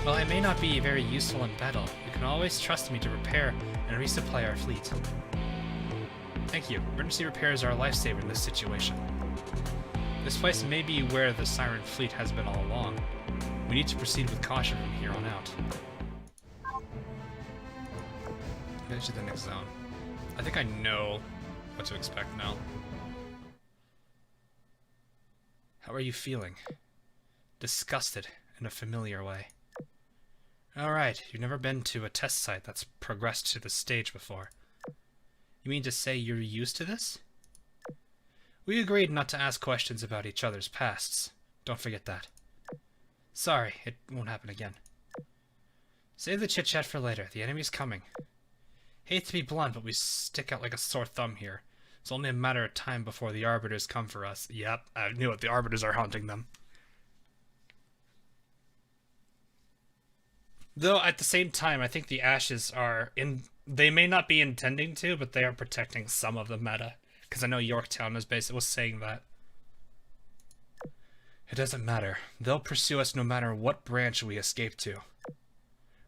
While I may not be very useful in battle, you can always trust me to repair and resupply our fleet. Thank you. Emergency repairs are a lifesaver in this situation. This place may be where the Siren fleet has been all along. We need to proceed with caution from here on out. Head to the next zone. I think I know what to expect now. How are you feeling? Disgusted in a familiar way. Alright, you've never been to a test site that's progressed to this stage before. You mean to say you're used to this? We agreed not to ask questions about each other's pasts. Don't forget that. Sorry, it won't happen again. Save the chit-chat for later. The enemy's coming. Hate to be blunt, but we stick out like a sore thumb here. It's only a matter of time before the Arbiters come for us. Yep, I knew it. The Arbiters are haunting them. Though, at the same time, I think the Ashes are in... They may not be intending to, but they are protecting some of the meta. Because I know Yorktown was saying that. It doesn't matter. They'll pursue us no matter what branch we escape to.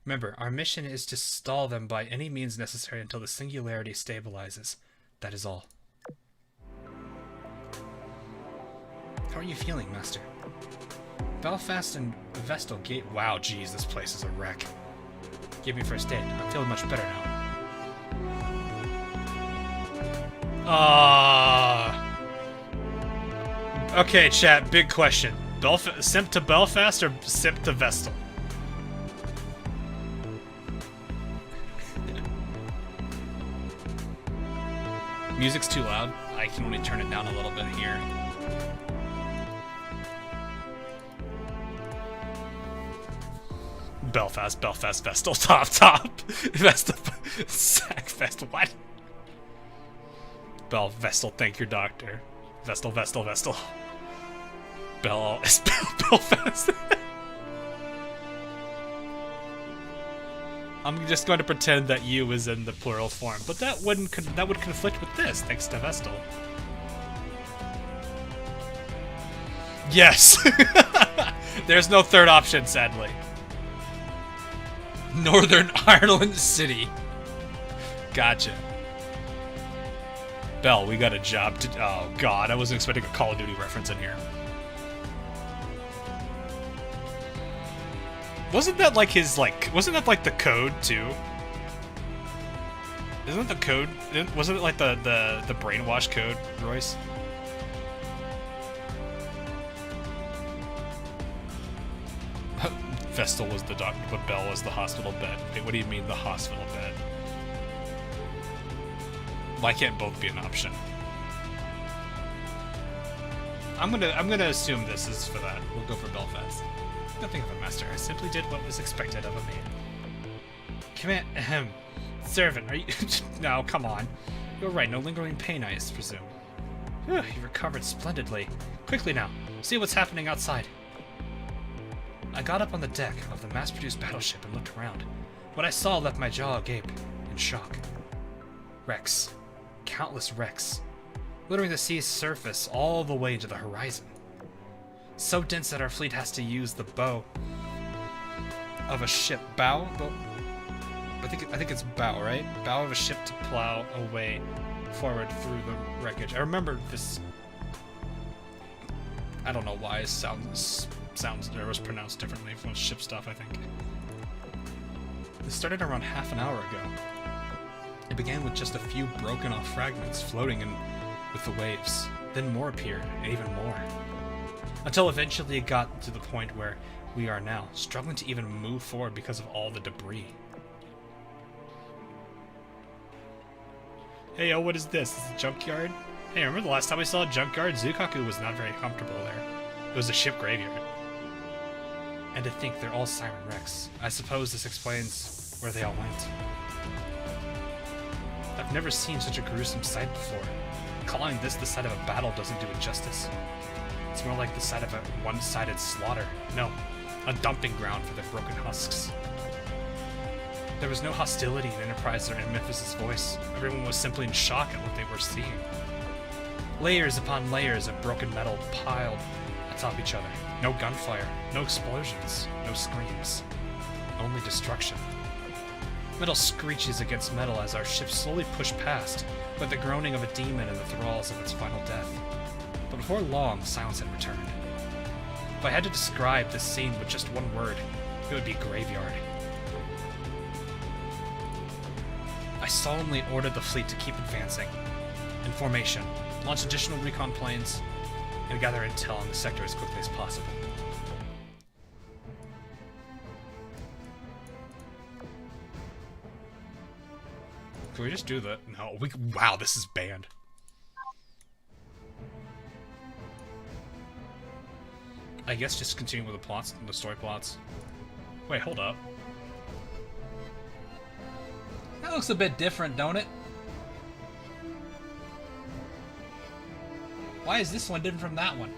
Remember, our mission is to stall them by any means necessary until the Singularity stabilizes. That is all. How are you feeling, Master? Belfast and Vestal Gate. Wow, geez, this place is a wreck. Give me first aid. I'm feeling much better now. Okay, chat, big question. Simp to Belfast or simp to Vestal? Music's too loud. I can only turn it down a little bit here. Belfast, Vestal, top. Vestal, sack, Vestal, what? Vestal, thank your doctor. Vestal. Belfast. I'm just going to pretend that you is in the plural form, but that would conflict with this, thanks to Vestal. Yes! There's no third option, sadly. Northern Ireland City. Gotcha. Bell, we got a job to... Oh, God, I wasn't expecting a Call of Duty reference in here. Wasn't that like his, like... Wasn't that like the code, too? Isn't it the code? Wasn't it like the brainwash code, Royce? Vestal was the doctor, but Bell was the hospital bed. Wait, what do you mean the hospital bed? Why can't both be an option? I'm gonna assume this is for that. We'll go for Belfast. Nothing of a master. I simply did what was expected of a maid. Command, servant, are you? No, come on. You're right. No lingering pain, I presume. Whew, you recovered splendidly. Quickly now, see what's happening outside. I got up on the deck of the mass-produced battleship and looked around. What I saw left my jaw agape in shock. Wrecks. Countless wrecks. Littering the sea's surface all the way to the horizon. So dense that our fleet has to use the bow of a ship. Bow? I think it's bow, right? Bow of a ship to plow a way forward through the wreckage. I remember this... I don't know why it sounds or was pronounced differently from ship stuff, I think. This started around half an hour ago. It began with just a few broken off fragments floating in with the waves. Then more appeared, and even more. Until eventually it got to the point where we are now, struggling to even move forward because of all the debris. Hey yo, what is this? Is it a junkyard? Hey, remember the last time we saw a junkyard? Zukaku was not very comfortable there. It was a ship graveyard. And to think they're all Siren wrecks. I suppose this explains where they all went. I've never seen such a gruesome sight before. Calling this the site of a battle doesn't do it justice. It's more like the site of a one-sided slaughter. No, a dumping ground for their broken husks. There was no hostility in Enterprise or in Memphis' voice. Everyone was simply in shock at what they were seeing. Layers upon layers of broken metal piled atop each other. No gunfire, no explosions, no screams. Only destruction. Metal screeches against metal as our ship slowly pushed past, with the groaning of a demon in the thralls of its final death. But before long, silence had returned. If I had to describe this scene with just one word, it would be graveyard. I solemnly ordered the fleet to keep advancing. In formation, launch additional recon planes, and gather intel on the sector as quickly as possible. Can we just do that? No, wow, this is banned. I guess just continue with the plots, the story plots. Wait, hold up. That looks a bit different, don't it? Why is this one different from that one?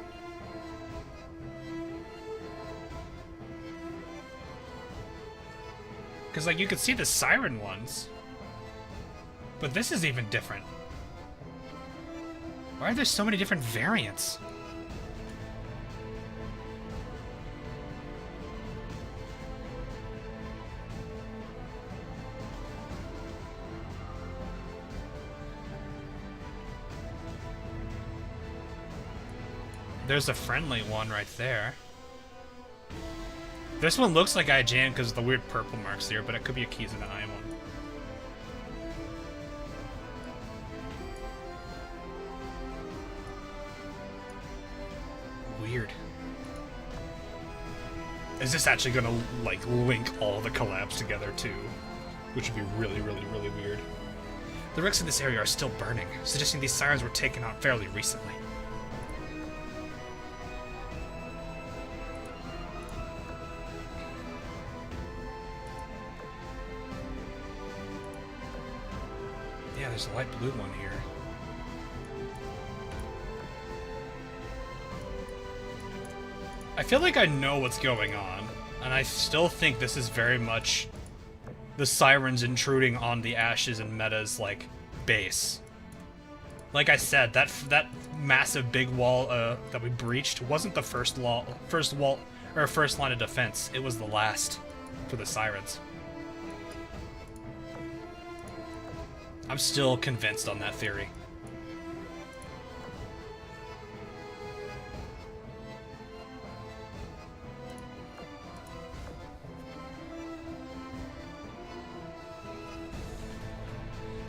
Because, like, you could see the Siren ones. But this is even different. Why are there so many different variants? There's a friendly one right there. This one looks like I jammed because of the weird purple marks there, but it could be a keys and an I one. Weird. Is this actually gonna, like, link all the collabs together, too? Which would be really, really, really weird. The wrecks in this area are still burning, suggesting these sirens were taken out fairly recently. Yeah, there's a light blue one here. I feel like I know what's going on, and I still think this is very much the sirens intruding on the Ashes and Meta's, like, base. Like I said, that massive big wall that we breached wasn't the first line of defense. It was the last for the sirens. I'm still convinced on that theory.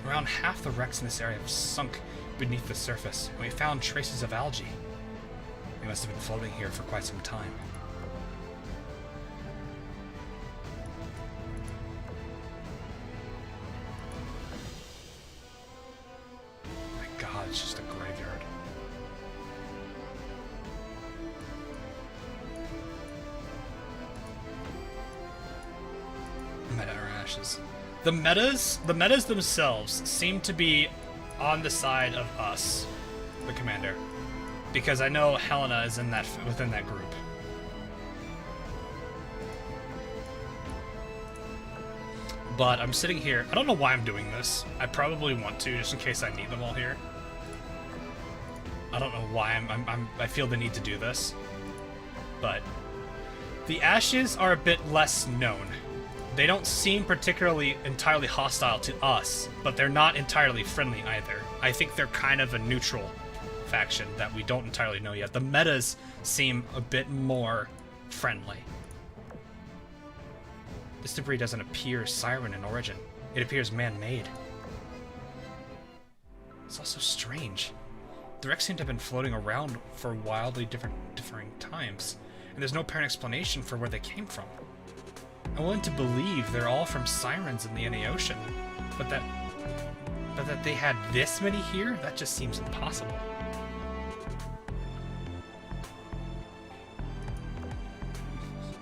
Around half the wrecks in this area have sunk beneath the surface, and we found traces of algae. They must have been floating here for quite some time. My god, it's just a graveyard. Meta or Ashes. The metas themselves seem to be on the side of us, the commander, because I know Helena is within that group. But I'm sitting here. I don't know why I'm doing this. I probably want to, just in case I need them all here. I don't know why I feel the need to do this, but the Ashes are a bit less known. They don't seem particularly entirely hostile to us, but they're not entirely friendly either. I think they're kind of a neutral faction that we don't entirely know yet. The metas seem a bit more friendly. This debris doesn't appear Siren in origin. It appears man-made. It's also strange. The wrecks seem to have been floating around for wildly differing times, and there's no apparent explanation for where they came from. I'm willing to believe they're all from sirens in the Indian Ocean, but that they had this many here, that just seems impossible.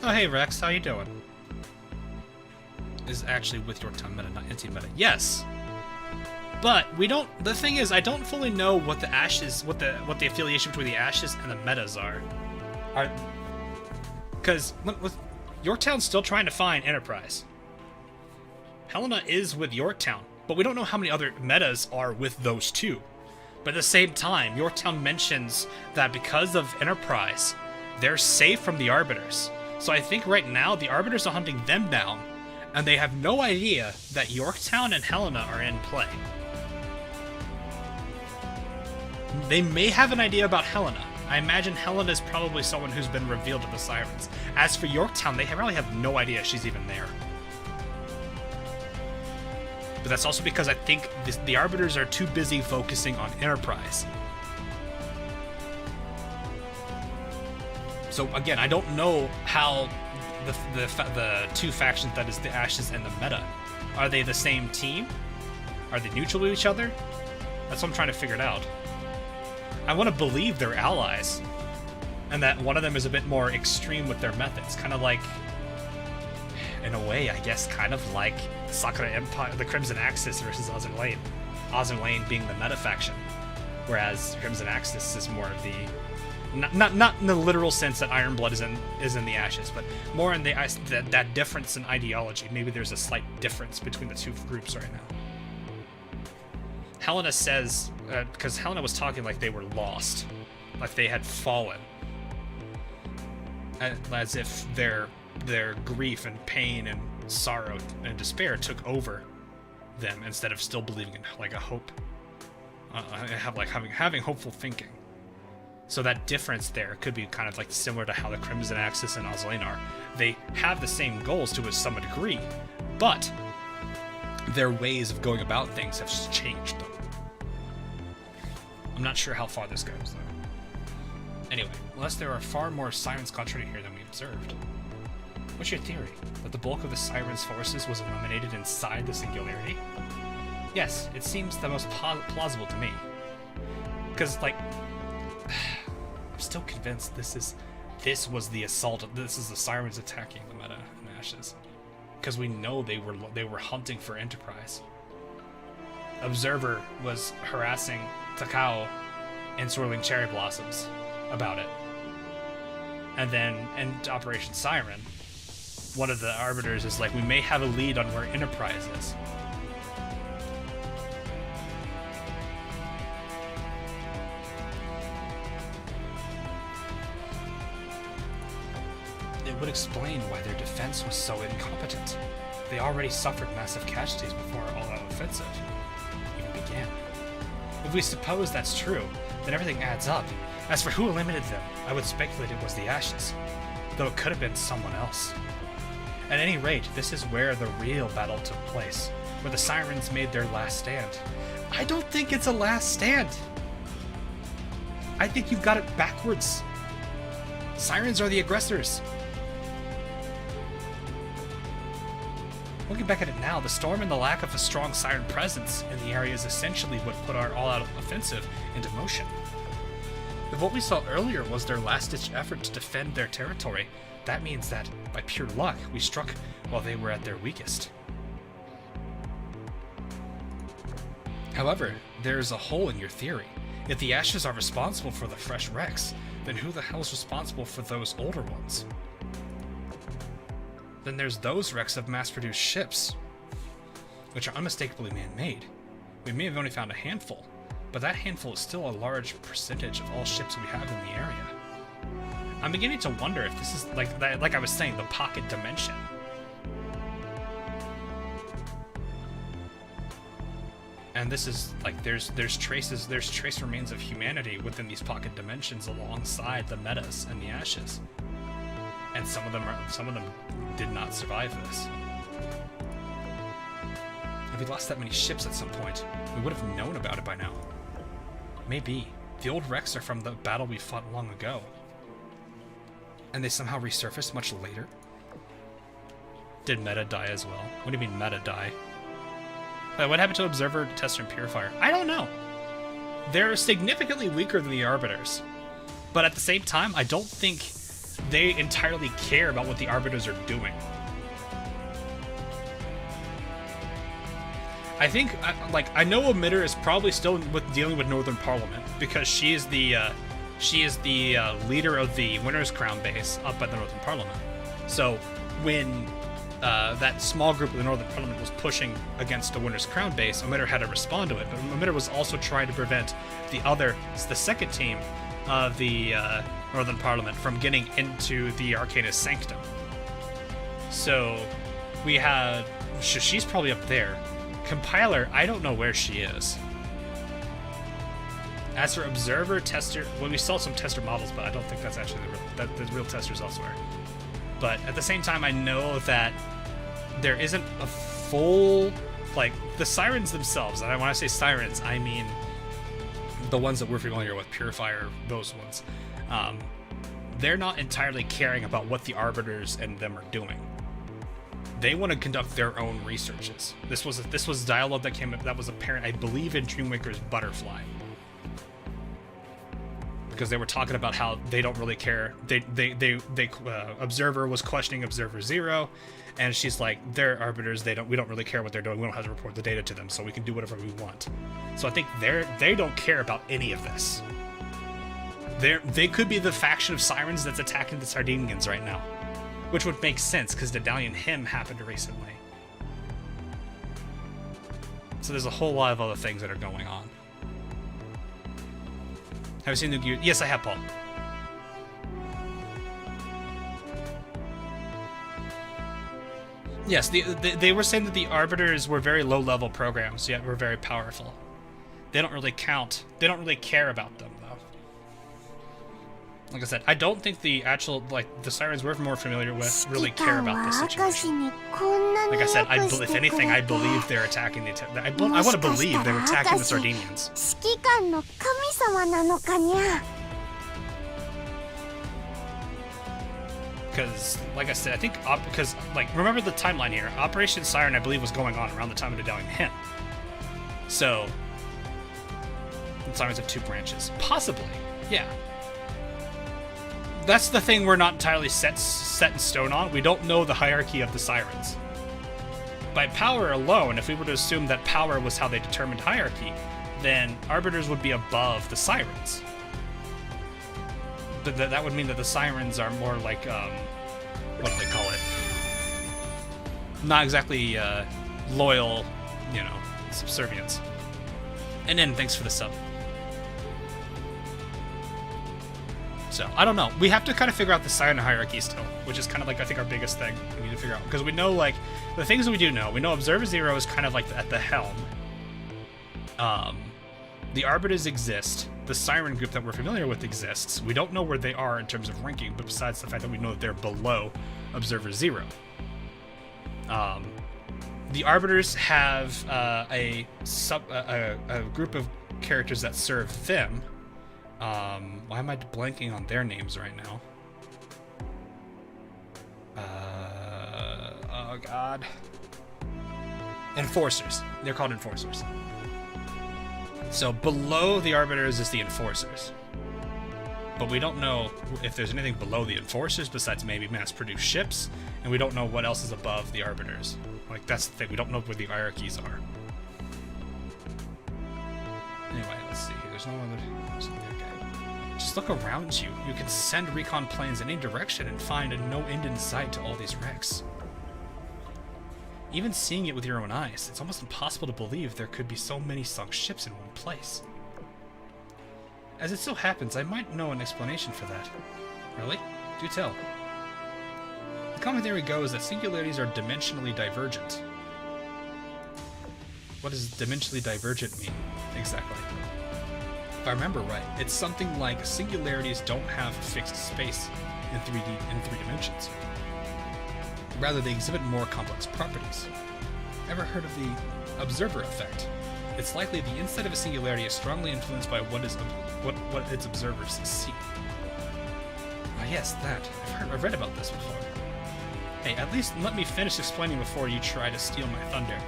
Oh hey Rex, how you doing? Is actually with Yorktown meta, not anti-meta. Yes! But we don't, the thing is, I don't fully know what the Ashes, what the affiliation between the Ashes and the metas are. Because with Yorktown's still trying to find Enterprise. Helena is with Yorktown, but we don't know how many other metas are with those two. But at the same time, Yorktown mentions that because of Enterprise, they're safe from the Arbiters. So I think right now the Arbiters are hunting them down, and they have no idea that Yorktown and Helena are in play. They may have an idea about Helena. I imagine Helena is probably someone who's been revealed to the Sirens. As for Yorktown, they really have no idea she's even there. But that's also because I think the Arbiters are too busy focusing on Enterprise. So again, I don't know how the two factions, that is the Ashes and the Meta, are they the same team? Are they neutral to each other? That's what I'm trying to figure it out. I want to believe they're allies, and that one of them is a bit more extreme with their methods, kind of like, in a way, I guess, kind of like the Sakura Empire, the Crimson Axis versus Azur Lane. Azur Lane being the meta faction, whereas Crimson Axis is more of the, not in the literal sense that Iron Blood is in the Ashes, but more in that difference in ideology. Maybe there's a slight difference between the two groups right now. Helena says, because Helena was talking like they were lost, like they had fallen, as if their grief and pain and sorrow and despair took over them instead of still believing in like a hope, having hopeful thinking. So that difference there could be kind of like similar to how the Crimson Axis and Azur Lane are. They have the same goals to some degree, but their ways of going about things have changed. I'm not sure how far this goes, though. Anyway, unless there are far more Sirens contrary here than we observed. What's your theory? That the bulk of the Sirens' forces was eliminated inside the singularity? Yes, it seems the most plausible to me. Because, like, I'm still convinced this was the assault. This is the Sirens attacking the Meta and Ashes. Because we know they were hunting for Enterprise. Observer was harassing Takao and swirling cherry blossoms about it. And then in Operation Siren, one of the arbiters is like, we may have a lead on where Enterprise is. It would explain why their defense was so incompetent. They already suffered massive casualties before our all-out offensive even began. If we suppose that's true, then everything adds up. As for who eliminated them, I would speculate it was the Ashes, though it could have been someone else. At any rate, this is where the real battle took place, where the Sirens made their last stand. I don't think it's a last stand. I think you've got it backwards. Sirens are the aggressors. Looking back at it now, the storm and the lack of a strong Siren presence in the area is essentially what put our all-out offensive into motion. If what we saw earlier was their last-ditch effort to defend their territory, that means that, by pure luck, we struck while they were at their weakest. However, there's a hole in your theory. If the Ashes are responsible for the fresh wrecks, then who the hell is responsible for those older ones? Then there's those wrecks of mass-produced ships, which are unmistakably man-made. We may have only found a handful, but that handful is still a large percentage of all ships we have in the area. I'm beginning to wonder if this is, like I was saying, the pocket dimension. And this is, like, there's trace remains of humanity within these pocket dimensions alongside the Metas and the Ashes. And some of them did not survive this. If we lost that many ships at some point, we would have known about it by now. Maybe. The old wrecks are from the battle we fought long ago. And they somehow resurfaced much later? Did Meta die as well? What do you mean Meta die? What happened to Observer, Tester, and Purifier? I don't know. They're significantly weaker than the Arbiters. But at the same time, I don't think they entirely care about what the Arbiters are doing. I think, I know Emitter is probably still dealing with Northern Parliament because she is the leader of the Winter's Crown base up at the Northern Parliament. So when that small group of the Northern Parliament was pushing against the Winter's Crown base, Emitter had to respond to it. But Emitter was also trying to prevent the second team of the Northern Parliament from getting into the Arcanist Sanctum. So we had... She's probably up there. Compiler, I don't know where she is. As for Observer, Tester... Well, we saw some Tester models, but I don't think that's actually the real testers elsewhere. But at the same time, I know that there isn't a full... Like, the Sirens themselves, and when I say Sirens, I mean the ones that we're familiar with, Purifier, those ones. They're not entirely caring about what the Arbiters and them are doing. They want to conduct their own researches. This was dialogue that came up that was apparent, I believe, in Dreamwaker's Butterfly. Because they were talking about how they don't really care. Observer was questioning Observer Zero, and she's like, they're Arbiters. We don't really care what they're doing. We don't have to report the data to them, so we can do whatever we want. So I think they don't care about any of this. They could be the faction of Sirens that's attacking the Sardinians right now, which would make sense because Dedalian Hymn happened recently. So there's a whole lot of other things that are going on. Have you seen the Gear? Yes, I have, Paul. Yes, they were saying that the Arbiters were very low-level programs, yet were very powerful. They don't really count. They don't really care about them, though. Like I said, I don't think the actual, like, the Sirens we're more familiar with really care about this situation. Like I said, if anything, I believe they're attacking the... I want to believe they're attacking the Sardinians. 指揮官の神様なのかにゃ。 Because, like I said, I think, because, like, remember the timeline here. Operation Siren, I believe, was going on around the time of the Devouring Him. So, the Sirens have 2 branches. Possibly, yeah. That's the thing we're not entirely set in stone on. We don't know the hierarchy of the Sirens. By power alone, if we were to assume that power was how they determined hierarchy, then Arbiters would be above the Sirens. That would mean that the Sirens are more like, what do they call it? Not exactly, loyal, you know, subservience. And then, thanks for the sub. So, I don't know. We have to kind of figure out the Siren hierarchy still, which is kind of like, I think, our biggest thing we need to figure out. Because we know, like, the things that we do know. We know Observer Zero is kind of like at the helm. The Arbiters exist. The Siren group that we're familiar with exists. We don't know where they are in terms of ranking, but besides the fact that we know that they're below Observer Zero. The Arbiters have a group of characters that serve them. Why am I blanking on their names right now? Oh god. Enforcers. They're called Enforcers. So below the Arbiters is the Enforcers. But we don't know if there's anything below the Enforcers besides maybe mass-produced ships, and we don't know what else is above the Arbiters. Like, that's the thing. We don't know where the hierarchies are. Anyway, let's see. There's no other... Okay. Just look around you. You can send recon planes in any direction and find no end in sight to all these wrecks. Even seeing it with your own eyes, it's almost impossible to believe there could be so many sunk ships in one place. As it so happens, I might know an explanation for that. Really? Do tell. The common theory goes that singularities are dimensionally divergent. What does dimensionally divergent mean, exactly? If I remember right, it's something like singularities don't have fixed space in 3 dimensions. Rather, they exhibit more complex properties. Ever heard of the observer effect? It's likely the inside of a singularity is strongly influenced by what its observers see. Ah, yes, that. I've read about this before. Hey, at least let me finish explaining before you try to steal my thunder.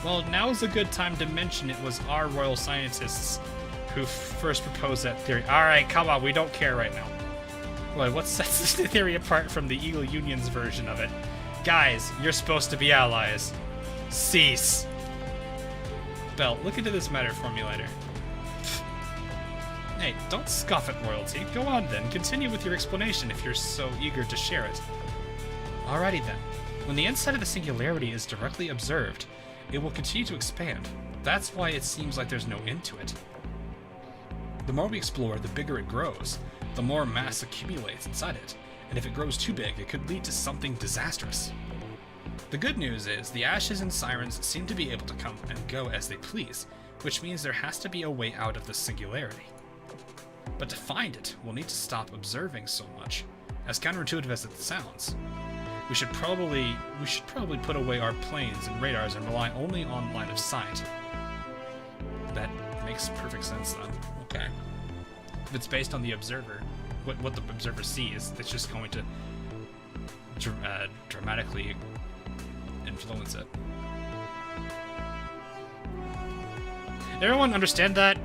Well, now is a good time to mention it was our royal scientists who first proposed that theory. Alright, come on, we don't care right now. Well, what sets this theory apart from the Eagle Union's version of it? Guys, you're supposed to be allies. Cease. Bell, look into this matter for me later. Hey, don't scoff at royalty. Go on then, continue with your explanation if you're so eager to share it. Alrighty then. When the inside of the singularity is directly observed, it will continue to expand. That's why it seems like there's no end to it. The more we explore, the bigger it grows. The more mass accumulates inside it, and if it grows too big, it could lead to something disastrous. The good news is, the Ashes and Sirens seem to be able to come and go as they please, which means there has to be a way out of the singularity. But to find it, we'll need to stop observing so much, as counterintuitive as it sounds. We should probably put away our planes and radars and rely only on line of sight. That makes perfect sense then. Okay. If it's based on the observer, what the observer sees, it's just going to dramatically influence it. Everyone understand that?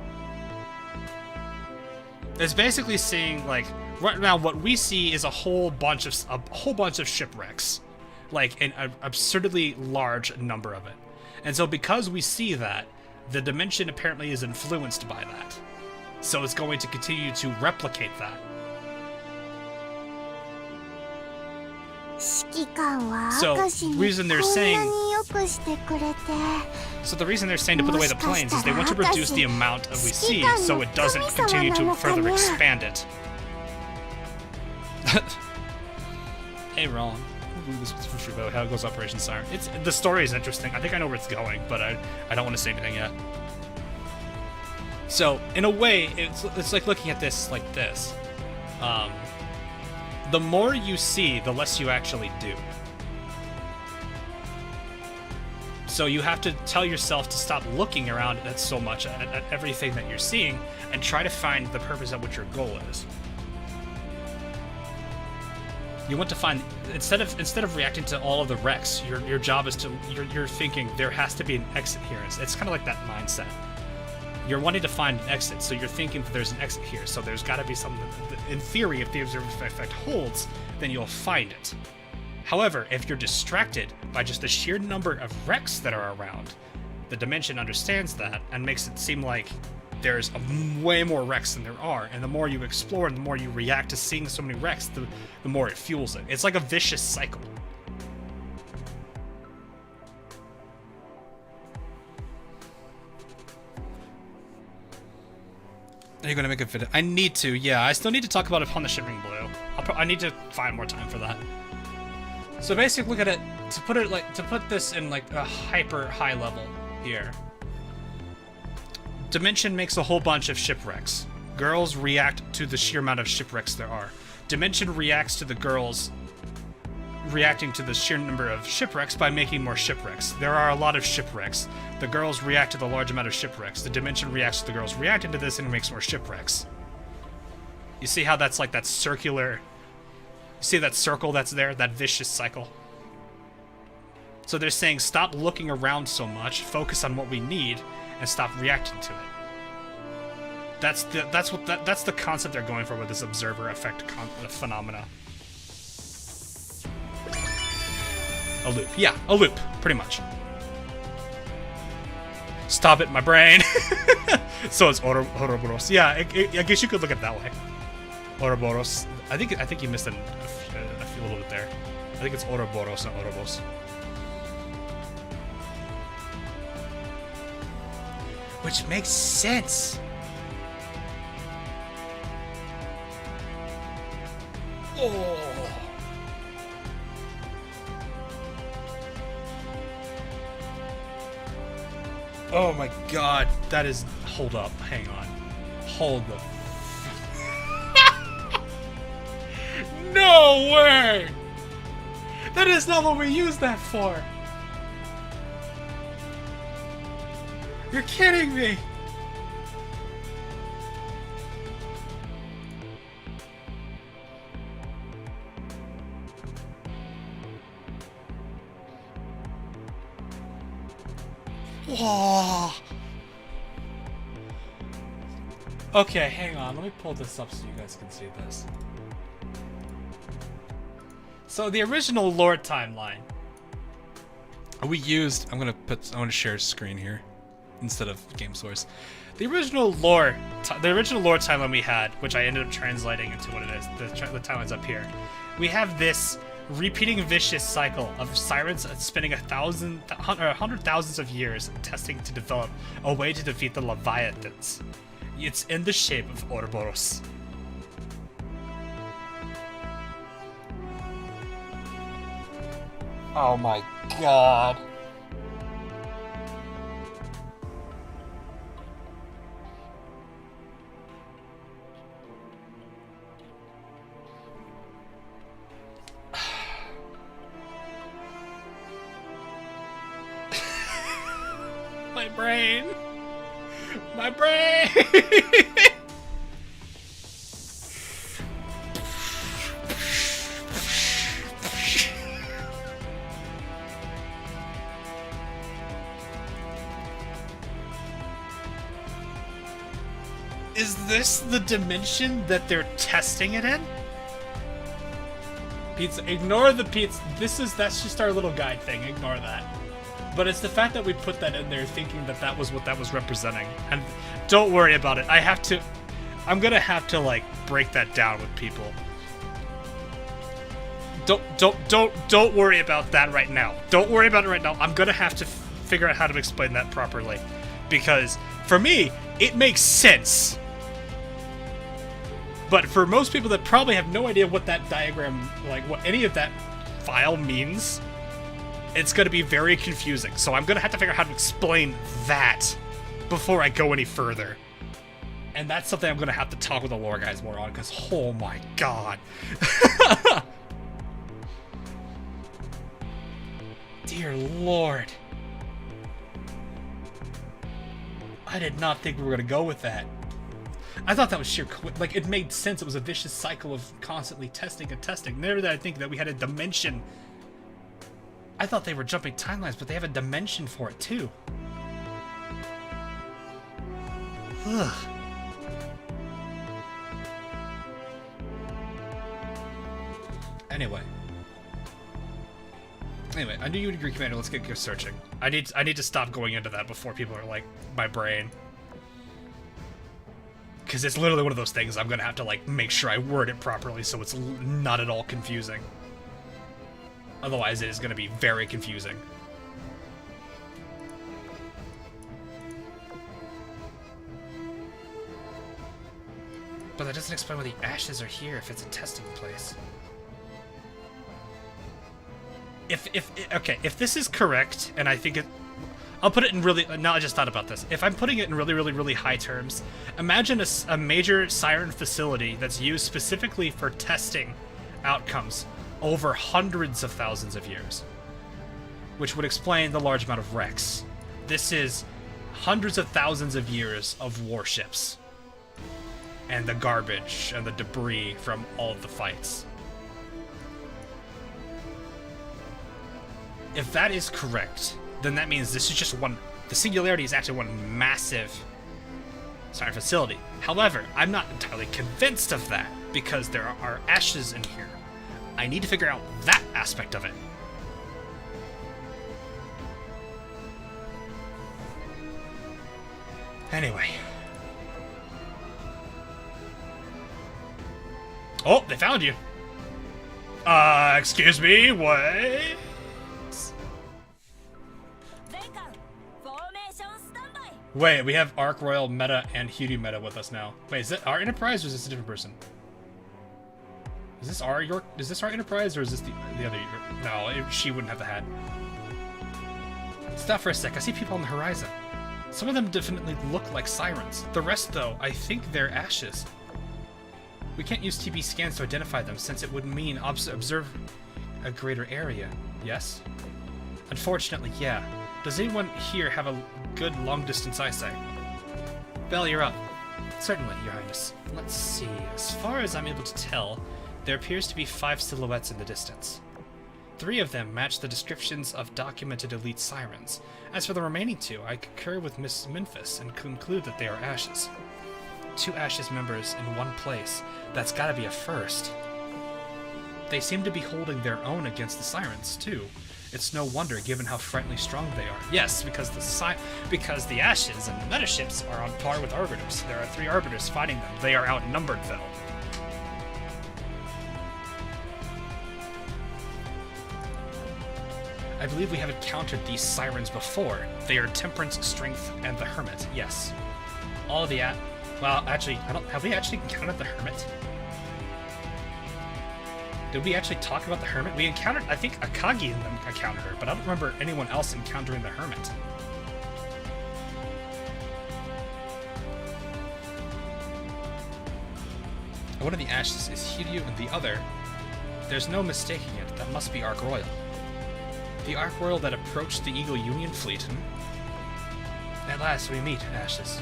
It's basically seeing, like, right now what we see is a whole bunch of shipwrecks, like an absurdly large number of it. And so because we see that, the dimension apparently is influenced by that. So it's going to continue to replicate that. So the reason they're saying to put away the planes is they want to reduce the amount of we see so it doesn't continue to further expand it. Hey Ron, this is for sure about how it goes Operation Siren. The story is interesting. I think I know where it's going, but I don't want to say anything yet. So, in a way, it's like looking at this like this. the more you see, the less you actually do. So you have to tell yourself to stop looking around at so much at everything that you're seeing and try to find the purpose of what your goal is. You want to find, instead of reacting to all of the wrecks, your job is to, you're thinking there has to be an exit here. It's kind of like that mindset. You're wanting to find an exit, so you're thinking that there's an exit here, so there's got to be something. In theory, if the observer effect holds, then you'll find it. However, if you're distracted by just the sheer number of wrecks that are around, the dimension understands that and makes it seem like there's way more wrecks than there are, and the more you explore and the more you react to seeing so many wrecks, the more it fuels it. It's like a vicious cycle. Are you going to make a video? I need to, yeah. I still need to talk about Upon the Shipping Blue. I need to find more time for that. So basically, look at it. To put this in like a hyper high level here. Dimension makes a whole bunch of shipwrecks. Girls react to the sheer amount of shipwrecks there are. Dimension reacts to the girls reacting to the sheer number of shipwrecks by making more shipwrecks. There are a lot of shipwrecks. The girls react to the large amount of shipwrecks. The dimension reacts to the girls reacting to this and makes more shipwrecks. You see how that's like that circular... You see that circle that's there? That vicious cycle? So they're saying stop looking around so much, focus on what we need, and stop reacting to it. That's the concept they're going for with this observer effect phenomena. A loop. Yeah, a loop, pretty much. Stop it, my brain. So it's Ouroboros. Yeah, I guess you could look at it that way. Ouroboros. I think you missed a little bit there. I think it's Ouroboros, not Ouroboros. Which makes sense. Oh. Oh my god, that is... Hold up, hang on. Hold the... No way! That is not what we used that for! You're kidding me! Whoa. Okay, hang on. Let me pull this up so you guys can see this. So the original lore timeline. We used... I'm going to share a screen here instead of game source. The original lore timeline we had, which I ended up translating into what it is. The timeline's up here. We have this repeating vicious cycle of sirens spending 100,000s of years testing to develop a way to defeat the Leviathans. It's in the shape of Ouroboros. Oh my god. My brain. My brain. Is this the dimension that they're testing it in? Pizza, ignore the pizza. That's just our little guide thing. Ignore that. But it's the fact that we put that in there thinking that that was what that was representing. And don't worry about it. I'm gonna have to like break that down with people. Don't worry about that right now. Don't worry about it right now. I'm gonna have to figure out how to explain that properly. Because for me, it makes sense. But for most people that probably have no idea what that diagram, like what any of that file means, it's going to be very confusing. So I'm going to have to figure out how to explain that before I go any further. And that's something I'm going to have to talk with the lore guys more on, because oh my god. Dear Lord. I did not think we were going to go with that. I thought that was sheer like, it made sense. It was a vicious cycle of constantly testing and testing. Never did I think that we had a dimension. I thought they were jumping timelines, but they have a dimension for it too. Ugh. Anyway, I knew you would agree, Commander. Let's get searching. I need to stop going into that before people are like, my brain. Because it's literally one of those things I'm gonna have to like make sure I word it properly so it's not at all confusing. Otherwise, it is gonna be very confusing. But that doesn't explain why the ashes are here if it's a testing place. If this is correct, and I think it, I'll put it in really, now I just thought about this. If I'm putting it in really high terms, imagine a major Siren facility that's used specifically for testing outcomes over hundreds of thousands of years, which would explain the large amount of wrecks. This is hundreds of thousands of years of warships, and the garbage and the debris from all of the fights. If that is correct, then that means this is just one, the singularity is actually one massive Siren facility. However, I'm not entirely convinced of that, because there are ashes in here. I need to figure out that aspect of it. Anyway. Oh, they found you. Excuse me, what? Wait, we have Arc Royal Meta and Hugh Meta with us now. Wait, is that our Enterprise or is this a different person? Is this our York? Is this our Enterprise or is this the other? No, she wouldn't have the hat. Stop for a sec. I see people on the horizon. Some of them definitely look like sirens. The rest, though, I think they're ashes. We can't use TB scans to identify them, since it would mean observe a greater area. Yes? Unfortunately, yeah. Does anyone here have a good long-distance eyesight? Bell, you're up. Certainly, Your Highness. Let's see. As far as I'm able to tell, there appears to be 5 silhouettes in the distance. 3 of them match the descriptions of documented elite sirens. As for the remaining 2, I concur with Miss Memphis and conclude that they are ashes. 2 ashes members in one place. That's gotta be a first. They seem to be holding their own against the sirens, too. It's no wonder, given how frighteningly strong they are. Yes, because the ashes and the metaships are on par with arbiters. There are 3 arbiters fighting them. They are outnumbered, though. I believe we have encountered these sirens before. They are Temperance, Strength, and the Hermit. Yes. All of the well, actually, have we actually encountered the Hermit? Did we actually talk about the Hermit? We encountered, I think Akagi and them encountered her, but I don't remember anyone else encountering the Hermit. One of the ashes is Hiryu and the other, there's no mistaking it, that must be Arc Royal. The Arc Royal that approached the Eagle Union fleet, At last we meet, Ashes.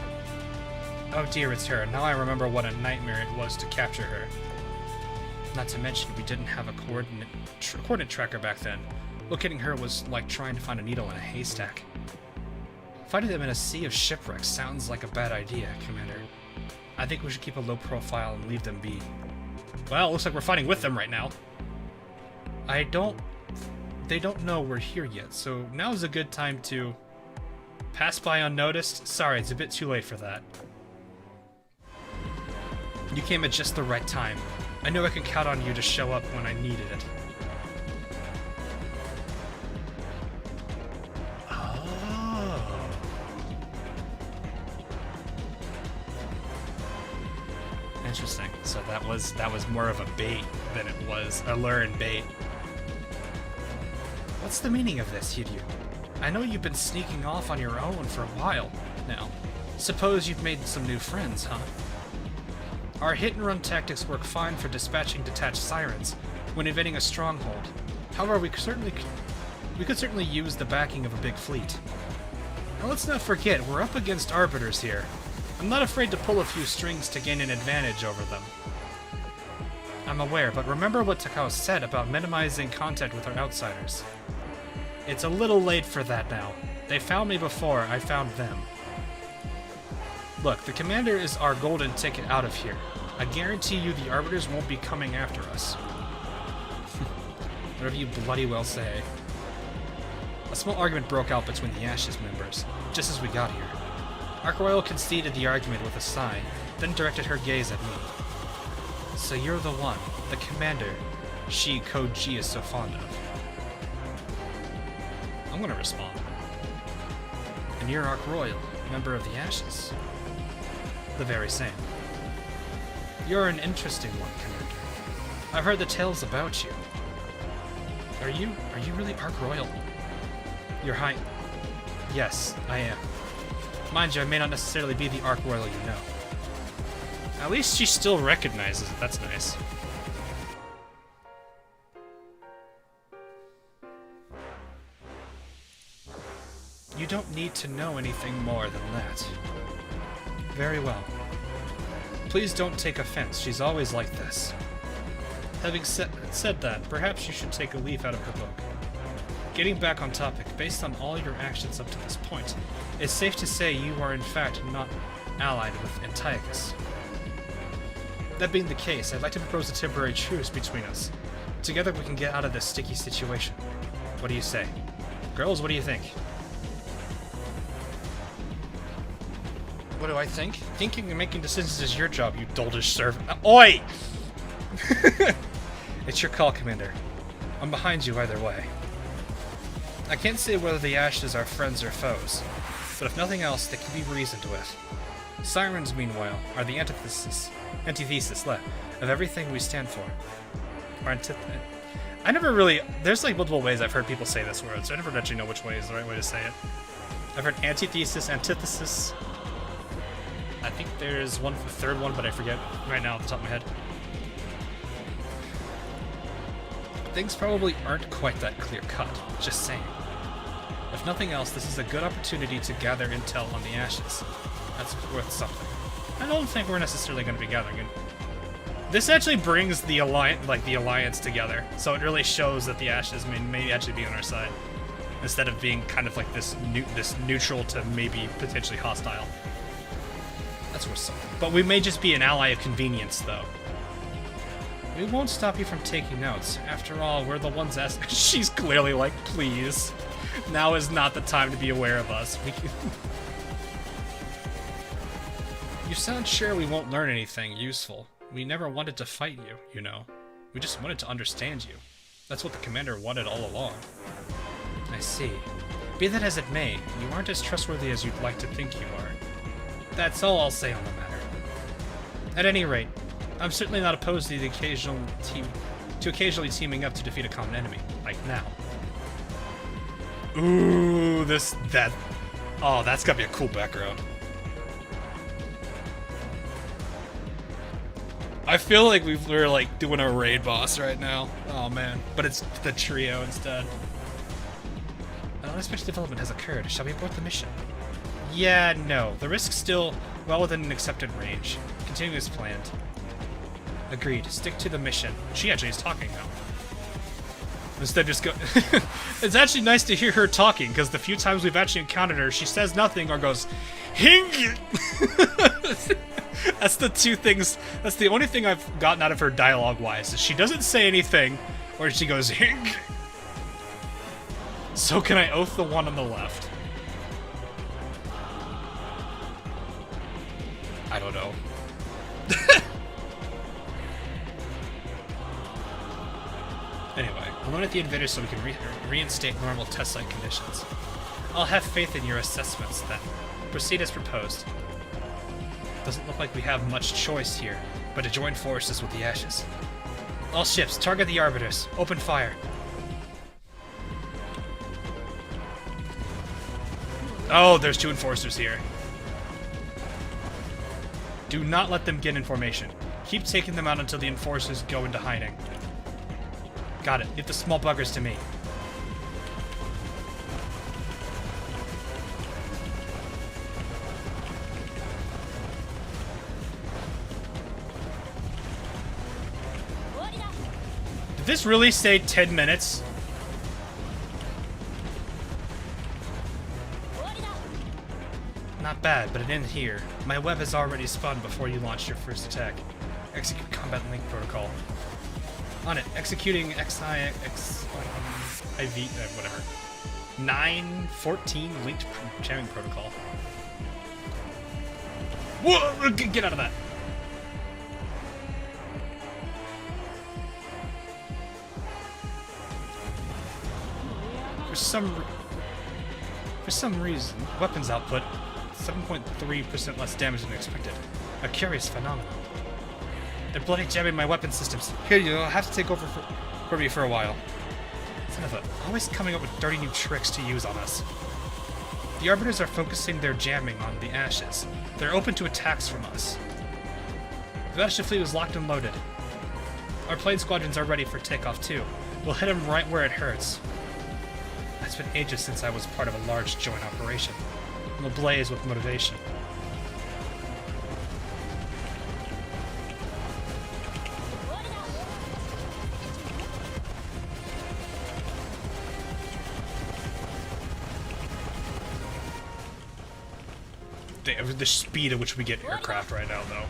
Oh dear, it's her. Now I remember what a nightmare it was to capture her. Not to mention, we didn't have a coordinate tracker back then. Locating her was like trying to find a needle in a haystack. Fighting them in a sea of shipwrecks sounds like a bad idea, Commander. I think we should keep a low profile and leave them be. Well, looks like we're fighting with them right now. They don't know we're here yet, so now's a good time to pass by unnoticed. Sorry, it's a bit too late for that. You came at just the right time. I knew I could count on you to show up when I needed it. Oh. Interesting. So that was more of a bait than it was a lure and bait. What's the meaning of this, Hiryu? I know you've been sneaking off on your own for a while now. Suppose you've made some new friends, huh? Our hit-and-run tactics work fine for dispatching detached sirens when invading a stronghold. However, we could certainly use the backing of a big fleet. Now let's not forget, we're up against arbiters here. I'm not afraid to pull a few strings to gain an advantage over them. I'm aware, but remember what Takao said about minimizing contact with our outsiders. It's a little late for that now. They found me before I found them. Look, the commander is our golden ticket out of here. I guarantee you the arbiters won't be coming after us. Whatever you bloody well say. A small argument broke out between the Ashes members, just as we got here. Arc Royal conceded the argument with a sigh, then directed her gaze at me. So you're the one, the commander, she, Code G, is so fond of. I'm gonna respond. And you're Arc Royal, member of the Ashes. The very same. You're an interesting one, Commander. I've heard the tales about you. Are you really Arc Royal? Your High... Yes, I am. Mind you, I may not necessarily be the Arc Royal you know. At least she still recognizes it. That's nice. You don't need to know anything more than that. Very well. Please don't take offense. She's always like this. Having said that, perhaps you should take a leaf out of her book. Getting back on topic, based on all your actions up to this point, it's safe to say you are in fact not allied with Antiochus. That being the case, I'd like to propose a temporary truce between us. Together we can get out of this sticky situation. What do you say? Girls, what do you think? What do I think? Thinking and making decisions is your job, you doltish servant. Oi! It's your call, Commander. I'm behind you either way. I can't say whether the Ashes are friends or foes, but if nothing else, they can be reasoned with. Sirens, meanwhile, are the antithesis of everything we stand for. I never really... There's like multiple ways I've heard people say this word, so I never actually know which way is the right way to say it. I've heard antithesis, antithesis. I think there's a third one, but I forget right now off the top of my head. Things probably aren't quite that clear-cut, just saying. If nothing else, this is a good opportunity to gather intel on the Ashes. That's worth something. I don't think we're necessarily going to be gathering it. This actually brings the alliance together, so it really shows that the Ashes may actually be on our side, instead of being kind of like this neutral to maybe potentially hostile. That's worth something. But we may just be an ally of convenience, though. We won't stop you from taking notes. After all, we're the ones asking. She's clearly like, please. Now is not the time to be aware of us. You sound sure we won't learn anything useful. We never wanted to fight you, you know. We just wanted to understand you. That's what the commander wanted all along. I see. Be that as it may, you aren't as trustworthy as you'd like to think you are. That's all I'll say on the matter. At any rate, I'm certainly not opposed to occasionally teaming up to defeat a common enemy, like now. Ooh, oh, that's gotta be a cool background. I feel like we're like doing a raid boss right now. Oh man, but it's the trio instead. An unexpected development has occurred. Shall we abort the mission? Yeah, no. The risk's still well within an accepted range. Continue as planned. Agreed. Stick to the mission. She actually is talking now. Instead, just go... It's actually nice to hear her talking, because the few times we've actually encountered her, she says nothing or goes, Hing! That's the two things... That's the only thing I've gotten out of her dialogue-wise, is she doesn't say anything, or she goes, Hing! So can I oath the one on the left? I don't know. Anyway, eliminate the invaders so we can reinstate normal test site conditions. I'll have faith in your assessments then. Proceed as proposed. Doesn't look like we have much choice here, but to join forces with the Ashes. All ships, target the Arbiters. Open fire. Oh, there's two enforcers here. Do not let them get in formation. Keep taking them out until the enforcers go into hiding. Got it. Leave the small buggers to me. Did this really say 10 minutes? Not bad, but it ends here. My web has already spun before you launched your first attack. Execute combat link protocol. On it. Executing whatever. 914 linked jamming protocol. Whoa! Get out of that! For some reason, weapons output 7.3% less damage than expected. A curious phenomenon. They're bloody jamming my weapon systems. Here, you'll have to take over for me for a while. Son of a, always coming up with dirty new tricks to use on us. The Arbiters are focusing their jamming on the Ashes. They're open to attacks from us. The Ashes fleet was locked and loaded. Our plane squadrons are ready for takeoff too. We'll hit them right where it hurts. It's been ages since I was part of a large joint operation. I'm ablaze with motivation. The speed at which we get aircraft right now, though.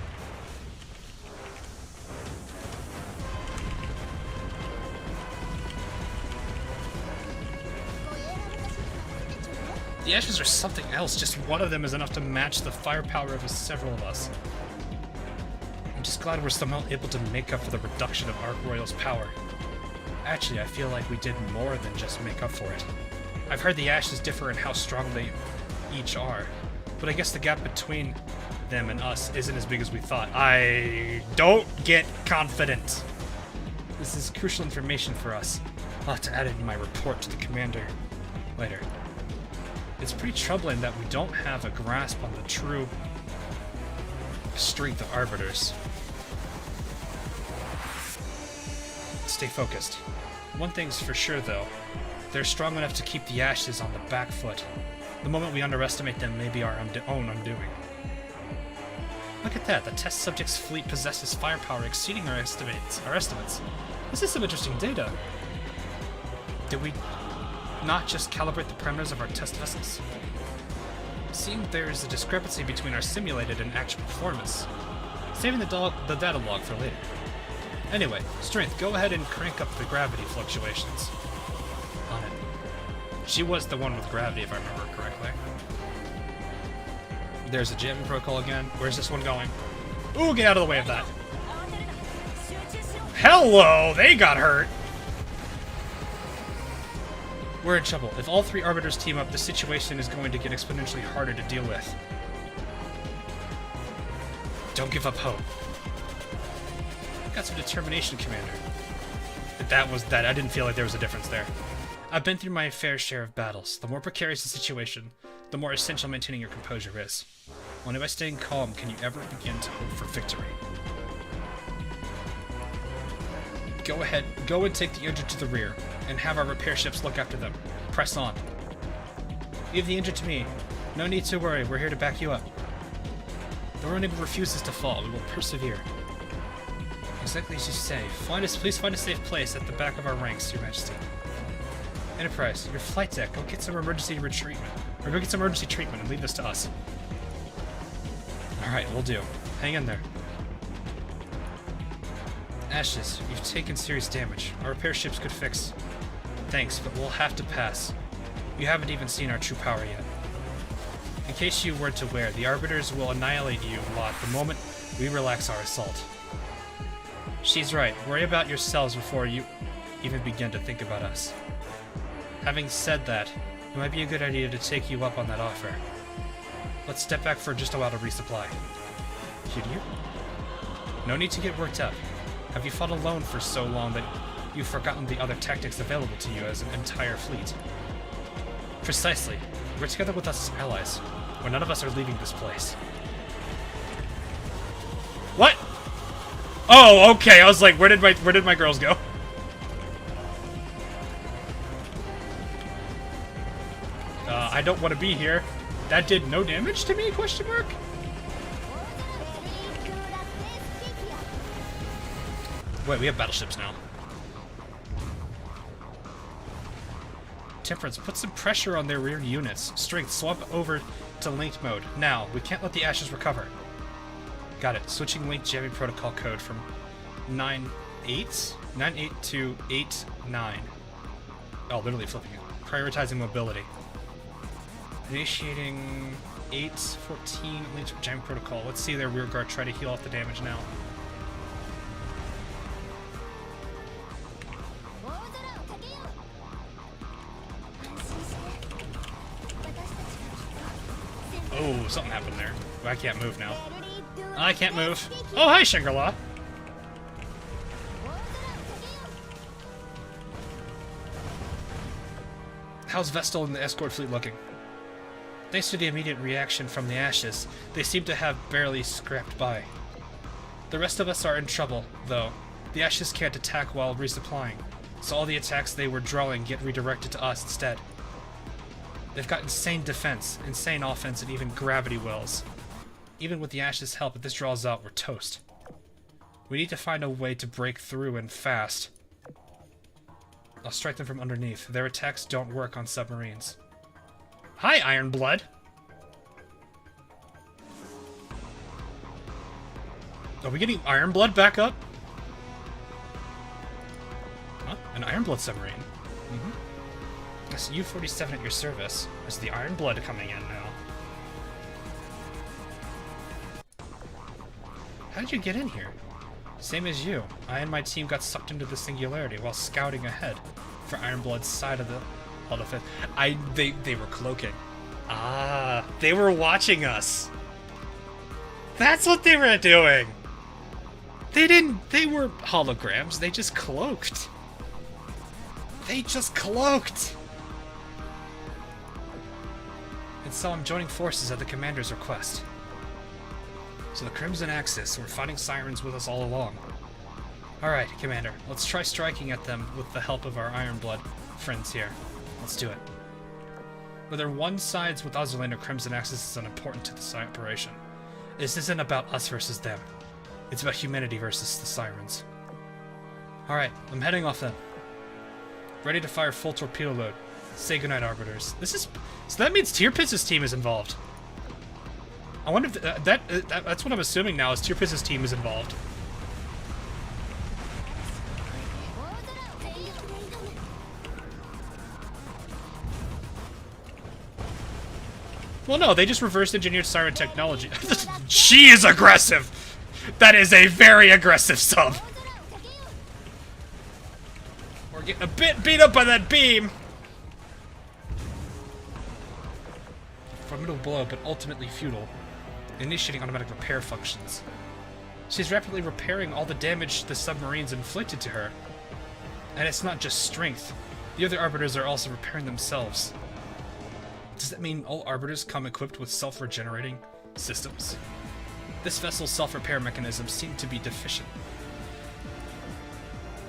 The Ashes are something else. Just one of them is enough to match the firepower of several of us. I'm just glad we're somehow able to make up for the reduction of Ark Royal's power. Actually, I feel like we did more than just make up for it. I've heard the Ashes differ in how strong they each are, but I guess the gap between them and us isn't as big as we thought. I don't get confident. This is crucial information for us. I'll have to add it in my report to the commander later. It's pretty troubling that we don't have a grasp on the true strength of Arbiters. Stay focused. One thing's for sure, though. They're strong enough to keep the Ashes on the back foot. The moment we underestimate them may be our own undoing. Look at that. The test subject's fleet possesses firepower exceeding our estimates. This is some interesting data. Did we not just calibrate the parameters of our test vessels? It seems there's a discrepancy between our simulated and actual performance. Saving the data log for later. Anyway, Strength, go ahead and crank up the gravity fluctuations. On it. She was the one with gravity, if I remember correctly. There's a jamming protocol again. Where's this one going? Ooh, get out of the way of that. Hello! They got hurt! We're in trouble. If all three Arbiters team up, the situation is going to get exponentially harder to deal with. Don't give up hope. Got some determination, Commander. That was that. I didn't feel like there was a difference there. I've been through my fair share of battles. The more precarious the situation, the more essential maintaining your composure is. Only by staying calm can you ever begin to hope for victory. Go ahead, go and take the injured to the rear, and have our repair ships look after them. Press on. Leave the injured to me. No need to worry, we're here to back you up. The Ronin refuses to fall, we will persevere. Exactly as you say. Please find a safe place at the back of our ranks, Your Majesty. Enterprise, your flight deck, go get some emergency treatment and leave this to us. Alright, we'll do. Hang in there. Ashes, you've taken serious damage. Our repair ships could fix. Thanks, but we'll have to pass. You haven't even seen our true power yet. In case you weren't aware, the Arbiters will annihilate you lot the moment we relax our assault. She's right. Worry about yourselves before you even begin to think about us. Having said that, it might be a good idea to take you up on that offer. Let's step back for just a while to resupply. Should you? No need to get worked up. Have you fought alone for so long that you've forgotten the other tactics available to you as an entire fleet? Precisely. We're together with us as allies, or none of us are leaving this place. What? Oh, okay. I was like, where did my girls go? I don't want to be here. That did no damage to me? Question mark. Wait, we have battleships now. Temperance, put some pressure on their rear units. Strength, swap over to linked mode. Now, we can't let the ashes recover. Got it. Switching link jamming protocol code from 9.8 to 8.9. Oh, literally flipping it. Prioritizing mobility. Initiating 8.14 linked jamming protocol. Let's see their rear guard try to heal off the damage now. Oh, something happened there. I can't move now. I can't move. Oh, hi, Shangri-La. How's Vestal and the escort fleet looking? Thanks to the immediate reaction from the ashes, they seem to have barely scraped by. The rest of us are in trouble, though. The ashes can't attack while resupplying, so all the attacks they were drawing get redirected to us instead. They've got insane defense, insane offense, and even gravity wells. Even with the ashes' help, if this draws out, we're toast. We need to find a way to break through and fast. I'll strike them from underneath. Their attacks don't work on submarines. Hi, Iron Blood! Are we getting Iron Blood back up? Huh? An Iron Blood submarine. Yes, U-47 at your service. There's the Iron Blood coming in now. How did you get in here? Same as you. I and my team got sucked into the singularity while scouting ahead for Iron Blood's side of the defense. They were cloaking. Ah, they were watching us. That's what they were doing. They were holograms. They just cloaked. They just cloaked. And so I'm joining forces at the commander's request. So the Crimson Axis were fighting Sirens with us all along. Alright, Commander, let's try striking at them with the help of our Iron Blood friends here. Let's do it. Whether one sides with Azur Lane or Crimson Axis is unimportant to this operation. This isn't about us versus them. It's about humanity versus the Sirens. Alright, I'm heading off then. Ready to fire full torpedo load. Say goodnight, Arbiters. So that means Tyrpiz's team is involved. I wonder if that's what I'm assuming now, is Tyrpiz's team is involved. Well, no, they just reverse engineered Siren technology. She is aggressive! That is a very aggressive sub. We're getting a bit beat up by that beam. Formidable blow, but ultimately futile. Initiating automatic repair functions. She's rapidly repairing all the damage the submarines inflicted to her. And it's not just strength. The other Arbiters are also repairing themselves. Does that mean all Arbiters come equipped with self-regenerating systems? This vessel's self-repair mechanisms seem to be deficient.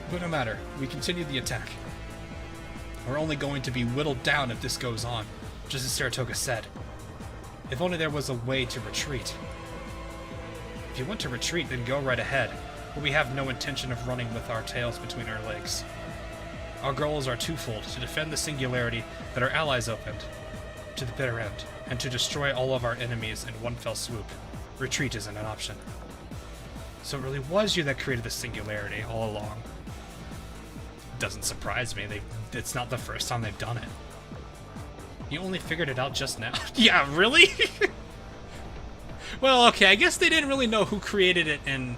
But no matter, we continue the attack. We're only going to be whittled down if this goes on, just as Saratoga said. If only there was a way to retreat. If you want to retreat, then go right ahead, but we have no intention of running with our tails between our legs. Our goals are twofold: to defend the singularity that our allies opened to the bitter end, and to destroy all of our enemies in one fell swoop. Retreat isn't an option. So it really was you that created the singularity all along. Doesn't surprise me. It's not the first time they've done it. You only figured it out just now? Yeah, really? Well, okay, I guess they didn't really know who created it in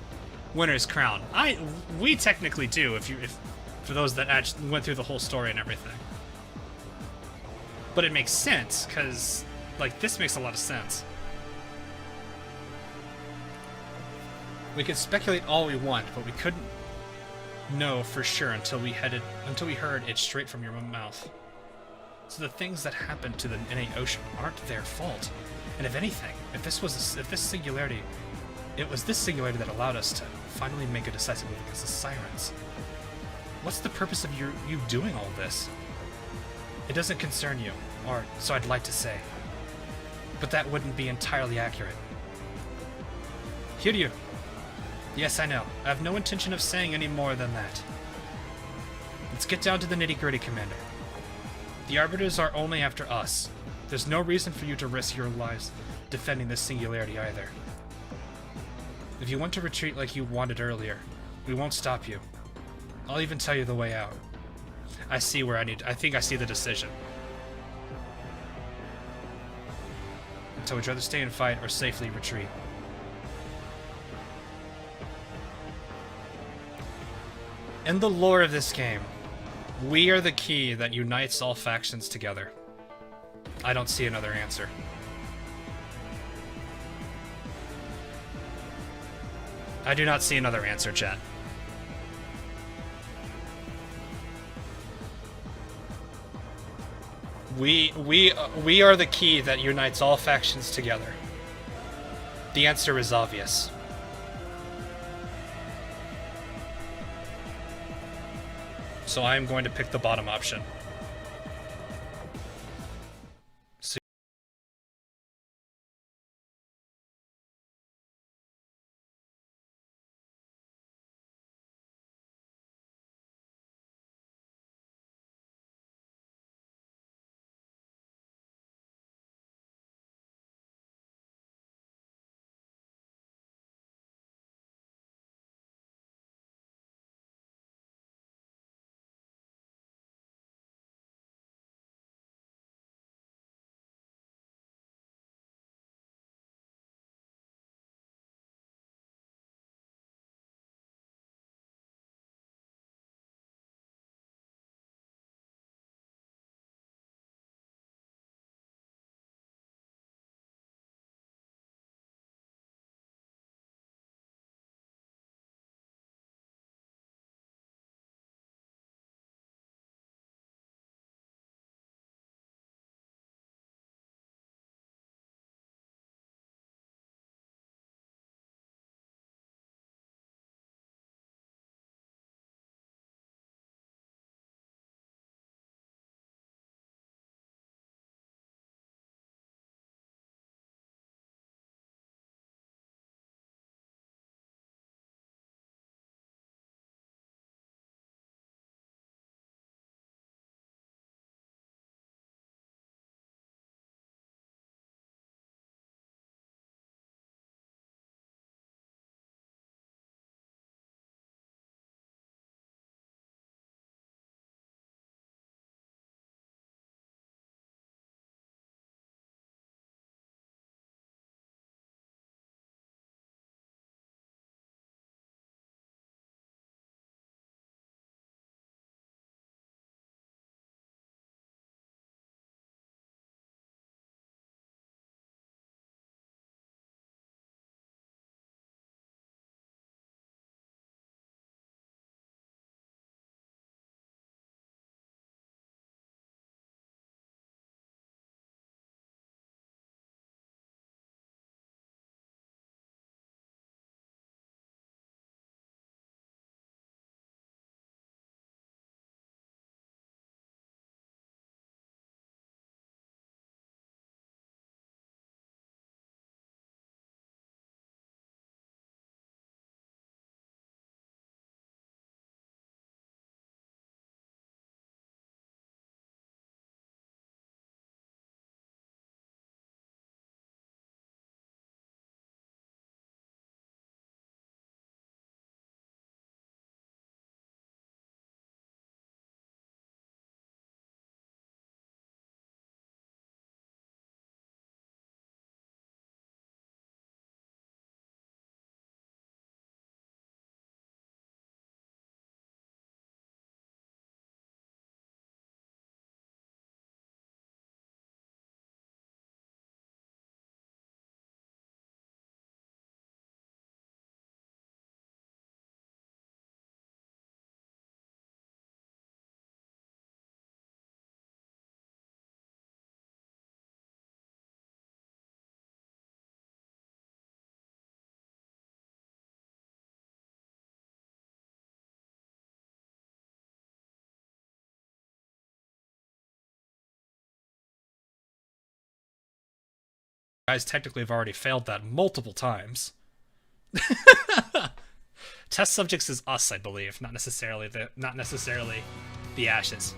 Winter's Crown. We technically do, if for those that actually went through the whole story and everything. But it makes sense, because, like, this makes a lot of sense. We could speculate all we want, but we couldn't know for sure until we heard it straight from your mouth. So the things that happened to the NA Ocean aren't their fault. And if anything, if this singularity It was this singularity that allowed us to finally make a decisive move against the Sirens. What's the purpose of you doing all this? It doesn't concern you, or so I'd like to say. But that wouldn't be entirely accurate. Hiryu! Yes, I know. I have no intention of saying any more than that. Let's get down to the nitty-gritty, Commander. The Arbiters are only after us. There's no reason for you to risk your lives defending this singularity either. If you want to retreat like you wanted earlier, we won't stop you. I'll even tell you the way out. I think I see the decision. So would you rather stay and fight or safely retreat? In the lore of this game, we are the key that unites all factions together. I don't see another answer. I do not see another answer, chat. We are the key that unites all factions together. The answer is obvious. So I am going to pick the bottom option. guys technically have already failed that multiple times. Test subjects is us, I believe, not necessarily the Ashes.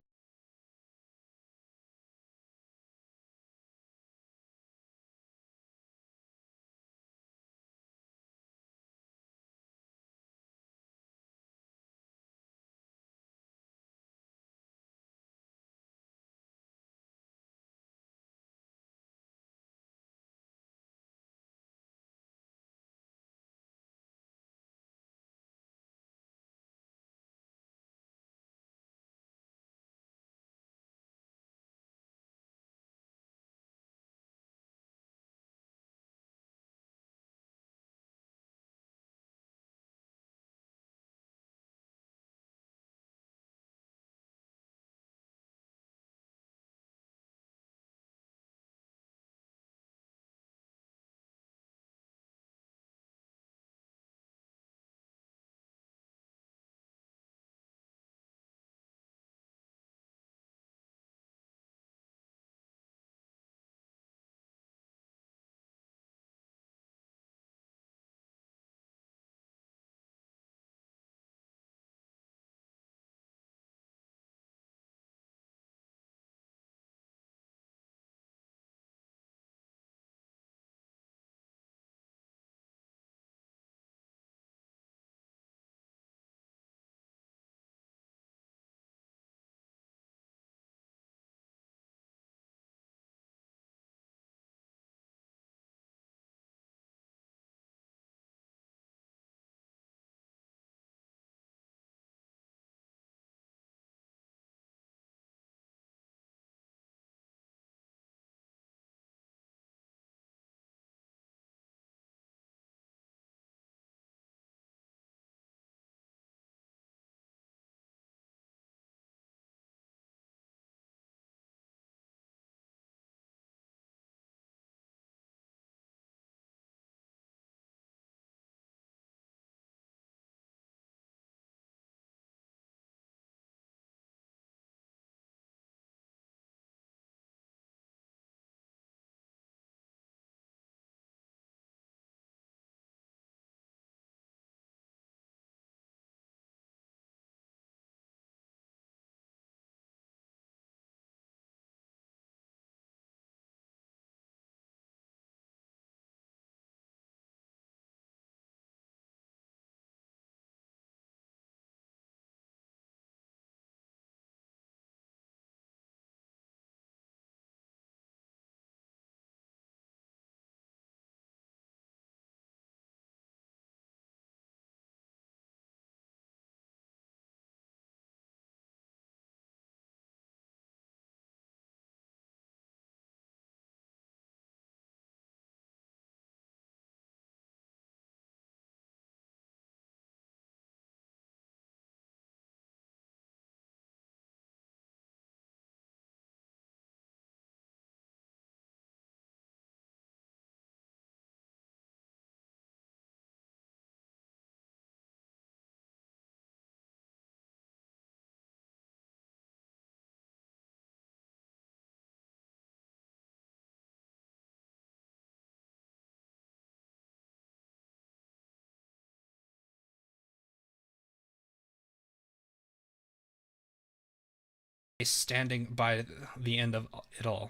Standing by the end of it all.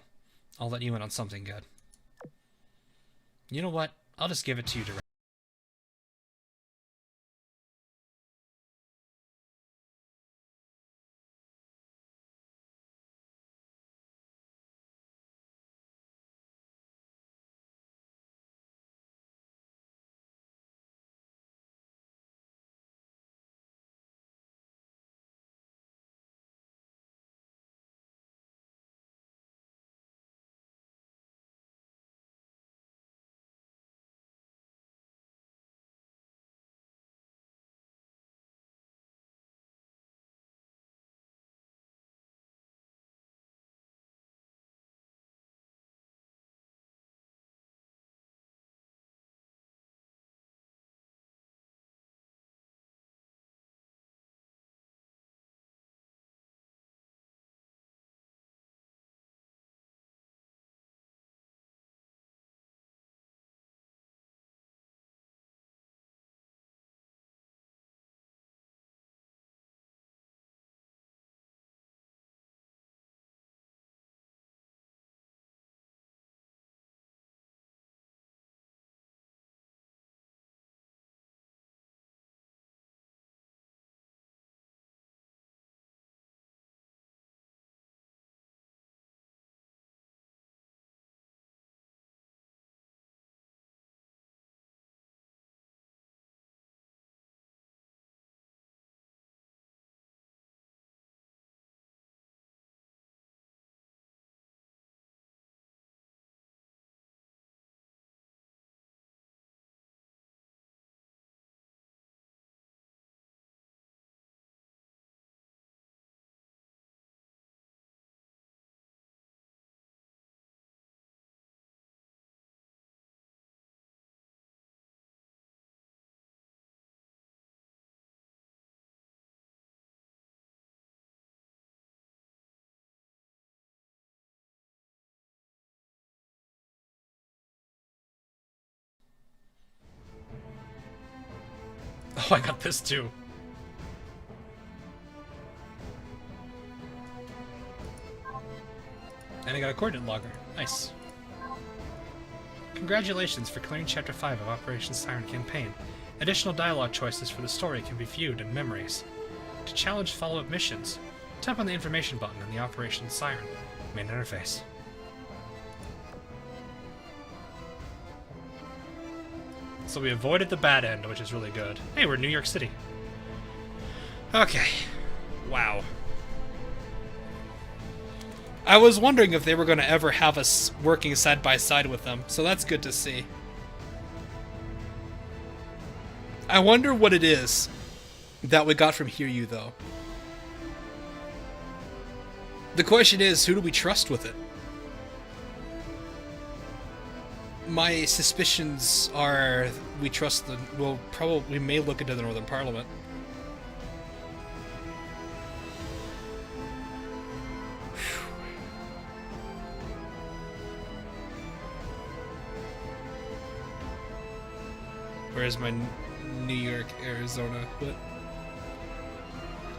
I'll let you in on something good. You know what? I'll just give it to you directly. I got this too. And I got a coordinate logger. Nice. Congratulations for clearing Chapter 5 of Operation Siren Campaign. Additional dialogue choices for the story can be viewed in Memories. To challenge follow-up missions, tap on the information button in the Operation Siren main interface. So we avoided the bad end, which is really good. Hey, we're in New York City. Okay. Wow. I was wondering if they were going to ever have us working side by side with them, so that's good to see. I wonder what it is that we got from Hiryu, though. The question is, who do we trust with it? My suspicions are we trust the... Well, probably we may look into the Northern Parliament. Where's my New York, Arizona? What?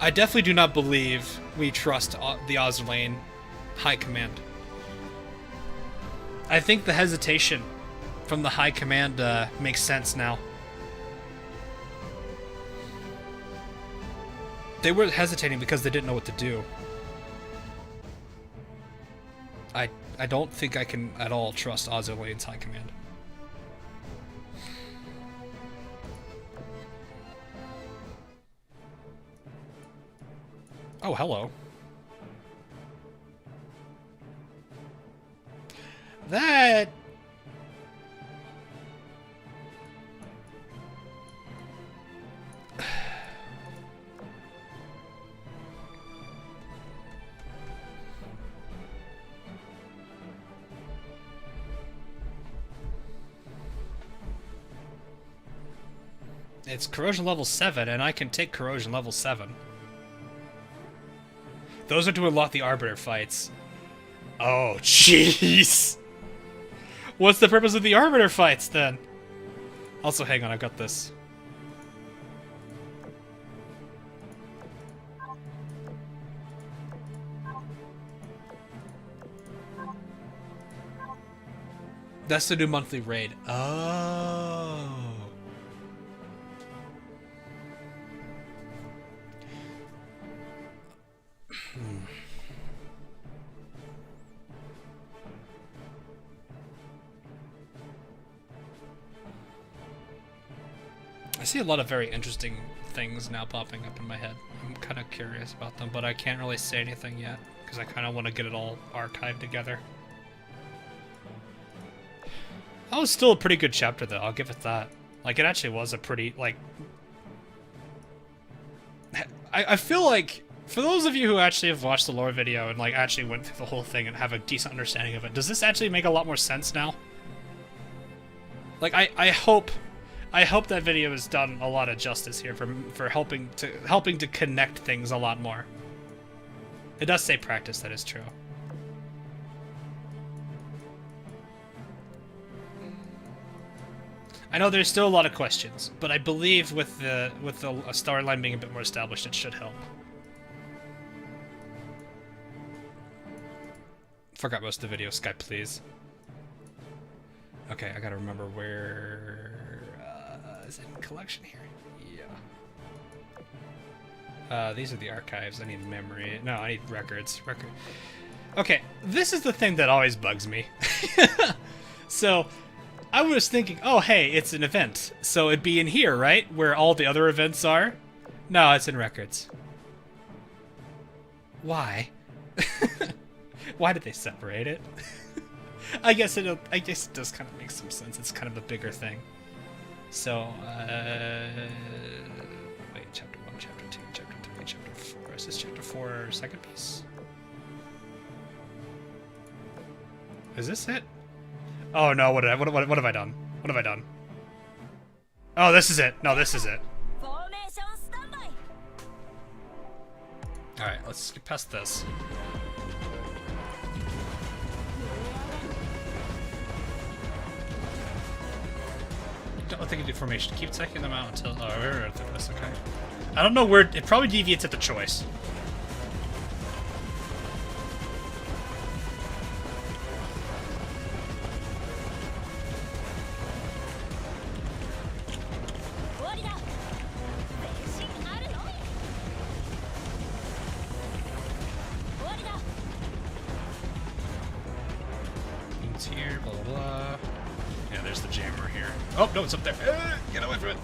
I definitely do not believe we trust the Azur Lane High Command. I think the hesitation from the High Command makes sense now. They were hesitating because they didn't know what to do. I don't think I can at all trust Azur Lane's High Command. Oh, hello. That... It's corrosion level 7, and I can take corrosion level 7. Those are to unlock the Arbiter fights. Oh, jeez! What's the purpose of the Arbiter fights, then? Also, hang on, I've got this. That's the new monthly raid. Oh. I see a lot of very interesting things now popping up in my head. I'm kind of curious about them, but I can't really say anything yet because I kind of want to get it all archived together. That was still a pretty good chapter, though. I'll give it that. Like, it actually was a pretty, like... I feel like, for those of you who actually have watched the lore video and, like, actually went through the whole thing and have a decent understanding of it, does this actually make a lot more sense now? Like, I hope that video has done a lot of justice here for helping to connect things a lot more. It does say practice, that is true. I know there's still a lot of questions, but I believe with the storyline being a bit more established, it should help. Forgot most of the video. Skype, please. Okay, I gotta remember where... is it in collection here? Yeah. These are the archives. I need memory. No, I need records. Okay, this is the thing that always bugs me. So... I was thinking, oh hey, it's an event, so it'd be in here, right? Where all the other events are? No, it's in records. Why? Why did they separate it? I guess it does kind of make some sense. It's kind of a bigger thing. So, wait, chapter 1, chapter 2, chapter 3, chapter 4. Is this chapter 4 second piece? Is this it? Oh no, what have I done? What have I done? Oh, this is it. No, this is it. Alright, let's skip past this. Don't think of the formation. Keep taking them out until... Oh, we're at this, okay. I don't know where... It probably deviates at the choice. It's here, blah, blah, blah. Yeah, there's the jammer here. Oh, no, it's up there. Get away from it.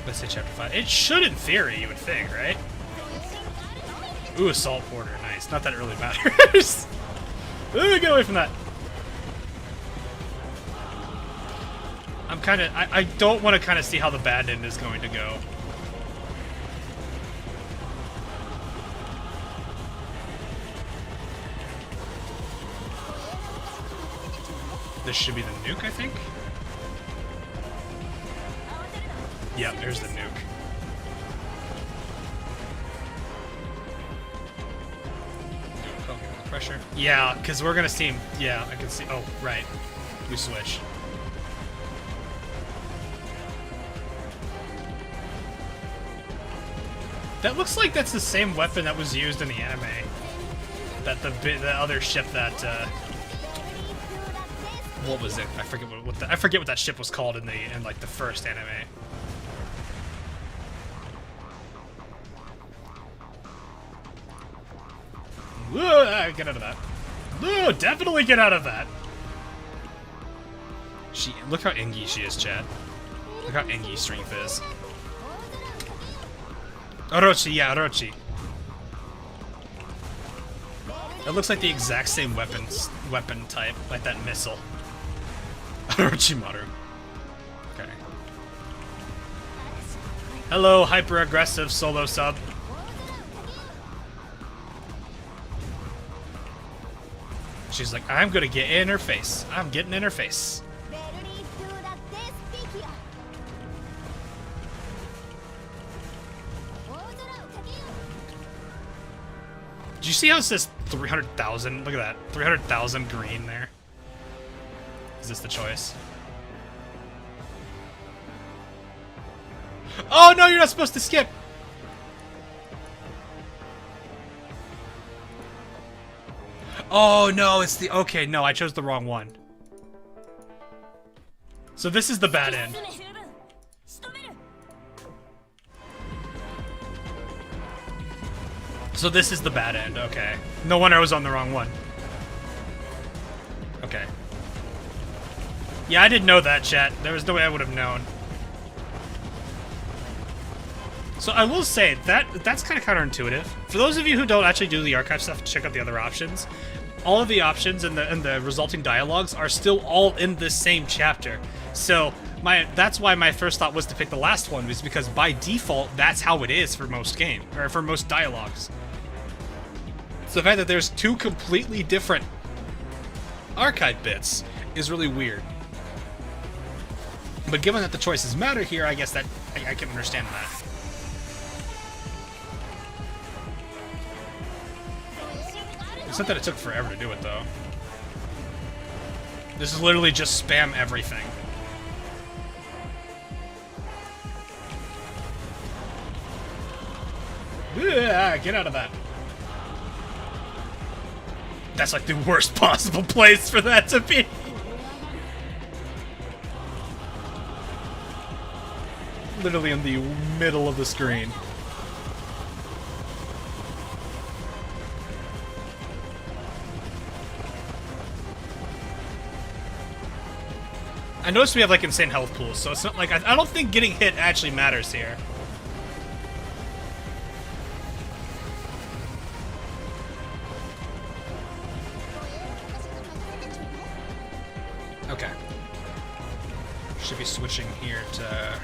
Let's say chapter 5. It should, in theory, you would think, right? Ooh, assault porter. Nice. Not that it really matters. Ooh, get away from that. I'm kind of... I don't want to kind of see how the bad end is going to go. This should be the nuke, I think? Yeah, there's the nuke. Pressure. Yeah, because we're gonna see him. Yeah, I can see. Oh, right. We switch. That looks like that's the same weapon that was used in the anime. That the other ship that. What was it? I forget I forget what that ship was called in like the first anime. Get out of that. Ooh, definitely get out of that. Look how ingy she is, Chad. Look how ingy strength is. Orochi, yeah, Orochi. It looks like the exact same weapon type, like that missile. Orochimaru. Okay. Hello, hyper-aggressive solo sub. She's like, I'm gonna get in her face. I'm getting in her face. Did you see how it says 300,000? Look at that. 300,000 green there. Is this the choice? Oh, no, you're not supposed to skip. Oh, no, it's the... Okay, no, I chose the wrong one. So this is the bad end. So this is the bad end, okay. No wonder I was on the wrong one. Okay. Yeah, I didn't know that, chat. There was no way I would have known. So I will say, that's kind of counterintuitive. For those of you who don't actually do the archive stuff, check out the other options. All of the options and the resulting dialogues are still all in this same chapter. So that's why my first thought was to pick the last one, was because by default, that's how it is for most for most dialogues. So the fact that there's two completely different archive bits is really weird. But given that the choices matter here, I guess that I can understand that. It's not that it took forever to do it, though. This is literally just spam everything. Get out of that. That's like the worst possible place for that to be. Literally in the middle of the screen. I noticed we have like insane health pools, so it's not like I don't think getting hit actually matters here. Okay. Should be switching here to...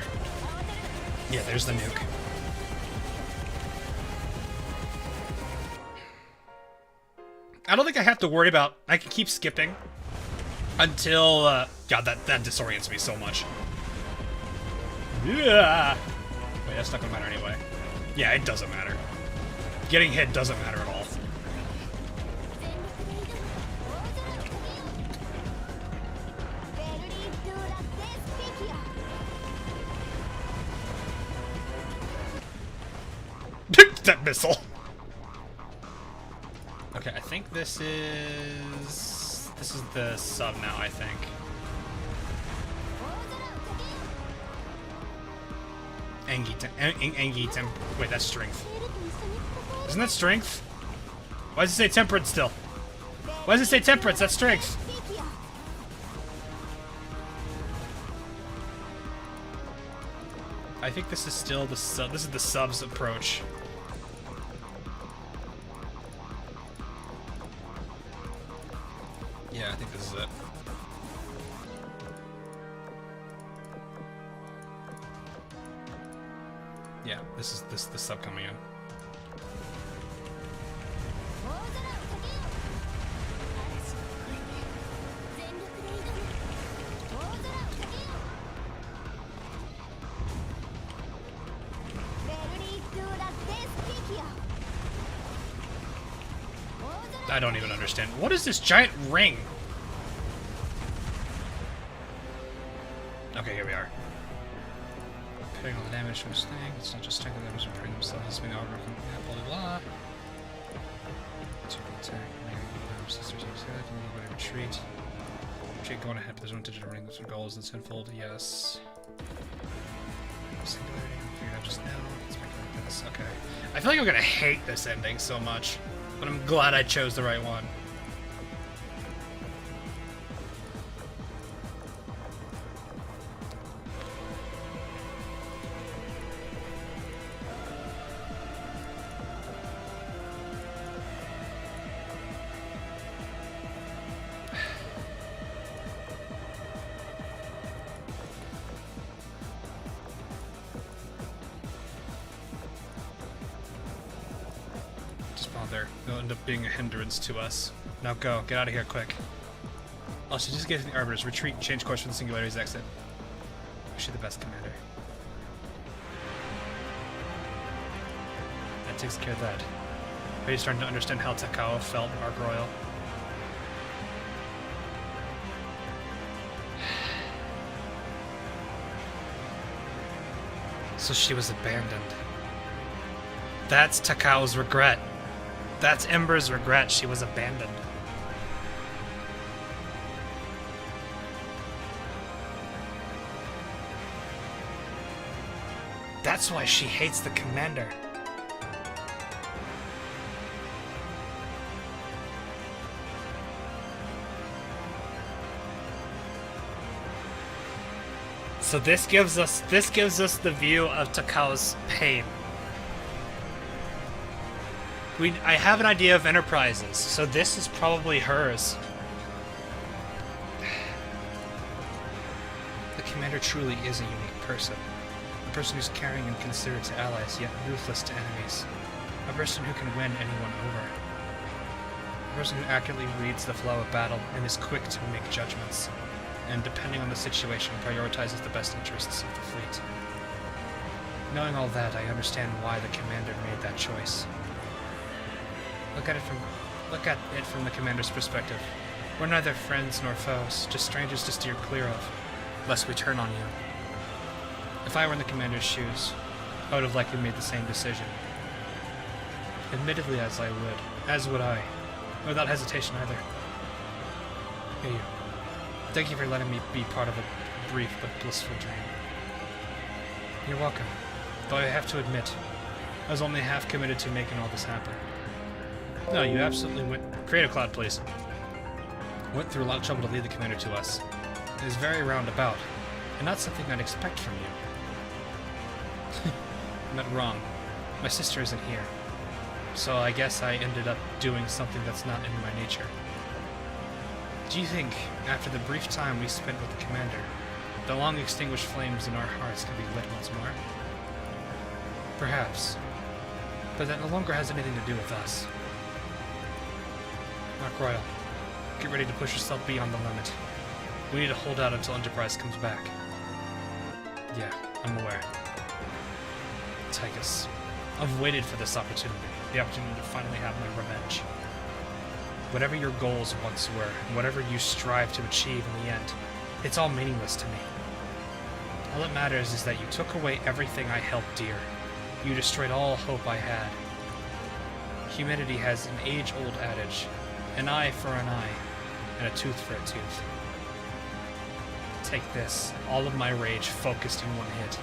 Yeah, there's the nuke. I don't think I have to worry about... I can keep skipping until... God, that disorients me so much. Yeah. That's not gonna matter anyway. Yeah, it doesn't matter. Getting hit doesn't matter at all. That missile. Okay, I think this is the sub now, I think. Angitem. Wait, that's strength. Isn't that strength? Why does it say temperance still? Why does it say temperance? That's strength. I think this is still the sub. This is the sub's approach. Yeah, I think this is it. Yeah, this is the sub coming in. I don't even understand. What is this giant ring? Okay, here we are. Depending on the damage from this thing, it's not just technical damage repairing themselves, being overcome, blah blah blah. Super attack, sisters are said, and retreat. Retreat going ahead, but there's no digital ring with goals and tenfold, yes. Singularity, figured out just now. Let's make it like this. Okay. I feel like I'm gonna hate this ending so much, but I'm glad I chose the right one. They'll end up being a hindrance to us. Now go. Get out of here quick. Also, just get to the arbiters. Retreat and change course for the singularity's exit. Wish you the best, Commander. That takes care of that. Are you starting to understand how Takao felt, Arc Royal? So she was abandoned. That's Takao's regret. That's Ember's regret. She was abandoned. That's why she hates the commander. So this gives us the view of Takao's pain. I have an idea of Enterprises, so this is probably hers. The commander truly is a unique person. A person who's caring and considerate to allies, yet ruthless to enemies. A person who can win anyone over. A person who accurately reads the flow of battle and is quick to make judgments, and depending on the situation, prioritizes the best interests of the fleet. Knowing all that, I understand why the commander made that choice. Look at it from the commander's perspective. We're neither friends nor foes, just strangers to steer clear of, lest we turn on you. If I were in the commander's shoes, I would have likely made the same decision. Admittedly, as would I, without hesitation either. Here you. Thank you for letting me be part of a brief but blissful dream. You're welcome, though I have to admit, I was only half committed to making all this happen. No, you absolutely went... Creative Cloud, please. Went through a lot of trouble to lead the commander to us. It is very roundabout, and not something I'd expect from you. I'm not wrong. My sister isn't here. So I guess I ended up doing something that's not in my nature. Do you think, after the brief time we spent with the commander, the long extinguished flames in our hearts can be lit once more? Perhaps. But that no longer has anything to do with us. Arc Royal, get ready to push yourself beyond the limit. We need to hold out until Enterprise comes back. Yeah, I'm aware. Tychus. I've waited for this opportunity. The opportunity to finally have my revenge. Whatever your goals once were, and whatever you strive to achieve in the end, it's all meaningless to me. All that matters is that you took away everything I held dear. You destroyed all hope I had. Humanity has an age-old adage, an eye for an eye, and a tooth for a tooth. Take this, all of my rage focused in one hit.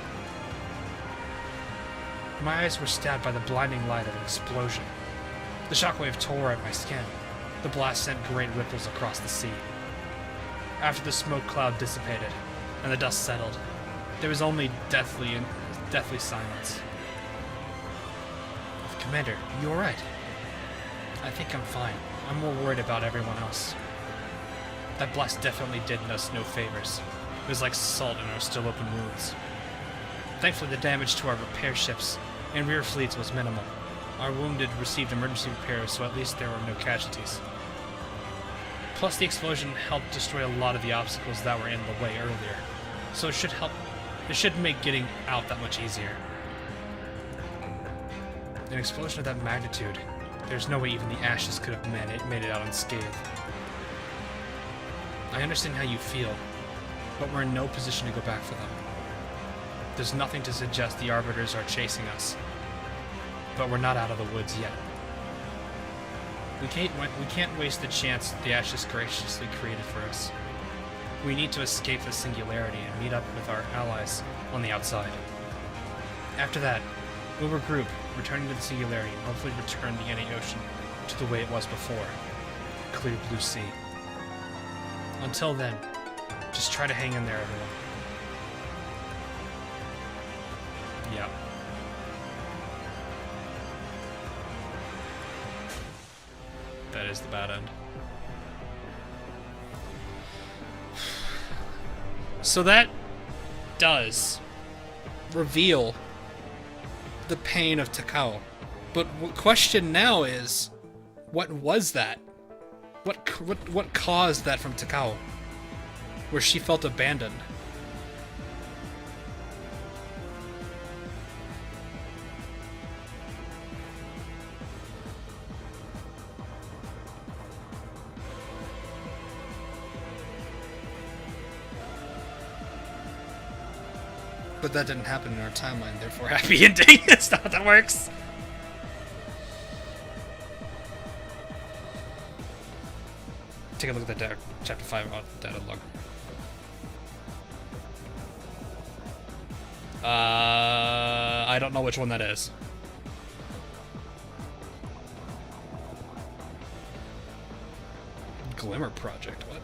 My eyes were stabbed by the blinding light of an explosion. The shockwave tore at my skin. The blast sent great ripples across the sea. After the smoke cloud dissipated, and the dust settled, there was only deathly silence. Commander, you alright? I think I'm fine. I'm more worried about everyone else. That blast definitely did us no favors. It was like salt in our still open wounds. Thankfully, the damage to our repair ships and rear fleets was minimal. Our wounded received emergency repairs, so at least there were no casualties. Plus, the explosion helped destroy a lot of the obstacles that were in the way earlier, so it should make getting out that much easier. An explosion of that magnitude, there's no way even the ashes could have made it out unscathed. I understand how you feel, but we're in no position to go back for them. There's nothing to suggest the Arbiters are chasing us, but we're not out of the woods yet. We can't waste the chance the ashes graciously created for us. We need to escape the singularity and meet up with our allies on the outside. After that, we'll regroup, returning to the singularity, and hopefully return the Indian Ocean to the way it was before. Clear blue sea. Until then, just try to hang in there, everyone. Yep. That is the bad end. So that does reveal the pain of Takao. But the question now is, what was that? What caused that from Takao? Where she felt abandoned. But that didn't happen in our timeline, therefore happy ending. That's not how that works. Take a look at that chapter 5 data log. I don't know which one that is. Glimmer Project, what?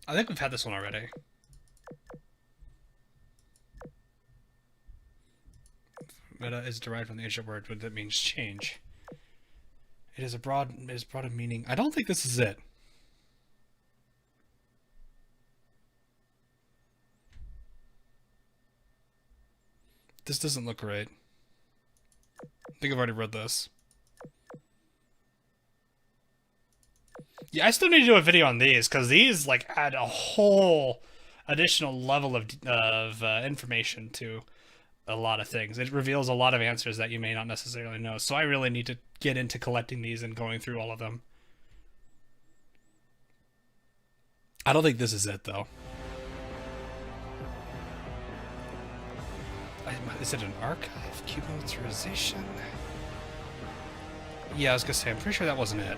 I think we've had this one already. Meta is derived from the ancient word that means change. It is broad a meaning. I don't think this is it. This doesn't look right. I think I've already read this. Yeah, I still need to do a video on these, because these, like, add a whole additional level of information to a lot of things. It reveals a lot of answers that you may not necessarily know, so I really need to get into collecting these and going through all of them. I don't think this is it, though. Is it an archive? Cube militarization? Yeah, I was gonna say, I'm pretty sure that wasn't it.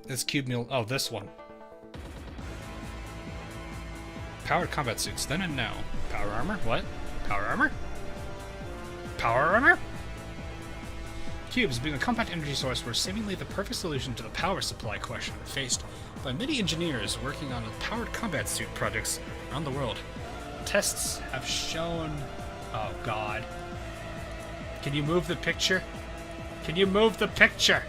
This cube mil. Oh, this one. Powered combat suits, then and now. Power armor? What? Power armor? Power armor? Cubes, being a compact energy source, were seemingly the perfect solution to the power supply question faced by many engineers working on powered combat suit projects around the world. Tests have shown... Oh, God. Can you move the picture? Can you move the picture?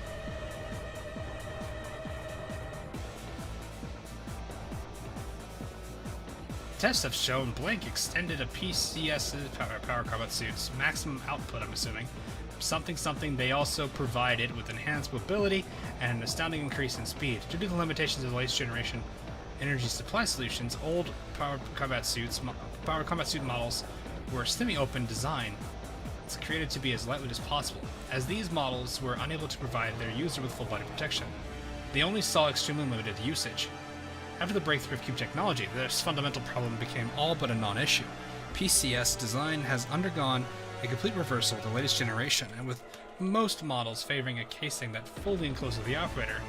Tests have shown blank extended a PCS power combat suit's maximum output, I'm assuming. Something they also provided with enhanced mobility and an astounding increase in speed. Due to the limitations of the latest generation energy supply solutions, old power combat suit models were semi-open design. It's created to be as lightweight as possible, as these models were unable to provide their user with full body protection. They only saw extremely limited usage. After the breakthrough of cube technology, this fundamental problem became all but a non-issue. PCS design has undergone a complete reversal of the latest generation, and with most models favoring a casing that fully encloses the operator,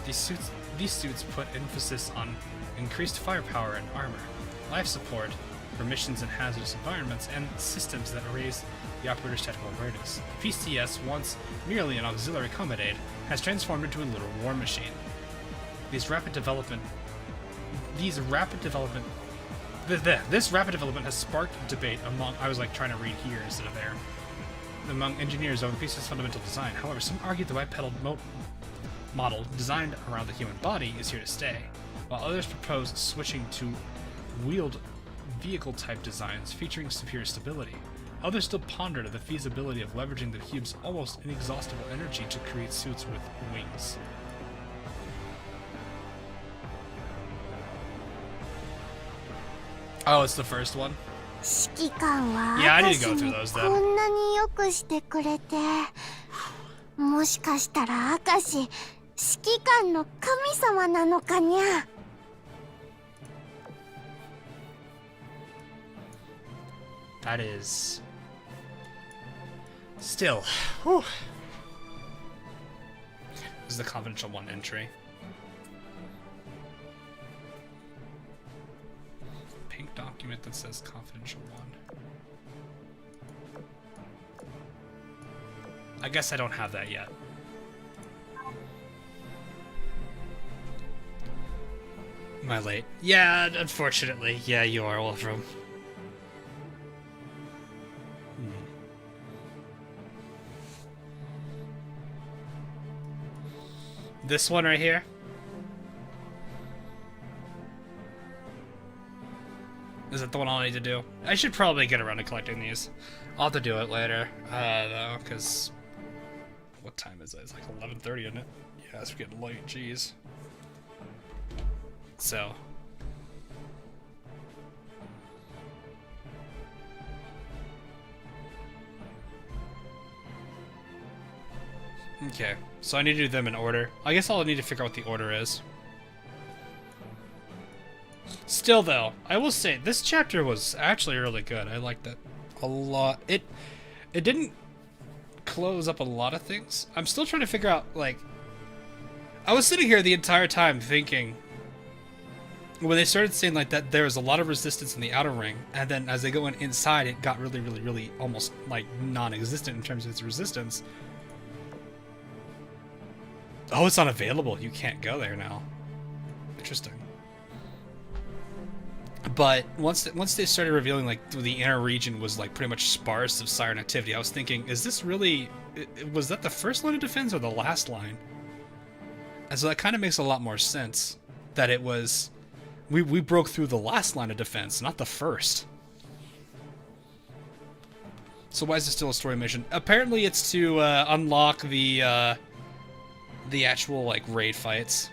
these suits put emphasis on increased firepower and armor, life support for missions in hazardous environments, and systems that raise the operator's technical awareness. The PCS, once merely an auxiliary combat aid, has transformed into a literal war machine. This rapid development has sparked debate among, I was like trying to read here instead of there, among engineers over the PC's fundamental design. However, some argue the bipedal model designed around the human body is here to stay, while others propose switching to wheeled vehicle type designs featuring superior stability. Others still ponder the feasibility of leveraging the cube's almost inexhaustible energy to create suits with wings. Oh, it's the first one? 指揮官は Yeah, I need to 私 go に through those こ then. んなによくしてくれて、もしかしたら明石指揮官の神様なのかにゃ。That is... Still. Whew. This is the confidential one entry. Pink document that says confidential one. I guess I don't have that yet. Am I late? Yeah, unfortunately. Yeah, you are, Wolfram. This one right here? Is that the one I'll need to do? I should probably get around to collecting these. I'll have to do it later, though, because... What time is it? It's like 11:30, isn't it? Yeah, it's getting late, jeez. So... Okay, so I need to do them in order. I guess I'll need to figure out what the order is. Still, though, I will say, this chapter was actually really good. I liked it a lot. It didn't close up a lot of things. I'm still trying to figure out, like... I was sitting here the entire time thinking... When they started saying, like, that there was a lot of resistance in the outer ring, and then as they go inside, it got really, really, really almost, like, non-existent in terms of its resistance. Oh, it's not available. You can't go there now. Interesting. But once they started revealing, like, the inner region was, like, pretty much sparse of Siren activity, I was thinking, is this really... Was that the first line of defense or the last line? And so that kind of makes a lot more sense. That it was... We broke through the last line of defense, not the first. So why is it still a story mission? Apparently it's to unlock the actual, like, raid fights.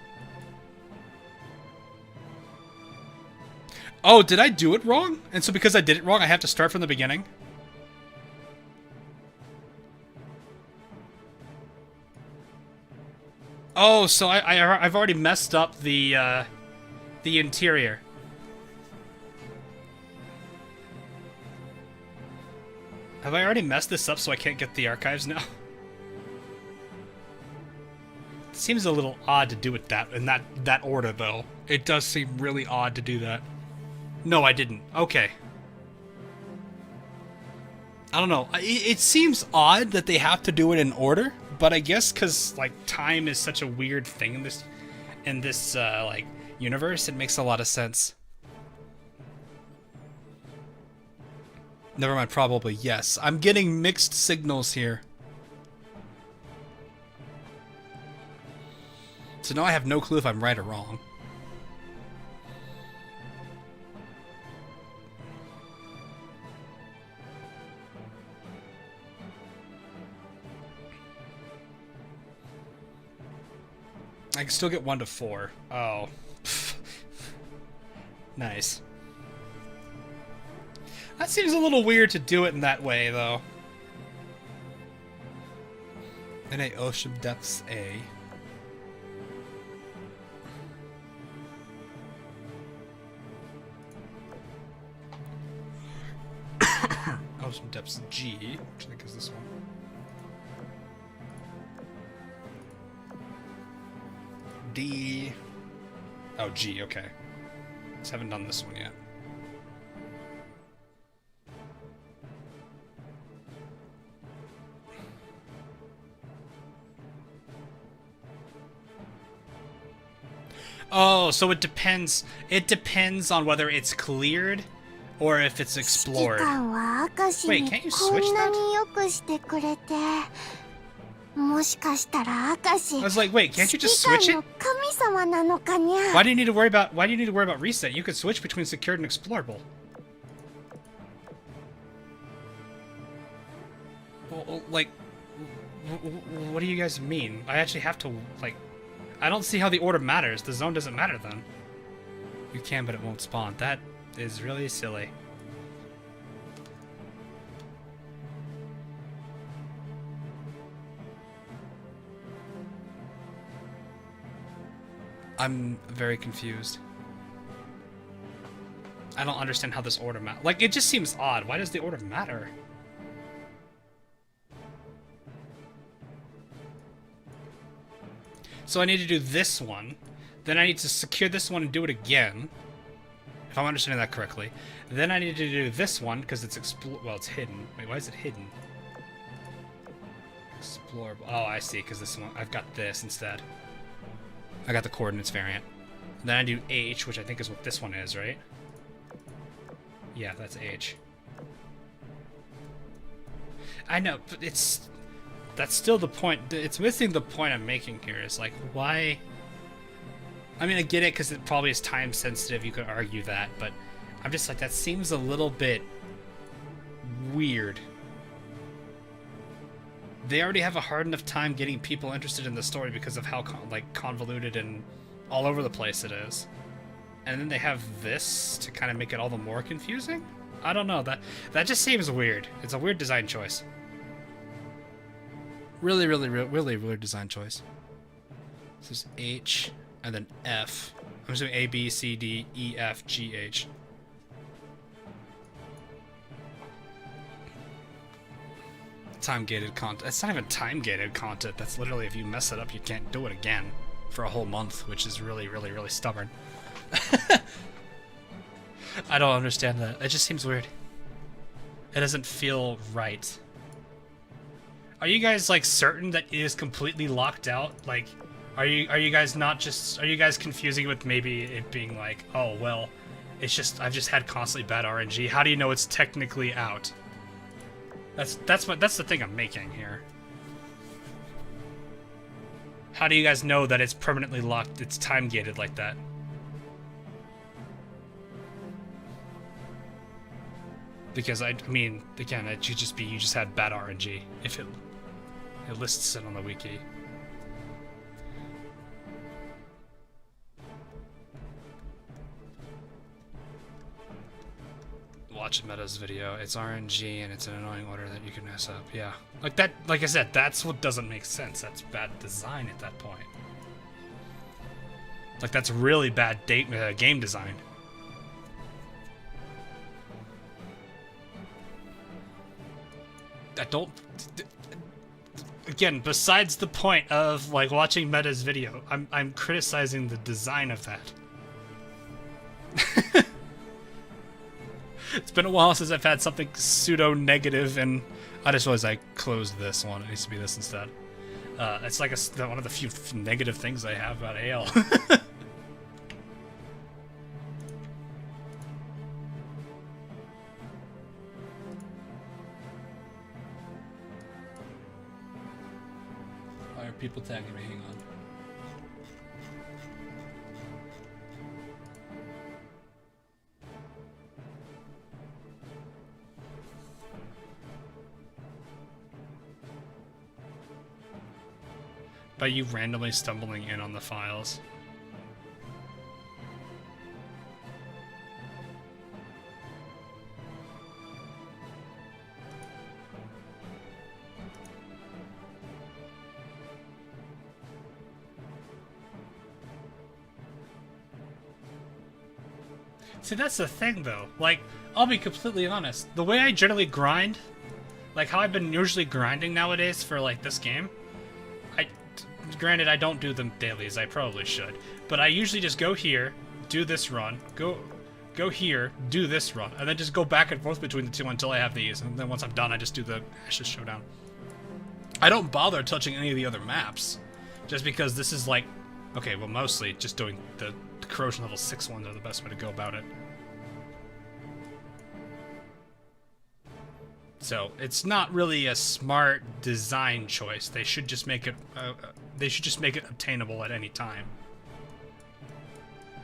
Oh, did I do it wrong? And so because I did it wrong, I have to start from the beginning? Oh, so I've already messed up the interior. Have I already messed this up so I can't get the archives now? It seems a little odd to do it in that order, though. It does seem really odd to do that. No, I didn't. Okay. I don't know. It seems odd that they have to do it in order, but I guess because, like, time is such a weird thing in this like, universe, it makes a lot of sense. Never mind, probably, yes. I'm getting mixed signals here. So now I have no clue if I'm right or wrong. I can still get 1 to 4. Oh. Nice. That seems a little weird to do it in that way, though. In a ocean depths A. Ocean depths G, which I think is this one. D. Oh, G, okay. Just haven't done this one yet. Oh, so it depends. It depends on whether it's cleared or if it's explored. Wait, can't you switch that? I was like, wait, can't you just switch it? Why do you need to worry about reset? You could switch between secured and explorable. Well, like, what do you guys mean? I actually have to, like, I don't see how the order matters. The zone doesn't matter then. You can, but it won't spawn. That is really silly. I'm very confused. I don't understand how this order matters. Like, it just seems odd. Why does the order matter? So I need to do this one. Then I need to secure this one and do it again. If I'm understanding that correctly. Then I need to do this one, because it's well, it's hidden. Wait, why is it hidden? Explorable. Oh, I see, because this one, I've got this instead. I got the coordinates variant. Then I do H, which I think is what this one is, right? Yeah, that's H. I know, but that's still the point. It's missing the point I'm making here. Is like, why? I mean, I get it because it probably is time sensitive. You could argue that, but I'm just like, that seems a little bit weird. They already have a hard enough time getting people interested in the story because of how convoluted and all over the place it is. And then they have this to kind of make it all the more confusing? I don't know. That just seems weird. It's a weird design choice. Really weird design choice. This is H and then F. I'm just doing A, B, C, D, E, F, G, H. Time-gated content. It's not even time-gated content. That's literally, if you mess it up, you can't do it again for a whole month, which is really stubborn. I don't understand that. It just seems weird. It doesn't feel right. Are you guys, like, certain that it is completely locked out? Like, are you guys not just... Are you guys confusing with maybe it being like, oh, well, it's just... I've just had constantly bad RNG. How do you know it's technically out? That's the thing I'm making here. How do you guys know that it's permanently locked? It's time gated like that. Because I mean, again, it should just be you just had bad RNG if it lists it on the wiki. Watch Meta's video. It's RNG and it's an annoying order that you can mess up. Yeah, like that. Like I said, that's what doesn't make sense. That's bad design at that point. Like that's really bad game design. I don't. Again, besides the point of like watching Meta's video, I'm criticizing the design of that. It's been a while since I've had something pseudo-negative, and I just realized I closed this one. It needs to be this instead. It's like one of the few negative things I have about AL. Why are people tagging me? Hang on. by you randomly stumbling in on the files. See, that's the thing, though. Like, I'll be completely honest. The way I generally grind, like how I've been usually grinding nowadays for, like, this game, granted, I don't do them dailies, I probably should, but I usually just go here, do this run, go here, do this run, and then just go back and forth between the two until I have these, and then once I'm done, I just do the Ashes Showdown. I don't bother touching any of the other maps, just because this is like, okay, well, mostly just doing the corrosion level 6 ones are the best way to go about it. So it's not really a smart design choice. They should just make it. They should just make it obtainable at any time.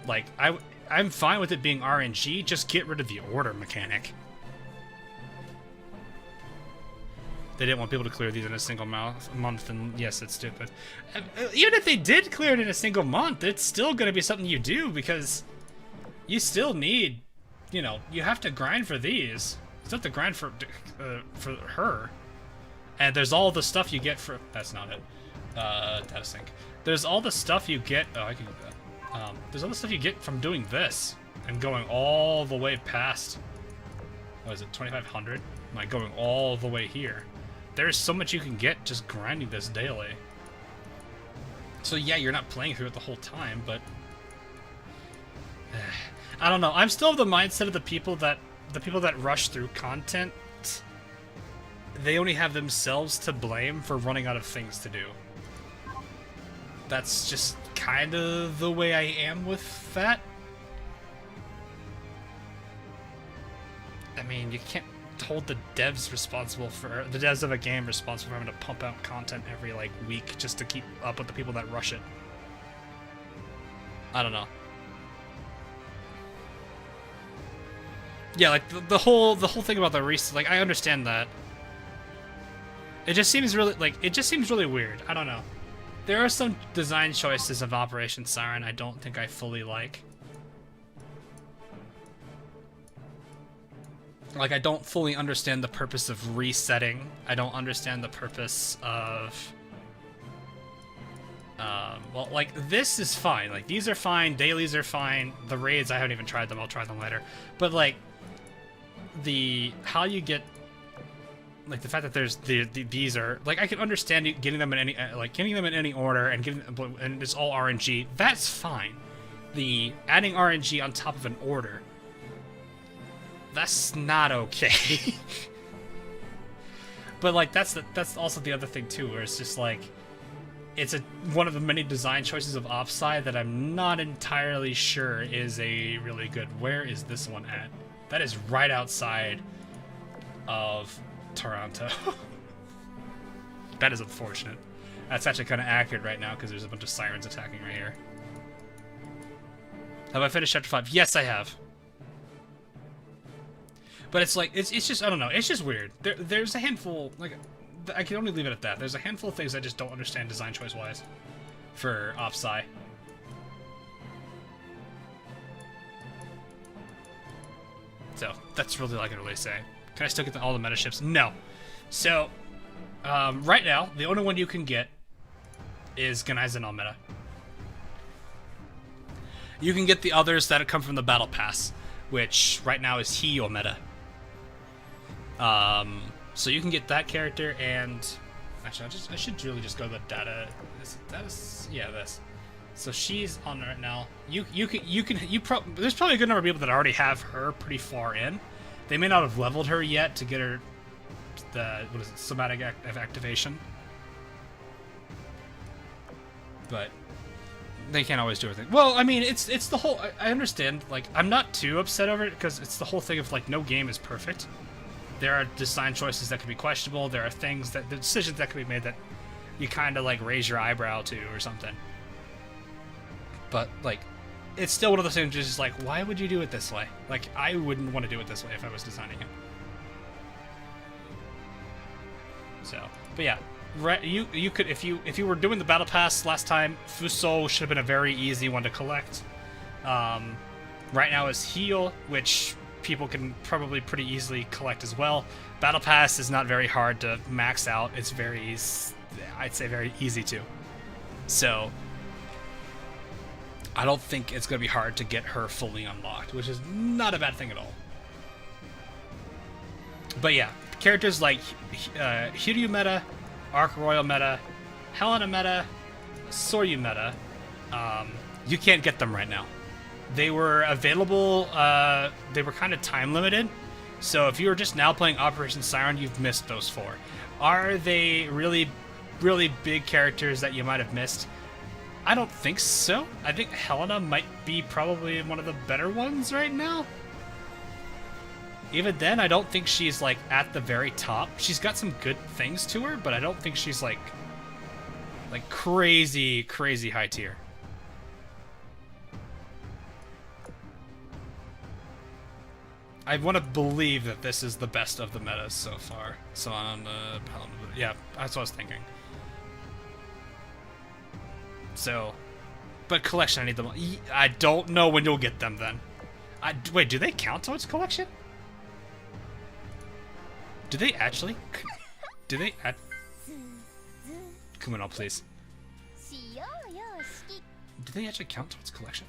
Like I'm fine with it being RNG. Just get rid of the order mechanic. They didn't want people to clear these in a single month, and yes, it's stupid. Even if they did clear it in a single month, it's still going to be something you do because you still need, you know, you have to grind for these. You have to grind for her, and there's all the stuff you get for. That's not it. Data sync. There's all the stuff you get. Oh, I can do that. There's all the stuff you get from doing this and going all the way past. What is it? 2,500. Like going all the way here. There's so much you can get just grinding this daily. So yeah, you're not playing through it the whole time, but I don't know. I'm still of the mindset of the people that rush through content. They only have themselves to blame for running out of things to do. That's just kind of the way I am with that. I mean, you can't hold the devs of a game responsible for having to pump out content every like week just to keep up with the people that rush it. I don't know. Yeah, like the whole thing about the reset, like I understand that. It just seems really weird. I don't know. There are some design choices of Operation Siren I don't think I fully like. Like, I don't fully understand the purpose of resetting. I don't understand the purpose of... well, like, this is fine. Like, these are fine. Dailies are fine. The raids, I haven't even tried them. I'll try them later. But, like, how you get... Like, the fact that there's these are... Like, I can understand getting them in any order and it's all RNG. That's fine. The adding RNG on top of an order... That's not okay. But like that's also the other thing too, where it's just like it's one of the many design choices of OpSi that I'm not entirely sure is a really good. Where is this one at? That is right outside of Toronto. That is unfortunate. That's actually kind of accurate right now because there's a bunch of sirens attacking right here. Have I finished chapter 5? Yes, I have. But it's like, it's just, I don't know, it's just weird. There's a handful, like, I can only leave it at that. There's a handful of things I just don't understand design choice-wise for OpSi. So, that's really all I can really say. Can I still get all the meta ships? No. So, right now, the only one you can get is Ganaizen on meta. You can get the others that come from the Battle Pass, which right now is Hio meta. So you can get that character, and actually, I should really just go to the data. Yeah, this. So she's on right now. There's probably a good number of people that already have her pretty far in. They may not have leveled her yet to get her somatic activation, but they can't always do everything. Well, I mean, it's the whole. I understand. Like, I'm not too upset over it because it's the whole thing of like no game is perfect. There are design choices that could be questionable. There are the decisions that could be made that you kind of like raise your eyebrow to or something. But like, it's still one of those things. Just like, why would you do it this way? Like, I wouldn't want to do it this way if I was designing it. So, but yeah, Right, you could if you were doing the battle pass last time, Fuso should have been a very easy one to collect. Right now is heal, which people can probably pretty easily collect as well. Battle pass is not very hard to max out. It's I'd say very easy to. So I don't think it's going to be hard to get her fully unlocked, which is not a bad thing at all. But yeah, characters like Hiryu meta, Arc Royal meta, Helena meta, Soryu meta, you can't get them right now. They were available, they were kind of time limited, so if you were just now playing Operation Siren, you've missed those 4. Are they really, really big characters that you might have missed? I don't think so. I think Helena might be probably one of the better ones right now. Even then, I don't think she's, like, at the very top. She's got some good things to her, but I don't think she's, like crazy, crazy high tier. I want to believe that this is the best of the metas so far. So on, yeah, that's what I was thinking. So, but collection, I need them. I don't know when you'll get them then. Wait, do they count towards collection? Do they actually? Do they? Come on, please. Do they actually count towards collection?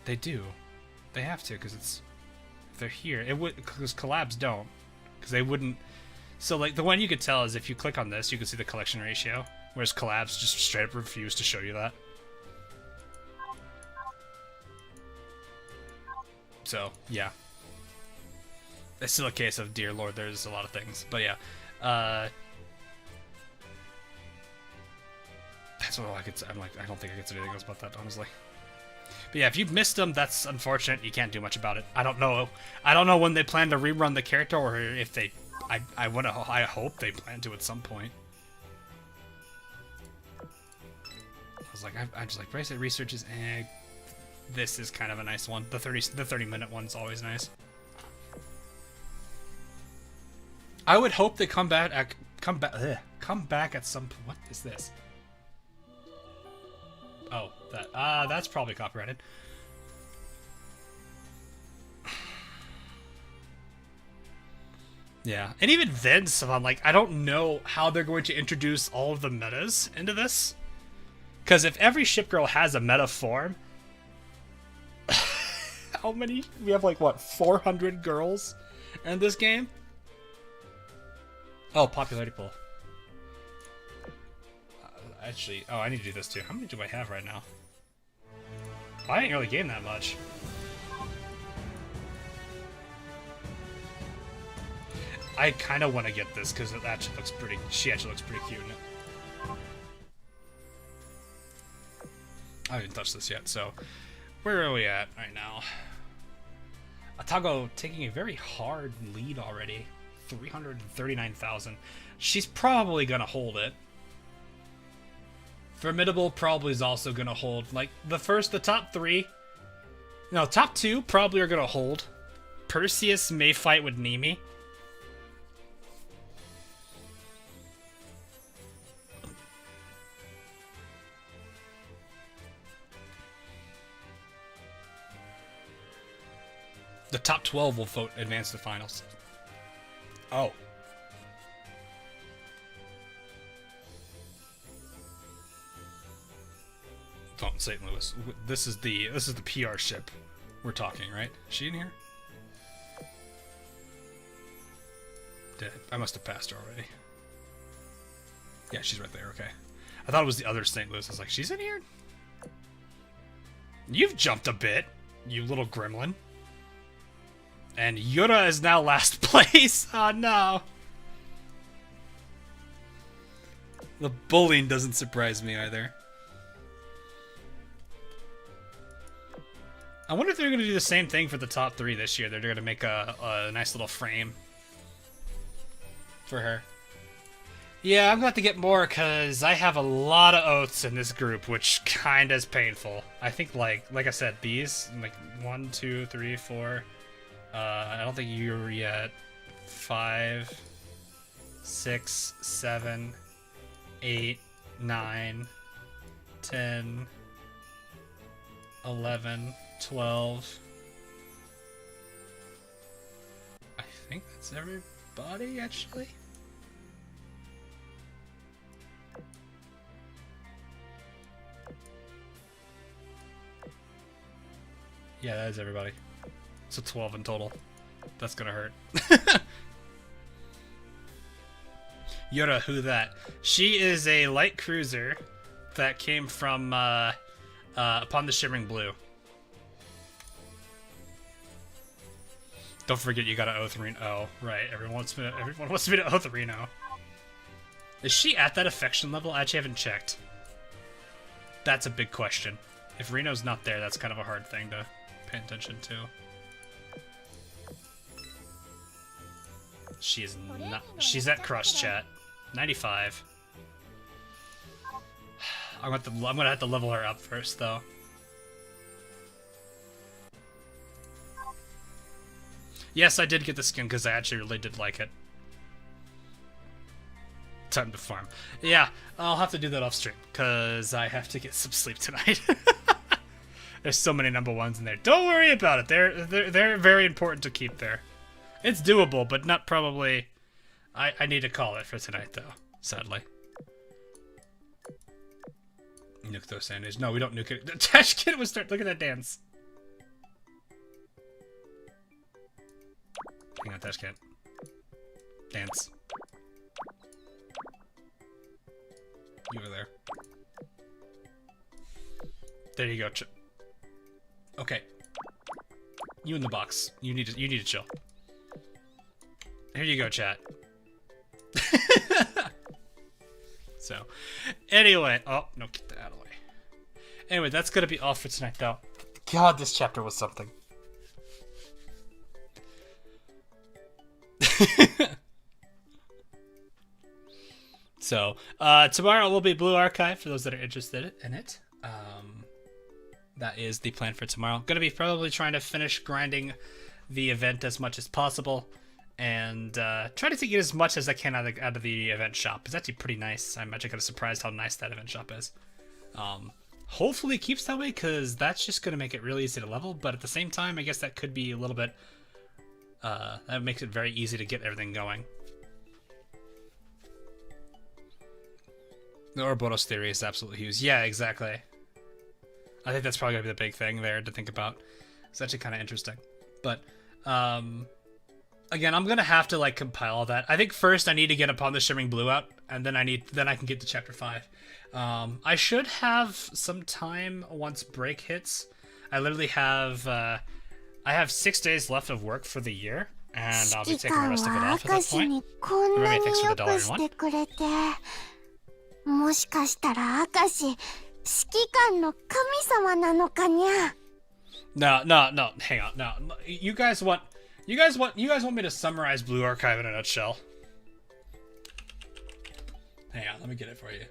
They do. They have to, because it's if they're here. It would, because collabs don't, because they wouldn't. So like the one you could tell is if you click on this, you can see the collection ratio, whereas collabs just straight up refuse to show you that. So yeah, it's still a case of dear lord, there's a lot of things, but yeah, that's all I could say. I'm like, I don't think I could say anything else about that, honestly. But yeah, if you've missed them, that's unfortunate. You can't do much about it. I don't know. I don't know when they plan to rerun the character, or if they. I hope they plan to at some point. I was like, I just like Bracelet Research is. This is kind of a nice one. The 30-minute one's always nice. I would hope they come back at some. What is this? Oh, that's probably copyrighted. Yeah, and even then, Savon, like, I don't know how they're going to introduce all of the metas into this. Because if every ship girl has a meta form, how many? We have, like, what, 400 girls in this game? Oh, popularity pool. Actually, oh, I need to do this too. How many do I have right now? Oh, I didn't really gain that much. I kind of want to get this because it actually looks pretty. She actually looks pretty cute in it. I haven't touched this yet, so where are we at right now? Atago taking a very hard lead already, 339,000. She's probably gonna hold it. Formidable probably is also gonna hold. Like the top 3, no, top 2 probably are gonna hold. Perseus may fight with Nimi. The top 12 will vote advance to the finals. Oh. Oh, St. Louis. This is the PR ship we're talking, right? Is she in here? Dead. I must have passed her already. Yeah, she's right there. Okay. I thought it was the other St. Louis. I was like, she's in here? You've jumped a bit, you little gremlin. And Yura is now last place. Oh no. The bullying doesn't surprise me either. I wonder if they're going to do the same thing for the top 3 this year. They're going to make a nice little frame for her. Yeah, I'm going to have to get more because I have a lot of oaths in this group, which kind of is painful. I think, like I said, these, like 1, 2, 3, 4. I don't think you're yet. 5, 6, 7, 8, 9, 10, 11, 12. I think that's everybody, actually. Yeah, that is everybody. So 12 in total. That's gonna hurt. Yora, who that? She is a light cruiser that came from upon the Shimmering Blue. Don't forget you got an Oath Reno. Oh, right. Everyone wants me to Oath Reno. Is she at that affection level? I actually haven't checked. That's a big question. If Reno's not there, that's kind of a hard thing to pay attention to. She is not. She's at cross chat. 95. I'm gonna have to level her up first, though. Yes, I did get the skin because I actually really did like it. Time to farm. Yeah, I'll have to do that off stream because I have to get some sleep tonight. There's so many number ones in there. Don't worry about it. They're very important to keep there. It's doable, but not probably. I need to call it for tonight, though. Sadly. Nuke those sandwiches. No, we don't nuke it. The Tash Kid was start. Look at that dance. Hang on, Tash Kid. Dance. You over there. There you go. Okay. You in the box. You need to chill. Here you go, chat. So, anyway, oh no, get that out of the way. Anyway, that's gonna be all for tonight, though. God, this chapter was something. So, tomorrow will be Blue Archive for those that are interested in it. That is the plan for tomorrow. Gonna be probably trying to finish grinding the event as much as possible. And try to get as much as I can out of the event shop. It's actually pretty nice. I'm actually kind of surprised how nice that event shop is. Hopefully it keeps that way, because that's just going to make it really easy to level. But at the same time, I guess that could be a little bit... that makes it very easy to get everything going. The Ouroboros theory is absolutely huge. Yeah, exactly. I think that's probably going to be the big thing there to think about. It's actually kind of interesting. But... again, I'm gonna have to like compile all that. I think first I need to get Upon the Shimmering Blue out, and then I can get to chapter 5. I should have some time once break hits. I literally have I have 6 days left of work for the year, and I'll be taking the rest of it off at that point. Remember, thanks for the $1. もしかしたら明石指揮官の神様なのかにゃ。 No, hang on, no. You guys want me to summarize Blue Archive in a nutshell? Hang on, let me get it for you.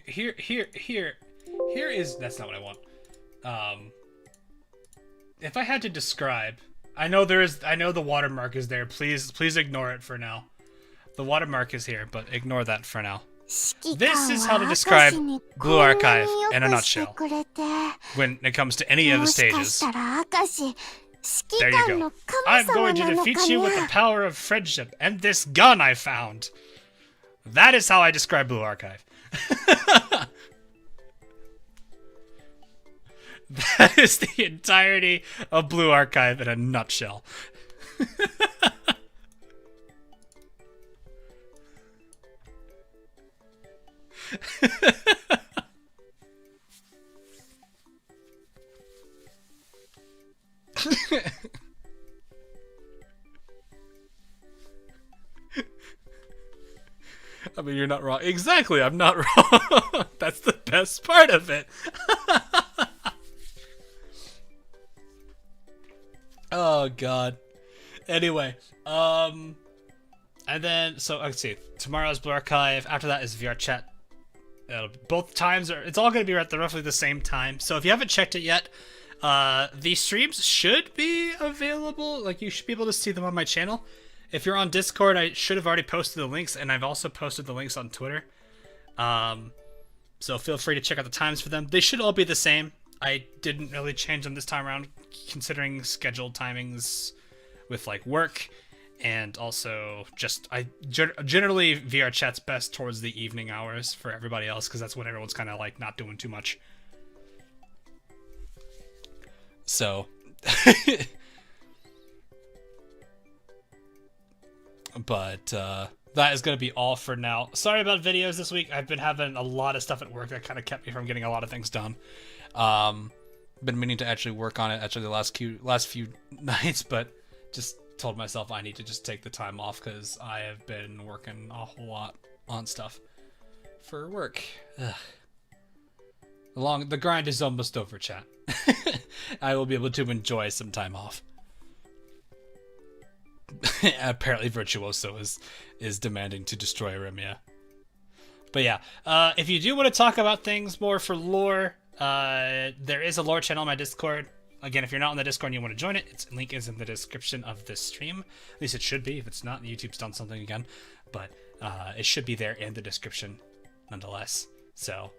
Here is, that's not what I want. If I had to describe, I know the watermark is there. Please ignore it for now. The watermark is here, but ignore that for now. This is how to describe Blue Archive in a nutshell. When it comes to any of the stages. There you go. I'm going to defeat you with the power of friendship and this gun I found. That is how I describe Blue Archive. That is the entirety of Blue Archive in a nutshell. I mean, you're not wrong. Exactly, I'm not wrong. That's the best part of it. Oh, God. Anyway, and then, so, let's see. Tomorrow's Blue Archive. After that is VR Chat. Both times it's all going to be at roughly the same time. So if you haven't checked it yet, these streams should be available. Like, you should be able to see them on my channel. If you're on Discord, I should have already posted the links, and I've also posted the links on Twitter. So feel free to check out the times for them. They should all be the same. I didn't really change them this time around, considering scheduled timings with like work, and also just generally VR chat's best towards the evening hours for everybody else, because that's when everyone's kind of like not doing too much. So but that is going to be all for now. Sorry about videos this week. I've been having a lot of stuff at work that kind of kept me from getting a lot of things done. Been meaning to actually work on it the last few nights, but just told myself I need to just take the time off because I have been working a whole lot on stuff for work. Ugh. The grind is almost over, chat. I will be able to enjoy some time off. Apparently Virtuoso is demanding to destroy Arimia. But yeah, if you do want to talk about things more for lore, there is a lore channel on my Discord. Again, if you're not on the Discord and you want to join it, its link is in the description of this stream. At least it should be. If it's not, YouTube's done something again. But it should be there in the description nonetheless. So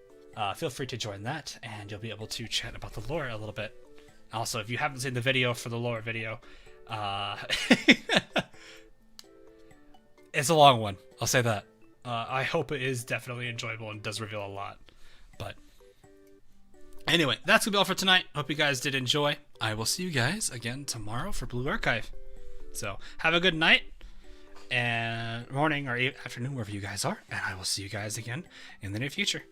feel free to join that, and you'll be able to chat about the lore a little bit. Also, if you haven't seen the video for the lore video, it's a long one. I'll say that. I hope it is definitely enjoyable and does reveal a lot. But anyway, that's gonna be all for tonight. Hope you guys did enjoy. I will see you guys again tomorrow for Blue Archive. So have a good night and morning or afternoon wherever you guys are, and I will see you guys again in the near future.